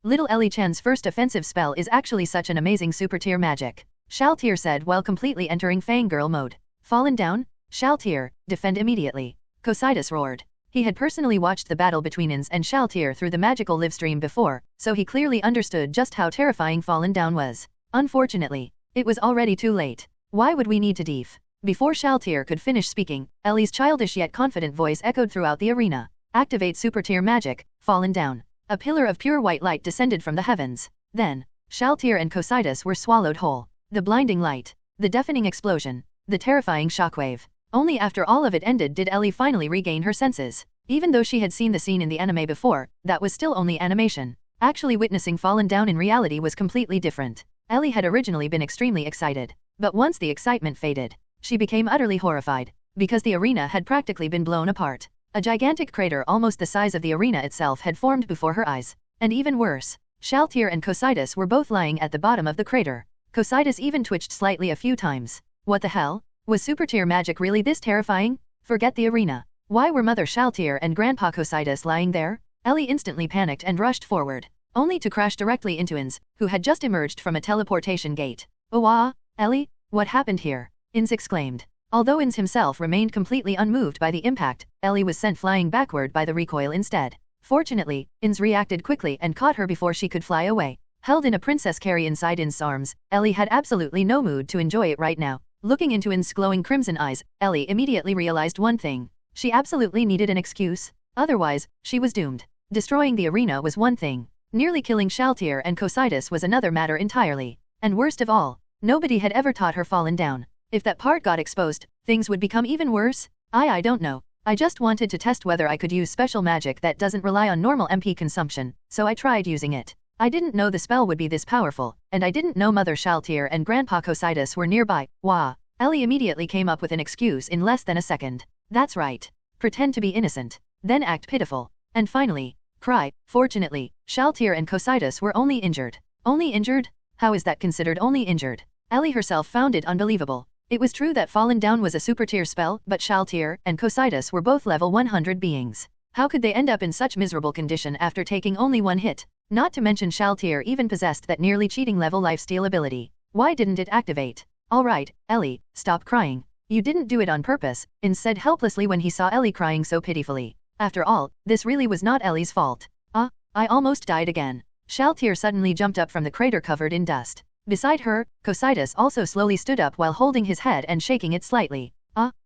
Little Ellie-chan's first offensive spell is actually such an amazing super-tier magic. Shaltier said while completely entering fangirl mode. Fallen Down? Shaltier, defend immediately. Cocytus roared. He had personally watched the battle between Ainz and Shaltier through the magical livestream before, so he clearly understood just how terrifying Fallen Down was. Unfortunately, it was already too late. Why would we need to def? Before Shaltier could finish speaking, Ellie's childish yet confident voice echoed throughout the arena. Activate super-tier magic, Fallen Down. A pillar of pure white light descended from the heavens. Then, Shaltier and Cocytus were swallowed whole. The blinding light, the deafening explosion, the terrifying shockwave. Only after all of it ended did Ellie finally regain her senses. Even though she had seen the scene in the anime before, that was still only animation. Actually witnessing Fallen Down in reality was completely different. Ellie had originally been extremely excited. But once the excitement faded, she became utterly horrified, because the arena had practically been blown apart. A gigantic crater almost the size of the arena itself had formed before her eyes. And even worse, Shaltier and Cocytus were both lying at the bottom of the crater. Cocytus even twitched slightly a few times. What the hell? Was super-tier magic really this terrifying? Forget the arena. Why were Mother Shaltier and Grandpa Cocytus lying there? Ellie instantly panicked and rushed forward, only to crash directly into Ainz, who had just emerged from a teleportation gate. Oh, Ellie? What happened here? Ainz exclaimed. Although Ainz himself remained completely unmoved by the impact, Ellie was sent flying backward by the recoil instead. Fortunately, Ainz reacted quickly and caught her before she could fly away. Held in a princess carry inside Ainz's arms, Ellie had absolutely no mood to enjoy it right now. Looking into Ainz's glowing crimson eyes, Ellie immediately realized one thing. She absolutely needed an excuse. Otherwise, she was doomed. Destroying the arena was one thing. Nearly killing Shaltier and Cocytus was another matter entirely. And worst of all, nobody had ever taught her Fallen Down. If that part got exposed, things would become even worse. I don't know. I just wanted to test whether I could use special magic that doesn't rely on normal MP consumption, so I tried using it. I didn't know the spell would be this powerful, and I didn't know Mother Shaltir and Grandpa Cocytus were nearby. Wah. Ellie immediately came up with an excuse in less than a second. That's right. Pretend to be innocent. Then act pitiful. And finally, cry. Fortunately, Shaltir and Cocytus were only injured. Only injured? How is that considered only injured? Ellie herself found it unbelievable. It was true that Fallen Down was a super tier spell, but Shaltir and Cocytus were both level 100 beings. How could they end up in such miserable condition after taking only one hit? Not to mention Shaltir even possessed that nearly cheating level lifesteal ability. Why didn't it activate? Alright, Ellie, stop crying. You didn't do it on purpose, Ainz said helplessly when he saw Ellie crying so pitifully. After all, this really was not Ellie's fault. I almost died again. Shaltir suddenly jumped up from the crater covered in dust. Beside her, Cocytus also slowly stood up while holding his head and shaking it slightly.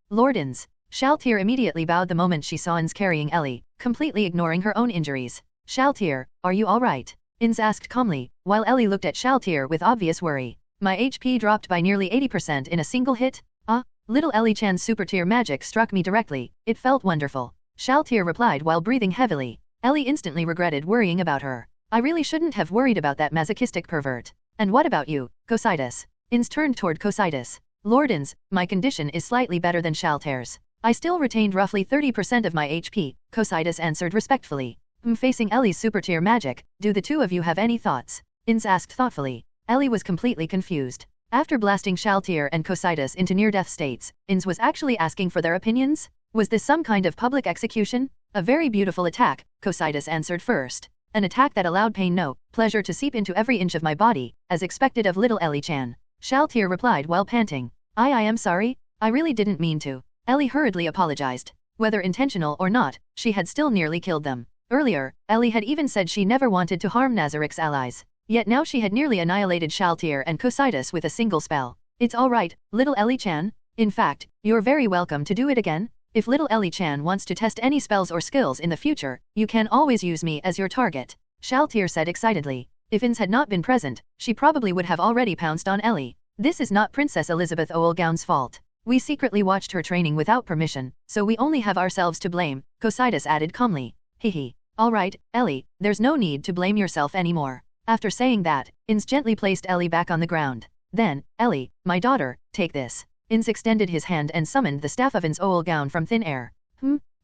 Lord Ainz. Shaltir immediately bowed the moment she saw Ainz carrying Ellie, completely ignoring her own injuries. Shaltir, are you alright? Ainz asked calmly, while Ellie looked at Shaltir with obvious worry. My HP dropped by nearly 80% in a single hit? Little Ellie-chan's super tier magic struck me directly, it felt wonderful. Shaltir replied while breathing heavily. Ellie instantly regretted worrying about her. I really shouldn't have worried about that masochistic pervert. And what about you, Cocytus? Ainz turned toward Cocytus. Lord Ainz, my condition is slightly better than Shaltir's. I still retained roughly 30% of my HP, Cocytus answered respectfully. Facing Ellie's super tier magic, do the two of you have any thoughts? Ainz asked thoughtfully. Ellie was completely confused. After blasting Shaltir and Cocytus into near-death states, Ainz was actually asking for their opinions? Was this some kind of public execution? A very beautiful attack, Cocytus answered first. An attack that allowed pain no pleasure to seep into every inch of my body, as expected of little Ellie-chan. Shaltir replied while panting. I am sorry, I really didn't mean to. Ellie hurriedly apologized. Whether intentional or not, she had still nearly killed them. Earlier, Ellie had even said she never wanted to harm Nazarick's allies. Yet now she had nearly annihilated Shaltir and Cocytus with a single spell. It's alright, little Ellie-chan. In fact, you're very welcome to do it again. If little Ellie-chan wants to test any spells or skills in the future, you can always use me as your target. Shaltir said excitedly. If Ainz had not been present, she probably would have already pounced on Ellie. This is not Princess Elizabeth Ooal Gown's fault. We secretly watched her training without permission, so we only have ourselves to blame, Cocytus added calmly. Hehe. Alright, Ellie, there's no need to blame yourself anymore. After saying that, Ainz gently placed Ellie back on the ground. Then, Ellie, my daughter, take this. Ainz extended his hand and summoned the staff of Ainz Ooal Gown from thin air.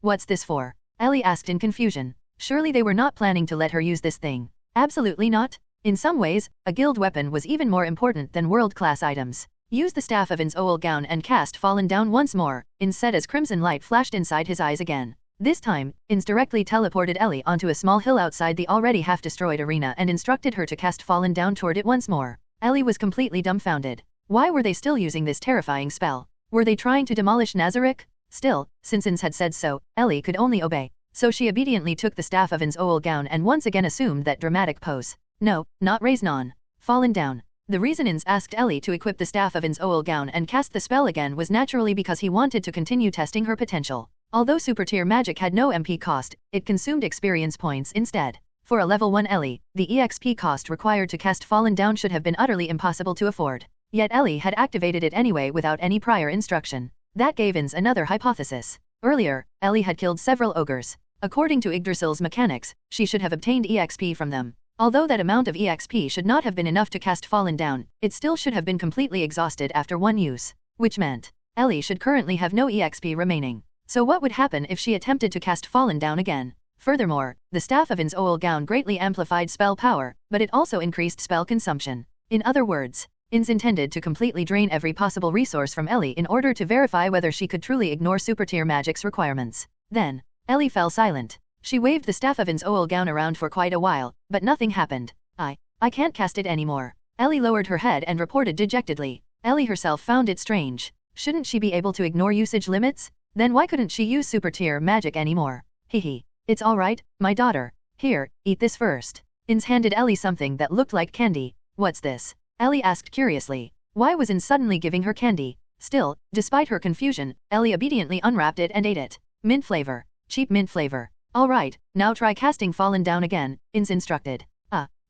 What's this for? Ellie asked in confusion. Surely they were not planning to let her use this thing. Absolutely not. In some ways, a guild weapon was even more important than world-class items. Use the staff of Ainz Ooal Gown and cast Fallen Down once more, Ainz said as crimson light flashed inside his eyes again. This time, Ainz directly teleported Ellie onto a small hill outside the already half-destroyed arena and instructed her to cast Fallen Down toward it once more. Ellie was completely dumbfounded. Why were they still using this terrifying spell? Were they trying to demolish Nazarick? Still, since Ainz had said so, Ellie could only obey. So she obediently took the staff of Ainz Ooal Gown and once again assumed that dramatic pose. No, not raise non. Fallen Down. The reason Ainz asked Ellie to equip the staff of Ainz Ooal Gown and cast the spell again was naturally because he wanted to continue testing her potential. Although super tier magic had no MP cost, it consumed experience points instead. For a level 1 Ellie, the EXP cost required to cast Fallen Down should have been utterly impossible to afford. Yet Ellie had activated it anyway without any prior instruction. That gave Ainz another hypothesis. Earlier, Ellie had killed several ogres. According to Yggdrasil's mechanics, she should have obtained EXP from them. Although that amount of EXP should not have been enough to cast Fallen Down, it still should have been completely exhausted after one use. Which meant, Ellie should currently have no EXP remaining. So what would happen if she attempted to cast Fallen Down again? Furthermore, the staff of Ainz Ooal Gown greatly amplified spell power, but it also increased spell consumption. In other words, Ainz intended to completely drain every possible resource from Ellie in order to verify whether she could truly ignore super tier magic's requirements. Then, Ellie fell silent. She waved the staff of Ainz Ooal Gown around for quite a while, but nothing happened. I can't cast it anymore. Ellie lowered her head and reported dejectedly. Ellie herself found it strange. Shouldn't she be able to ignore usage limits? Then why couldn't she use super tier magic anymore? Hehe. It's alright, my daughter. Here, eat this first. Ainz handed Ellie something that looked like candy. What's this? Ellie asked curiously. Why was Ainz suddenly giving her candy? Still, despite her confusion, Ellie obediently unwrapped it and ate it. Mint flavor. Cheap mint flavor. Alright, now try casting Fallen Down again, Ainz instructed.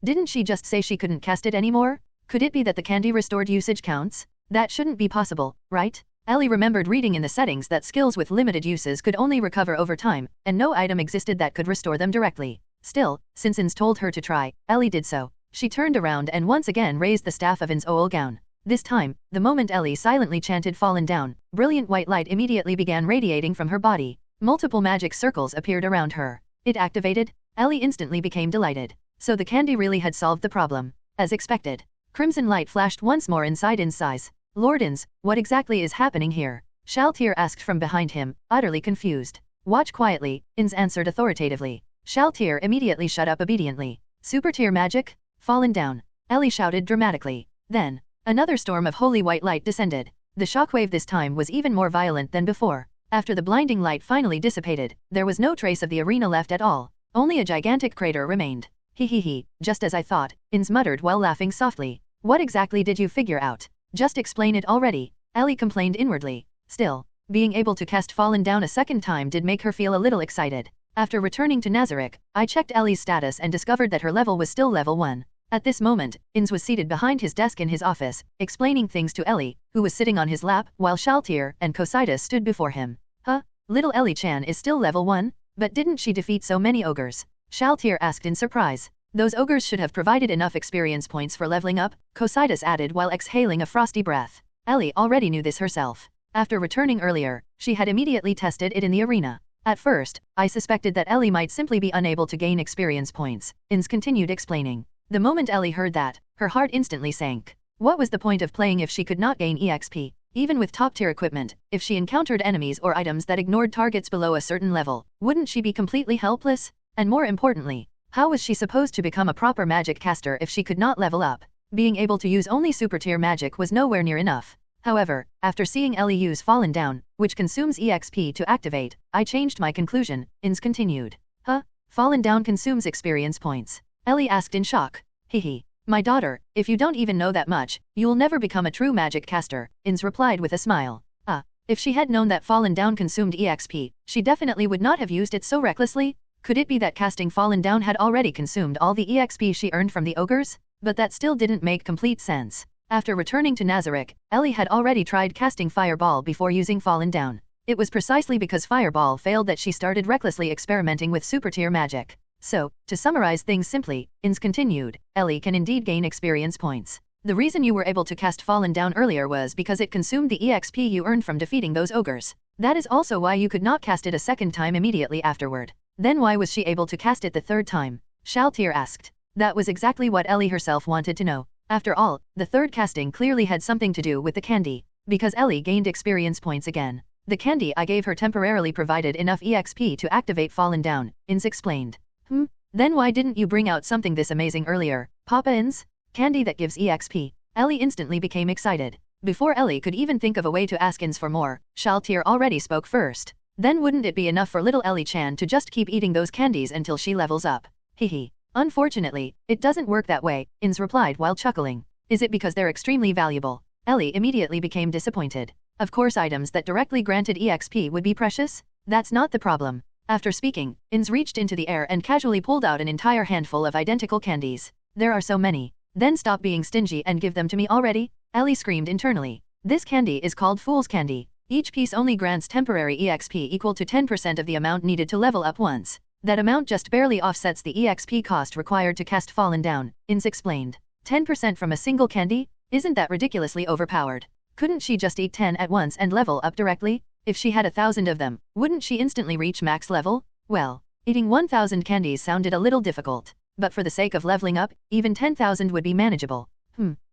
Didn't she just say she couldn't cast it anymore? Could it be that the candy restored usage counts? That shouldn't be possible, right? Ellie remembered reading in the settings that skills with limited uses could only recover over time, and no item existed that could restore them directly. Still, since Ainz told her to try, Ellie did so. She turned around and once again raised the staff of Ainz Ooal Gown. This time, the moment Ellie silently chanted "Fallen Down," brilliant white light immediately began radiating from her body. Multiple magic circles appeared around her. It activated? Ellie instantly became delighted. So the candy really had solved the problem. As expected. Crimson light flashed once more inside Ainz's eyes. Lord Ainz, what exactly is happening here? Shaltir asked from behind him, utterly confused. Watch quietly, Ainz answered authoritatively. Shaltir immediately shut up obediently. Super tier magic? Fallen down. Ellie shouted dramatically. Then, another storm of holy white light descended. The shockwave this time was even more violent than before. After the blinding light finally dissipated, there was no trace of the arena left at all. Only a gigantic crater remained. He, just as I thought, Ainz muttered while laughing softly. What exactly did you figure out? Just explain it already, Ellie complained inwardly. Still, being able to cast Fallen Down a second time did make her feel a little excited. After returning to Nazarick, I checked Ellie's status and discovered that her level was still level 1. At this moment, Ainz was seated behind his desk in his office, explaining things to Ellie, who was sitting on his lap, while Shaltir and Cocytus stood before him. Huh? Little Ellie-chan is still level 1? But didn't she defeat so many ogres? Shaltir asked in surprise. Those ogres should have provided enough experience points for leveling up, Cocytus added while exhaling a frosty breath. Ellie already knew this herself. After returning earlier, she had immediately tested it in the arena. At first, I suspected that Ellie might simply be unable to gain experience points, Ainz continued explaining. The moment Ellie heard that, her heart instantly sank. What was the point of playing if she could not gain EXP? Even with top-tier equipment, if she encountered enemies or items that ignored targets below a certain level, wouldn't she be completely helpless? And more importantly, how was she supposed to become a proper magic caster if she could not level up? Being able to use only super-tier magic was nowhere near enough. However, after seeing Ellie use Fallen Down, which consumes EXP to activate, I changed my conclusion, Ainz continued. Huh? Fallen Down consumes experience points? Ellie asked in shock. My daughter, if you don't even know that much, you'll never become a true magic caster, Ainz replied with a smile. If she had known that Fallen Down consumed EXP, she definitely would not have used it so recklessly. Could it be that casting Fallen Down had already consumed all the EXP she earned from the ogres? But that still didn't make complete sense. After returning to Nazarick, Ellie had already tried casting Fireball before using Fallen Down. It was precisely because Fireball failed that she started recklessly experimenting with super-tier magic. So, to summarize things simply, Ainz continued, Ellie can indeed gain experience points. The reason you were able to cast Fallen Down earlier was because it consumed the EXP you earned from defeating those ogres. That is also why you could not cast it a second time immediately afterward. Then why was she able to cast it the third time? Shaltir asked. That was exactly what Ellie herself wanted to know. After all, the third casting clearly had something to do with the candy. Because Ellie gained experience points again. The candy I gave her temporarily provided enough EXP to activate Fallen Down, Ainz explained. Then why didn't you bring out something this amazing earlier, Papa Ainz? Candy that gives EXP. Ellie instantly became excited. Before Ellie could even think of a way to ask Ainz for more, Shaltir already spoke first. Then wouldn't it be enough for little Ellie-chan to just keep eating those candies until she levels up? Unfortunately, it doesn't work that way, Ainz replied while chuckling. Is it because they're extremely valuable? Ellie immediately became disappointed. Of course items that directly granted EXP would be precious? That's not the problem. After speaking, Ainz reached into the air and casually pulled out an entire handful of identical candies. There are so many. Then stop being stingy and give them to me already, Ellie screamed internally. This candy is called Fool's Candy. Each piece only grants temporary EXP equal to 10% of the amount needed to level up once. That amount just barely offsets the EXP cost required to cast Fallen Down, Ainz explained. 10% from a single candy? Isn't that ridiculously overpowered? Couldn't she just eat 10 at once and level up directly? If she had 1,000 of them, wouldn't she instantly reach max level? Well, eating 1,000 candies sounded a little difficult. But for the sake of leveling up, even 10,000 would be manageable.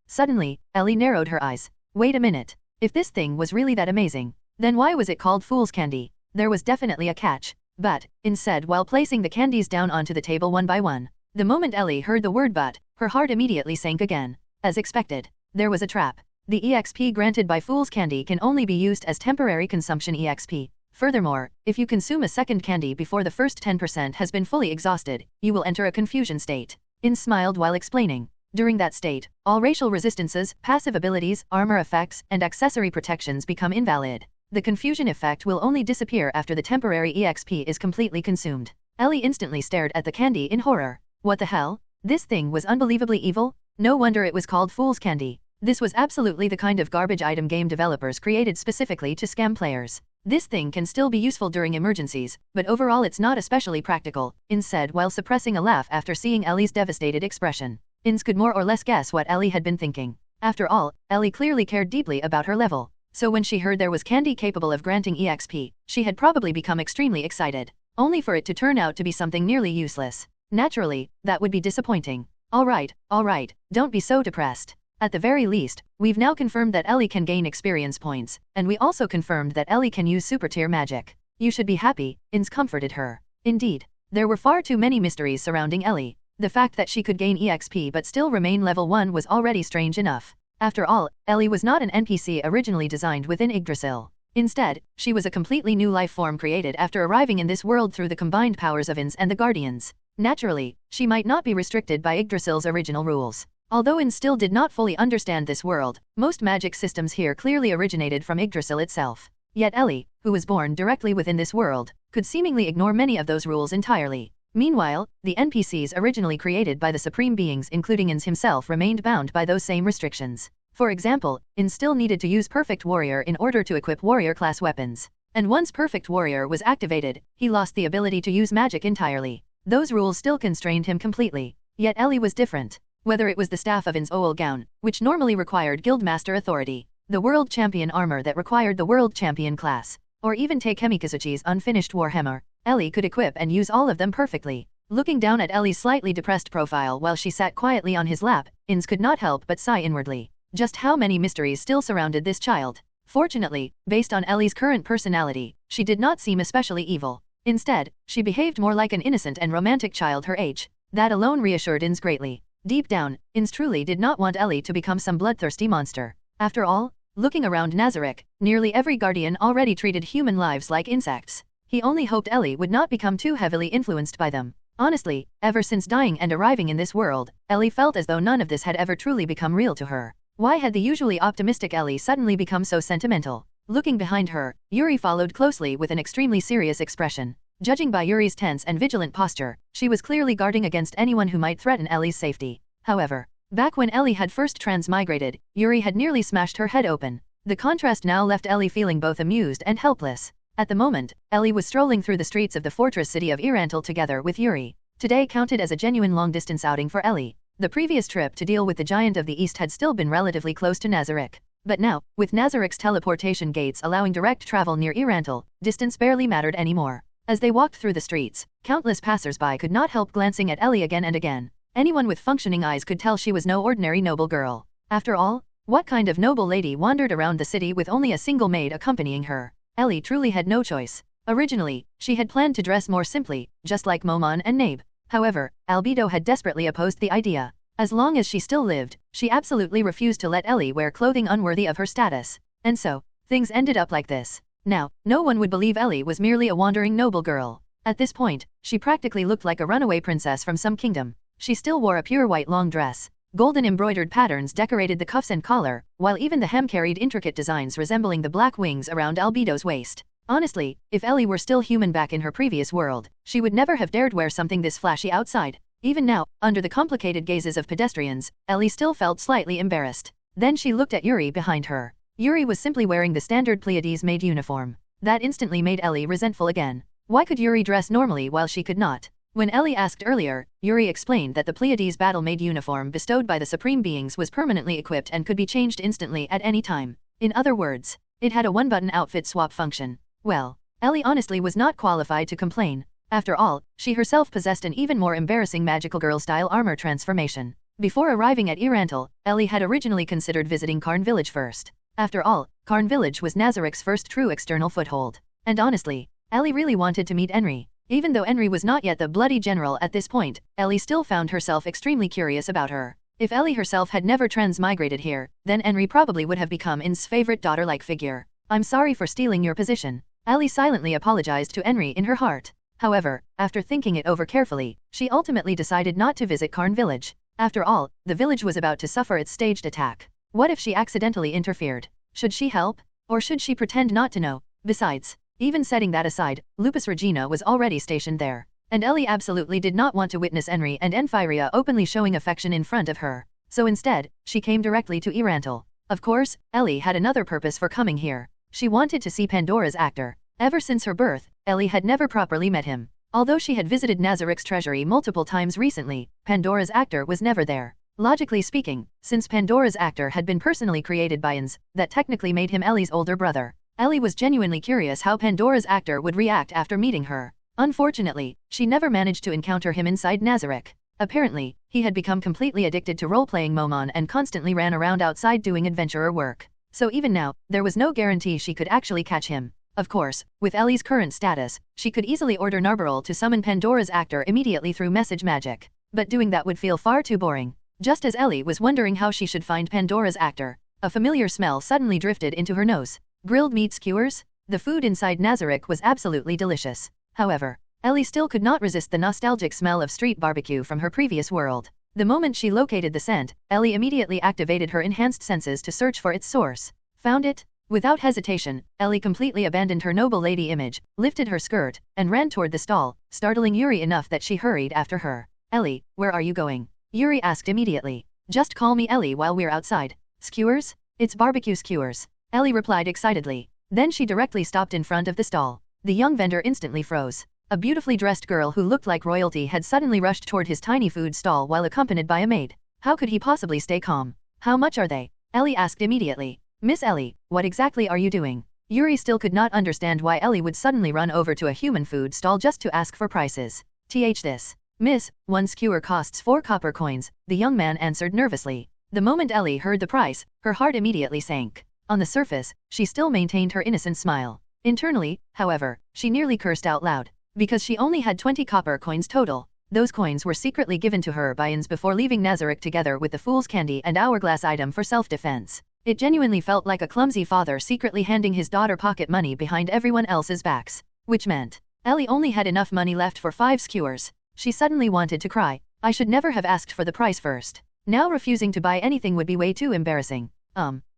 Suddenly, Ellie narrowed her eyes. Wait a minute. If this thing was really that amazing, then why was it called Fool's Candy? There was definitely a catch. But, Ainz said while placing the candies down onto the table one by one. The moment Ellie heard the word but, her heart immediately sank again. As expected, there was a trap. The EXP granted by Fool's Candy can only be used as temporary consumption EXP. Furthermore, if you consume a second candy before the first 10% has been fully exhausted, you will enter a confusion state. Ainz smiled while explaining. During that state, all racial resistances, passive abilities, armor effects, and accessory protections become invalid. The confusion effect will only disappear after the temporary EXP is completely consumed. Ellie instantly stared at the candy in horror. What the hell? This thing was unbelievably evil? No wonder it was called Fool's Candy. This was absolutely the kind of garbage item game developers created specifically to scam players. This thing can still be useful during emergencies, but overall it's not especially practical, Ainz said while suppressing a laugh after seeing Ellie's devastated expression. Ainz could more or less guess what Ellie had been thinking. After all, Ellie clearly cared deeply about her level. So when she heard there was candy capable of granting EXP, she had probably become extremely excited. Only for it to turn out to be something nearly useless. Naturally, that would be disappointing. Alright, don't be so depressed. At the very least, we've now confirmed that Ellie can gain experience points, and we also confirmed that Ellie can use super tier magic. You should be happy, Ainz comforted her. Indeed, there were far too many mysteries surrounding Ellie. The fact that she could gain EXP but still remain level 1 was already strange enough. After all, Ellie was not an NPC originally designed within Yggdrasil. Instead, she was a completely new life form created after arriving in this world through the combined powers of Ainz and the Guardians. Naturally, she might not be restricted by Yggdrasil's original rules. Although Ainz still did not fully understand this world, most magic systems here clearly originated from Yggdrasil itself. Yet Ellie, who was born directly within this world, could seemingly ignore many of those rules entirely. Meanwhile, the NPCs originally created by the Supreme Beings including Ainz himself remained bound by those same restrictions. For example, Ainz still needed to use Perfect Warrior in order to equip warrior-class weapons. And once Perfect Warrior was activated, he lost the ability to use magic entirely. Those rules still constrained him completely. Yet Ellie was different. Whether it was the staff of Ainz Ooal Gown, which normally required Guildmaster authority, the World Champion armor that required the World Champion class, or even take Hemikazuchi's unfinished Warhammer, Ellie could equip and use all of them perfectly. Looking down at Ellie's slightly depressed profile while she sat quietly on his lap, Ainz could not help but sigh inwardly. Just how many mysteries still surrounded this child. Fortunately, based on Ellie's current personality, she did not seem especially evil. Instead, she behaved more like an innocent and romantic child her age. That alone reassured Ainz greatly. Deep down, Ainz truly did not want Ellie to become some bloodthirsty monster. After all, looking around Nazarick, nearly every guardian already treated human lives like insects. He only hoped Ellie would not become too heavily influenced by them. Honestly, ever since dying and arriving in this world, Ellie felt as though none of this had ever truly become real to her. Why had the usually optimistic Ellie suddenly become so sentimental? Looking behind her, Yuri followed closely with an extremely serious expression. Judging by Yuri's tense and vigilant posture, she was clearly guarding against anyone who might threaten Ellie's safety. However, back when Ellie had first transmigrated, Yuri had nearly smashed her head open. The contrast now left Ellie feeling both amused and helpless. At the moment, Ellie was strolling through the streets of the fortress city of Irantal together with Yuri. Today counted as a genuine long-distance outing for Ellie. The previous trip to deal with the Giant of the East had still been relatively close to Nazarick. But now, with Nazarick's teleportation gates allowing direct travel near Irantal, distance barely mattered anymore. As they walked through the streets, countless passers-by could not help glancing at Ellie again and again. Anyone with functioning eyes could tell she was no ordinary noble girl. After all, what kind of noble lady wandered around the city with only a single maid accompanying her? Ellie truly had no choice. Originally, she had planned to dress more simply, just like Momon and Nabe. However, Albedo had desperately opposed the idea. As long as she still lived, she absolutely refused to let Ellie wear clothing unworthy of her status. And so, things ended up like this. Now, no one would believe Ellie was merely a wandering noble girl. At this point, she practically looked like a runaway princess from some kingdom. She still wore a pure white long dress. Golden embroidered patterns decorated the cuffs and collar, while even the hem carried intricate designs resembling the black wings around Albedo's waist. Honestly, if Ellie were still human back in her previous world, she would never have dared wear something this flashy outside. Even now, under the complicated gazes of pedestrians, Ellie still felt slightly embarrassed. Then she looked at Yuri behind her. Yuri was simply wearing the standard Pleiades-made uniform. That instantly made Ellie resentful again. Why could Yuri dress normally while she could not? When Ellie asked earlier, Yuri explained that the Pleiades battle-made uniform bestowed by the Supreme Beings was permanently equipped and could be changed instantly at any time. In other words, it had a one-button outfit swap function. Well, Ellie honestly was not qualified to complain. After all, she herself possessed an even more embarrassing magical girl-style armor transformation. Before arriving at Irantal, Ellie had originally considered visiting Karn Village first. After all, Karn Village was Nazarick's first true external foothold. And honestly, Ellie really wanted to meet Enri. Even though Enri was not yet the bloody general at this point, Ellie still found herself extremely curious about her. If Ellie herself had never transmigrated here, then Enri probably would have become Ainz's favorite daughter-like figure. I'm sorry for stealing your position. Ellie silently apologized to Enri in her heart. However, after thinking it over carefully, she ultimately decided not to visit Karn Village. After all, the village was about to suffer its staged attack. What if she accidentally interfered? Should she help? Or should she pretend not to know? Besides, even setting that aside, Lupus Regina was already stationed there. And Ellie absolutely did not want to witness Enri and Enfiria openly showing affection in front of her. so instead, she came directly to Irantal. Of course, Ellie had another purpose for coming here. She wanted to see Pandora's actor. Ever since her birth, Ellie had never properly met him. Although she had visited Nazarick's treasury multiple times recently, Pandora's actor was never there. Logically speaking, since Pandora's actor had been personally created by Ainz, that technically made him Ellie's older brother. Ellie was genuinely curious how Pandora's actor would react after meeting her. Unfortunately, she never managed to encounter him inside Nazarick. Apparently, he had become completely addicted to role-playing Momon and constantly ran around outside doing adventurer work. So even now, there was no guarantee she could actually catch him. Of course, with Ellie's current status, she could easily order Narbarol to summon Pandora's actor immediately through message magic. But doing that would feel far too boring. Just as Ellie was wondering how she should find Pandora's actor, a familiar smell suddenly drifted into her nose. Grilled meat skewers? The food inside Nazarick was absolutely delicious. However, Ellie still could not resist the nostalgic smell of street barbecue from her previous world. The moment she located the scent, Ellie immediately activated her enhanced senses to search for its source. Found it? Without hesitation, Ellie completely abandoned her noble lady image, lifted her skirt, and ran toward the stall, startling Yuri enough that she hurried after her. Ellie, where are you going? Yuri asked immediately. Just call me Ellie while we're outside. Skewers? It's barbecue skewers. Ellie replied excitedly. Then she directly stopped in front of the stall. The young vendor instantly froze. A beautifully dressed girl who looked like royalty had suddenly rushed toward his tiny food stall while accompanied by a maid. How could he possibly stay calm? How much are they? Ellie asked immediately. Miss Ellie, what exactly are you doing? Yuri still could not understand why Ellie would suddenly run over to a human food stall just to ask for prices. This. Miss, one skewer costs 4 copper coins, the young man answered nervously. The moment Ellie heard the price, her heart immediately sank. On the surface, she still maintained her innocent smile. Internally, however, she nearly cursed out loud. Because she only had 20 copper coins total. Those coins were secretly given to her by Ainz before leaving Nazarick together with the fool's candy and hourglass item for self-defense. It genuinely felt like a clumsy father secretly handing his daughter pocket money behind everyone else's backs. Which meant, Ellie only had enough money left for 5 skewers. She suddenly wanted to cry. I should never have asked for the price first. Now refusing to buy anything would be way too embarrassing.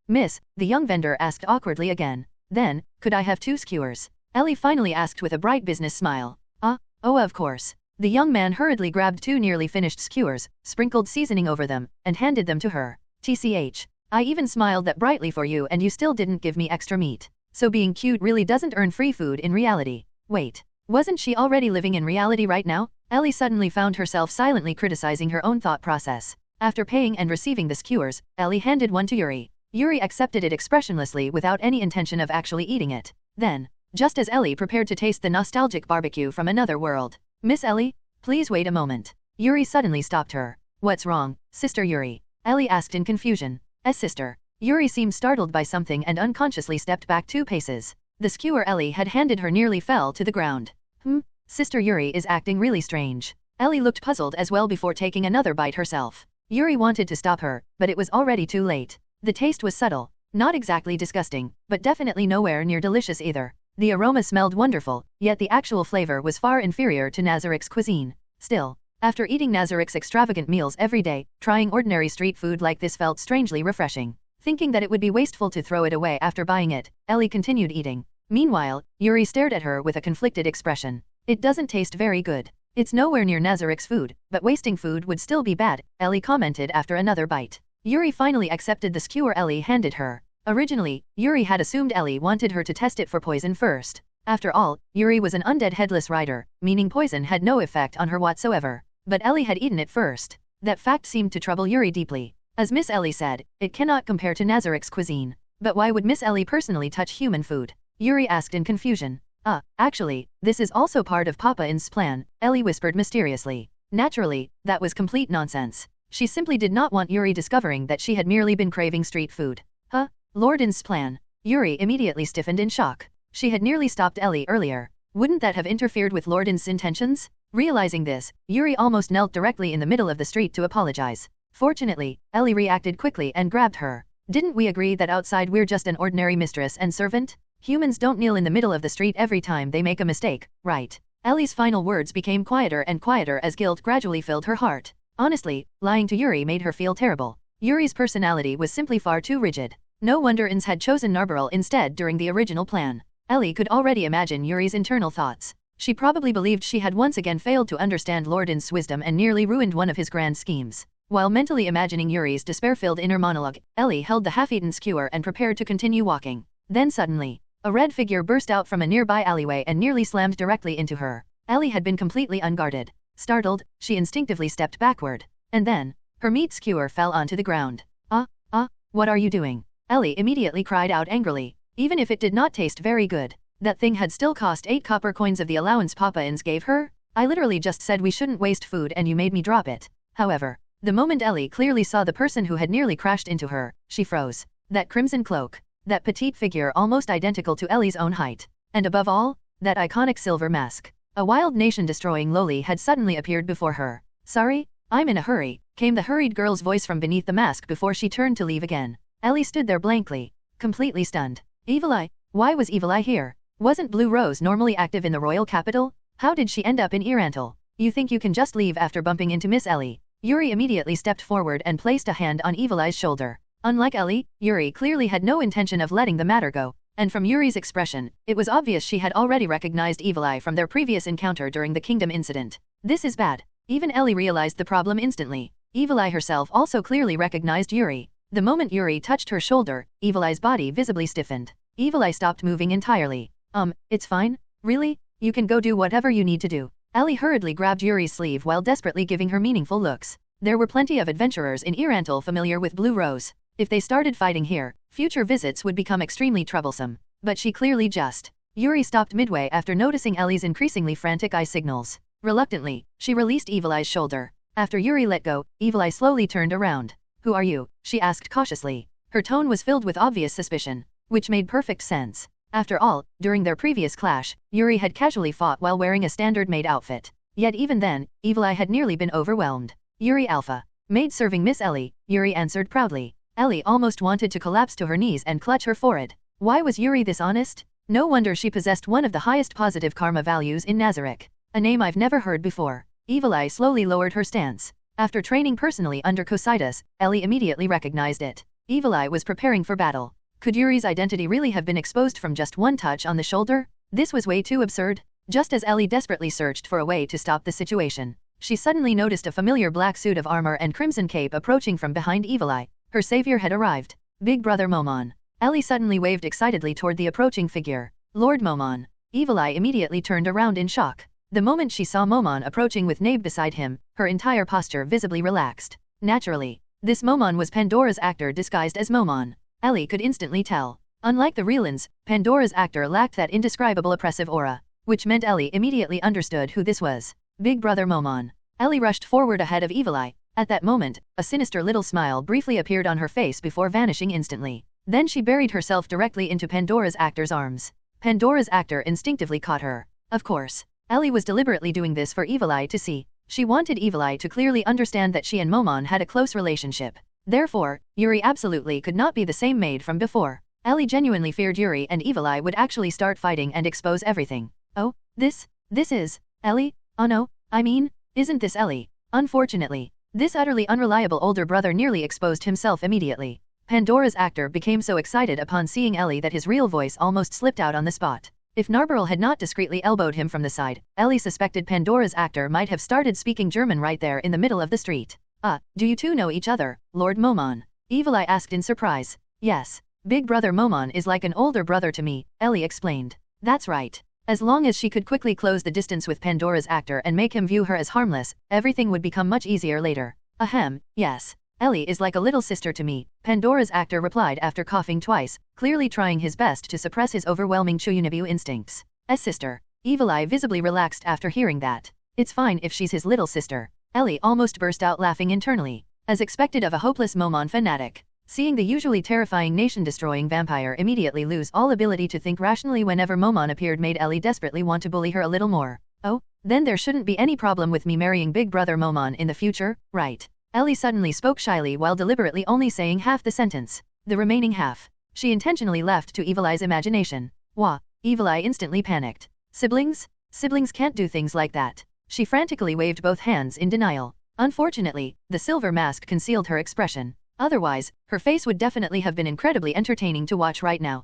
Miss, the young vendor asked awkwardly again. Then, could I have 2 skewers? Ellie finally asked with a bright business smile. Oh of course. The young man hurriedly grabbed 2 nearly finished skewers, sprinkled seasoning over them, and handed them to her. TCH. I even smiled that brightly for you and you still didn't give me extra meat. So being cute really doesn't earn free food in reality. Wait. Wasn't she already living in reality right now? Ellie suddenly found herself silently criticizing her own thought process. After paying and receiving the skewers, Ellie handed one to Yuri. Yuri accepted it expressionlessly without any intention of actually eating it. Then, just as Ellie prepared to taste the nostalgic barbecue from another world. Miss Ellie, please wait a moment. Yuri suddenly stopped her. What's wrong, Sister Yuri? Ellie asked in confusion. Sister. Yuri seemed startled by something and unconsciously stepped back 2 paces. The skewer Ellie had handed her nearly fell to the ground. Sister Yuri is acting really strange. Ellie looked puzzled as well before taking another bite herself. Yuri wanted to stop her, but it was already too late. The taste was subtle. Not exactly disgusting, but definitely nowhere near delicious either. The aroma smelled wonderful, yet the actual flavor was far inferior to Nazarick's cuisine. Still, after eating Nazarick's extravagant meals every day, trying ordinary street food like this felt strangely refreshing. Thinking that it would be wasteful to throw it away after buying it, Ellie continued eating. Meanwhile, Yuri stared at her with a conflicted expression. It doesn't taste very good. It's nowhere near Nazarick's food, but wasting food would still be bad, Ellie commented after another bite. Yuri finally accepted the skewer Ellie handed her. Originally, Yuri had assumed Ellie wanted her to test it for poison first. After all, Yuri was an undead headless rider, meaning poison had no effect on her whatsoever. But Ellie had eaten it first. That fact seemed to trouble Yuri deeply. As Miss Ellie said, it cannot compare to Nazarick's cuisine. But why would Miss Ellie personally touch human food? Yuri asked in confusion. Actually, this is also part of Papa Ainz's plan, Ellie whispered mysteriously. Naturally, that was complete nonsense. She simply did not want Yuri discovering that she had merely been craving street food. Lord Ainz's plan. Yuri immediately stiffened in shock. She had nearly stopped Ellie earlier. Wouldn't that have interfered with Lord Ainz's intentions? Realizing this, Yuri almost knelt directly in the middle of the street to apologize. Fortunately, Ellie reacted quickly and grabbed her. Didn't we agree that outside we're just an ordinary mistress and servant? Humans don't kneel in the middle of the street every time they make a mistake, right? Ellie's final words became quieter and quieter as guilt gradually filled her heart. Honestly, lying to Yuri made her feel terrible. Yuri's personality was simply far too rigid. No wonder Ainz had chosen Narbarol instead during the original plan. Ellie could already imagine Yuri's internal thoughts. She probably believed she had once again failed to understand Lord Ainz's wisdom and nearly ruined one of his grand schemes. While mentally imagining Yuri's despair-filled inner monologue, Ellie held the half-eaten skewer and prepared to continue walking. Then suddenly, a red figure burst out from a nearby alleyway and nearly slammed directly into her. Ellie had been completely unguarded. Startled, she instinctively stepped backward. And then, her meat skewer fell onto the ground. What are you doing? Ellie immediately cried out angrily. Even if it did not taste very good, that thing had still cost 8 copper coins of the allowance Papa Ainz gave her? I literally just said we shouldn't waste food and you made me drop it. However, the moment Ellie clearly saw the person who had nearly crashed into her, she froze. That crimson cloak, that petite figure almost identical to Ellie's own height, and above all, that iconic silver mask. A wild nation-destroying loli had suddenly appeared before her. Sorry, I'm in a hurry, came the hurried girl's voice from beneath the mask before she turned to leave again. Ellie stood there blankly, completely stunned. Evil Eye? Why was Evil Eye here? Wasn't Blue Rose normally active in the royal capital? How did she end up in Irantal? You think you can just leave after bumping into Miss Ellie? Yuri immediately stepped forward and placed a hand on Evil Eye's shoulder. Unlike Ellie, Yuri clearly had no intention of letting the matter go, and from Yuri's expression, it was obvious she had already recognized Evil Eye from their previous encounter during the kingdom incident. This is bad. Even Ellie realized the problem instantly. Evil Eye herself also clearly recognized Yuri. The moment Yuri touched her shoulder, Evil Eye's body visibly stiffened. Evil Eye stopped moving entirely. It's fine? Really? You can go do whatever you need to do. Ellie hurriedly grabbed Yuri's sleeve while desperately giving her meaningful looks. There were plenty of adventurers in Irantal familiar with Blue Rose. If they started fighting here, future visits would become extremely troublesome. But she clearly just. Yuri stopped midway after noticing Ellie's increasingly frantic eye signals. Reluctantly, she released Evil Eye's shoulder. After Yuri let go, Evil Eye slowly turned around. Who are you? She asked cautiously. Her tone was filled with obvious suspicion, which made perfect sense. After all, during their previous clash, Yuri had casually fought while wearing a standard maid outfit. Yet even then, Evil Eye had nearly been overwhelmed. Yuri Alpha. Maid serving Miss Ellie, Yuri answered proudly. Ellie almost wanted to collapse to her knees and clutch her forehead. Why was Yuri this honest? No wonder she possessed one of the highest positive karma values in Nazarick. A name I've never heard before. Evil Eye slowly lowered her stance. After training personally under Cositus, Ellie immediately recognized it. Evil Eye was preparing for battle. Could Yuri's identity really have been exposed from just one touch on the shoulder? This was way too absurd. Just as Ellie desperately searched for a way to stop the situation, she suddenly noticed a familiar black suit of armor and crimson cape approaching from behind Evil Eye. Her savior had arrived. Big Brother Momon. Ellie suddenly waved excitedly toward the approaching figure. Lord Momon. Evil Eye immediately turned around in shock. The moment she saw Momon approaching with Nabe beside him, her entire posture visibly relaxed. Naturally, this Momon was Pandora's actor disguised as Momon. Ellie could instantly tell. Unlike the real Ainz, Pandora's actor lacked that indescribable oppressive aura, which meant Ellie immediately understood who this was. Big Brother Momon. Ellie rushed forward ahead of Evil Eye. At that moment, a sinister little smile briefly appeared on her face before vanishing instantly. Then she buried herself directly into Pandora's actor's arms. Pandora's actor instinctively caught her. Of course, Ellie was deliberately doing this for Evil Eye to see. She wanted Evil Eye to clearly understand that she and Momon had a close relationship. Therefore, Yuri absolutely could not be the same maid from before. Ellie genuinely feared Yuri and Evil Eye would actually start fighting and expose everything. Oh, this is Ellie? Oh no, I mean, isn't this Ellie? Unfortunately, this utterly unreliable older brother nearly exposed himself immediately. Pandora's actor became so excited upon seeing Ellie that his real voice almost slipped out on the spot. If Narbarrel had not discreetly elbowed him from the side, Ellie suspected Pandora's actor might have started speaking German right there in the middle of the street. Do you two know each other, Lord Momon? Evil Eye asked in surprise. Yes. Big Brother Momon is like an older brother to me, Ellie explained. That's right. As long as she could quickly close the distance with Pandora's actor and make him view her as harmless, everything would become much easier later. Ahem, yes. Ellie is like a little sister to me, Pandora's actor replied after coughing twice, clearly trying his best to suppress his overwhelming Chuyunabu instincts. As sister. Evil Eye visibly relaxed after hearing that. It's fine if she's his little sister. Ellie almost burst out laughing internally. As expected of a hopeless Momon fanatic. Seeing the usually terrifying nation-destroying vampire immediately lose all ability to think rationally whenever Momon appeared made Ellie desperately want to bully her a little more. Oh, then there shouldn't be any problem with me marrying Big Brother Momon in the future, right? Ellie suddenly spoke shyly while deliberately only saying half the sentence. The remaining half, she intentionally left to Evil Eye's imagination. Wah! Evil Eye instantly panicked. Siblings? Siblings can't do things like that. She frantically waved both hands in denial. Unfortunately, the silver mask concealed her expression. Otherwise, her face would definitely have been incredibly entertaining to watch right now.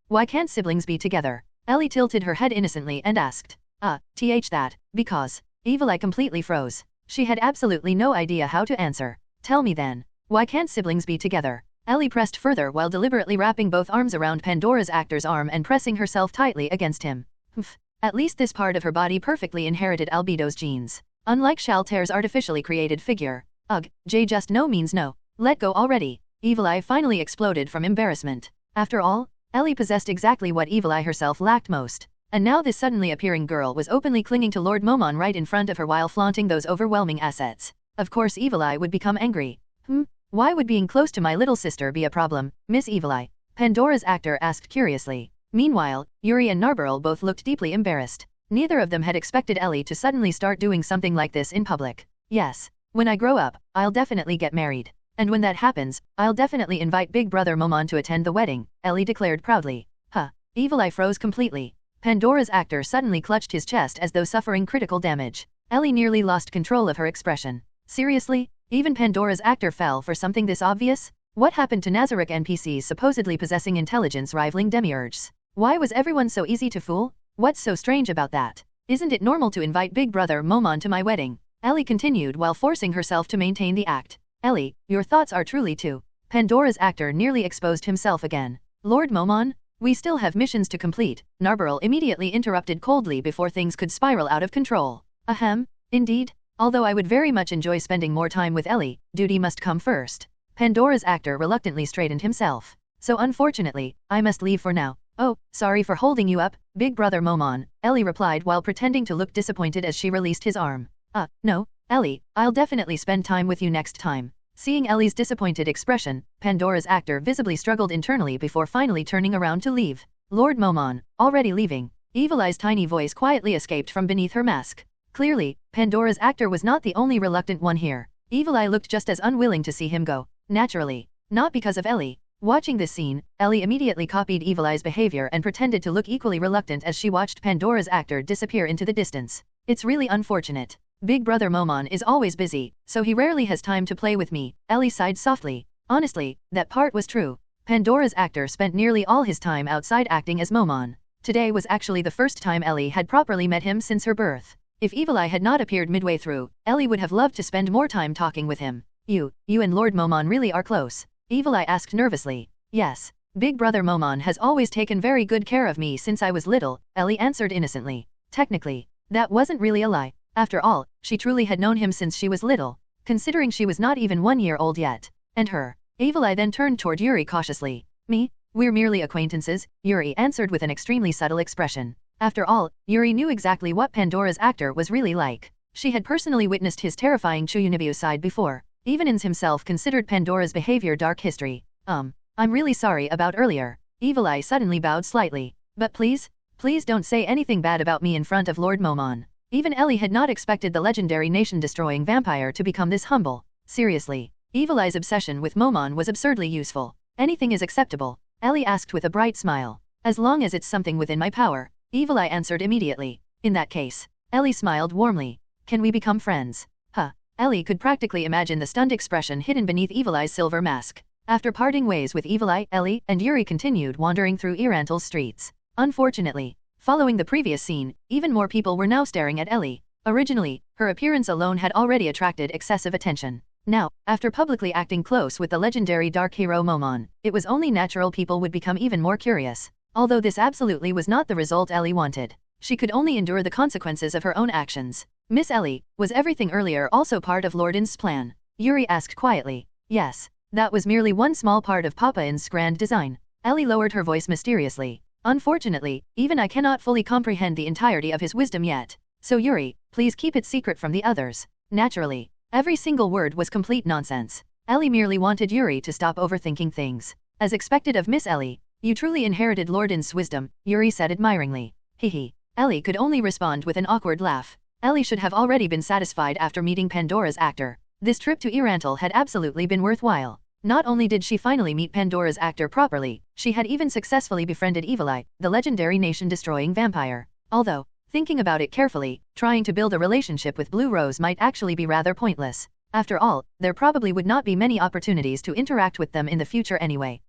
Why can't siblings be together? Ellie tilted her head innocently and asked. That, because. Evil Eye completely froze. She had absolutely no idea how to answer. Tell me then, why can't siblings be together? Ellie pressed further while deliberately wrapping both arms around Pandora's actor's arm and pressing herself tightly against him. At least this part of her body perfectly inherited Albedo's genes. Unlike Shaltair's artificially created figure. Ugh, just no means no. Let go already. Evil Eye finally exploded from embarrassment. After all, Ellie possessed exactly what Evil Eye herself lacked most. And now this suddenly appearing girl was openly clinging to Lord Momon right in front of her while flaunting those overwhelming assets. Of course Evil Eye would become angry. Why would being close to my little sister be a problem, Miss Evil Eye? Pandora's actor asked curiously. Meanwhile, Yuri and Narberl both looked deeply embarrassed. Neither of them had expected Ellie to suddenly start doing something like this in public. Yes, when I grow up, I'll definitely get married. And when that happens, I'll definitely invite Big Brother Momon to attend the wedding, Ellie declared proudly. Evil Eye froze completely. Pandora's actor suddenly clutched his chest as though suffering critical damage. Ellie nearly lost control of her expression. Seriously? Even Pandora's actor fell for something this obvious? What happened to Nazarick NPCs supposedly possessing intelligence rivaling demiurges? Why was everyone so easy to fool? What's so strange about that? Isn't it normal to invite Big Brother Momon to my wedding? Ellie continued while forcing herself to maintain the act. Ellie, your thoughts are truly too. Pandora's actor nearly exposed himself again. Lord Momon? We still have missions to complete, Narberl immediately interrupted coldly before things could spiral out of control. Ahem, indeed. Although I would very much enjoy spending more time with Ellie, duty must come first. Pandora's actor reluctantly straightened himself. So unfortunately, I must leave for now. Oh, sorry for holding you up, Big Brother Momon, Ellie replied while pretending to look disappointed as she released his arm. No, Ellie, I'll definitely spend time with you next time. Seeing Ellie's disappointed expression, Pandora's actor visibly struggled internally before finally turning around to leave. Lord Momon, already leaving? Evil Eye's tiny voice quietly escaped from beneath her mask. Clearly, Pandora's actor was not the only reluctant one here. Evil Eye looked just as unwilling to see him go. Naturally. Not because of Ellie. Watching this scene, Ellie immediately copied Evil Eye's behavior and pretended to look equally reluctant as she watched Pandora's actor disappear into the distance. It's really unfortunate. Big Brother Momon is always busy, so he rarely has time to play with me, Ellie sighed softly. Honestly, that part was true. Pandora's actor spent nearly all his time outside acting as Momon. Today was actually the first time Ellie had properly met him since her birth. If Evil Eye had not appeared midway through, Ellie would have loved to spend more time talking with him. You and Lord Momon really are close? Evil Eye asked nervously. Yes. Big Brother Momon has always taken very good care of me since I was little, Ellie answered innocently. Technically, that wasn't really a lie. After all, she truly had known him since she was little, considering she was not even 1 year old yet. And her? Evil Eye then turned toward Yuri cautiously. Me? We're merely acquaintances, Yuri answered with an extremely subtle expression. After all, Yuri knew exactly what Pandora's actor was really like. She had personally witnessed his terrifying Chuyunibyu side before. Even Ainz himself considered Pandora's behavior dark history. I'm really sorry about earlier. Evil Eye suddenly bowed slightly. But please don't say anything bad about me in front of Lord Momon. Even Ellie had not expected the legendary nation-destroying vampire to become this humble. Seriously, Evil Eye's obsession with Momon was absurdly useful. Anything is acceptable, Ellie asked with a bright smile. As long as it's something within my power, Evil Eye answered immediately. In that case, Ellie smiled warmly. Can we become friends? Ellie could practically imagine the stunned expression hidden beneath Evil Eye's silver mask. After parting ways with Evil Eye, Ellie and Yuri continued wandering through Irantal's streets. Unfortunately, following the previous scene, even more people were now staring at Ellie. Originally, her appearance alone had already attracted excessive attention. Now, after publicly acting close with the legendary dark hero Momon, it was only natural people would become even more curious. Although this absolutely was not the result Ellie wanted. She could only endure the consequences of her own actions. Miss Ellie, was everything earlier also part of Lord Ainz's plan? Yuri asked quietly. Yes, that was merely one small part of Papa Ainz's grand design. Ellie lowered her voice mysteriously. Unfortunately, even I cannot fully comprehend the entirety of his wisdom yet. So Yuri, please keep it secret from the others. Naturally, every single word was complete nonsense. Ellie merely wanted Yuri to stop overthinking things. As expected of Miss Ellie, you truly inherited Lord Ainz's wisdom, Yuri said admiringly. Hehe. Ellie could only respond with an awkward laugh. Ellie should have already been satisfied after meeting Pandora's actor. This trip to Irantal had absolutely been worthwhile. Not only did she finally meet Pandora's actor properly, she had even successfully befriended Evil Eye, the legendary nation-destroying vampire. Although, thinking about it carefully, trying to build a relationship with Blue Rose might actually be rather pointless. After all, there probably would not be many opportunities to interact with them in the future anyway.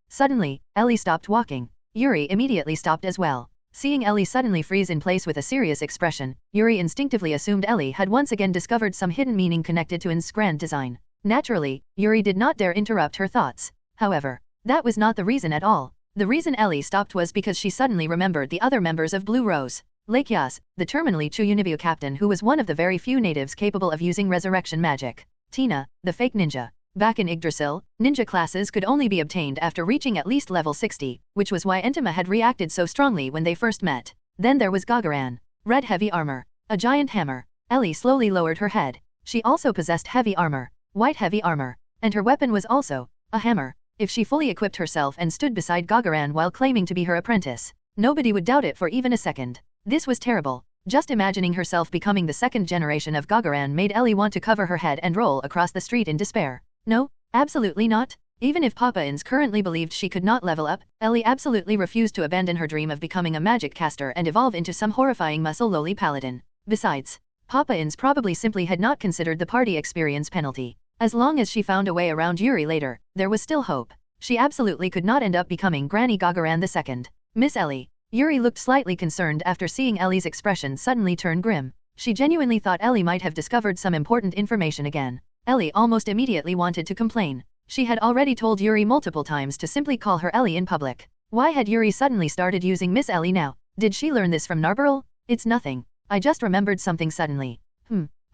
Suddenly, Ellie stopped walking. Yuri immediately stopped as well. Seeing Ellie suddenly freeze in place with a serious expression, Yuri instinctively assumed Ellie had once again discovered some hidden meaning connected to Ainz's grand design. Naturally, Yuri did not dare interrupt her thoughts. However, that was not the reason at all. The reason Ellie stopped was because she suddenly remembered the other members of Blue Rose. Lake Yas, the terminally Chuyunibyu captain who was one of the very few natives capable of using resurrection magic. Tina, the fake ninja. Back in Yggdrasil, ninja classes could only be obtained after reaching at least level 60, which was why Entima had reacted so strongly when they first met. Then there was Gagaran. Red heavy armor. A giant hammer. Ellie slowly lowered her head. She also possessed heavy armor. White heavy armor. And her weapon was also a hammer. If she fully equipped herself and stood beside Gagaran while claiming to be her apprentice, nobody would doubt it for even a second. This was terrible. Just imagining herself becoming the second generation of Gagaran made Ellie want to cover her head and roll across the street in despair. No, absolutely not. Even if Papa Ainz currently believed she could not level up, Ellie absolutely refused to abandon her dream of becoming a magic caster and evolve into some horrifying muscle-lolly paladin. Besides, Papa Ainz probably simply had not considered the party experience penalty. As long as she found a way around Yuri later, there was still hope. She absolutely could not end up becoming Granny Gagaran II. Miss Ellie. Yuri looked slightly concerned after seeing Ellie's expression suddenly turn grim. She genuinely thought Ellie might have discovered some important information again. Ellie almost immediately wanted to complain. She had already told Yuri multiple times to simply call her Ellie in public. Why had Yuri suddenly started using Miss Ellie now? Did she learn this from Narbarrel? It's nothing. I just remembered something suddenly.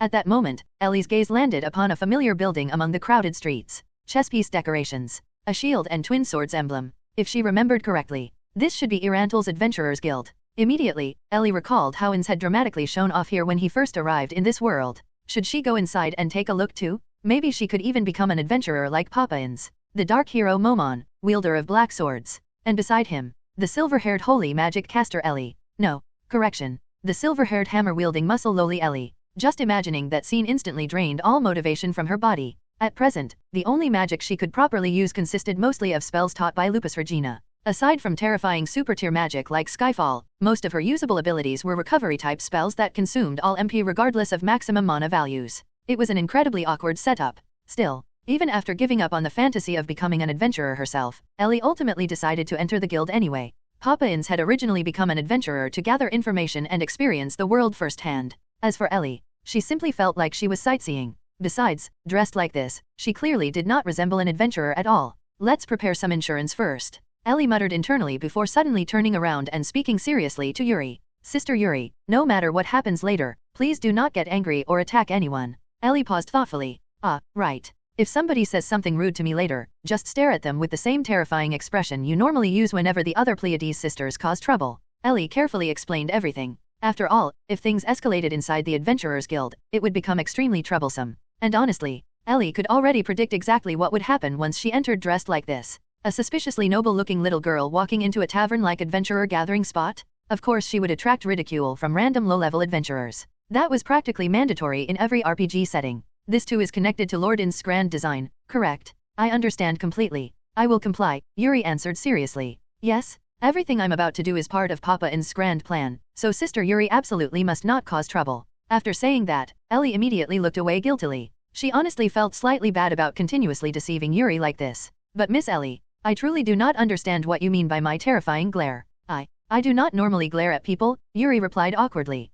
At that moment, Ellie's gaze landed upon a familiar building among the crowded streets. Chesspiece decorations. A shield and twin swords emblem. If she remembered correctly, this should be Irantal's Adventurers Guild. Immediately, Ellie recalled how Ainz had dramatically shown off here when he first arrived in this world. Should she go inside and take a look too? Maybe she could even become an adventurer like Papa Ainz. The dark hero Momon, wielder of black swords. And beside him, the silver-haired holy magic caster Ellie. No, correction. The silver-haired hammer-wielding muscle-lolly Ellie. Just imagining that scene instantly drained all motivation from her body. At present, the only magic she could properly use consisted mostly of spells taught by Lupus Regina. Aside from terrifying super-tier magic like Skyfall, most of her usable abilities were recovery-type spells that consumed all MP regardless of maximum mana values. It was an incredibly awkward setup. Still, even after giving up on the fantasy of becoming an adventurer herself, Ellie ultimately decided to enter the guild anyway. Papa Ainz had originally become an adventurer to gather information and experience the world firsthand. As for Ellie, she simply felt like she was sightseeing. Besides, dressed like this, she clearly did not resemble an adventurer at all. Let's prepare some insurance first. Ellie muttered internally before suddenly turning around and speaking seriously to Yuri. Sister Yuri, no matter what happens later, please do not get angry or attack anyone. Ellie paused thoughtfully. Right. If somebody says something rude to me later, just stare at them with the same terrifying expression you normally use whenever the other Pleiades sisters cause trouble. Ellie carefully explained everything. After all, if things escalated inside the Adventurers Guild, it would become extremely troublesome. And honestly, Ellie could already predict exactly what would happen once she entered dressed like this. A suspiciously noble-looking little girl walking into a tavern-like adventurer gathering spot? Of course she would attract ridicule from random low-level adventurers. That was practically mandatory in every RPG setting. This too is connected to Lord Ainz's grand design, correct? I understand completely. I will comply, Yuri answered seriously. Yes? Everything I'm about to do is part of Papa Ainz's grand plan, so Sister Yuri absolutely must not cause trouble. After saying that, Ellie immediately looked away guiltily. She honestly felt slightly bad about continuously deceiving Yuri like this. But Miss Ellie, I truly do not understand what you mean by my terrifying glare. I do not normally glare at people, Yuri replied awkwardly.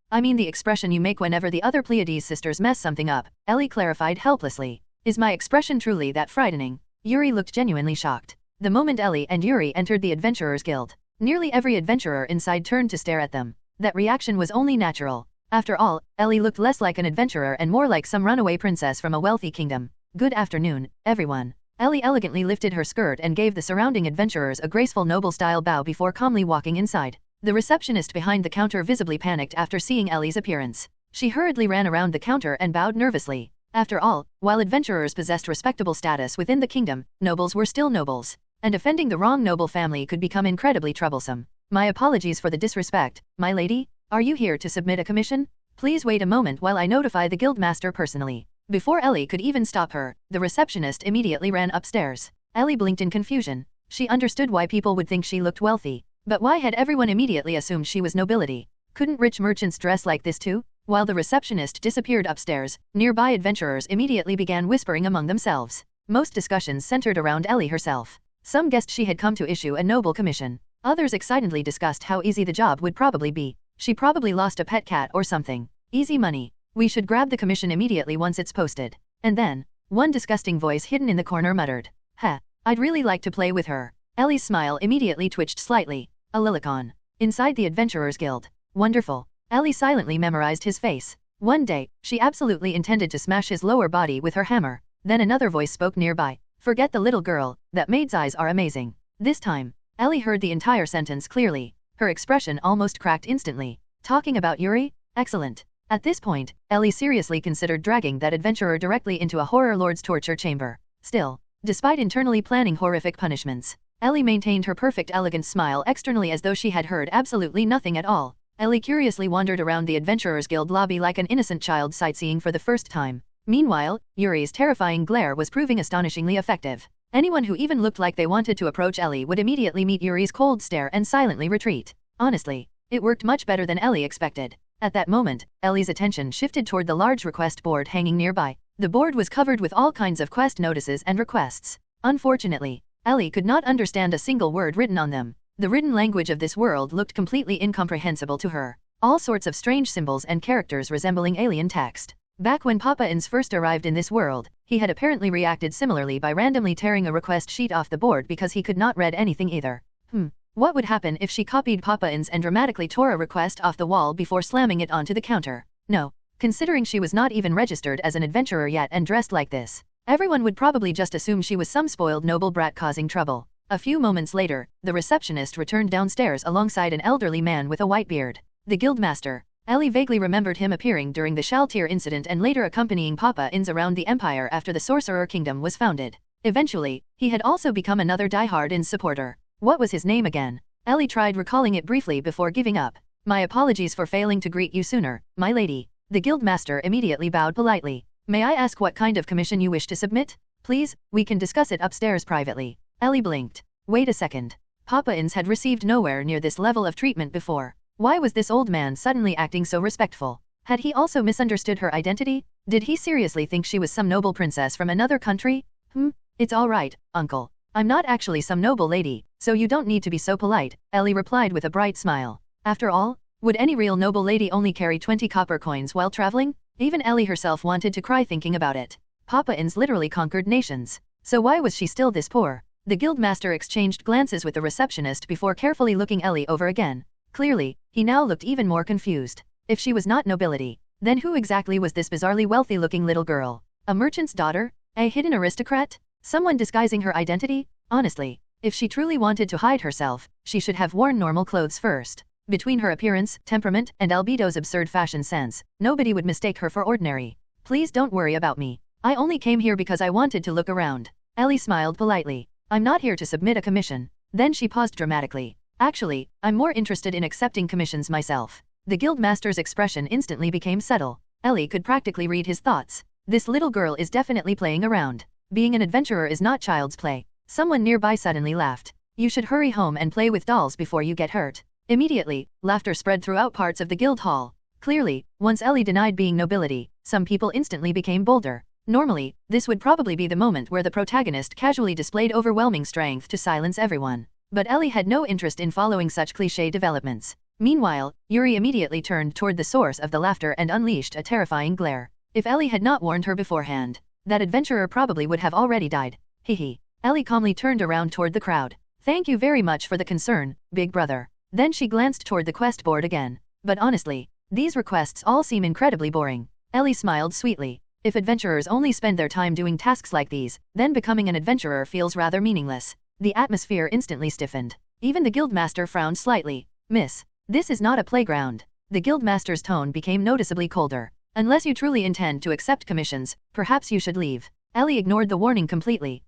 I mean the expression you make whenever the other Pleiades sisters mess something up, Ellie clarified helplessly. Is my expression truly that frightening? Yuri looked genuinely shocked. The moment Ellie and Yuri entered the Adventurers Guild, nearly every adventurer inside turned to stare at them. That reaction was only natural. After all, Ellie looked less like an adventurer and more like some runaway princess from a wealthy kingdom. Good afternoon, everyone. Ellie elegantly lifted her skirt and gave the surrounding adventurers a graceful noble-style bow before calmly walking inside. The receptionist behind the counter visibly panicked after seeing Ellie's appearance. She hurriedly ran around the counter and bowed nervously. After all, while adventurers possessed respectable status within the kingdom, nobles were still nobles. And offending the wrong noble family could become incredibly troublesome. My apologies for the disrespect, my lady. Are you here to submit a commission? Please wait a moment while I notify the guildmaster personally. Before Ellie could even stop her, the receptionist immediately ran upstairs. Ellie blinked in confusion. She understood why people would think she looked wealthy. But why had everyone immediately assumed she was nobility? Couldn't rich merchants dress like this too? While the receptionist disappeared upstairs, nearby adventurers immediately began whispering among themselves. Most discussions centered around Ellie herself. Some guessed she had come to issue a noble commission. Others excitedly discussed how easy the job would probably be. She probably lost a pet cat or something. Easy money. We should grab the commission immediately once it's posted. And then, One disgusting voice hidden in the corner muttered. "Heh, I'd really like to play with her." Ellie's smile immediately twitched slightly. A Lilicon. Inside the Adventurers Guild. Wonderful. Ellie silently memorized his face. One day, she absolutely intended to smash his lower body with her hammer. Then another voice spoke nearby. "Forget the little girl, that maid's eyes are amazing." This time, Ellie heard the entire sentence clearly. Her expression almost cracked instantly. "Talking about Yuri? Excellent." At this point, Ellie seriously considered dragging that adventurer directly into a horror lord's torture chamber. Still, despite internally planning horrific punishments, Ellie maintained her perfect elegant smile externally as though she had heard absolutely nothing at all. Ellie curiously wandered around the Adventurers Guild lobby like an innocent child sightseeing for the first time. Meanwhile, Yuri's terrifying glare was proving astonishingly effective. Anyone who even looked like they wanted to approach Ellie would immediately meet Yuri's cold stare and silently retreat. Honestly, it worked much better than Ellie expected. At that moment, Ellie's attention shifted toward the large request board hanging nearby. The board was covered with all kinds of quest notices and requests. Unfortunately, Ellie could not understand a single word written on them. The written language of this world looked completely incomprehensible to her. All sorts of strange symbols and characters resembling alien text. Back when Papa Ainz first arrived in this world, he had apparently reacted similarly by randomly tearing a request sheet off the board because he could not read anything either. What would happen if she copied Papa Ainz and dramatically tore a request off the wall before slamming it onto the counter? No. Considering she was not even registered as an adventurer yet and dressed like this, everyone would probably just assume she was some spoiled noble brat causing trouble. A few moments later, the receptionist returned downstairs alongside an elderly man with a white beard. The guildmaster. Ellie vaguely remembered him appearing during the Shaltir incident and later accompanying Papa Ainz around the Empire after the Sorcerer Kingdom was founded. Eventually, he had also become another die-hard Ainz supporter. What was his name again? Ellie tried recalling it briefly before giving up. "My apologies for failing to greet you sooner, my lady." The guildmaster immediately bowed politely. "May I ask what kind of commission you wish to submit? Please, we can discuss it upstairs privately." Ellie blinked. Wait a second. Papa Ainz had received nowhere near this level of treatment before. Why was this old man suddenly acting so respectful? Had he also misunderstood her identity? Did he seriously think she was some noble princess from another country? It's all right, uncle. I'm not actually some noble lady, so you don't need to be so polite, Ellie replied with a bright smile. After all, would any real noble lady only carry 20 copper coins while traveling? Even Ellie herself wanted to cry thinking about it. Papa Ainz literally conquered nations. So why was she still this poor? The guildmaster exchanged glances with the receptionist before carefully looking Ellie over again. Clearly, he now looked even more confused. If she was not nobility, then who exactly was this bizarrely wealthy-looking little girl? A merchant's daughter? A hidden aristocrat? Someone disguising her identity? Honestly, if she truly wanted to hide herself, she should have worn normal clothes first. Between her appearance, temperament, and Albedo's absurd fashion sense, nobody would mistake her for ordinary. Please don't worry about me. I only came here because I wanted to look around. Ellie smiled politely. I'm not here to submit a commission. Then she paused dramatically. Actually, I'm more interested in accepting commissions myself. The guildmaster's expression instantly became subtle. Ellie could practically read his thoughts. This little girl is definitely playing around. Being an adventurer is not child's play. Someone nearby suddenly laughed. You should hurry home and play with dolls before you get hurt. Immediately, laughter spread throughout parts of the guild hall. Clearly, once Ellie denied being nobility, some people instantly became bolder. Normally, this would probably be the moment where the protagonist casually displayed overwhelming strength to silence everyone. But Ellie had no interest in following such cliché developments. Meanwhile, Yuri immediately turned toward the source of the laughter and unleashed a terrifying glare. If Ellie had not warned her beforehand, that adventurer probably would have already died. Hehe. Ellie calmly turned around toward the crowd. Thank you very much for the concern, big brother. Then she glanced toward the quest board again. But honestly, these requests all seem incredibly boring. Ellie smiled sweetly. If adventurers only spend their time doing tasks like these, then becoming an adventurer feels rather meaningless. The atmosphere instantly stiffened. Even the guildmaster frowned slightly. Miss, this is not a playground. The guildmaster's tone became noticeably colder. Unless you truly intend to accept commissions, perhaps you should leave. Ellie ignored the warning completely.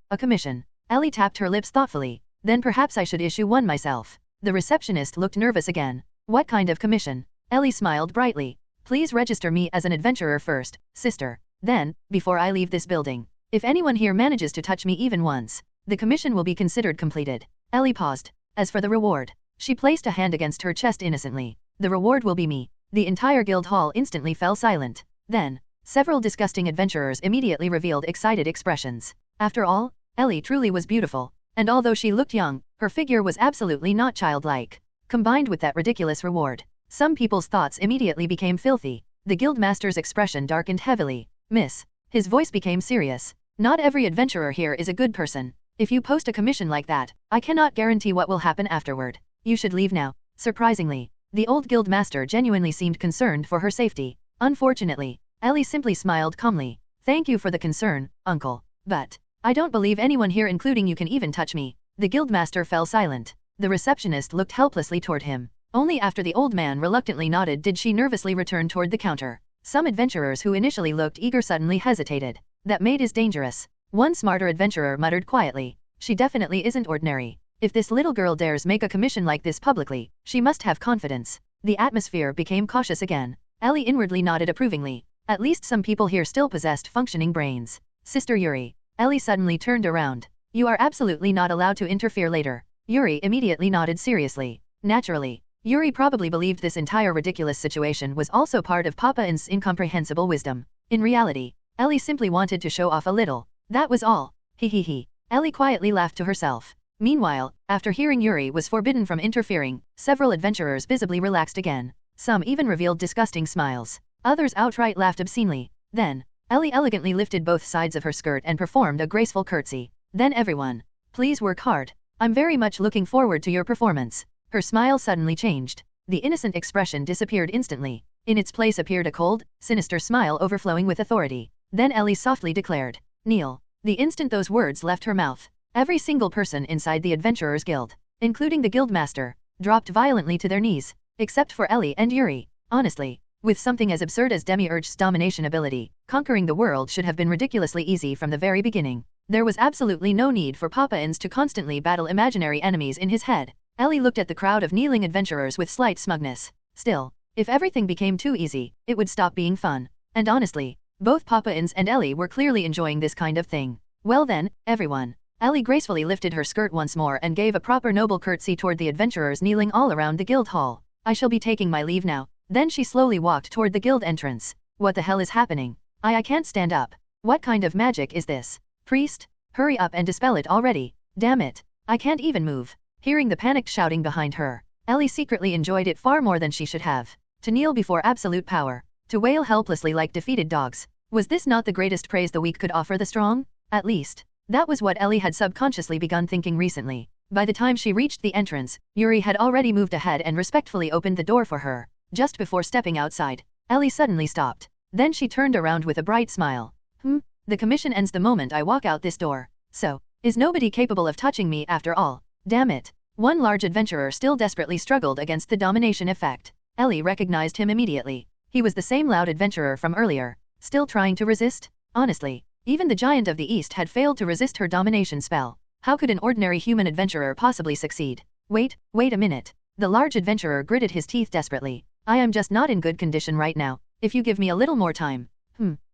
A commission. Ellie tapped her lips thoughtfully. Then perhaps I should issue one myself. The receptionist looked nervous again. What kind of commission? Ellie smiled brightly. Please register me as an adventurer first, sister. Then, before I leave this building, if anyone here manages to touch me even once, the commission will be considered completed. Ellie paused. As for the reward, she placed a hand against her chest innocently. The reward will be me. The entire guild hall instantly fell silent. Then, several disgusting adventurers immediately revealed excited expressions. After all, Ellie truly was beautiful, and although she looked young, her figure was absolutely not childlike. Combined with that ridiculous reward, some people's thoughts immediately became filthy. The guildmaster's expression darkened heavily. Miss, His voice became serious. Not every adventurer here is a good person. If you post a commission like that, I cannot guarantee what will happen afterward. You should leave now. Surprisingly, the old guild master genuinely seemed concerned for her safety. Unfortunately, Ellie simply smiled calmly. Thank you for the concern, uncle. But I don't believe anyone here including you can even touch me. The guildmaster fell silent. The receptionist looked helplessly toward him. Only after the old man reluctantly nodded did she nervously return toward the counter. Some adventurers who initially looked eager suddenly hesitated. That maid is dangerous. One smarter adventurer muttered quietly. She definitely isn't ordinary. If this little girl dares make a commission like this publicly, she must have confidence. The atmosphere became cautious again. Ellie inwardly nodded approvingly. At least some people here still possessed functioning brains. Sister Yuri. Ellie suddenly turned around. You are absolutely not allowed to interfere later. Yuri immediately nodded seriously. Naturally, Yuri probably believed this entire ridiculous situation was also part of Papa Ainz's incomprehensible wisdom. In reality, Ellie simply wanted to show off a little. That was all. He. Ellie quietly laughed to herself. Meanwhile, after hearing Yuri was forbidden from interfering, several adventurers visibly relaxed again. Some even revealed disgusting smiles. Others outright laughed obscenely. Then, Ellie elegantly lifted both sides of her skirt and performed a graceful curtsy. Then everyone, please work hard. I'm very much looking forward to your performance. Her smile suddenly changed. The innocent expression disappeared instantly. In its place appeared a cold, sinister smile overflowing with authority. Then Ellie softly declared, kneel. The instant those words left her mouth, every single person inside the Adventurers Guild, including the guildmaster, dropped violently to their knees, except for Ellie and Yuri. Honestly, with something as absurd as Demiurge's domination ability, conquering the world should have been ridiculously easy from the very beginning. There was absolutely no need for Papa Ainz to constantly battle imaginary enemies in his head. Ellie looked at the crowd of kneeling adventurers with slight smugness. Still, if everything became too easy, it would stop being fun. And honestly, both Papa Ainz and Ellie were clearly enjoying this kind of thing. Well then, everyone. Ellie gracefully lifted her skirt once more and gave a proper noble curtsy toward the adventurers kneeling all around the guild hall. I shall be taking my leave now. Then she slowly walked toward the guild entrance. What the hell is happening? I can't stand up. What kind of magic is this? Priest? Hurry up and dispel it already. Damn it. I can't even move. Hearing the panicked shouting behind her, Ellie secretly enjoyed it far more than she should have. To kneel before absolute power. To wail helplessly like defeated dogs. Was this not the greatest praise the weak could offer the strong? At least, that was what Ellie had subconsciously begun thinking recently. By the time she reached the entrance, Yuri had already moved ahead and respectfully opened the door for her. Just before stepping outside, Ellie suddenly stopped. Then she turned around with a bright smile. The commission ends the moment I walk out this door. So, is nobody capable of touching me after all? Damn it. One large adventurer still desperately struggled against the domination effect. Ellie recognized him immediately. He was the same loud adventurer from earlier. Still trying to resist? Honestly, even the giant of the east had failed to resist her domination spell. How could an ordinary human adventurer possibly succeed? Wait a minute. The large adventurer gritted his teeth desperately. I am just not in good condition right now. If you give me a little more time.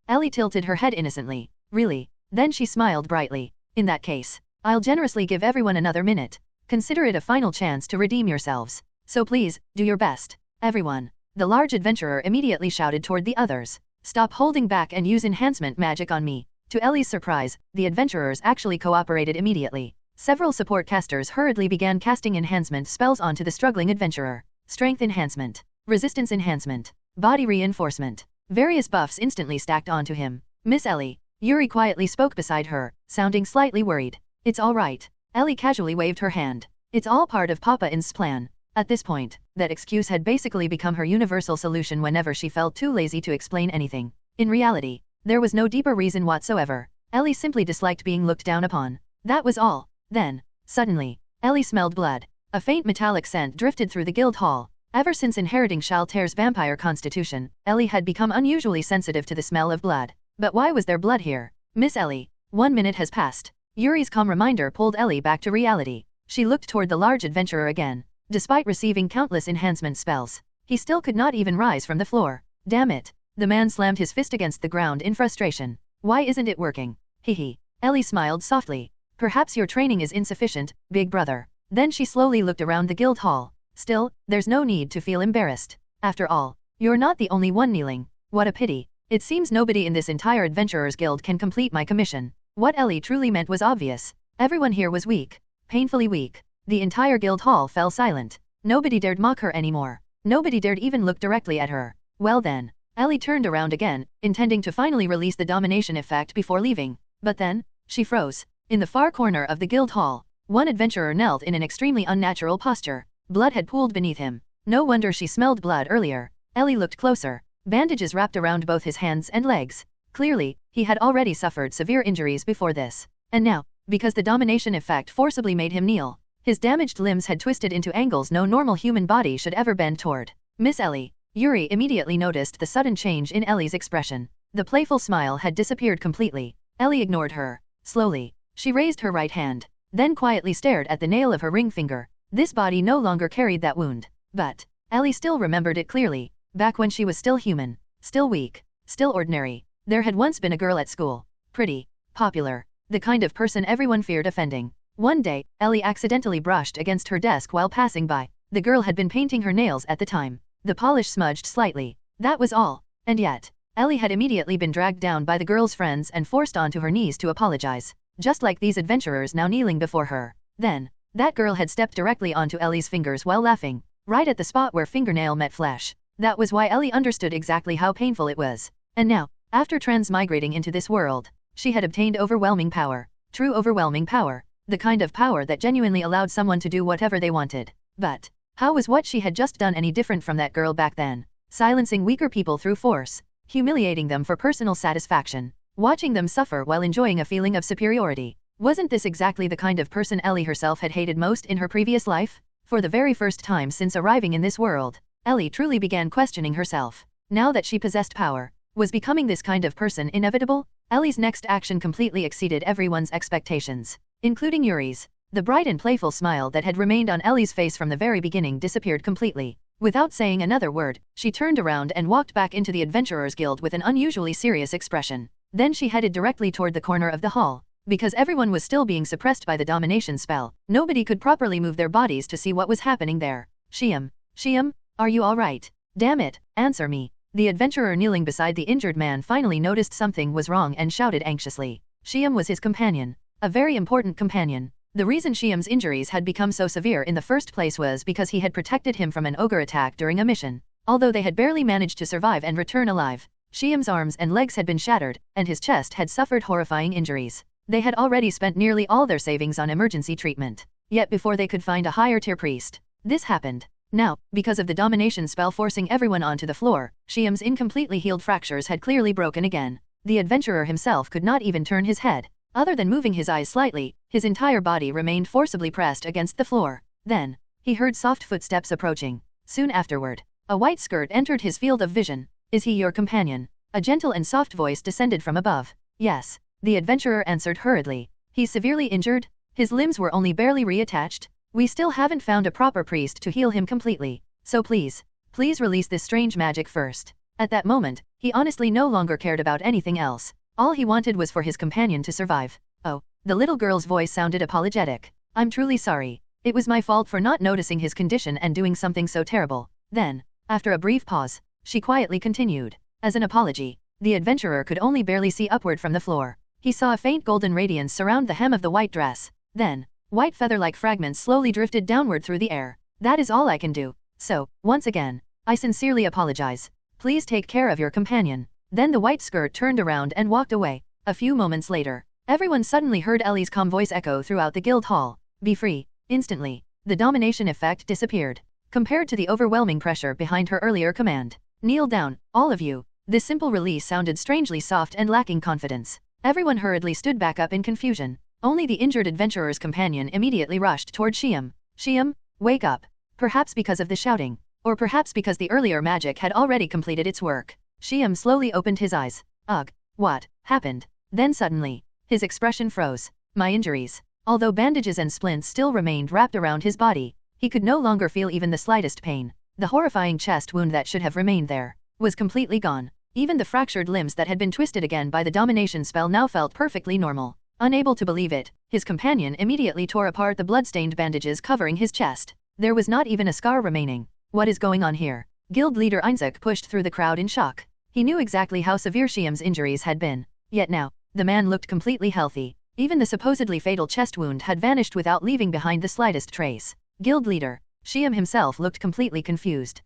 Ellie tilted her head innocently. Really? Then she smiled brightly. In that case, I'll generously give everyone another minute. Consider it a final chance to redeem yourselves. So please, do your best. Everyone. The large adventurer immediately shouted toward the others. Stop holding back and use enhancement magic on me. To Ellie's surprise, the adventurers actually cooperated immediately. Several support casters hurriedly began casting enhancement spells onto the struggling adventurer. Strength enhancement. Resistance enhancement. Body reinforcement. Various buffs instantly stacked onto him. Miss Ellie. Yuri quietly spoke beside her, sounding slightly worried. It's all right. Ellie casually waved her hand. It's all part of Papa Ainz's plan. At this point, that excuse had basically become her universal solution whenever she felt too lazy to explain anything. In reality, there was no deeper reason whatsoever. Ellie simply disliked being looked down upon. That was all. Then, suddenly, Ellie smelled blood. A faint metallic scent drifted through the guild hall. Ever since inheriting Shaltair's vampire constitution, Ellie had become unusually sensitive to the smell of blood. But why was there blood here? Miss Ellie. 1 minute has passed. Yuri's calm reminder pulled Ellie back to reality. She looked toward the large adventurer again. Despite receiving countless enhancement spells, he still could not even rise from the floor. Damn it. The man slammed his fist against the ground in frustration. Why isn't it working? Hehe. Ellie smiled softly. Perhaps your training is insufficient, big brother. Then she slowly looked around the guild hall. Still, there's no need to feel embarrassed. After all, you're not the only one kneeling. What a pity. It seems nobody in this entire adventurers guild can complete my commission. What Ellie truly meant was obvious. Everyone here was weak. Painfully weak. The entire guild hall fell silent. Nobody dared mock her anymore. Nobody dared even look directly at her. Well then, Ellie turned around again, intending to finally release the domination effect before leaving. But then, she froze. In the far corner of the guild hall, one adventurer knelt in an extremely unnatural posture. Blood had pooled beneath him. No wonder she smelled blood earlier. Ellie looked closer. Bandages wrapped around both his hands and legs. Clearly, he had already suffered severe injuries before this. And now, because the domination effect forcibly made him kneel, his damaged limbs had twisted into angles no normal human body should ever bend toward. Miss Ellie. Yuri immediately noticed the sudden change in Ellie's expression. The playful smile had disappeared completely. Ellie ignored her. Slowly, she raised her right hand, then quietly stared at the nail of her ring finger. This body no longer carried that wound. But Ellie still remembered it clearly. Back when she was still human, still weak, still ordinary, there had once been a girl at school. Pretty, popular, the kind of person everyone feared offending. One day, Ellie accidentally brushed against her desk while passing by. The girl had been painting her nails at the time. The polish smudged slightly. That was all. And yet, Ellie had immediately been dragged down by the girl's friends and forced onto her knees to apologize. Just like these adventurers now kneeling before her. Then, that girl had stepped directly onto Ellie's fingers while laughing, right at the spot where fingernail met flesh. That was why Ellie understood exactly how painful it was. And now, after transmigrating into this world, she had obtained overwhelming power. True overwhelming power. The kind of power that genuinely allowed someone to do whatever they wanted. But how was what she had just done any different from that girl back then? Silencing weaker people through force, humiliating them for personal satisfaction, watching them suffer while enjoying a feeling of superiority. Wasn't this exactly the kind of person Ellie herself had hated most in her previous life? For the very first time since arriving in this world, Ellie truly began questioning herself. Now that she possessed power, was becoming this kind of person inevitable? Ellie's next action completely exceeded everyone's expectations, including Yuri's. The bright and playful smile that had remained on Ellie's face from the very beginning disappeared completely. Without saying another word, she turned around and walked back into the Adventurers Guild with an unusually serious expression. Then she headed directly toward the corner of the hall. Because everyone was still being suppressed by the domination spell, nobody could properly move their bodies to see what was happening there. Shiam, are you alright? Damn it, answer me. The adventurer kneeling beside the injured man finally noticed something was wrong and shouted anxiously. Shiam was his companion. A very important companion. The reason Shiam's injuries had become so severe in the first place was because he had protected him from an ogre attack during a mission. Although they had barely managed to survive and return alive, Shiam's arms and legs had been shattered, and his chest had suffered horrifying injuries. They had already spent nearly all their savings on emergency treatment. Yet before they could find a higher tier priest, this happened. Now, because of the domination spell forcing everyone onto the floor, Shiam's incompletely healed fractures had clearly broken again. The adventurer himself could not even turn his head. Other than moving his eyes slightly, his entire body remained forcibly pressed against the floor. Then, he heard soft footsteps approaching. Soon afterward, a white skirt entered his field of vision. Is he your companion? A gentle and soft voice descended from above. Yes, the adventurer answered hurriedly. He's severely injured? His limbs were only barely reattached? We still haven't found a proper priest to heal him completely. So please release this strange magic first. At that moment, he honestly no longer cared about anything else. All he wanted was for his companion to survive. Oh, the little girl's voice sounded apologetic. I'm truly sorry. It was my fault for not noticing his condition and doing something so terrible. Then, after a brief pause, she quietly continued. As an apology, the adventurer could only barely see upward from the floor. He saw a faint golden radiance surround the hem of the white dress. Then, white feather-like fragments slowly drifted downward through the air. That is all I can do. So, once again, I sincerely apologize. Please take care of your companion. Then the white skirt turned around and walked away. A few moments later, everyone suddenly heard Ellie's calm voice echo throughout the guild hall. Be free. Instantly, the domination effect disappeared, compared to the overwhelming pressure behind her earlier command. Kneel down, all of you. This simple release sounded strangely soft and lacking confidence. Everyone hurriedly stood back up in confusion. Only the injured adventurer's companion immediately rushed toward Shiam. Shiam, wake up. Perhaps because of the shouting, or perhaps because the earlier magic had already completed its work. Shiam slowly opened his eyes. Ugh, what happened? Then suddenly, his expression froze. My injuries. Although bandages and splints still remained wrapped around his body, he could no longer feel even the slightest pain. The horrifying chest wound that should have remained there was completely gone. Even the fractured limbs that had been twisted again by the domination spell now felt perfectly normal. Unable to believe it, his companion immediately tore apart the blood-stained bandages covering his chest. There was not even a scar remaining. What is going on here? Guild leader Ainz pushed through the crowd in shock. He knew exactly how severe Shiam's injuries had been. Yet now, the man looked completely healthy. Even the supposedly fatal chest wound had vanished without leaving behind the slightest trace. Guild leader, Shiam himself looked completely confused.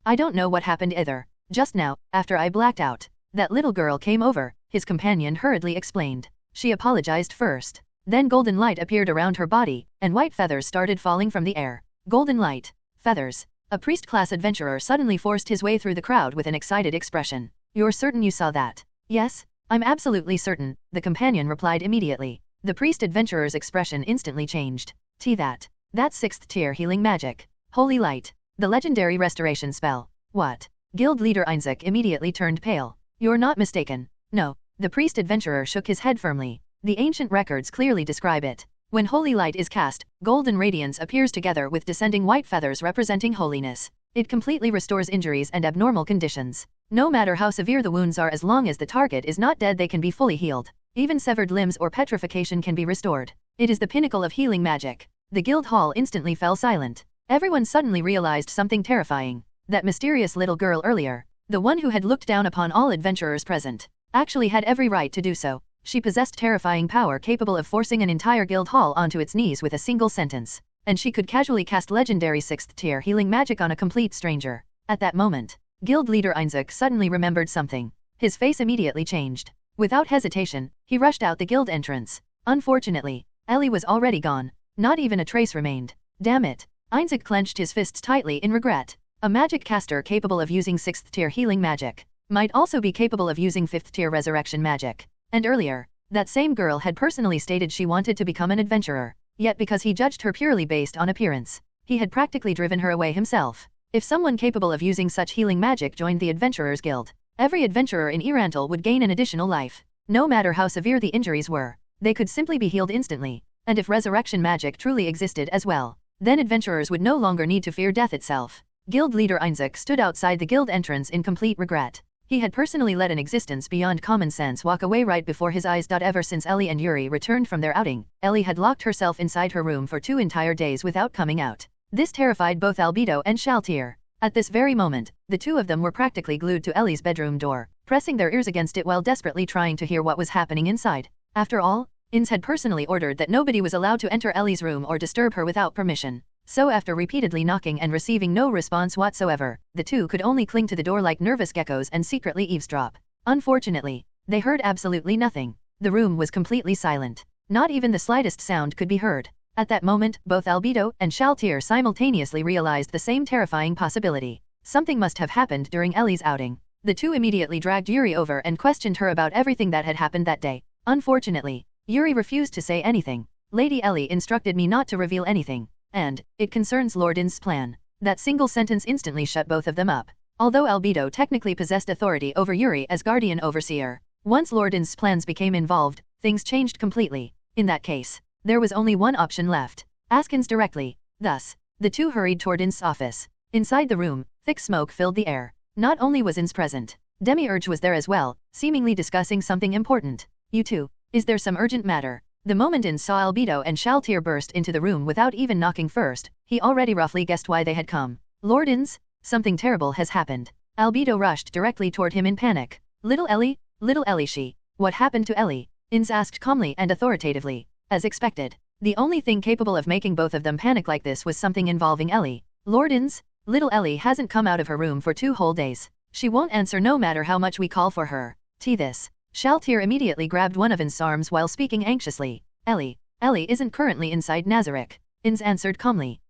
I don't know what happened either. Just now, after I blacked out, that little girl came over, his companion hurriedly explained. She apologized first. Then golden light appeared around her body, and white feathers started falling from the air. Golden light. Feathers. A priest-class adventurer suddenly forced his way through the crowd with an excited expression. You're certain you saw that? Yes, I'm absolutely certain, the companion replied immediately. The priest adventurer's expression instantly changed. That's 6th tier healing magic. Holy light. The legendary restoration spell. What? Guild leader Ainz immediately turned pale. You're not mistaken. No. The priest adventurer shook his head firmly. The ancient records clearly describe it. When holy light is cast, golden radiance appears together with descending white feathers representing holiness. It completely restores injuries and abnormal conditions. No matter how severe the wounds are, as long as the target is not dead, they can be fully healed. Even severed limbs or petrification can be restored. It is the pinnacle of healing magic. The guild hall instantly fell silent. Everyone suddenly realized something terrifying. That mysterious little girl earlier, the one who had looked down upon all adventurers present, actually had every right to do so. She possessed terrifying power capable of forcing an entire guild hall onto its knees with a single sentence. And she could casually cast legendary 6th tier healing magic on a complete stranger. At that moment, guild leader Ainz suddenly remembered something. His face immediately changed. Without hesitation, he rushed out the guild entrance. Unfortunately, Ellie was already gone. Not even a trace remained. Damn it. Ainz clenched his fists tightly in regret. A magic caster capable of using 6th tier healing magic might also be capable of using 5th tier resurrection magic. And earlier, that same girl had personally stated she wanted to become an adventurer. Yet because he judged her purely based on appearance, he had practically driven her away himself. If someone capable of using such healing magic joined the Adventurers Guild, every adventurer in Irantal would gain an additional life. No matter how severe the injuries were, they could simply be healed instantly. And if resurrection magic truly existed as well, then adventurers would no longer need to fear death itself. Guild leader Ainz stood outside the guild entrance in complete regret. He had personally let an existence beyond common sense walk away right before his eyes. Ever since Ellie and Yuri returned from their outing, Ellie had locked herself inside her room for 2 entire days without coming out. This terrified both Albedo and Shaltir. At this very moment, the two of them were practically glued to Ellie's bedroom door, pressing their ears against it while desperately trying to hear what was happening inside. After all, Ainz had personally ordered that nobody was allowed to enter Ellie's room or disturb her without permission. So after repeatedly knocking and receiving no response whatsoever, the two could only cling to the door like nervous geckos and secretly eavesdrop. Unfortunately, they heard absolutely nothing. The room was completely silent. Not even the slightest sound could be heard. At that moment, both Albedo and Shaltir simultaneously realized the same terrifying possibility. Something must have happened during Ellie's outing. The two immediately dragged Yuri over and questioned her about everything that had happened that day. Unfortunately, Yuri refused to say anything. Lady Ellie instructed me not to reveal anything. And, it concerns Lord Ainz's plan. That single sentence instantly shut both of them up. Although Albedo technically possessed authority over Yuri as guardian overseer, once Lord Ainz's plans became involved, things changed completely. In that case, there was only one option left. Ask Ainz directly. Thus, the two hurried toward Ainz's office. Inside the room, thick smoke filled the air. Not only was Ainz present, Demiurge was there as well, seemingly discussing something important. You two, is there some urgent matter? The moment Ainz saw Albedo and Shaltir burst into the room without even knocking first, he already roughly guessed why they had come. Lord Ainz, something terrible has happened. Albedo rushed directly toward him in panic. Little Ellie, she. What happened to Ellie? Ainz asked calmly and authoritatively. As expected, the only thing capable of making both of them panic like this was something involving Ellie. Lord Ainz, little Ellie hasn't come out of her room for 2 whole days. She won't answer no matter how much we call for her. This. Shaltir immediately grabbed one of Ainz's arms while speaking anxiously. Ellie isn't currently inside Nazarick. Ainz answered calmly.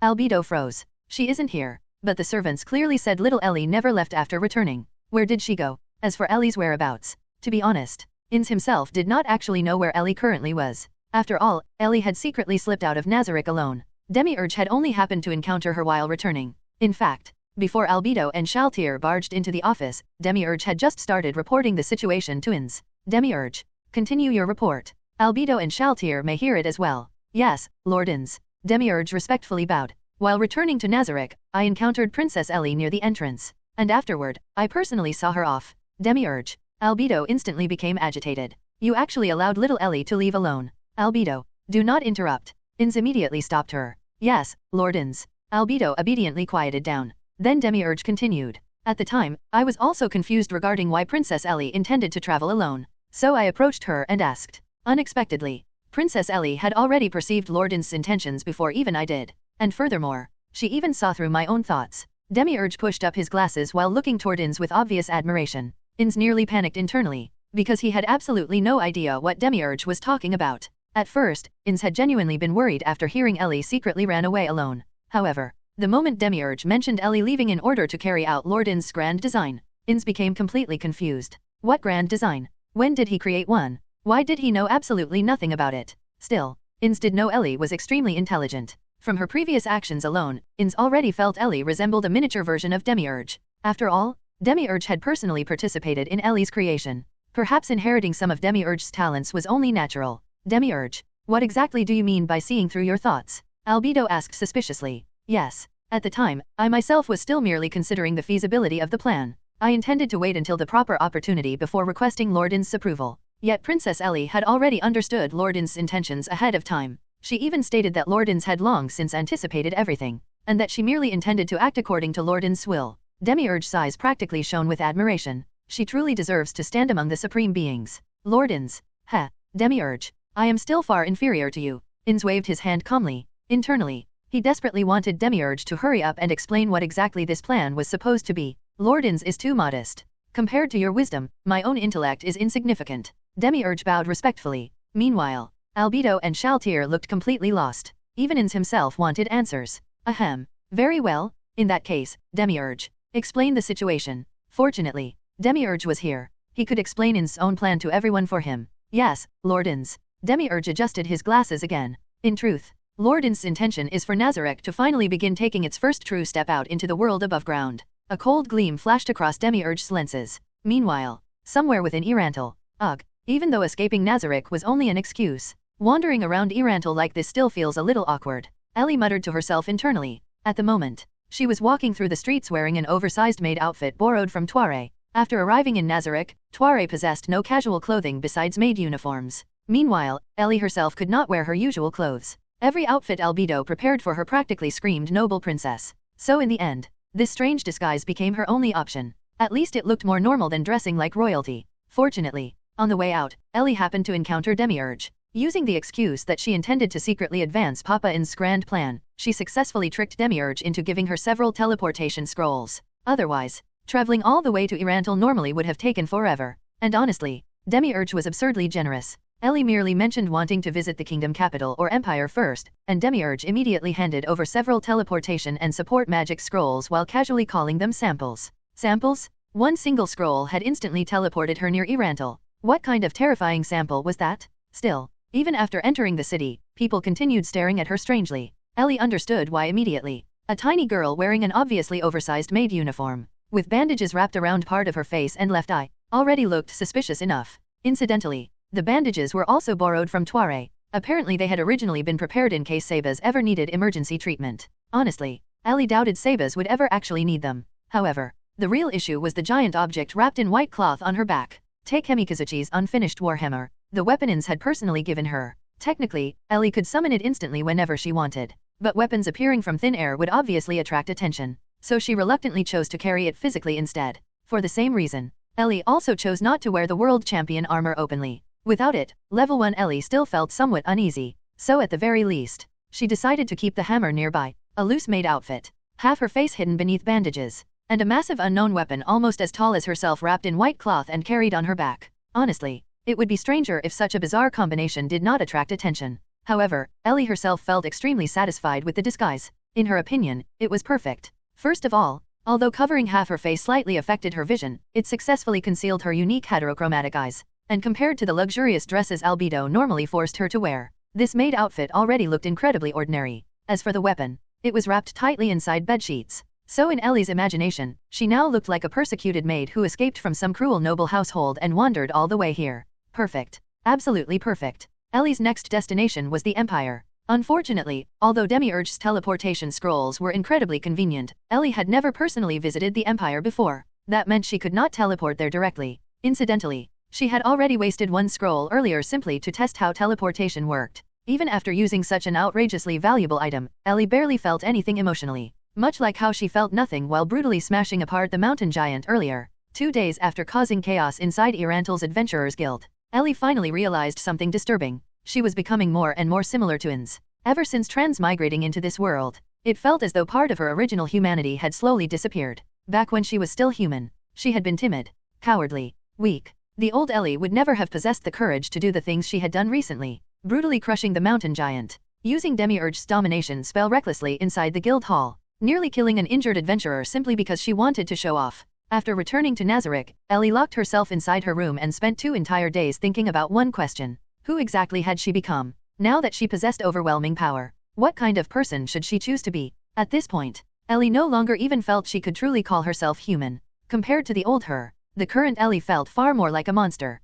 Albedo froze. She isn't here. But the servants clearly said little Ellie never left after returning. Where did she go? As for Ellie's whereabouts, to be honest, Ainz himself did not actually know where Ellie currently was. After all, Ellie had secretly slipped out of Nazarick alone. Demiurge had only happened to encounter her while returning. In fact, before Albedo and Shaltir barged into the office, Demiurge had just started reporting the situation to Ainz. Demiurge, continue your report. Albedo and Shaltir may hear it as well. Yes, Lord Ainz. Demiurge respectfully bowed. While returning to Nazarick, I encountered Princess Ellie near the entrance. And afterward, I personally saw her off. Demiurge. Albedo instantly became agitated. You actually allowed little Ellie to leave alone. Albedo, do not interrupt. Ainz immediately stopped her. Yes, Lord Ainz. Albedo obediently quieted down. Then Demiurge continued. At the time, I was also confused regarding why Princess Ellie intended to travel alone. So I approached her and asked. Unexpectedly, Princess Ellie had already perceived Lord Ainz's intentions before even I did. And furthermore, she even saw through my own thoughts. Demiurge pushed up his glasses while looking toward Ainz with obvious admiration. Ainz nearly panicked internally, because he had absolutely no idea what Demiurge was talking about. At first, Ainz had genuinely been worried after hearing Ellie secretly ran away alone. However, the moment Demiurge mentioned Ellie leaving in order to carry out Lord Ainz's grand design, Ainz became completely confused. What grand design? When did he create one? Why did he know absolutely nothing about it? Still, Ainz did know Ellie was extremely intelligent. From her previous actions alone, Ainz already felt Ellie resembled a miniature version of Demiurge. After all, Demiurge had personally participated in Ellie's creation. Perhaps inheriting some of Demiurge's talents was only natural. Demiurge, what exactly do you mean by seeing through your thoughts? Albedo asked suspiciously. Yes. At the time, I myself was still merely considering the feasibility of the plan. I intended to wait until the proper opportunity before requesting Lord Ainz's approval. Yet Princess Ellie had already understood Lord Ainz's intentions ahead of time. She even stated that Lord Ainz had long since anticipated everything, and that she merely intended to act according to Lord Ainz's will. Demiurge's eyes practically shone with admiration. She truly deserves to stand among the supreme beings. Lord Ainz. Heh, Demiurge. I am still far inferior to you. Ainz waved his hand calmly. Internally, he desperately wanted Demiurge to hurry up and explain what exactly this plan was supposed to be. Lord Ainz is too modest. Compared to your wisdom, my own intellect is insignificant. Demiurge bowed respectfully. Meanwhile, Albedo and Shaltir looked completely lost. Even Ainz himself wanted answers. Ahem. Very well, in that case, Demiurge. Explain the situation. Fortunately, Demiurge was here. He could explain Ainz's own plan to everyone for him. Yes, Lord Ainz. Demiurge adjusted his glasses again. In truth, Lord Ainz's intention is for Nazarick to finally begin taking its first true step out into the world above ground. A cold gleam flashed across Demiurge's lenses. Meanwhile, somewhere within Irantal, ugh, even though escaping Nazarick was only an excuse, wandering around Irantal like this still feels a little awkward. Ellie muttered to herself internally. At the moment, she was walking through the streets wearing an oversized maid outfit borrowed from Tuare. After arriving in Nazarick, Tuare possessed no casual clothing besides maid uniforms. Meanwhile, Ellie herself could not wear her usual clothes. Every outfit Albedo prepared for her practically screamed noble princess. So in the end, this strange disguise became her only option. At least it looked more normal than dressing like royalty. Fortunately, on the way out, Ellie happened to encounter Demiurge. Using the excuse that she intended to secretly advance Papa Ainz's grand plan, she successfully tricked Demiurge into giving her several teleportation scrolls. Otherwise, traveling all the way to Irantal normally would have taken forever. And honestly, Demiurge was absurdly generous. Ellie merely mentioned wanting to visit the kingdom capital or empire first, and Demiurge immediately handed over several teleportation and support magic scrolls while casually calling them samples. Samples? One single scroll had instantly teleported her near Irantal. What kind of terrifying sample was that? Still, even after entering the city, people continued staring at her strangely. Ellie understood why immediately. A tiny girl wearing an obviously oversized maid uniform, with bandages wrapped around part of her face and left eye, already looked suspicious enough. Incidentally, the bandages were also borrowed from Tuare. Apparently they had originally been prepared in case Sabas ever needed emergency treatment. Honestly, Ellie doubted Sabas would ever actually need them. However, the real issue was the giant object wrapped in white cloth on her back. Take Hemikazuchi's unfinished warhammer, the weapon Ainz had personally given her. Technically, Ellie could summon it instantly whenever she wanted. But weapons appearing from thin air would obviously attract attention, so she reluctantly chose to carry it physically instead. For the same reason, Ellie also chose not to wear the world champion armor openly. Without it, level 1 Ellie still felt somewhat uneasy, so at the very least, she decided to keep the hammer nearby, a loose maid outfit, half her face hidden beneath bandages, and a massive unknown weapon almost as tall as herself wrapped in white cloth and carried on her back. Honestly, it would be stranger if such a bizarre combination did not attract attention. However, Ellie herself felt extremely satisfied with the disguise. In her opinion, it was perfect. First of all, although covering half her face slightly affected her vision, it successfully concealed her unique heterochromatic eyes. And compared to the luxurious dresses Albedo normally forced her to wear, this maid outfit already looked incredibly ordinary. As for the weapon, it was wrapped tightly inside bedsheets. So in Ellie's imagination, she now looked like a persecuted maid who escaped from some cruel noble household and wandered all the way here. Perfect. Absolutely perfect. Ellie's next destination was the Empire. Unfortunately, although Demiurge's teleportation scrolls were incredibly convenient, Ellie had never personally visited the Empire before. That meant she could not teleport there directly. Incidentally, she had already wasted one scroll earlier simply to test how teleportation worked. Even after using such an outrageously valuable item, Ellie barely felt anything emotionally. Much like how she felt nothing while brutally smashing apart the mountain giant earlier. 2 days after causing chaos inside Irantal's Adventurers Guild, Ellie finally realized something disturbing. She was becoming more and more similar to Ainz. Ever since transmigrating into this world, It felt as though part of her original humanity had slowly disappeared. Back when she was still human, she had been timid, cowardly, weak. The old Ellie would never have possessed the courage to do the things she had done recently, brutally crushing the mountain giant, using Demiurge's domination spell recklessly inside the guild hall, nearly killing an injured adventurer simply because she wanted to show off. After returning to Nazarick, Ellie locked herself inside her room and spent 2 entire days thinking about one question. Who exactly had she become? Now that she possessed overwhelming power, what kind of person should she choose to be? At this point, Ellie no longer even felt she could truly call herself human. Compared to the old her, the current Ellie felt far more like a monster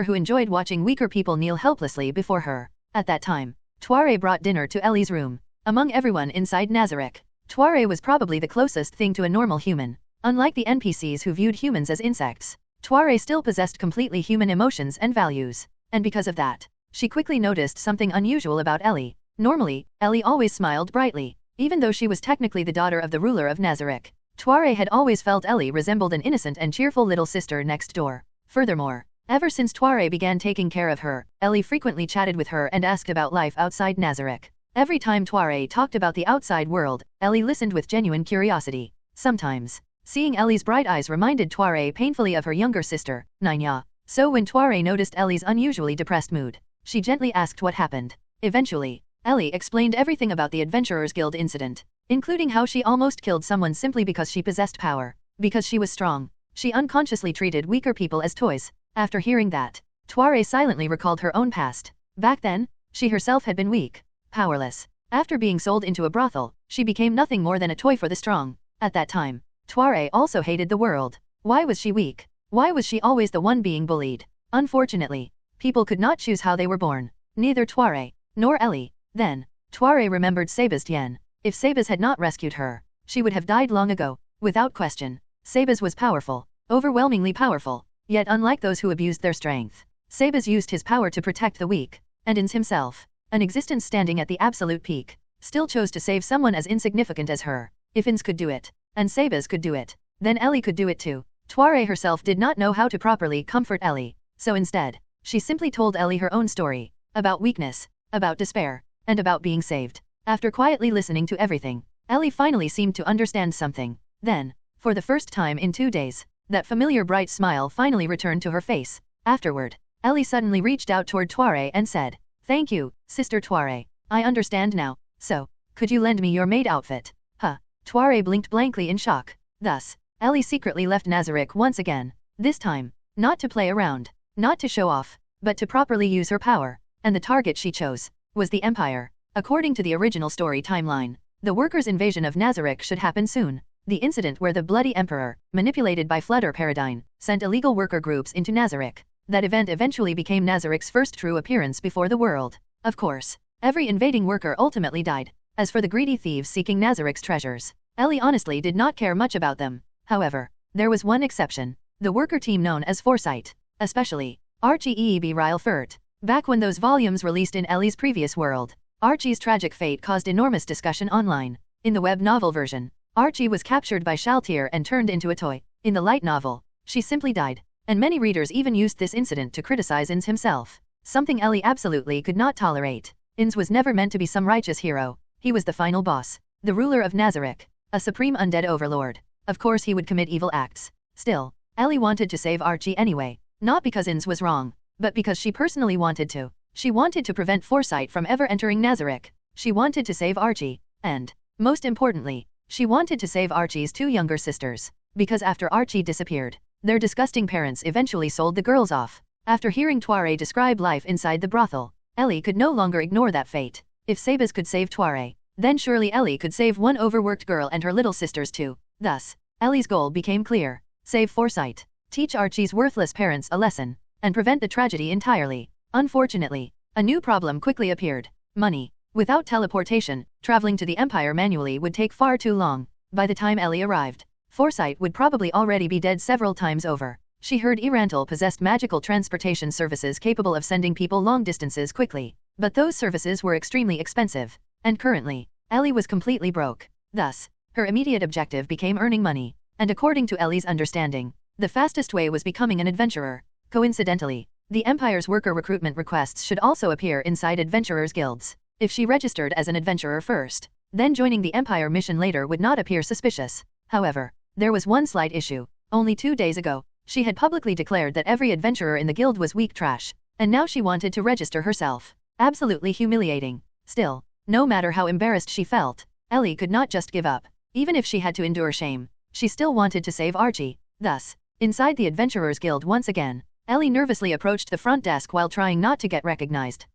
who enjoyed watching weaker people kneel helplessly before her. At that time, Toiré brought dinner to Ellie's room. Among everyone inside Nazarick, Toiré was probably the closest thing to a normal human. Unlike the NPCs who viewed humans as insects, Toiré still possessed completely human emotions and values. And because of that, she quickly noticed something unusual about Ellie. Normally, Ellie always smiled brightly. Even though she was technically the daughter of the ruler of Nazarick, Toiré had always felt Ellie resembled an innocent and cheerful little sister next door. Furthermore, ever since Toiré began taking care of her, Ellie frequently chatted with her and asked about life outside Nazarick. Every time Toiré talked about the outside world, Ellie listened with genuine curiosity. Sometimes, seeing Ellie's bright eyes reminded Toiré painfully of her younger sister, Nanya. So when Toiré noticed Ellie's unusually depressed mood, she gently asked what happened. Eventually, Ellie explained everything about the Adventurers Guild incident, including how she almost killed someone simply because she possessed power. Because she was strong, she unconsciously treated weaker people as toys. After hearing that, Toiré silently recalled her own past. Back then, she herself had been weak, powerless. After being sold into a brothel, she became nothing more than a toy for the strong. At that time, Toiré also hated the world. Why was she weak? Why was she always the one being bullied? Unfortunately, people could not choose how they were born. Neither Toiré, nor Ellie. Then, Toiré remembered Sebastian. If Sebas had not rescued her, she would have died long ago. Without question, Sebas was powerful, overwhelmingly powerful. Yet unlike those who abused their strength, Sebas used his power to protect the weak. And Ainz himself, an existence standing at the absolute peak, still chose to save someone as insignificant as her. If Ainz could do it, and Sebas could do it, then Ellie could do it too. Toiré herself did not know how to properly comfort Ellie, so instead, she simply told Ellie her own story, about weakness, about despair, and about being saved. After quietly listening to everything, Ellie finally seemed to understand something. Then, for the first time in 2 days, that familiar bright smile finally returned to her face. Afterward, Ellie suddenly reached out toward Toiré and said, "Thank you, Sister Toiré. I understand now. So, could you lend me your maid outfit?" Huh. Toiré blinked blankly in shock. Thus, Ellie secretly left Nazarick once again. This time, not to play around, not to show off, but to properly use her power. And the target she chose was the Empire. According to the original story timeline, the workers' invasion of Nazarick should happen soon. The incident where the Bloody Emperor, manipulated by Flutter Paradine, sent illegal worker groups into Nazarick. That event eventually became Nazarick's first true appearance before the world. Of course, every invading worker ultimately died. As for the greedy thieves seeking Nazarick's treasures, Ellie honestly did not care much about them. However, there was one exception, the worker team known as Foresight, especially Archie Eeb Rylefert. Back when those volumes released in Ellie's previous world, Archie's tragic fate caused enormous discussion online. In the web novel version, Archie was captured by Shaltir and turned into a toy. In the light novel, she simply died, and many readers even used this incident to criticize Ainz himself. Something Ellie absolutely could not tolerate. Ainz was never meant to be some righteous hero. He was the final boss, the ruler of Nazarick, a supreme undead overlord. Of course he would commit evil acts. Still, Ellie wanted to save Archie anyway, not because Ainz was wrong, but because she personally wanted to. She wanted to prevent Foresight from ever entering Nazarick. She wanted to save Archie, and, most importantly, she wanted to save Archie's 2 younger sisters, because after Archie disappeared, their disgusting parents eventually sold the girls off. After hearing Toiré describe life inside the brothel, Ellie could no longer ignore that fate. If Sebas could save Toiré, then surely Ellie could save one overworked girl and her little sisters too. Thus, Ellie's goal became clear. Save Foresight, teach Archie's worthless parents a lesson, and prevent the tragedy entirely. Unfortunately, a new problem quickly appeared. Money. Without teleportation, traveling to the Empire manually would take far too long. By the time Ellie arrived, Foresight would probably already be dead several times over. She heard Erantil possessed magical transportation services capable of sending people long distances quickly, but those services were extremely expensive. And currently, Ellie was completely broke. Thus, her immediate objective became earning money, and according to Ellie's understanding, the fastest way was becoming an adventurer. Coincidentally, the Empire's worker recruitment requests should also appear inside adventurers' guilds. If she registered as an adventurer first, then joining the Empire mission later would not appear suspicious. However, there was one slight issue. Only 2 days ago, she had publicly declared that every adventurer in the guild was weak trash, and now she wanted to register herself. Absolutely humiliating. Still, no matter how embarrassed she felt, Ellie could not just give up. Even if she had to endure shame, she still wanted to save Archie. Thus, inside the Adventurers Guild once again, Ellie nervously approached the front desk while trying not to get recognized.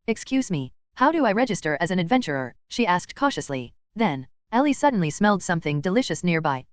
Excuse me, how do I register as an adventurer? She asked cautiously. Then, Ellie suddenly smelled something delicious nearby.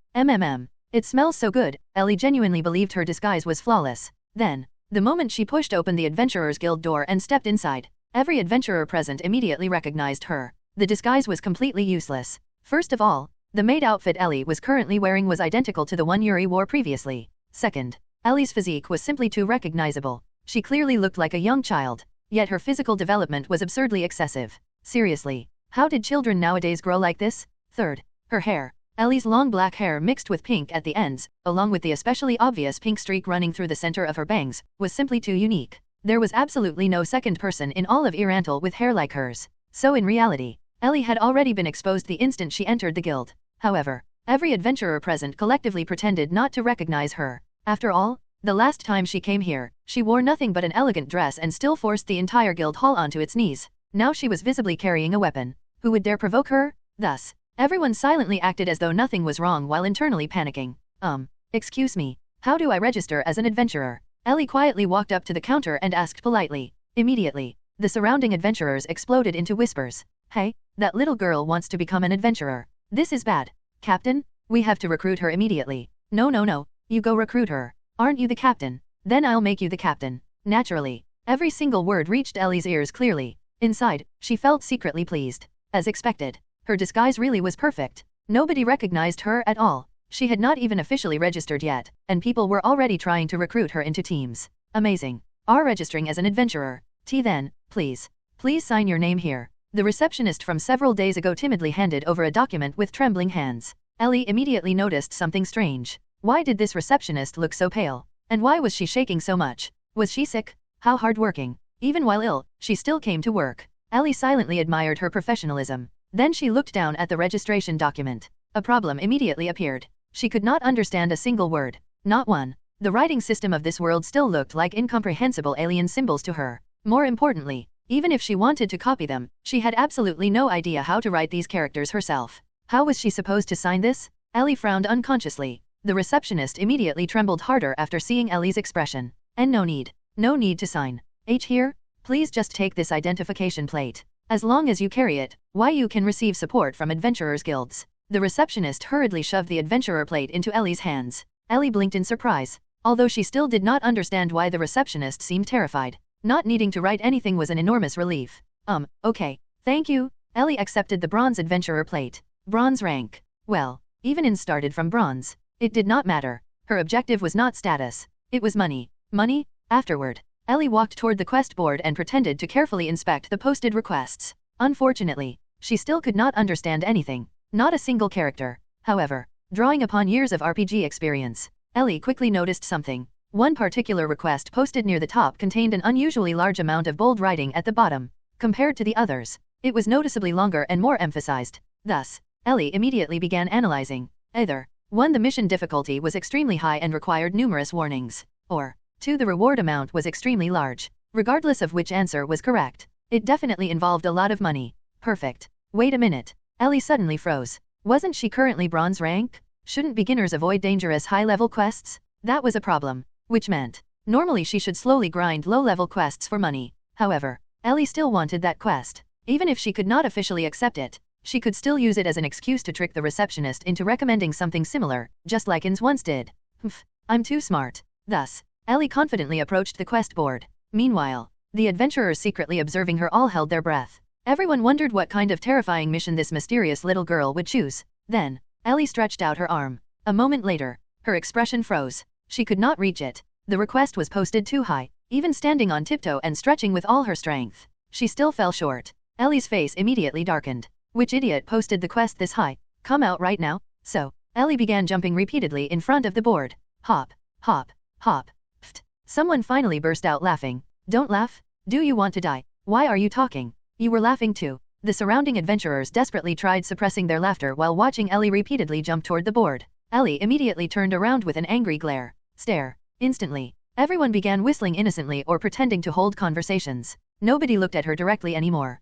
It smells so good. Ellie genuinely believed her disguise was flawless. Then, the moment she pushed open the Adventurers Guild door and stepped inside, every adventurer present immediately recognized her. The disguise was completely useless. First of all, the maid outfit Ellie was currently wearing was identical to the one Yuri wore previously. Second, Ellie's physique was simply too recognizable. She clearly looked like a young child, yet her physical development was absurdly excessive. Seriously, how did children nowadays grow like this? Third, her hair. Ellie's long black hair mixed with pink at the ends, along with the especially obvious pink streak running through the center of her bangs, was simply too unique. There was absolutely no second person in all of Irantal with hair like hers. So in reality, Ellie had already been exposed the instant she entered the guild. However, every adventurer present collectively pretended not to recognize her. After all, the last time she came here, she wore nothing but an elegant dress and still forced the entire guild hall onto its knees. Now she was visibly carrying a weapon. Who would dare provoke her? Thus, everyone silently acted as though nothing was wrong while internally panicking. Excuse me, how do I register as an adventurer? Ellie quietly walked up to the counter and asked politely. Immediately, the surrounding adventurers exploded into whispers. Hey, that little girl wants to become an adventurer. This is bad. Captain, we have to recruit her immediately. No, you go recruit her. Aren't you the captain? Then I'll make you the captain. Naturally, every single word reached Ellie's ears clearly. Inside, she felt secretly pleased. As expected, her disguise really was perfect. Nobody recognized her at all. She had not even officially registered yet, and people were already trying to recruit her into teams. Amazing. Are registering as an adventurer. Then, please sign your name here. The receptionist from several days ago timidly handed over a document with trembling hands. Ellie immediately noticed something strange. Why did this receptionist look so pale? And why was she shaking so much? Was she sick? How hardworking. Even while ill, she still came to work. Ellie silently admired her professionalism. Then she looked down at the registration document. A problem immediately appeared. She could not understand a single word. Not one. The writing system of this world still looked like incomprehensible alien symbols to her. More importantly, even if she wanted to copy them, she had absolutely no idea how to write these characters herself. How was she supposed to sign this? Ellie frowned unconsciously. The receptionist immediately trembled harder after seeing Ellie's expression. And no need to sign. Here, please just take this identification plate. As long as you carry it, you can receive support from adventurers guilds. The receptionist hurriedly shoved the adventurer plate into Ellie's hands. Ellie blinked in surprise, although she still did not understand why the receptionist seemed terrified. Not needing to write anything was an enormous relief. Okay, thank you. Ellie accepted the bronze adventurer plate. Bronze rank. Well, even Ainz started from bronze. It did not matter. Her objective was not status. It was money. Money? Afterward, Ellie walked toward the quest board and pretended to carefully inspect the posted requests. Unfortunately, she still could not understand anything. Not a single character. However, drawing upon years of RPG experience, Ellie quickly noticed something. One particular request posted near the top contained an unusually large amount of bold writing at the bottom. Compared to the others, it was noticeably longer and more emphasized. Thus, Ellie immediately began analyzing. Either 1. The mission difficulty was extremely high and required numerous warnings, or 2. The reward amount was extremely large. Regardless of which answer was correct, it definitely involved a lot of money. Perfect. Wait a minute. Ellie suddenly froze. Wasn't she currently bronze rank? Shouldn't beginners avoid dangerous high-level quests? That was a problem. Which meant, normally she should slowly grind low-level quests for money. However, Ellie still wanted that quest. Even if she could not officially accept it, she could still use it as an excuse to trick the receptionist into recommending something similar, just like Ainz once did. I'm too smart. Thus, Ellie confidently approached the quest board. Meanwhile, the adventurers secretly observing her all held their breath. Everyone wondered what kind of terrifying mission this mysterious little girl would choose. Then, Ellie stretched out her arm. A moment later, her expression froze. She could not reach it. The request was posted too high. Even standing on tiptoe and stretching with all her strength, she still fell short. Ellie's face immediately darkened. Which idiot posted the quest this high? Come out right now. So, Ellie began jumping repeatedly in front of the board. Hop, hop, hop. Pfft. Someone finally burst out laughing. Don't laugh. Do you want to die? Why are you talking? You were laughing too. The surrounding adventurers desperately tried suppressing their laughter while watching Ellie repeatedly jump toward the board. Ellie immediately turned around with an angry stare. Instantly, everyone began whistling innocently or pretending to hold conversations. Nobody looked at her directly anymore.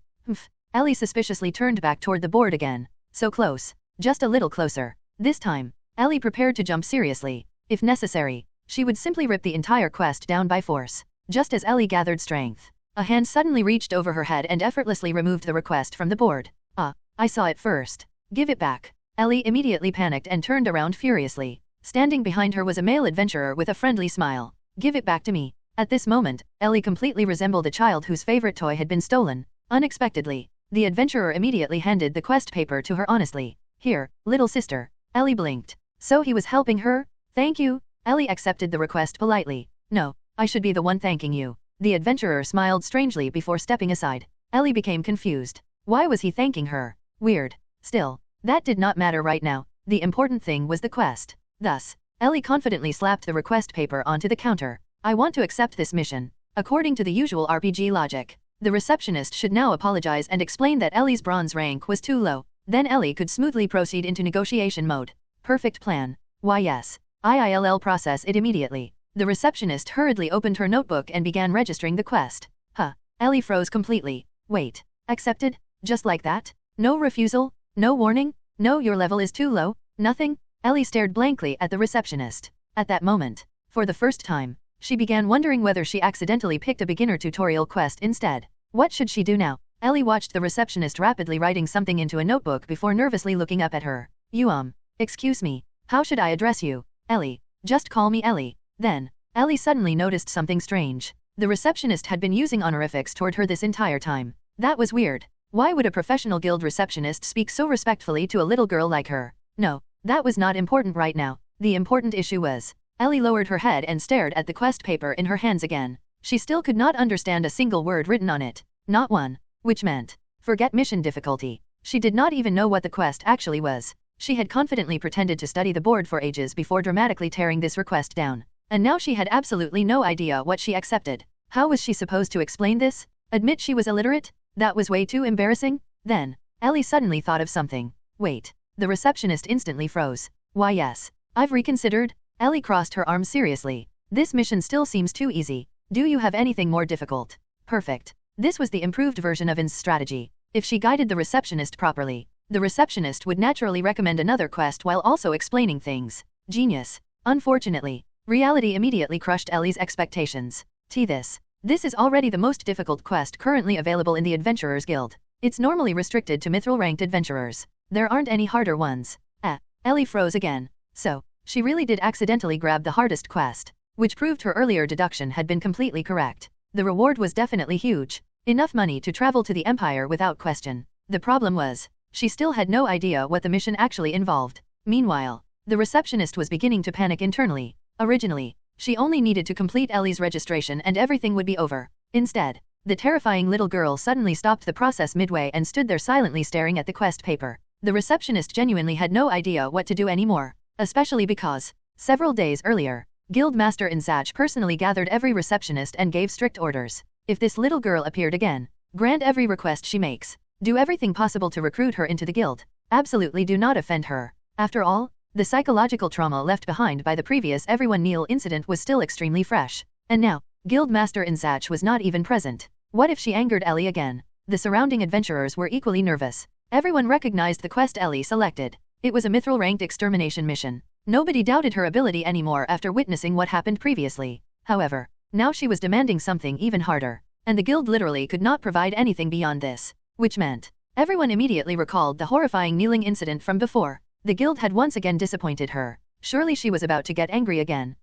Ellie suspiciously turned back toward the board again. So close. Just a little closer. This time, Ellie prepared to jump seriously. If necessary, she would simply rip the entire quest down by force. Just as Ellie gathered strength, a hand suddenly reached over her head and effortlessly removed the request from the board. I saw it first. Give it back. Ellie immediately panicked and turned around furiously. Standing behind her was a male adventurer with a friendly smile. Give it back to me. At this moment, Ellie completely resembled a child whose favorite toy had been stolen. Unexpectedly, the adventurer immediately handed the quest paper to her honestly. Here, little sister. Ellie blinked. So he was helping her? Thank you. Ellie accepted the request politely. No, I should be the one thanking you. The adventurer smiled strangely before stepping aside. Ellie became confused. Why was he thanking her? Weird. Still, that did not matter right now. The important thing was the quest. Thus, Ellie confidently slapped the request paper onto the counter. I want to accept this mission. According to the usual RPG logic, the receptionist should now apologize and explain that Ellie's bronze rank was too low. Then Ellie could smoothly proceed into negotiation mode. Perfect plan. Why yes. I'll process it immediately. The receptionist hurriedly opened her notebook and began registering the quest. Ellie froze completely. Wait. Accepted? Just like that? No refusal? No warning? No, your level is too low? Nothing? Ellie stared blankly at the receptionist. At that moment, for the first time, she began wondering whether she accidentally picked a beginner tutorial quest instead. What should she do now? Ellie watched the receptionist rapidly writing something into a notebook before nervously looking up at her. Excuse me, how should I address you? Ellie. Just call me Ellie. Then, Ellie suddenly noticed something strange. The receptionist had been using honorifics toward her this entire time. That was weird. Why would a professional guild receptionist speak so respectfully to a little girl like her? No, that was not important right now. The important issue was, Ellie lowered her head and stared at the quest paper in her hands again. She still could not understand a single word written on it. Not one. Which meant, forget mission difficulty. She did not even know what the quest actually was. She had confidently pretended to study the board for ages before dramatically tearing this request down. And now she had absolutely no idea what she accepted. How was she supposed to explain this? Admit she was illiterate? That was way too embarrassing? Then, Ellie suddenly thought of something. Wait. The receptionist instantly froze. Why yes. I've reconsidered. Ellie crossed her arms seriously. This mission still seems too easy. Do you have anything more difficult? Perfect. This was the improved version of Ainz's strategy. If she guided the receptionist properly, the receptionist would naturally recommend another quest while also explaining things. Genius. Unfortunately, reality immediately crushed Ellie's expectations. This is already the most difficult quest currently available in the Adventurers Guild. It's normally restricted to mithril-ranked adventurers. There aren't any harder ones. Ellie froze again. So, she really did accidentally grab the hardest quest, which proved her earlier deduction had been completely correct. The reward was definitely huge. Enough money to travel to the Empire without question. The problem was, she still had no idea what the mission actually involved. Meanwhile, the receptionist was beginning to panic internally. Originally, she only needed to complete Ellie's registration and everything would be over. Instead, the terrifying little girl suddenly stopped the process midway and stood there silently staring at the quest paper. The receptionist genuinely had no idea what to do anymore, especially because, several days earlier, Guildmaster Ainz Ooal personally gathered every receptionist and gave strict orders. If this little girl appeared again, grant every request she makes. Do everything possible to recruit her into the guild. Absolutely do not offend her. After all, the psychological trauma left behind by the previous Everyone Kneel incident was still extremely fresh. And now, Guildmaster Ainz Ooal was not even present. What if she angered Ellie again? The surrounding adventurers were equally nervous. Everyone recognized the quest Ellie selected. It was a mithril-ranked extermination mission. Nobody doubted her ability anymore after witnessing what happened previously. However, now she was demanding something even harder. And the guild literally could not provide anything beyond this. Which meant, everyone immediately recalled the horrifying kneeling incident from before. The guild had once again disappointed her. Surely she was about to get angry again.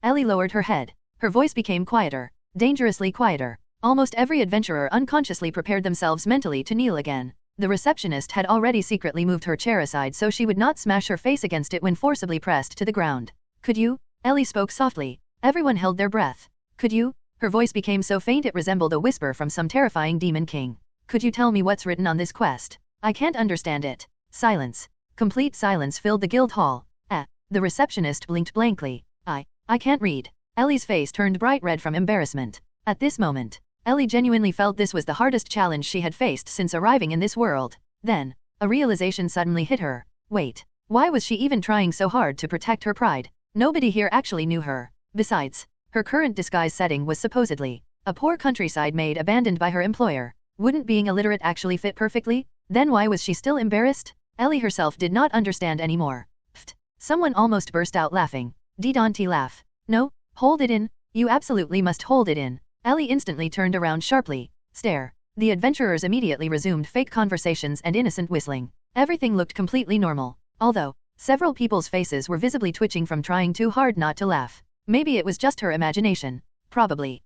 Ellie lowered her head. Her voice became quieter, dangerously quieter. Almost every adventurer unconsciously prepared themselves mentally to kneel again. The receptionist had already secretly moved her chair aside so she would not smash her face against it when forcibly pressed to the ground. Could you? Ellie spoke softly. Everyone held their breath. Could you? Her voice became so faint it resembled a whisper from some terrifying demon king. Could you tell me what's written on this quest? I can't understand it. Silence. Complete silence filled the guild hall. The receptionist blinked blankly. I can't read. Ellie's face turned bright red from embarrassment. At this moment, Ellie genuinely felt this was the hardest challenge she had faced since arriving in this world. Then, a realization suddenly hit her. Wait, why was she even trying so hard to protect her pride? Nobody here actually knew her. Besides, her current disguise setting was supposedly a poor countryside maid abandoned by her employer. Wouldn't being illiterate actually fit perfectly? Then why was she still embarrassed? Ellie herself did not understand anymore. Pfft! Someone almost burst out laughing. Don't laugh. No, hold it in. You absolutely must hold it in. Ellie instantly turned around sharply. Stare. The adventurers immediately resumed fake conversations and innocent whistling. Everything looked completely normal, although several people's faces were visibly twitching from trying too hard not to laugh. Maybe it was just her imagination. Probably.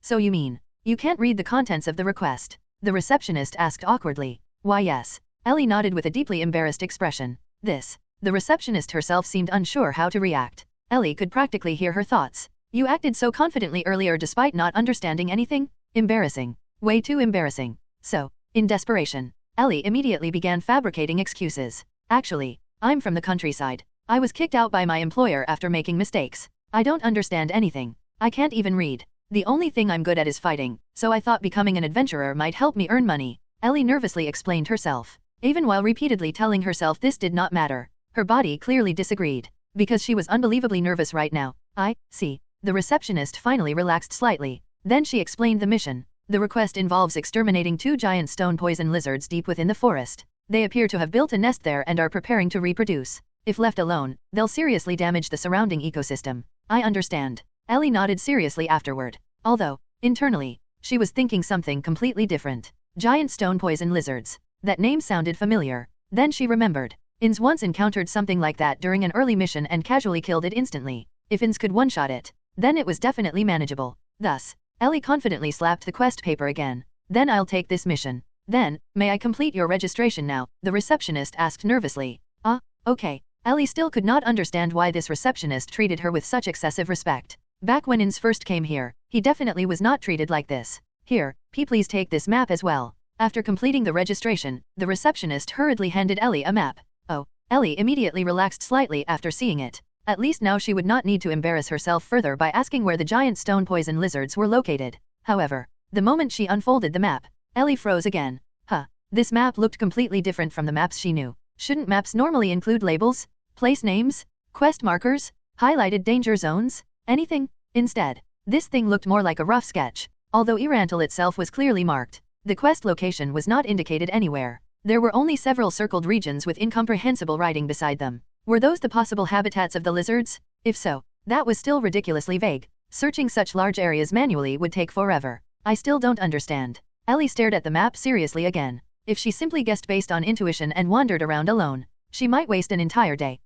So you mean, you can't read the contents of the request? The receptionist asked awkwardly. Why yes. Ellie nodded with a deeply embarrassed expression. The receptionist herself seemed unsure how to react. Ellie could practically hear her thoughts. You acted so confidently earlier despite not understanding anything? Embarrassing. Way too embarrassing. So, in desperation, Ellie immediately began fabricating excuses. Actually, I'm from the countryside. I was kicked out by my employer after making mistakes. I don't understand anything. I can't even read. The only thing I'm good at is fighting, so I thought becoming an adventurer might help me earn money. Ellie nervously explained herself. Even while repeatedly telling herself this did not matter, her body clearly disagreed. Because she was unbelievably nervous right now. I see. The receptionist finally relaxed slightly. Then she explained the mission. The request involves exterminating 2 giant stone poison lizards deep within the forest. They appear to have built a nest there and are preparing to reproduce. If left alone, they'll seriously damage the surrounding ecosystem. I understand. Ellie nodded seriously afterward. Although, internally, she was thinking something completely different. Giant stone poison lizards. That name sounded familiar. Then she remembered. Ainz once encountered something like that during an early mission and casually killed it instantly. If Ainz could one-shot it, then it was definitely manageable. Thus, Ellie confidently slapped the quest paper again. Then I'll take this mission. Then, may I complete your registration now? The receptionist asked nervously. Okay. Ellie still could not understand why this receptionist treated her with such excessive respect. Back when Ainz first came here, he definitely was not treated like this. Here, please take this map as well. After completing the registration, the receptionist hurriedly handed Ellie a map. Oh, Ellie immediately relaxed slightly after seeing it. At least now she would not need to embarrass herself further by asking where the giant stone poison lizards were located. However, the moment she unfolded the map, Ellie froze again. This map looked completely different from the maps she knew. Shouldn't maps normally include labels, place names, quest markers, highlighted danger zones, anything? Instead, this thing looked more like a rough sketch. Although Irantal itself was clearly marked, the quest location was not indicated anywhere. There were only several circled regions with incomprehensible writing beside them. Were those the possible habitats of the lizards? If so, that was still ridiculously vague. Searching such large areas manually would take forever. I still don't understand. Ellie stared at the map seriously again. If she simply guessed based on intuition and wandered around alone, she might waste an entire day.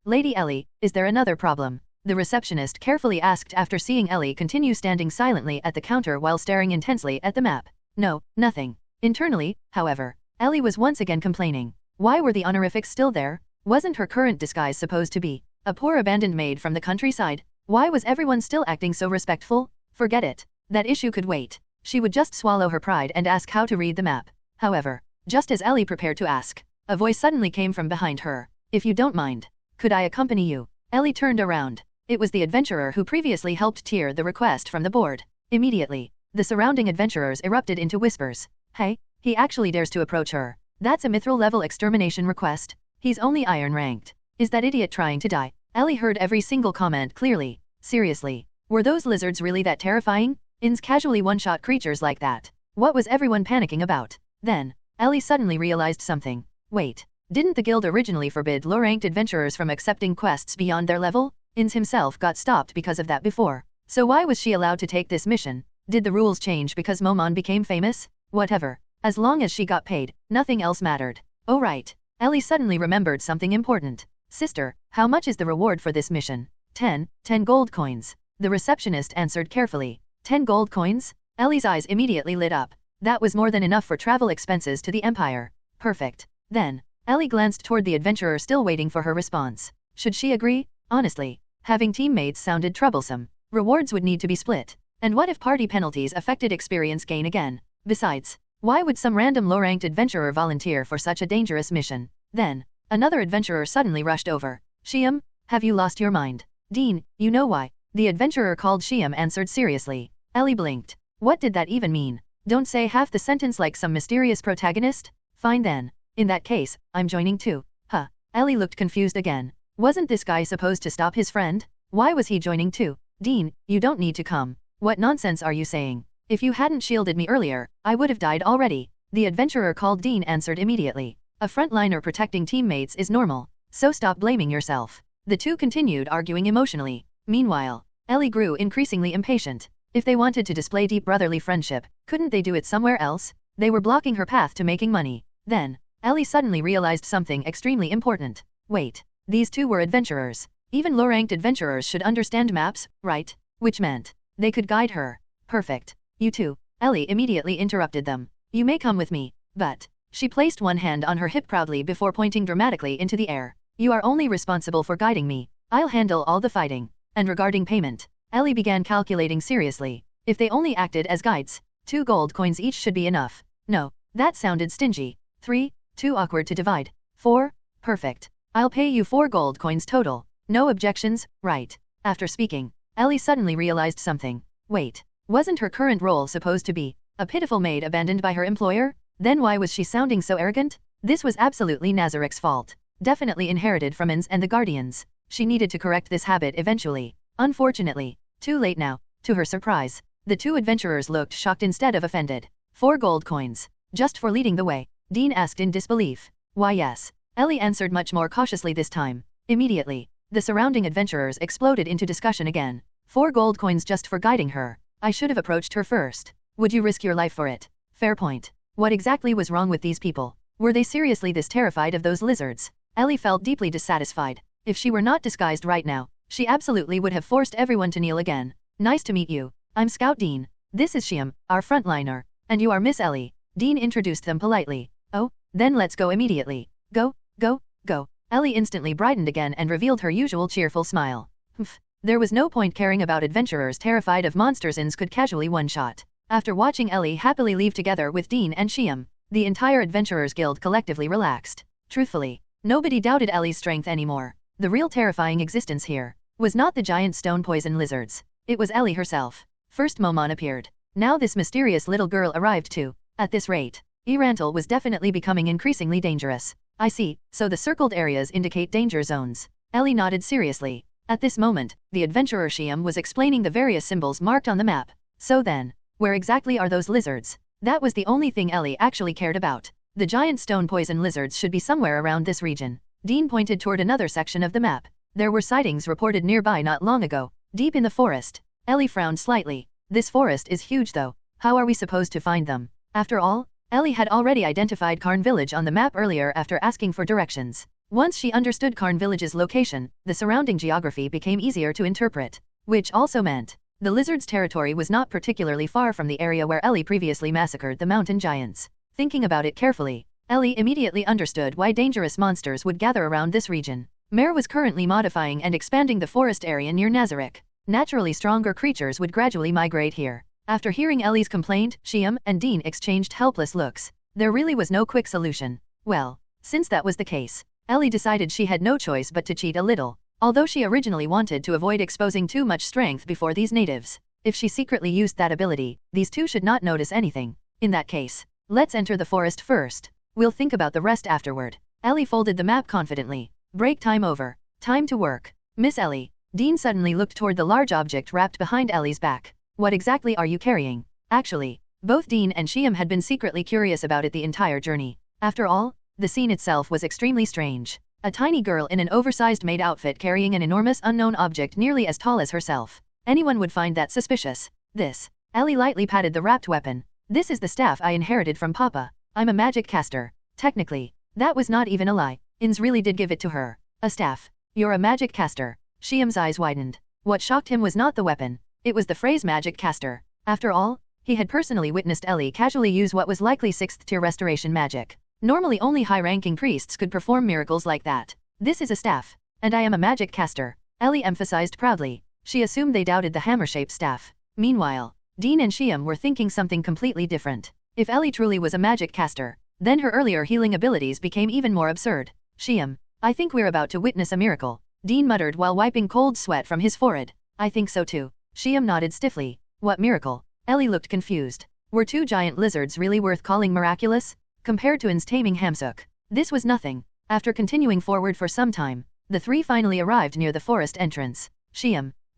Lady Ellie, is there another problem? The receptionist carefully asked after seeing Ellie continue standing silently at the counter while staring intensely at the map. No, nothing. Internally, however, Ellie was once again complaining. Why were the honorifics still there? Wasn't her current disguise supposed to be a poor abandoned maid from the countryside? Why was everyone still acting so respectful? Forget it. That issue could wait. She would just swallow her pride and ask how to read the map. However, just as Ellie prepared to ask, a voice suddenly came from behind her. If you don't mind, could I accompany you? Ellie turned around. It was the adventurer who previously helped tear the request from the board. Immediately, the surrounding adventurers erupted into whispers. Hey, he actually dares to approach her. That's a mithril-level extermination request. He's only iron ranked. Is that idiot trying to die? Ellie heard every single comment clearly. Seriously, were those lizards really that terrifying? Ainz casually one-shot creatures like that. What was everyone panicking about? Then, Ellie suddenly realized something. Wait, didn't the guild originally forbid low-ranked adventurers from accepting quests beyond their level? Ainz himself got stopped because of that before. So why was she allowed to take this mission? Did the rules change because Momon became famous? Whatever. As long as she got paid, nothing else mattered. Oh right. Ellie suddenly remembered something important. Sister, how much is the reward for this mission? 10 gold coins. The receptionist answered carefully. 10 gold coins? Ellie's eyes immediately lit up. That was more than enough for travel expenses to the Empire. Perfect. Then, Ellie glanced toward the adventurer still waiting for her response. Should she agree? Honestly, having teammates sounded troublesome. Rewards would need to be split. And what if party penalties affected experience gain again? Besides, why would some random low-ranked adventurer volunteer for such a dangerous mission? Then, another adventurer suddenly rushed over. Shiam, have you lost your mind? Dean, you know why? The adventurer called Shiam answered seriously. Ellie blinked. What did that even mean? Don't say half the sentence like some mysterious protagonist? Fine then. In that case, I'm joining too. Huh. Ellie looked confused again. Wasn't this guy supposed to stop his friend? Why was he joining too? Dean, you don't need to come. What nonsense are you saying? If you hadn't shielded me earlier, I would have died already. The adventurer called Dean answered immediately. A frontliner protecting teammates is normal, so stop blaming yourself. The two continued arguing emotionally. Meanwhile, Ellie grew increasingly impatient. If they wanted to display deep brotherly friendship, couldn't they do it somewhere else? They were blocking her path to making money. Then, Ellie suddenly realized something extremely important. Wait, these two were adventurers. Even low-ranked adventurers should understand maps, right? Which meant they could guide her. Perfect. You two. Ellie immediately interrupted them. You may come with me, but she placed one hand on her hip proudly before pointing dramatically into the air. You are only responsible for guiding me. I'll handle all the fighting. And regarding payment, Ellie began calculating seriously. If they only acted as guides, 2 gold coins each should be enough. No, that sounded stingy. 3, too awkward to divide. 4, perfect. I'll pay you 4 gold coins total. No objections, right? After speaking, Ellie suddenly realized something. Wait, wasn't her current role supposed to be a pitiful maid abandoned by her employer? Then why was she sounding so arrogant? This was absolutely Nazarick's fault. Definitely inherited from Ainz and the Guardians. She needed to correct this habit eventually. Unfortunately, too late now. To her surprise, the two adventurers looked shocked instead of offended. 4 gold coins. Just for leading the way? Dean asked in disbelief. Why yes. Ellie answered much more cautiously this time. Immediately, the surrounding adventurers exploded into discussion again. 4 gold coins just for guiding her. I should have approached her first. Would you risk your life for it? Fair point. What exactly was wrong with these people? Were they seriously this terrified of those lizards? Ellie felt deeply dissatisfied. If she were not disguised right now, she absolutely would have forced everyone to kneel again. Nice to meet you. I'm Scout Dean. This is Shiam, our frontliner. And you are Miss Ellie. Dean introduced them politely. Oh, then let's go immediately. Go, go, go. Ellie instantly brightened again and revealed her usual cheerful smile. Humph. There was no point caring about adventurers terrified of monsters Ainz could casually one-shot. After watching Ellie happily leave together with Dean and Shiam, the entire Adventurers Guild collectively relaxed. Truthfully, nobody doubted Ellie's strength anymore. The real terrifying existence here was not the giant stone poison lizards. It was Ellie herself. First Momon appeared. Now this mysterious little girl arrived too. At this rate, Erantal was definitely becoming increasingly dangerous. I see, so the circled areas indicate danger zones. Ellie nodded seriously. At this moment, the adventurer Shiam was explaining the various symbols marked on the map. So then, where exactly are those lizards? That was the only thing Ellie actually cared about. The giant stone poison lizards should be somewhere around this region. Dean pointed toward another section of the map. There were sightings reported nearby not long ago, deep in the forest. Ellie frowned slightly. This forest is huge though. How are we supposed to find them? After all, Ellie had already identified Karn Village on the map earlier after asking for directions. Once she understood Karn Village's location, the surrounding geography became easier to interpret. Which also meant the lizard's territory was not particularly far from the area where Ellie previously massacred the mountain giants. Thinking about it carefully, Ellie immediately understood why dangerous monsters would gather around this region. Mare was currently modifying and expanding the forest area near Nazarick. Naturally stronger creatures would gradually migrate here. After hearing Ellie's complaint, Shiam and Dean exchanged helpless looks. There really was no quick solution. Well, since that was the case, Ellie decided she had no choice but to cheat a little. Although she originally wanted to avoid exposing too much strength before these natives, if she secretly used that ability, these two should not notice anything. In that case, let's enter the forest first. We'll think about the rest afterward. Ellie folded the map confidently. Break time over. Time to work. Miss Ellie. Dean suddenly looked toward the large object wrapped behind Ellie's back. What exactly are you carrying? Actually, both Dean and Shiam had been secretly curious about it the entire journey. After all, the scene itself was extremely strange. A tiny girl in an oversized maid outfit carrying an enormous unknown object nearly as tall as herself. Anyone would find that suspicious. This. Ellie lightly patted the wrapped weapon. This is the staff I inherited from Papa. I'm a magic caster. Technically, that was not even a lie. Ainz really did give it to her. A staff. You're a magic caster. Shiam's eyes widened. What shocked him was not the weapon. It was the phrase magic caster. After all, he had personally witnessed Ellie casually use what was likely 6th tier restoration magic. Normally only high-ranking priests could perform miracles like that. This is a staff. And I am a magic caster. Ellie emphasized proudly. She assumed they doubted the hammer-shaped staff. Meanwhile, Dean and Shiam were thinking something completely different. If Ellie truly was a magic caster, then her earlier healing abilities became even more absurd. Shiam, I think we're about to witness a miracle. Dean muttered while wiping cold sweat from his forehead. I think so too. Shiam nodded stiffly. What miracle? Ellie looked confused. Were 2 giant lizards really worth calling miraculous? Compared to Ainz taming Hamsook, this was nothing. After continuing forward for some time, the 3 finally arrived near the forest entrance.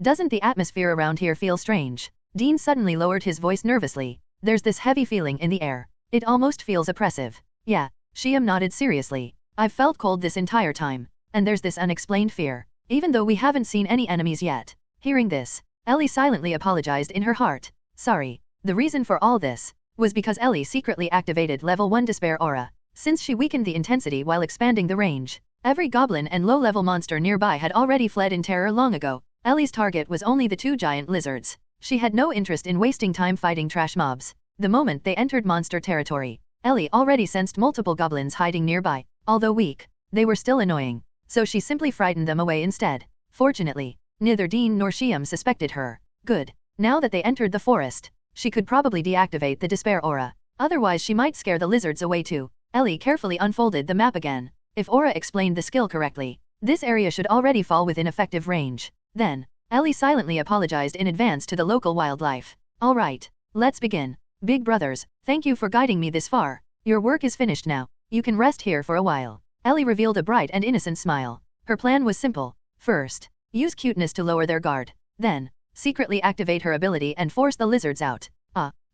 Doesn't the atmosphere around here feel strange? Dean suddenly lowered his voice nervously. There's this heavy feeling in the air. It almost feels oppressive. Yeah, nodded seriously. I've felt cold this entire time. And there's this unexplained fear, even though we haven't seen any enemies yet. Hearing this, Ellie silently apologized in her heart. Sorry. The reason for all this was because Ellie secretly activated level 1 Despair Aura. Since she weakened the intensity while expanding the range, every goblin and low-level monster nearby had already fled in terror long ago. Ellie's target was only the 2 giant lizards. She had no interest in wasting time fighting trash mobs. The moment they entered monster territory, Ellie already sensed multiple goblins hiding nearby. Although weak, they were still annoying, so she simply frightened them away instead. Fortunately, neither Dean nor Shiam suspected her. Good. Now that they entered the forest, she could probably deactivate the Despair Aura. Otherwise she might scare the lizards away too. Ellie carefully unfolded the map again. If Aura explained the skill correctly, this area should already fall within effective range. Then, Ellie silently apologized in advance to the local wildlife. Alright, let's begin. Big brothers, thank you for guiding me this far. Your work is finished now. You can rest here for a while. Ellie revealed a bright and innocent smile. Her plan was simple. First, use cuteness to lower their guard. Then, secretly activate her ability and force the lizards out.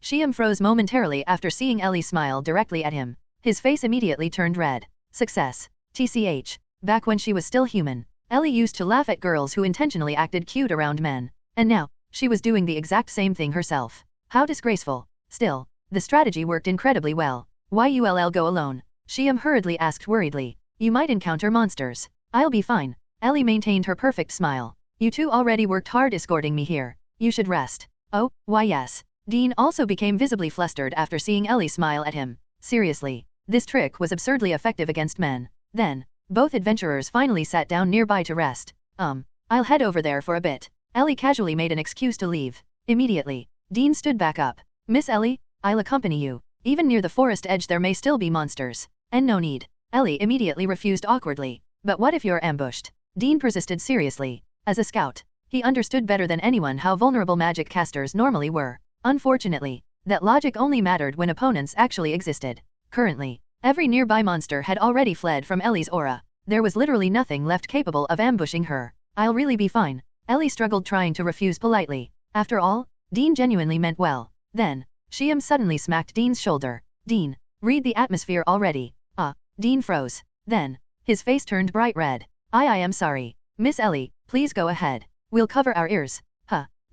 Shiam froze momentarily after seeing Ellie smile directly at him. His face immediately turned red. Success. TCH. Back when she was still human, Ellie used to laugh at girls who intentionally acted cute around men. And now, she was doing the exact same thing herself. How disgraceful. Still, the strategy worked incredibly well. Why you'll go alone? Shiam hurriedly asked worriedly. You might encounter monsters. I'll be fine. Ellie maintained her perfect smile. You 2 already worked hard escorting me here. You should rest. Oh, why yes. Dean also became visibly flustered after seeing Ellie smile at him. Seriously, this trick was absurdly effective against men. Then, both adventurers finally sat down nearby to rest. I'll head over there for a bit. Ellie casually made an excuse to leave. Immediately, Dean stood back up. Miss Ellie, I'll accompany you. Even near the forest edge there may still be monsters. And no need. Ellie immediately refused awkwardly. But what if you're ambushed? Dean persisted seriously. As a scout, he understood better than anyone how vulnerable magic casters normally were. Unfortunately, that logic only mattered when opponents actually existed. Currently, every nearby monster had already fled from Ellie's aura. There was literally nothing left capable of ambushing her. I'll really be fine. Ellie struggled trying to refuse politely. After all, Dean genuinely meant well. Then, Shiam suddenly smacked Dean's shoulder. Dean, read the atmosphere already. Dean froze. Then, his face turned bright red. I am sorry. Miss Ellie, please go ahead. We'll cover our ears.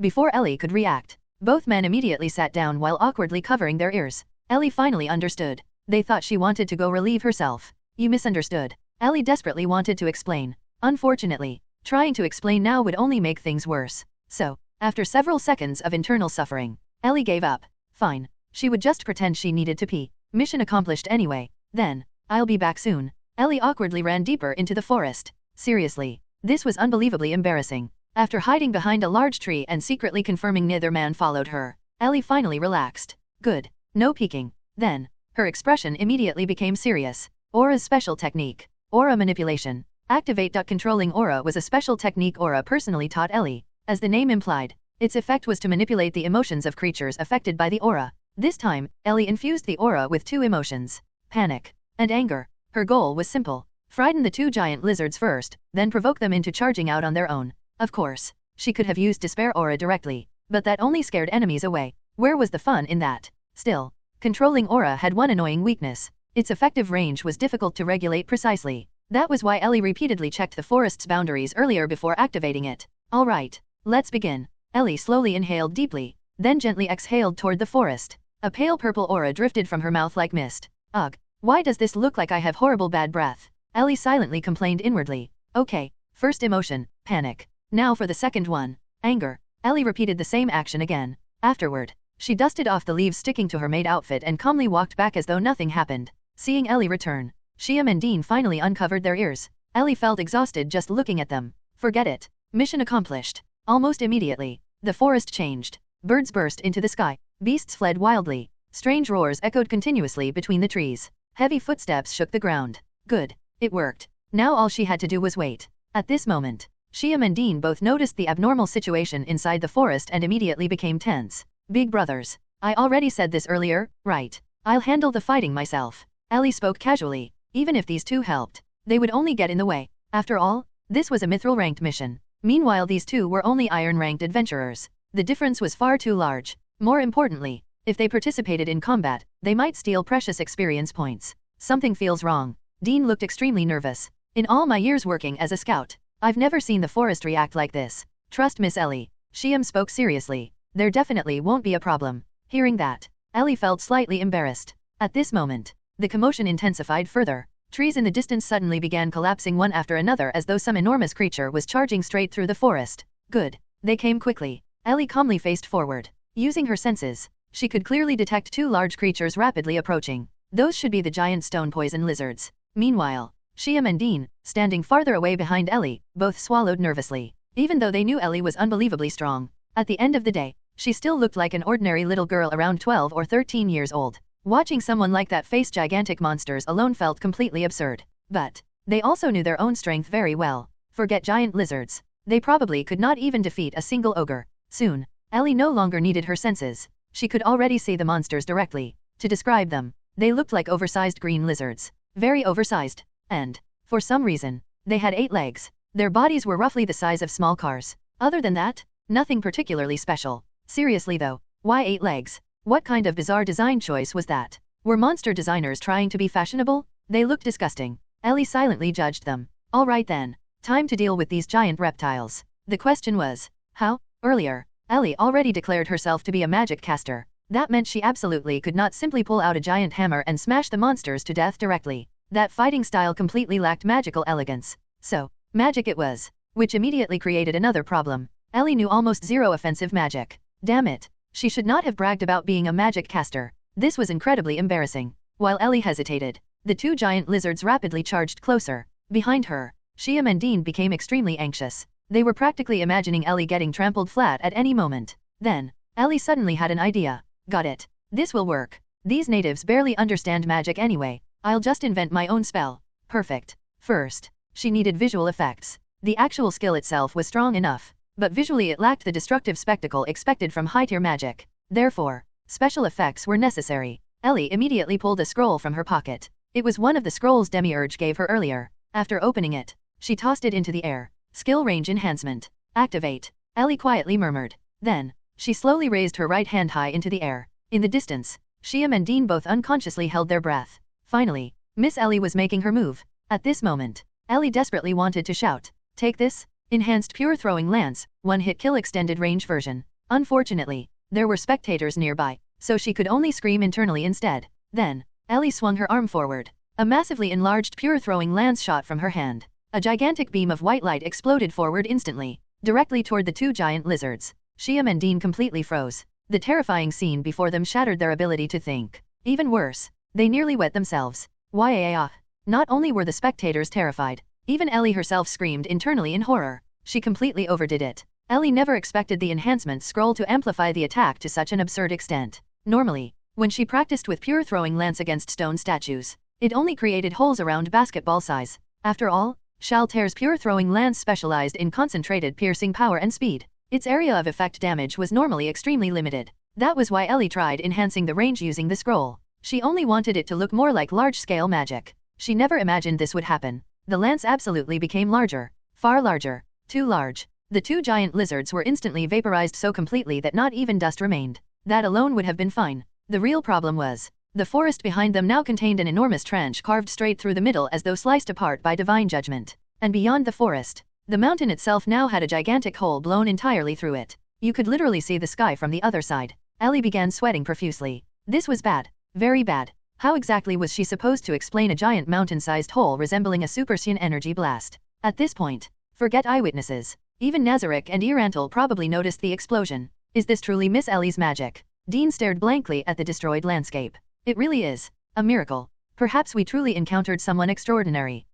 Before Ellie could react, both men immediately sat down while awkwardly covering their ears. Ellie finally understood. They thought she wanted to go relieve herself. You misunderstood. Ellie desperately wanted to explain. Unfortunately, trying to explain now would only make things worse. So, after several seconds of internal suffering, Ellie gave up. Fine. She would just pretend she needed to pee. Mission accomplished anyway. Then, I'll be back soon. Ellie awkwardly ran deeper into the forest. Seriously, this was unbelievably embarrassing. After hiding behind a large tree and secretly confirming neither man followed her, Ellie finally relaxed. Good. No peeking. Then, her expression immediately became serious. Aura's special technique. Aura manipulation. Activate. Controlling aura was a special technique Aura personally taught Ellie. As the name implied, its effect was to manipulate the emotions of creatures affected by the aura. This time, Ellie infused the aura with 2 emotions. Panic and anger. Her goal was simple. Frighten the 2 giant lizards first, then provoke them into charging out on their own. Of course, she could have used Despair Aura directly, but that only scared enemies away. Where was the fun in that? Still, controlling aura had one annoying weakness. Its effective range was difficult to regulate precisely. That was why Ellie repeatedly checked the forest's boundaries earlier before activating it. Alright, let's begin. Ellie slowly inhaled deeply, then gently exhaled toward the forest. A pale purple aura drifted from her mouth like mist. Ugh, why does this look like I have horrible bad breath? Ellie silently complained inwardly. Okay, first emotion, panic. Now for the second one, anger. Ellie repeated the same action again. Afterward, she dusted off the leaves sticking to her maid outfit and calmly walked back as though nothing happened. Seeing Ellie return, Shiam and Dean finally uncovered their ears. Ellie felt exhausted just looking at them. Forget it. Mission accomplished. Almost immediately, the forest changed. Birds burst into the sky. Beasts fled wildly. Strange roars echoed continuously between the trees. Heavy footsteps shook the ground. Good. It worked. Now all she had to do was wait. At this moment, Shiam and Dean both noticed the abnormal situation inside the forest and immediately became tense. Big brothers. I already said this earlier, right? I'll handle the fighting myself. Ellie spoke casually. Even if these two helped, they would only get in the way. After all, this was a mithril-ranked mission. Meanwhile these two were only iron-ranked adventurers. The difference was far too large. More importantly, if they participated in combat, they might steal precious experience points. Something feels wrong. Dean looked extremely nervous. In all my years working as a scout, I've never seen the forest react like this. Trust Miss Ellie. Shiam spoke seriously. There definitely won't be a problem. Hearing that, Ellie felt slightly embarrassed. At this moment, the commotion intensified further. Trees in the distance suddenly began collapsing one after another as though some enormous creature was charging straight through the forest. Good. They came quickly. Ellie calmly faced forward. Using her senses, she could clearly detect two large creatures rapidly approaching. Those should be the giant stone poison lizards. Meanwhile, Shiam and Dean, standing farther away behind Ellie, both swallowed nervously. Even though they knew Ellie was unbelievably strong, at the end of the day, she still looked like an ordinary little girl around 12 or 13 years old. Watching someone like that face gigantic monsters alone felt completely absurd. But they also knew their own strength very well. Forget giant lizards. They probably could not even defeat a single ogre. Soon, Ellie no longer needed her senses. She could already see the monsters directly. To describe them, they looked like oversized green lizards. Very oversized. And, for some reason, they had 8 legs. Their bodies were roughly the size of small cars. Other than that, nothing particularly special. Seriously though, why 8 legs? What kind of bizarre design choice was that? Were monster designers trying to be fashionable? They looked disgusting. Ellie silently judged them. Alright then, time to deal with these giant reptiles. The question was, how? Earlier, Ellie already declared herself to be a magic caster. That meant she absolutely could not simply pull out a giant hammer and smash the monsters to death directly. That fighting style completely lacked magical elegance. So, magic it was. Which immediately created another problem. Ellie knew almost zero offensive magic. Damn it. She should not have bragged about being a magic caster. This was incredibly embarrassing. While Ellie hesitated, the two giant lizards rapidly charged closer. Behind her, Shiam and Dean became extremely anxious. They were practically imagining Ellie getting trampled flat at any moment. Then, Ellie suddenly had an idea. Got it. This will work. These natives barely understand magic anyway. I'll just invent my own spell. Perfect. First, she needed visual effects. The actual skill itself was strong enough, but visually it lacked the destructive spectacle expected from high-tier magic. Therefore, special effects were necessary. Ellie immediately pulled a scroll from her pocket. It was one of the scrolls Demiurge gave her earlier. After opening it, she tossed it into the air. Skill range enhancement. Activate. Ellie quietly murmured. Then, she slowly raised her right hand high into the air. In the distance, Shiam and Dean both unconsciously held their breath. Finally, Miss Ellie was making her move. At this moment, Ellie desperately wanted to shout, "Take this! Enhanced Pure Throwing Lance, one-hit kill extended range version." Unfortunately, there were spectators nearby, so she could only scream internally instead. Then, Ellie swung her arm forward. A massively enlarged Pure Throwing Lance shot from her hand. A gigantic beam of white light exploded forward instantly, directly toward the two giant lizards. Shiam and Dean completely froze. The terrifying scene before them shattered their ability to think. Even worse, they nearly wet themselves. Why? Not only were the spectators terrified, even Ellie herself screamed internally in horror. She completely overdid it. Ellie never expected the enhancement scroll to amplify the attack to such an absurd extent. Normally, when she practiced with Pure Throwing Lance against stone statues, it only created holes around basketball size. After all, Shaltair's Pure Throwing Lance specialized in concentrated piercing power and speed. Its area of effect damage was normally extremely limited. That was why Ellie tried enhancing the range using the scroll. She only wanted it to look more like large-scale magic. She never imagined this would happen. The lance absolutely became larger. Far larger. Too large. The two giant lizards were instantly vaporized so completely that not even dust remained. That alone would have been fine. The real problem was, the forest behind them now contained an enormous trench carved straight through the middle as though sliced apart by divine judgment. And beyond the forest, the mountain itself now had a gigantic hole blown entirely through it. You could literally see the sky from the other side. Ellie began sweating profusely. This was bad. Very bad. How exactly was she supposed to explain a giant mountain-sized hole resembling a super-Saiyan energy blast? At this point, forget eyewitnesses. Even Nazarick and Irantal probably noticed the explosion. Is this truly Miss Ellie's magic? Dean stared blankly at the destroyed landscape. It really is. A miracle. Perhaps we truly encountered someone extraordinary.